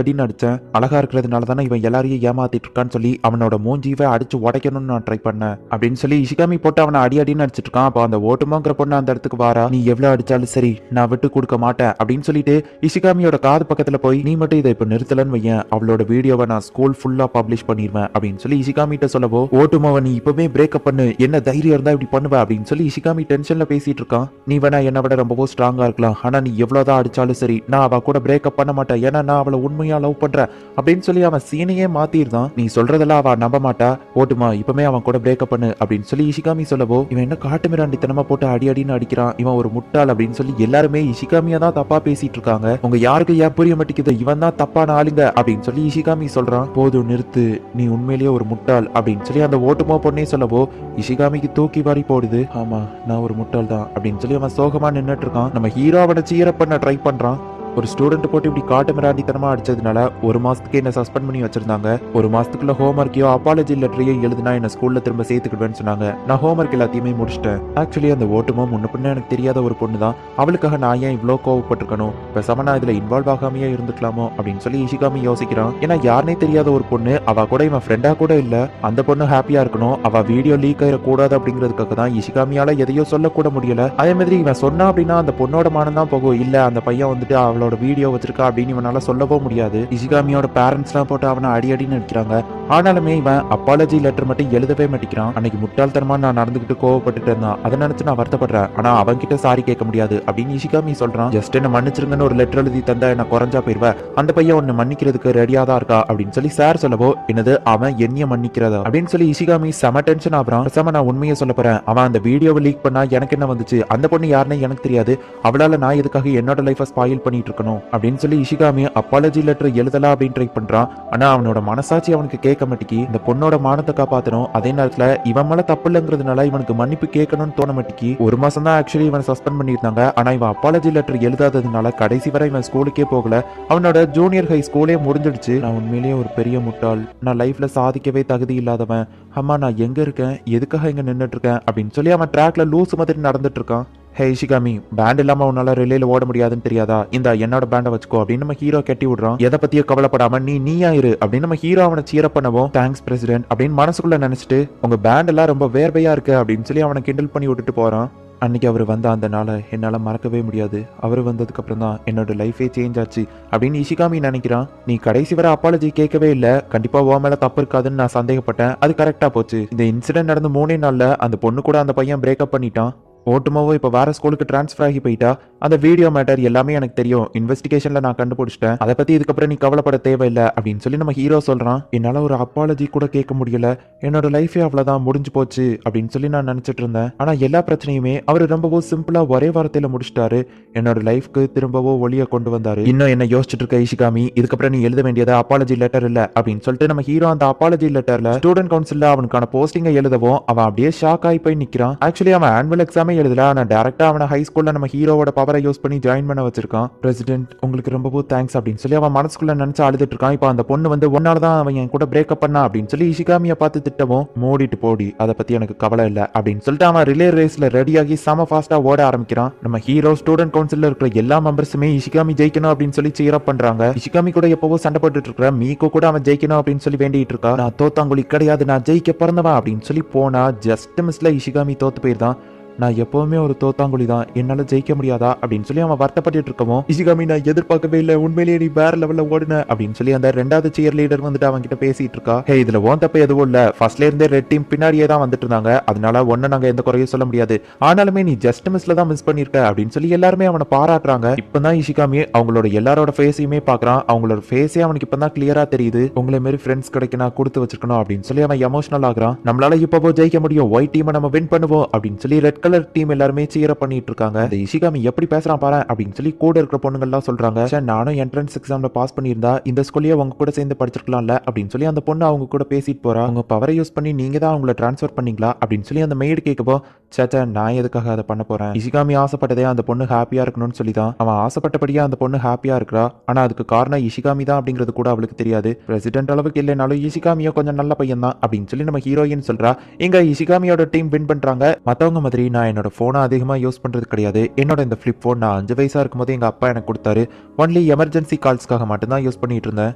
அடின்னு அடிச்சேன். அழகா இருக்கிறதுனால தானே இவன் எல்லாரையும் ஏமாத்திட்டு இருக்கான்னு சொல்லி அவனோட மூஞ்சிவை அடிச்சு உடைக்கணும்னு நான் ட்ரை பண்ணேன் அப்படின்னு சொல்லி இஷிகாமி போட்டு அவனை அடி அடின்னு அடிச்சிட்டு இருக்கான். அப்போ அந்த ஓட்டுமாங்கிற பொண்ணு அந்த இடத்துக்கு வாரா. நீ எவ்வளவு அடிச்சாலும் சரி நான் விட்டு கொடுக்க மாட்டேன் அப்படின்னு சொல்லிட்டு இஷிகாமியோட காது பக்கத்துல போய், நீ மட்டும் இதை இப்ப நிறுத்தலன்னு வையன், அவளோட வீடியோவை நான் ஸ்கூல் ஃபுல்லா பப்ளிஷ் பண்ணிடுவேன் அப்படின்னு சொல்லி இஷிகாமிட்ட சொல்லவோ, ஓட்டுமாவை நீ இப்பவே பிரேக்கப் பண்ணு, என்ன தைரியம் இருந்தா இப்படி பண்ணுவ அப்படின்னு சொல்லி இஷிகாமி டென்ஷன்ல பேசிட்டு இருக்கான். நீ வேணா என்ன விட ரொம்பவும் ஸ்ட்ராங்கா இருக்கலாம், ஆனா நீ எவ்வளவுதான் அடிச்சாலும் சரி நான் அவ கூட பிரேக்கப் பண்ண மாட்டேன், ஏன்னா நான் அவளை உண்மையா லவ் பண்றேன் அப்படின்னு சொல்லி அவன் சீனையே மாத்திருந்தான். நீ சொல்றதெல்லாம் அவ நம்ப மாட்டா, ஓட்டுமா இப்பவே அவன் கூட பிரேக்கப் பண்ணு அப்படின்னு சொல்லி இஷிகாமி சொல்லவோ, இவன் என்ன காட்டு மிராண்டித்தனமா போட்டு அடி அடின்னு அடிக்கிறான், இவன் ஒரு முட்டாள் அப்படின்னு சொல்லி எல்லாருமே இஷிகாமியா தான் தப்பா பேசிட்டு இருக்காங்க. உங்க யாருக்கு ஏன் புரிய மாட்டேங்குது, இவன் தான் தப்பான ஆளுங்க அப்படின்னு சொல்லி இஷிகாமி சொல்றான். போதும் நிறுத்து, நீ உண்மையிலேயே ஒரு முட்டாள் அப்படின்னு சொல்லி அந்த ஓட்டுமா பொண்ணே சொல்லவோ இஷிகாமிக்கு தூக்கி வாரி போடுது. ஆமா நான் ஒரு முட்டாள் தான் அப்படின்னு சொல்லி அவன் சோகமா நின்னுட்டு இருக்கான். நம்ம ஹீரோ அவனை சீரப் பண்ண ட்ரை பண்றான். ஒரு ஸ்டூடெண்ட் போட்டு இப்படி காட்டு மிராண்டித்தனமா அடிச்சதுனால ஒரு மாசத்துக்கு என்ன சஸ்பெண்ட் பண்ணி வச்சிருந்தாங்க. ஒரு மாசத்துக்குள்ள ஹோம்ஒர்க்கையோ அப்பாலஜி லெட்டரையோ எழுதுனா என்ன ஸ்கூல்ல திரும்ப சேர்த்துக்கிடுவேன்னு சொன்னாங்க. நான் ஹோம்ஒர்க் எல்லாத்தையுமே முடிச்சிட்டேன். ஆக்சுவலி அந்த ஓட்டுமோ முன்ன பின்ன எனக்கு தெரியாத ஒரு பொண்ணு தான், அவளுக்காக நான் ஏன் இவ்வளோ கோவப்பட்டிருக்கணும், பேசாம நான் இதுல இன்வால்வ் ஆகாமையே இருந்துக்கலாமோ அப்படின்னு சொல்லி இஷிகாமி யோசிக்கிறான். ஏன்னா யாருனே தெரியாத ஒரு பொண்ணு, அவ கூட இவன் ஃப்ரெண்டா கூட இல்ல, அந்த பொண்ணு ஹாப்பியா இருக்கணும், அவ வீடியோ லீக் ஆயிடக்கூடாது அப்படிங்கிறதுக்காக தான் இஷிகாமியால எதையோ சொல்லக்கூட முடியல. அதே மாதிரி இவன் சொன்னா அப்படின்னா அந்த பொண்ணோட மானம் தான் போகும். இல்ல அந்த பையன் வந்துட்டு அவளோட வீடியோ வச்சிருக்கா அப்படின்னு இவனால சொல்லவோ முடியாது. இஷிகாமியோட பேரண்ட்ஸ்லாம் போட்டு அவனை அடி அடின்னு அடிக்கிறாங்க. ஆனாலுமே இவன் அப்பாலஜி லெட்டர் மட்டும் எழுதவே மாட்டேங்கிறான். அன்னைக்கு முட்டாள்தனமா நான் நடந்துகிட்டு கோவப்பட்டுட்டு இருந்தான், அதை நினைச்சு நான் வருத்தப்படுறேன், ஆனா அவன் கிட்ட சாரி கேட்க முடியாது அப்படின்னு இஷிகாமி சொல்றான். ஜஸ்ட் என்ன மன்னிச்சிருங்கன்னு ஒரு லெட்டர் எழுதி தந்தா என்ன குறைஞ்சா போயிருவேன், அந்த பையன் ஒன்னு மன்னிக்கிறதுக்கு ரெடியா தான் இருக்கா அப்படின்னு சொல்லி சார் சொல்லவோ, என்னது அவன் என்னைய மன்னிக்கிறதா அப்படின்னு சொல்லி இஷிகாமி செம டென்ஷன் ஆகுறான். பேசாம நான் உண்மையை சொல்ல போறேன், அவன் அந்த வீடியோவை லீக் பண்ணா எனக்கு என்ன வந்துச்சு, அந்த பொண்ணு யாருன்னு எனக்கு தெரியாது, அவளால நான் எதுக்காக என்னோட லைஃபை ஸ்பாயில் பண்ணிட்டு இருக்கணும் அப்படின்னு சொல்லி இஷிகாமி அப்பாலஜி லெட்டர் எழுதலாம் அப்படின்னு ட்ரை பண்றான். ஆனா அவனோட மனசாட்சி அவனுக்கு கேட்க மாட்டேங்கி. இந்த பொண்ணோட மானத்தை காப்பாத்தணும், அதே நேரத்துல இவன் மேல தப்பு இல்லைங்கிறதுனால இவனுக்கு மன்னிப்பு கேட்கணும்னு தோண மாட்டேங்கி. ஒரு மாசம் தான் ஆக்சுவலி இவன் சஸ்பெண்ட் பண்ணியிருந்தாங்க. ஆனா இவன் அப்பாலஜி லெட்டர் எழுதாததுனால கடைசி வரை இவன் ஸ்கூலுக்கே போகல. அவனோட ஜூனியர் ஹை ஸ்கூலே முடிஞ்சிடுச்சு. நான் உண்மையிலேயே ஒரு பெரிய முட்டாள், நான் லைஃப்ல சாதிக்கவே தகுதி இல்லாதவன், அம்மா நான் எங்க இருக்கேன், எதுக்காக இங்க நின்னுட்டு இருக்கேன் அப்படின்னு சொல்லி அவன் ட்ராக்ல லூஸ் மாதிரி நடந்துட்டு இருக்கான். ஹே இஷிகாமி, பேண்ட் இல்லாம உன்னால ரிலேல ஓட முடியாதுன்னு தெரியாதா, இந்த என்னோட பேண்டை வச்சுக்கோ அப்படின்னு நம்ம ஹீரோ கட்டி விடுறான். எதை பத்தியோ கவலைப்படாம நீயா இரு அப்படின்னு நம்ம ஹீரோ அவனை சீரப் பண்ணவும், தேங்க்ஸ் பிரசிடென்ட் அப்படின்னு மனசுக்குள்ள நினைச்சிட்டு, உங்க பேண்ட் எல்லாம் ரொம்ப வேர்வையா இருக்கு அப்படின்னு சொல்லி அவனை கிண்டல் பண்ணி விட்டுட்டு போறான். அன்னைக்கு அவர் வந்த அந்த நாளை என்னால் மறக்கவே முடியாது. அவர் வந்ததுக்கு அப்புறம் தான் என்னோட லைஃபே சேஞ்ச் ஆச்சு அப்படின்னு இஷிகாமி நினைக்கிறான். நீ கடைசி வரை அப்பாலஜி கேட்கவே இல்லை, கண்டிப்பா உன் மேல தப்பு இருக்காதுன்னு நான் சந்தேகப்பட்டேன், அது கரெக்டா போச்சு. இந்த இன்சிடென்ட் நடந்து 3 நாள்ல அந்த பொண்ணு கூட அந்த பையன் பிரேக்கப் பண்ணிட்டான். ஓட்டுமாவோ இப்போ வேற ஸ்கூலுக்கு ட்ரான்ஸ்ஃபர் ஆகி போயிட்டா. அந்த வீடியோ மேட்டர் எல்லாமே எனக்கு தெரியும், இன்வெஸ்டிகேஷன்ல நான் கண்டுபிடிச்சிட்டேன், அதை பத்தி இதுக்கப்புறம் நீ கவலைப்பட தேவையில்லை அப்படின்னு சொல்லி நம்ம ஹீரோ சொல்றான். என்னால ஒரு அப்பாலஜி கூட கேட்க முடியல, என்னோட லைஃபே அவ்வளவுதான் முடிஞ்சு போச்சு அப்படின்னு சொல்லி நான் நினைச்சிட்டு இருந்தேன். ஆனா எல்லா பிரச்சனையுமே அவர் ரொம்பவும் சிம்பிளா ஒரே வாரத்தையில முடிச்சிட்டாரு. என்னோட லைஃப்க்கு திரும்பவும் ஒளிய கொண்டு வந்தாரு. இன்னும் என்ன யோசிச்சுட்டு இருக்க இஷிகாமி, இதுக்கப்புறம் நீ எழுத வேண்டியது அப்பாலஜி லெட்டர் இல்ல அப்படின்னு சொல்லிட்டு நம்ம ஹீரோ அந்த அப்பாலஜி லெட்டர்ல ஸ்டூடெண்ட் கவுன்சில்ல அவனுக்கான போஸ்டிங்கை எழுதவும் அவன் அப்படியே ஷாக் ஆகி போய் நிக்கிறான். ஆக்சுவலி அவன் ஆனுவல் எக்ஸாமே எழுதல, ஆனா டைரக்டா அவனை ஹை ஸ்கூல்ல நம்ம ஹீரோவோட பவரை யூஸ் பண்ணி ஜாயின் பண்ண வச்சிருக்கான். பிரசிடென்ட் உங்களுக்கு ரொம்பவும் தேங்க்ஸ் அப்படின்னு சொல்லி அவன் மனசுக்குள்ள நினைச்சு அழுதுட்டு இருக்கான். இப்போ அந்த பொண்ணு வந்து ஒன்னாலதான் அவன் என் கூட பிரேக்கப் பண்ணா அப்படின்னு சொல்லி இஷிகாமியை பார்த்து திட்டவும், மூடிட்டு போடி, அதை பத்தி எனக்கு கவலை இல்லை அப்படின்னு சொல்லிட்டு அவன் ரிலே ரேஸ்ல ரெடியாகி செம ஃபாஸ்டா ஓட ஆரம்பிக்கிறான். நம்ம ஹீரோ ஸ்டூடெண்ட் கவுன்சில்ல இருக்கிற எல்லா மெம்பர்ஸுமே இஷிகாமி ஜெயிக்கணும் அப்படின்னு சொல்லி சீர் அப் பண்றாங்க. இஷிகாமி கூட எப்பவோ சண்டை போட்டுட்டு இருக்கிற மீகோ கூட அவன் ஜெயிக்கணும் அப்படின்னு சொல்லி வேண்டிட்டு இருக்கா. நான் தோத்தாங்குழி கிடையாது, நான் ஜெயிக்க பிறந்தவன் அப்படின்னு சொல்லி போனா ஜஸ்ட் மிஸ்ல இஷிகாமி தோத்து போயிருந்தான். நான் எப்பவுமே ஒரு தோத்தாங்குழி தான், என்னால ஜெயிக்க முடியாதா அப்படின்னு சொல்லி அவன் வருத்தப்பட்டு இருக்கவும், இஷிகாமி நான் எதிர்பார்க்கவே இல்லை, உண்மையிலேயே நீ வேற லெவல்ல ஓடுன அப்படின்னு சொல்லி அந்த ரெண்டாவது சியர் லீடர் வந்துட்டு அவங்க கிட்ட பேசிட்டு இருக்கா. ஹே இதுல ஓன் தப்பு எதுவும் இல்ல, ஃபர்ஸ்ட்ல இருந்தே ரெட் டீம் பின்னாடியே தான் வந்துட்டு இருந்தாங்க, அதனால ஒன்னும் நாங்க எந்த குறையும் சொல்ல முடியாது, ஆனாலுமே நீ ஜஸ்ட் மிஸ்ல தான் மிஸ் பண்ணிருக்க அப்படின்னு சொல்லி எல்லாருமே அவனை பாராட்டுறாங்க. இப்பதான் இஷிகாமி அவங்களோட எல்லாரோட ஃபேஸையுமே பாக்குறான். அவங்களோட ஃபேஸே அவனுக்கு இப்பதான் கிளியரா தெரியுது. உங்களை மாரி ஃப்ரெண்ட்ஸ் கிடைக்க நான் கொடுத்து வச்சிருக்கணும் அப்படின்னு சொல்லி அவன் எமோஷனல் ஆகுறான். நம்மளால இப்பவோ ஜெயிக்க முடியும், ஒயிட் டீமை நம்ம வின் பண்ணுவோம் அப்படின்னு சொல்லி ரெட் கலர் டீம் எல்லாருமே சீர பண்ணிட்டு இருக்காங்க. இந்த இஷிகாமி எப்படி பேசுறான் பாரு அப்படின்னு சொல்லி கூட இருக்கிற பொண்ணுங்க எல்லாம் சொல்றாங்க. நானும் என்ட்ரன்ஸ் எக்ஸாம்ல பாஸ் பண்ணியிருந்தா இந்த ஸ்கூல்லயே உங்க கூட சேர்ந்து படிச்சிருக்கலாம்ல அப்படின்னு சொல்லி அந்த பொண்ணு அவங்க கூட பேசிட்டு போறா. அவங்க பவரை யூஸ் பண்ணி நீங்க தான் அவங்கள டிரான்ஸ்ஃபர் பண்ணீங்களா அப்படின்னு சொல்லி அந்த மெய்டு கேட்கப்போ, சேச்சா நான் எதுக்காக அதை பண்ண போறேன், இஷிகாமி ஆசைப்பட்டதே அந்த பொண்ணு ஹாப்பியா இருக்கணும்னு சொல்லி தான். அவன் ஆசைப்பட்டபடியே அந்த பொண்ணு ஹாப்பியா இருக்கிறா. ஆனா அதுக்கு காரணம் இஷிகாமி தான் அப்படிங்கிறது கூட அவளுக்கு தெரியாது. பிரசிடென்ட் அளவுக்கு இல்லைனாலும் இஷிகாமியோ கொஞ்சம் நல்ல பையன் தான் அப்படின்னு சொல்லி நம்ம ஹீரோயின் சொல்றா. இங்க இஷிகாமியோட டீம் வின் பண்றாங்க. மத்தவங்க மாதிரி நான் என்னோட போனை அதிகமா யூஸ் பண்றது கிடையாது. என்னோட இந்த ஃபிளிப் போன் நான் 5 வயசா இருக்கும்போது எங்க அப்பா எனக்கு கொடுத்தாரு. ஒன்லி எமர்ஜென்சி கால்ஸ்க்காக மட்டும் தான் யூஸ் பண்ணிட்டு இருந்தேன்.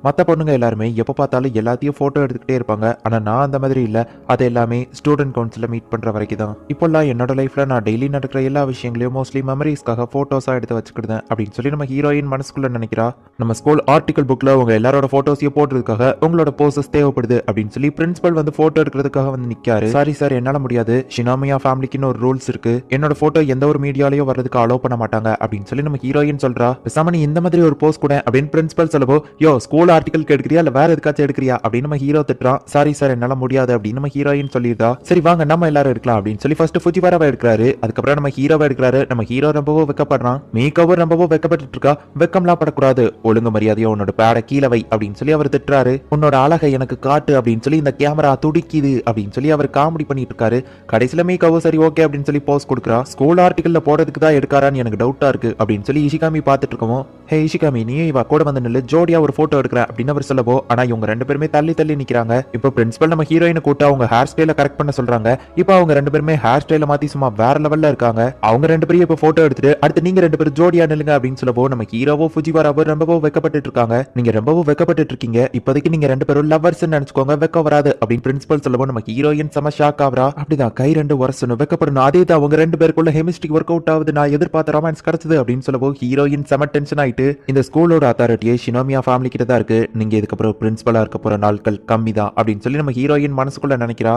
மத்த பொண்ணுங்க எல்லாருமே எப்ப பார்த்தாலும் எல்லாத்தையும் போட்டோ எடுத்துக்கிட்டே இருப்பாங்க. ஆனா நான் அந்த மாதிரி இல்ல. அது எல்லாமே ஸ்டூடெண்ட் கவுன்சில மீட் பண்ற வரைக்கும் தான். இப்போல்லாம் என்னோட லைஃப்ல நான் டெய்லி நடக்கிற எல்லா விஷயங்களையும் மோஸ்ட்லி மெமரிஸ்க்காக போட்டோஸா எடுத்து வச்சுக்கிட்டேன் அப்படின்னு சொல்லி நம்ம ஹீரோயின் மனசுக்குள்ள நினைக்கிறா. நம்ம ஸ்கூல் ஆர்டிகல் புக்ல உங்க எல்லாரோட போட்டோஸையும் போடுறதுக்காக உங்களோட போசஸ் தேவைப்படுது அப்படின்னு சொல்லி பிரின்சிபல் வந்து போட்டோ எடுக்கிறதுக்காக வந்து நிக்காரு. சாரி சார் என்னால முடியாது, ஷினாமியா ஃபேமிலிக்குன்னு ஒரு ரூல்ஸ் இருக்கு, என்னோட போட்டோ எந்த ஒரு மீடியாலயோ வர்றதுக்கு அலோ பண்ண மாட்டாங்க அப்படின்னு சொல்லி நம்ம ஹீரோயின் சொல்றா. பேசாம நீ இந்த மாதிரி ஒரு போஸ்ட் கூட அப்படின்னு பிரின்சிபல் சொல்லவோ, யோ ஸ்கூல் ஆர்டிகல் எடுக்கிறியா இல்ல வேற எதுக்காச்சும் எடுக்கிறியா அப்படின்னு நம்ம ஹீரோ திட்டுறான். சாரி சார் என்னால முடியாது அப்படின்னு நம்ம ஹீரோயின் சொல்லிடுறா. சரி வாங்க நம்ம எல்லாரும் எடுக்கலாம் அப்படின்னு சொல்லி ஃபர்ஸ்ட் ஃபுஜிவாராவை எடுக்கிறாரு. அதுக்கப்புறம் நம்ம ஹீரோவை எடுக்கிறாரு. நம்ம ஹீரோ ரொம்பவும் வெக்கப்படுறான். மீகாவும் ரொம்பவும் வெக்கப்பட்டு இருக்கா. வெக்கம்லாம் படக்கூடாது, ஒழுங்கு மரியாதையோ உன்னோட பேட கீழே வை அப்படின்னு சொல்லி அவர் திட்டுறாரு. உன்னோட அழகை எனக்கு காட்டு அப்படின்னு சொல்லி இந்த கேமரா துடிக்குது அப்படின்னு சொல்லி அவர் காமெடி பண்ணிட்டு இருக்காரு. கடைசியில மீகாவும் சரி ஓகே அப்படின்னு சொல்லி போஸ் கொடுக்குறா. ஸ்கூல் ஆர்டிகல்ல போடுறதுக்கு தான் எடுக்காரான்னு எனக்கு டவுட்டா இருக்கு அப்படின்னு சொல்லி இஷிகாமி பார்த்துட்டு இருக்கோம். ஹே இஷிகாமி நீ இவ கூட வந்து நில்லு, ஜோடியா ஒரு போட்டோ எடுக்கிற அப்படின்னு அவர் சொல்லவோ, ஆனா இவங்க ரெண்டு பேருமே தள்ளி தள்ளி நிக்கிறாங்க. இப்போ பிரின்சிபல் நம்ம ஹீரோயினை கூட்ட அவங்க ஹேர் ஸ்டைல கரெக்ட் பண்ண சொல்றாங்க. இப்போ அவங்க ரெண்டு பேருமே ஹேர் ஸ்டைல மாத்தி சும்மா வேற லெவல்ல இருக்காங்க. அவங்க ரெண்டு பேரும் இப்போ போட்டோ எடுத்துட்டு அடுத்து நீங்க ரெண்டு பேரும் ஜோடியா நில்லுங்க அப்படின்னு சொல்லவோ, நம்ம ஹீரோவோ ஃபுஜிவாராவோ ரொம்பவும் வெக்கப்பட்டு இருக்காங்க. நீங்க ரொம்பவும் வெக்கப்பட்டு இருக்கீங்க, இப்போதைக்கு நீங்க ரெண்டு பேரும் லவ்வர்ஸ் நினைச்சுக்கோங்க, வெக்க வராது அப்படின்னு பிரின்சிபல் சொல்லவோ நம்ம ஹீரோயின் செம ஷாக் ஆவரா. அப்படிதான் கை ரெண்டு உரசணும் வெக்கப்படணும், அதே தான் அவங்க ரெண்டு பேருக்குள்ள கெமிஸ்ட்ரி ஒர்க் அவுட் ஆகுது, நான் எதிர்பார்த்த ரொமான்ஸ் கிடைச்சது அப்படின்னு சொல்லவோ ஹீரோயின் செம டென்ஷன் ஆயிட்டு, இந்த ஸ்கூலோட அத்தாரிட்டியே ஷினோமியா ஃபேமிலி கிட்ட தான் இருக்கு, நீங்க இதுக்கப்புறம் பிரின்சிபலா இருக்க போற நாட்கள் கம்மி தான் அப்படின்னு சொல்லி நம்ம ஹீரோயின் மனசுக்குள்ள நினைக்கிறா.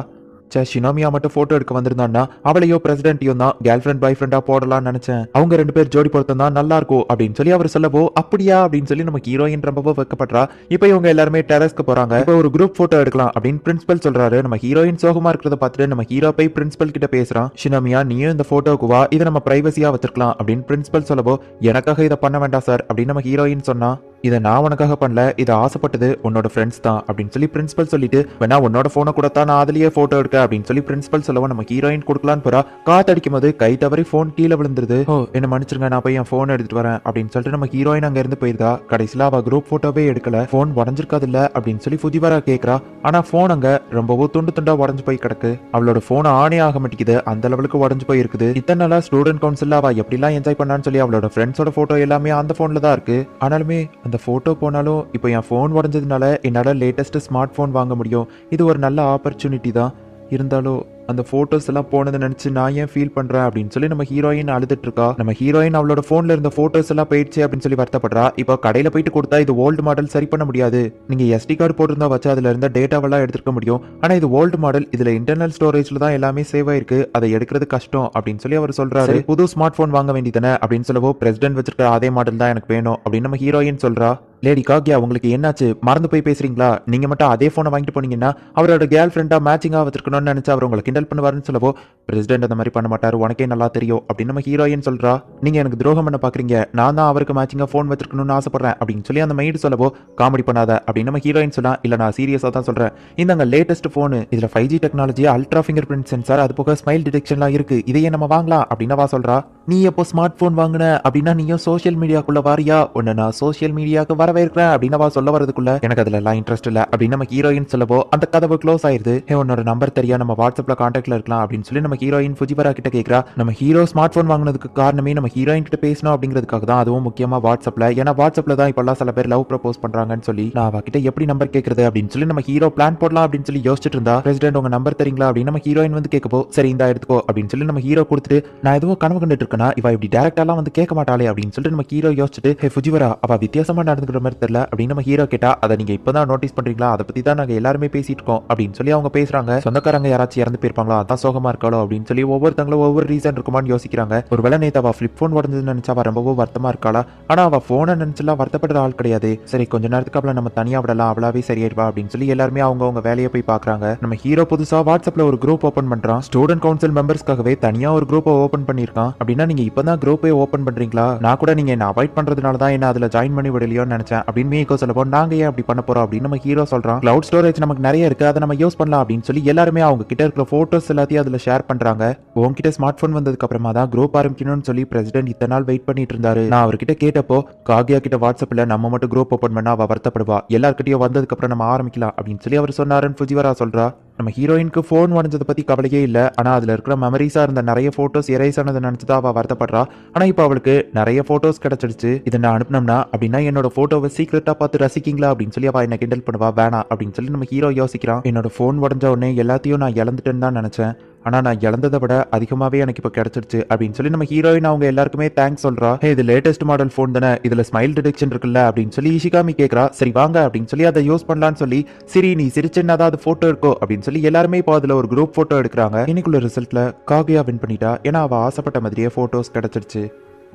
ஷினோமியா மட்டும் போட்டோ எடுக்க வந்திருந்தான்னா அவளையோ பிரசிடென்ட்டையும் தான் கேர்ள் ஃப்ரெண்ட் பாய் ஃப்ரெண்டா போடலாம்னு நினைச்சேன், அவங்க ரெண்டு பேர் ஜோடி பொருத்தம் தான் நல்லா இருக்கும் அப்படின்னு சொல்லி அவர் சொல்லவோ, அப்படியா அப்படின்னு சொல்லி நம்ம ஹீரோயின் ரொம்பவோ வைக்கப்படுறா. இப்போ இவங்க எல்லாருமே டெரஸ்க்கு போறாங்க. இப்போ ஒரு குரூப் போட்டோ எடுக்கலாம் அப்படின்னு பிரின்சிபல் சொல்றாரு. நம்ம ஹீரோயின் சோகமா இருக்கிறத பார்த்துட்டு நம்ம ஹீரோ போய் பிரின்சிபல் கிட்ட பேசுறான். ஷினோமியா நீயும் இந்த போட்டோக்கு வா, இதை நம்ம பிரைவசியா வச்சிருக்கலாம் அப்படின்னு பிரின்சிபல் சொல்லவோ, எனக்காக இதை பண்ண வேண்டாம் சார் அப்படின்னு நம்ம ஹீரோயின் சொன்னா. இதை நான் உனக்காக பண்ணல, இதை ஆசைப்பட்டது உன்னோட ஃப்ரெண்ட்ஸ் தான் அப்படின்னு சொல்லி பிரின்சிபல் சொல்லிட்டு, வேணா உன்னோட போனை கொடுத்தா நான் அதுலயே போட்டோ எடுக்க அப்படின்னு சொல்லி பிரின்சிபல் சொல்லவும் நம்ம ஹீரோயின் கொடுக்கலான்னு போறா. காத்தடிக்கும் போது கை தவறி போன் கீழே விழுந்துருது. ஓ என்ன மன்னிச்சிருங்க, நான் போய் என் போன் எடுத்துட்டு வரேன் அப்படின்னு சொல்லிட்டு நம்ம ஹீரோயின் அங்க இருந்து போயிருந்தா. கடைசியில அவ குரூப் போட்டோவே எடுக்கல, போன் உடஞ்சிருக்காது இல்ல அப்படின்னு சொல்லி ஃபுஜிவாரா கேக்குறா. ஆனா போன் அங்க ரொம்பவும் துண்டு துண்டா உடஞ்சு போய் கிடக்கு. அவளோட போன் ஆனே ஆக மாட்டேங்குது, அந்த லெவலுக்கு உடஞ்சு போய் இருக்குது. இத்தனை நாளா ஸ்டூடெண்ட் கவுன்சில் அவ எப்படிலாம் என்ஜாய் பண்ணான்னு சொல்லி அவளோட ஃப்ரெண்ட்ஸோட போட்டோ எல்லாமே அந்த போன்ல தான் இருக்கு. ஆனாலுமே அந்த போட்டோ போனாலும் இப்போ என் ஃபோன் உடஞ்சதுனால என்னால் லேட்டஸ்ட் ஸ்மார்ட் ஃபோன் வாங்க முடியும், இது ஒரு நல்ல ஆப்பர்ச்சுனிட்டி தான். இருந்தாலும் அந்த போட்டோஸ் எல்லாம் போனதை நினைச்சு நான் ஏன் ஃபீல் பண்றேன் அப்படின்னு சொல்லி நம்ம ஹீரோயின் அழுதுட்டு இருக்கா. நம்ம ஹீரோயின் அவளோட போன்ல இருந்த போட்டோஸ் எல்லாம் போயிடுச்சு அப்படின்னு சொல்லி வருத்தப்படுறா. இப்போ கடையில போயிட்டு கொடுத்தா இது ஓல்டு மாடல், சரி பண்ண முடியாது. நீங்க SD கார்டு போட்டிருந்தா வச்சு அதுல இருந்த டேட்டாவெல்லாம் எடுத்துக்க முடியும். ஆனா இது ஓல்டு மாடல், இதுல இன்டர்னல் ஸ்டோரேஜ்ல தான் எல்லாமே சேவ் ஆயிருக்கு, அதை எடுக்கிறது கஷ்டம் அப்படின்னு சொல்லி அவர் சொல்றாரு. புது ஸ்மார்ட் போன் வாங்க வேண்டியதானே அப்படின்னு சொல்லவோ, பிரசிடென்ட் வச்சிருக்கிற அதே மாடல் தான் எனக்கு வேணும் அப்படின்னு நம்ம ஹீரோயின் சொல்றா. லேடி காக்யா, உங்களுக்கு என்னாச்சு, மறந்து போய் பேசுறீங்களா? நீங்க மட்டும் அதே போனை வாங்கிட்டு போனீங்கன்னா அவரோட கேர்ள் ஃப்ரெண்டா மேட்சிங்கா வச்சிருக்கணும்னு நினைச்சு அவர் உங்களை கிண்டல் பண்ணுவாருன்னு சொல்லவோ, பிரசிடென்ட் அந்த மாதிரி பண்ண மாட்டாரு, உனக்கே நல்லா தெரியும் அப்படின்னு நம்ம ஹீரோயின் சொல்றா. நீங்க எனக்கு துரோகம் பண்ண பாக்குறீங்க, நான் தான் அவருக்கு மேட்சிங்கா போன் வச்சிருக்கணும்னு ஆசைப்படுறேன் அப்படின்னு சொல்லி அந்த மெய்டு சொல்லவோ, காமெடி பண்ணாத அப்படின்னு நம்ம ஹீரோயின் சொல்லலாம். இல்ல, நான் சீரியஸா தான் சொல்றேன். இந்தாங்க லேட்டஸ்ட் போனு, இதுல 5G technology, ultra finger print sensor, அது போக ஸ்மைல் டிடெக்ஷன்லாம் இருக்கு, இதையே நம்ம வாங்கலாம் அப்படின்னு வா சொல்றா. நீ எப்போ ஸ்மார்ட் போன் வாங்கின அப்படின்னா நீயும் சோஷியல் மீடியாக்குள்ள வாரியா? உன்னை நான் சோஷியல் மீடியாவுக்கு வரவேற்கிறேன் அப்படின்னு சொல்ல வரதுக்குள்ள எனக்கு அதுல எல்லாம் இன்ட்ரெஸ்ட் இல்ல அப்படின்னு நம்ம ஹீரோயின் சொல்லவோ அந்த கதவு க்ளோஸ் ஆயிருது. உன்னோட நம்பர் தெரியா, நம்ம வாட்ஸ்அப்ல கான்டாக்ட்ல இருக்கலாம் அப்படின்னு சொல்லி நம்ம ஹீரோயின் ஃபுஜிவரா கிட்ட கேக்குறா. நம்ம ஹீரோ ஸ்மார்ட் போன் வாங்கினதுக்கு காரணமே நம்ம ஹீரோயின் கிட்ட பேசணும் அப்படிங்கிறதுக்காக தான், அதுவும் முக்கியமா வாட்ஸ்அப்ல. ஏன்னா வாட்ஸ்அப்ல தான் இப்பெல்லாம் சில பேர் லவ் ப்ரப்போஸ் பண்றாங்கன்னு சொல்லி நான் அவகிட்ட எப்படி நம்பர் கேட்கறது அப்படின்னு சொல்லி நம்ம ஹீரோ பிளான் போடலாம் அப்படின்னு சொல்லி யோசிச்சுட்டு இருந்தா. பிரசிடென்ட் உங்க நம்பர் தரீங்களா அப்படின்னு நம்ம ஹீரோயின் வந்து கேட்கப்போ, சரி இந்த எடுத்துக்கோ அப்படின்னு சொல்லி நம்ம ஹீரோ கொடுத்துட்டு, நான் எதுவும் கனவு கண்டுட்டு இருக்கேனா, இவ இப்படி டேரக்டாலாம் வந்து கேட்க மாட்டாளே அப்படின்னு சொல்லிட்டு நம்ம ஹீரோ யோசிச்சுட்டு, ஹே ஃபுஜிவரா, அவ வித்தியாசமா நடந்துக்கிற மாதிரி தெரியல அப்படின்னு நம்ம ஹீரோ கேட்டா. அதை நீங்க இப்பதான் நோட்டீஸ் பண்றீங்களா, அதை பத்தி தான் நாங்க எல்லாருமே பேசிட்டு இருக்கோம் அப்படின்னு சொல்லி அவங்க பேசுறாங்க. சொந்தக்காரங்க யாராச்சும் இறந்து போயிருப்பாங்களா, அதான் சோகமா இருக்காளோ அப்படின்னு சொல்லி ஒவ்வொருத்தங்களும் ஒவ்வொரு ரீசன் இருக்குமான்னு யோசிக்கிறாங்க. ஒருவேளை நேத்து அவ ஃபிளிப் போன் உடஞ்சதுன்னு நினைச்சா அவ ரொம்பவும் வருத்தமா இருக்காளா? ஆனா அவ போனை நினைச்சலாம் வருத்தப்படுற ஆள் கிடையாது. சரி, கொஞ்ச நேரத்துக்கு அவளை நம்ம தனியா விடலாம், அவளாவே சரியாயிருவா அப்படின்னு சொல்லி எல்லாருமே அவங்க வேலையை போய் பாக்குறாங்க. நம்ம ஹீரோ புதுசா வாட்ஸ்அப்ல ஒரு குரூப் ஓபன் பண்றான். ஸ்டூடெண்ட் கவுன்சில் மெம்பர்ஸ்க்காகவே தனியா ஒரு குரூப் ஓபன் பண்ணிருக்கான். அப்படின்னா நீங்க இப்பதான் குரூப்பே ஓபன் பண்றீங்களா? நான் கூட நீங்க என்ன அவாய்ட் பண்றதுனால தான் என்ன அதுல ஜாயின் பண்ணி விடலையோன்னு நினைச்சேன் அப்படின்னு மீகோ சொல்லப்போ, நாங்க ஏன் அப்படி பண்ண போறோம் அப்படின்னு நம்ம ஹீரோ சொல்றான். கிளவுட் ஸ்டோரேஜ் நமக்கு நிறைய இருக்கு, அதை நம்ம யூஸ் பண்ணலாம் அப்படின்னு சொல்லி எல்லாருமே அவங்க கிட்ட இருக்கிற போட்டோஸ் எல்லாத்தையும் அதுல ஷேர் பண்றாங்க. உங்ககிட்ட ஸ்மார்ட் போன் வந்ததுக்கு அப்புறமா தான் குரூப் ஆரம்பிக்கணும்னு சொல்லி பிரசிடென்ட் இத்தனை நாள் வெயிட் பண்ணிட்டு இருந்தாரு. நான் அவர்கிட்ட கேட்டப்போ, காகியா கிட்ட வாட்ஸ்அப்ல நம்ம மட்டும் குரூப் ஓபன் பண்ணா அவ வருத்தப்படுவா, எல்லார்கிட்டயும் வந்ததுக்கு அப்புறம் நம்ம ஆரம்பிக்கலாம் அப்படின்னு சொல்லி அவர் சொன்னாருன்னு ஃபுஜிவரா சொல்றா. நம்ம ஹீரோயினுக்கு போன் உடஞ்சதை பத்தி கவலையே இல்ல. ஆனா அதுல இருக்கிற மெமரிஸா இருந்த நிறைய போட்டோஸ் எரேஸ் ஆனதை நினைச்சுதான் அவ வருத்தப்படுறா. ஆனா இப்ப அவளுக்கு நிறைய போட்டோஸ் கிடைச்சிடுச்சு. இதை நான் அனுப்பினோம்னா அப்படின்னா என்னோட போட்டோவை சீக்கிரட்டா பார்த்து ரசிக்கீங்களா அப்படின்னு சொல்லி அவ என்ன கிண்டல் பண்ணுவா. வேணா அப்படின்னு சொல்லி நம்ம ஹீரோ யோசிக்கிறான். என்னோட போன் உடஞ்ச உடனே எல்லாத்தையும் நான் இழந்துட்டேன்னு தான் நினைச்சேன், ஆனா நான் இழந்ததை விட அதிகமாவே எனக்கு இப்ப கிடைச்சிருச்சு அப்படின்னு சொல்லி நம்ம ஹீரோயின் அவங்க எல்லாருக்குமே தேங்க்ஸ் சொல்றா. இது லேட்டஸ்ட் மாடல் போன் தானே, இதுல ஸ்மைல் டிடெக்ஷன் இருக்குல்ல அப்படின்னு சொல்லி இஷிகாமி கேக்குறா. சரி வாங்க அப்படின்னு சொல்லி அதை யூஸ் பண்ணலான்னு சொல்லி, சரி நீ சிரிச்சுன்னா தான் அது போட்டோ இருக்கோ அப்படின்னு சொல்லி எல்லாருமே இப்போ அதுல ஒரு குரூப் போட்டோ எடுக்கிறாங்க. இன்னைக்குள்ள ரிசல்ட்ல காகியா வின் பண்ணிட்டா. ஏன்னா அவ ஆசைப்பட்ட மாதிரியே போட்டோஸ் கிடைச்சிருச்சு.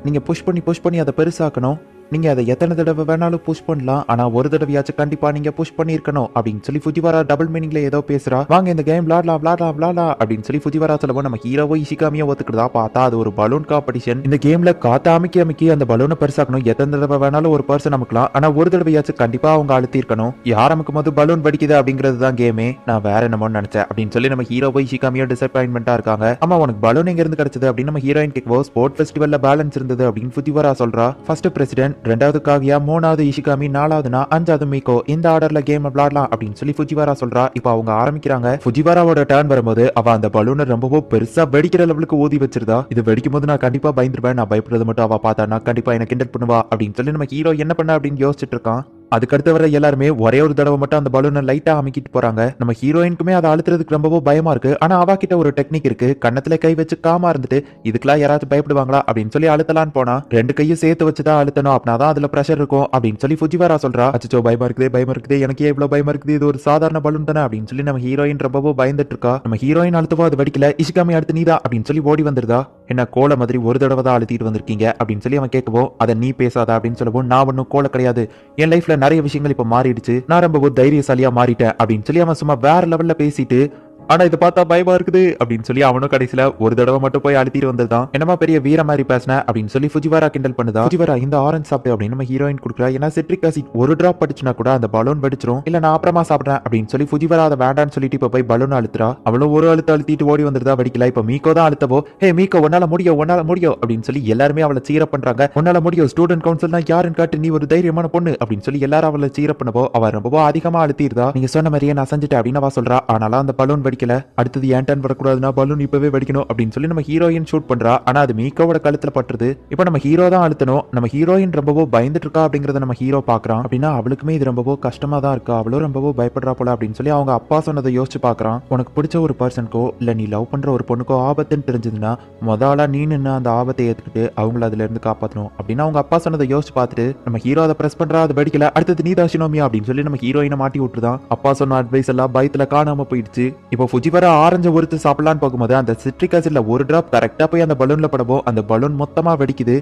நீங்க புஷ் பண்ணி அதை பெருசாக்கணும். நீங்க அதை எத்தனை தடவை வேணாலும் புஷ் பண்ணலாம், ஆனா ஒரு தடவையாச்சும் கண்டிப்பா நீங்க புஷ் பண்ணிருக்கணும் அப்படின்னு சொல்லி ஃபுஜிவாரா டபுள் மீனிங்ல ஏதோ பேசுறா. வாங்க இந்த கேம் விளாடலாம் அப்படின்னு சொல்லி ஃபுஜிவாரா சொல்லவும் நம்ம ஹீரோவோ இஷிகாமியோ ஒத்துக்கிறதா பார்த்தா அது ஒரு பலூன் காம்படிஷன். இந்த கேம்ல காத்த அமைக்கி அந்த பலூனை பெருசாக்கணும். எத்தனை தடவை வேணாலும் ஒரு பர்சன் அமுக்கலாம், ஆனா ஒரு தடவையாச்சும் கண்டிப்பா அவங்க அழுத்தி இருக்கணும். யார் அமுக்கும் போது பலூன் வெடிக்குது அப்படிங்கிறது தான் கேமே. நான் வேற என்னமோ நினைச்சேன் அப்படின்னு சொல்லி நம்ம ஹீரோவோ இஷிகாமியோ டிசப்பாயின்மெண்டா இருக்காங்க. ஆமா, உனக்கு பலூன் எங்க இருந்து கிடைச்சது அப்படின்னு நம்ம ஹீரோயின் கேட்கவோ, ஸ்போர்ட் ஃபெஸ்டிவல்ல பேலன்ஸ் இருந்தது அப்படின்னு ஃபுஜிவாரா சொல்றா. ஃபர்ஸ்ட் பிரசிடென்ட், ரெண்டாவது காகியா, மூணாவது இஷிகாமி, நாலாவது நான், அஞ்சாவது மீகோ. இந்த ஆர்டர்ல கேம் விளையாடலாம் அப்படின்னு சொல்லி ஃபுஜிவாரா சொல்றா. இப்போ அவங்க ஆரம்பிக்கிறாங்க. ஃபுஜிவாராவோட டர்ன் வரும்போது அவ அந்த பலூனை ரொம்பவும் பெருசா வெடிக்கிற லெவலுக்கு ஊதி வச்சிருந்தா. இது வெடிக்கும் போது நான் கண்டிப்பா பயந்துருவேன், நான் பயப்படுறது மட்டும் அவ பார்த்தா நான் கண்டிப்பா என்ன கிண்டல் பண்ணுவா அப்படின்னு சொல்லி நம்ம ஹீரோ என்ன பண்ண அப்படின்னு யோசிச்சுட்டு இருக்கான். அதுக்கடுத்து வர எல்லாருமே ஒரே ஒரு தடவை மட்டும் அந்த பலூனை லைட்டா அமைக்கிட்டு போறாங்க. நம்ம ஹீரோயினுக்குமே அதை அழுத்துறதுக்கு ரொம்பவும் பயமா இருக்கு. ஆனா அவ கிட்ட ஒரு டெக்னிக் இருக்கு. கண்ணத்துல கை வச்சு காமா இருந்துட்டு இதுக்கெல்லாம் யாராச்சும் பயப்படுவாங்களா அப்படின்னு சொல்லி அழுத்தலான்னு போனா, ரெண்டு கையும் சேர்த்து வச்சுதான் அழுத்தணும், அப்படின்னா அதுல பிரஷர் இருக்கும் அப்படின்னு சொல்லி ஃபுஜிவாரா சொல்றா. அச்சோ பயமா இருக்குது, எனக்கு இவ்வளவு பயமா இருக்குது, இது ஒரு சாதாரண பலூன் தானே அப்படின்னு சொல்லி நம்ம ஹீரோயின் ரொம்பவும் பயந்துட்டு இருக்கா. நம்ம ஹீரோயின் அழுத்தவோ அது வெடிக்கல. இஷிகாமி அடுத்து நீதா அப்படின்னு சொல்லி ஓடி வந்துருதா. என்ன கோல மாதிரி ஒரு தடவை தான் அழுத்திட்டு வந்திருக்கீங்க அப்படின்னு சொல்லி அவன் கேட்கவோ, அதை நீ பேசாத அப்படின்னு சொல்லவும், நான் ஒன்னும் கோல கிடையாது, என் லைஃப்ல நிறைய விஷயங்கள் இப்ப மாறிடுச்சு, நான் ரொம்ப தைரியசாலியா மாறிட்டேன் அப்படின்னு சொல்லி அவன் சும்மா வேற லெவல்ல பேசிட்டு, ஆனா இதை பார்த்தா பயமா இருக்குது அப்படின்னு சொல்லி அவனும் கடைசியில ஒரு தடவை மட்டும் போய் அழுத்திட்டு வந்ததுதான். என்னமா பெரிய வீர மாதிரி பேசின அப்படின்னு சொல்லி ஃபுஜிவாரா கிண்டல் பண்ணுதா. ஃபுஜிவாரா இந்த ஆரஞ்சு சாப்பிட்டு அப்படின்னு நம்ம ஹீரோயின் கொடுக்குறா. ஏன்னா சிட்ரிக் ஆசிட் ஒரு டிராப் படிச்சுனா கூட அந்த பலூன் வெடிச்சிரும். இல்ல நான் அப்புறமா சாப்பிடுறேன் அப்படின்னு சொல்லி ஃபுஜிவாரா அதை வேண்டான்னு சொல்லிட்டு இப்ப போய் பலூன் அழுத்துறா. அவளும் ஒரு அழுத்திட்டு ஓடி வந்துருதா, வெடிக்கல. இப்ப மீகோ தான் அழுத்தவோ, ஹே மீகோ உன்னால முடியும் அப்படின்னு சொல்லி எல்லாருமே அவளை சீர பண்றாங்க. உன்னால முடியும், ஸ்டூடெண்ட் கவுன்சில் தான் யாருன்னு காட்டு, நீ ஒரு தைரியமான பொண்ணு அப்படின்னு சொல்லி எல்லாரும் அவளை சீர பண்ணவோ அவ ரொம்ப அதிகமா அழுத்திருந்தா. நீங்க சொன்ன மாதிரியே நான் செஞ்சுட்டேன் அப்படின்னு அவ சொல்றா. ஆனாலும் அந்த பலூன் வெடிக்கல. அடுத்தது ஏன் டர்ன் வரக்கூடாதுன்னா பலூன் இப்பவே வெடிக்கணும் அப்படின்னு சொல்லி நம்ம ஹீரோயின் ஷூட் பண்றா. ஆனா அது மீக்காவோட கழுத்துல பட்டுருது. இப்போ நம்ம ஹீரோ தான் அழுத்தணும். நம்ம ஹீரோயின் ரொம்பவோ பயந்துட்டு இருக்கா அப்படிங்கறத நம்ம ஹீரோ பாக்குறான். அப்படின்னா அவளுக்குமே இது ரொம்பவோ கஷ்டமா தான் இருக்கா, அவளும் ரொம்பவோ பயப்படுறா போல அப்படின்னு சொல்லி அவங்க அப்பா சொன்னதை யோசிச்சு பாக்குறான். உனக்கு பிடிச்ச ஒரு பர்சனுக்கோ இல்ல நீ லவ் பண்ற ஒரு பொண்ணுக்கோ ஆபத்துன்னு தெரிஞ்சதுன்னா முதல்ல நீ நின்று அந்த ஆபத்தை ஏத்துக்கிட்டு அவங்கள அதுல இருந்து காப்பாற்றணும் அப்படின்னு அவங்க அப்பா சொன்னதை யோசிச்சு பார்த்துட்டு நம்ம ஹீரோ அதை பிரஸ் பண்றா. அது வெடிக்கல. அடுத்தது நீதா ஷினோமியா அப்படின்னு சொல்லி நம்ம ஹீரோயினை மாட்டி விட்டுருதான். அப்பா சொன்ன அட்வைஸ் எல்லாம் பயத்துல காணாம போயிடுச்சு. இப்போ ஃபுஜிவரா ஆரஞ்சு ஒருத்து சாப்பிடலான்னு போகும்போது அந்த சிட்ரிக் ஆசிட்ல ஒரு டிராப் கரெக்டா போய் அந்த பலூன்ல படவும் அந்த பலூன் மொத்தமா வெடிக்குது.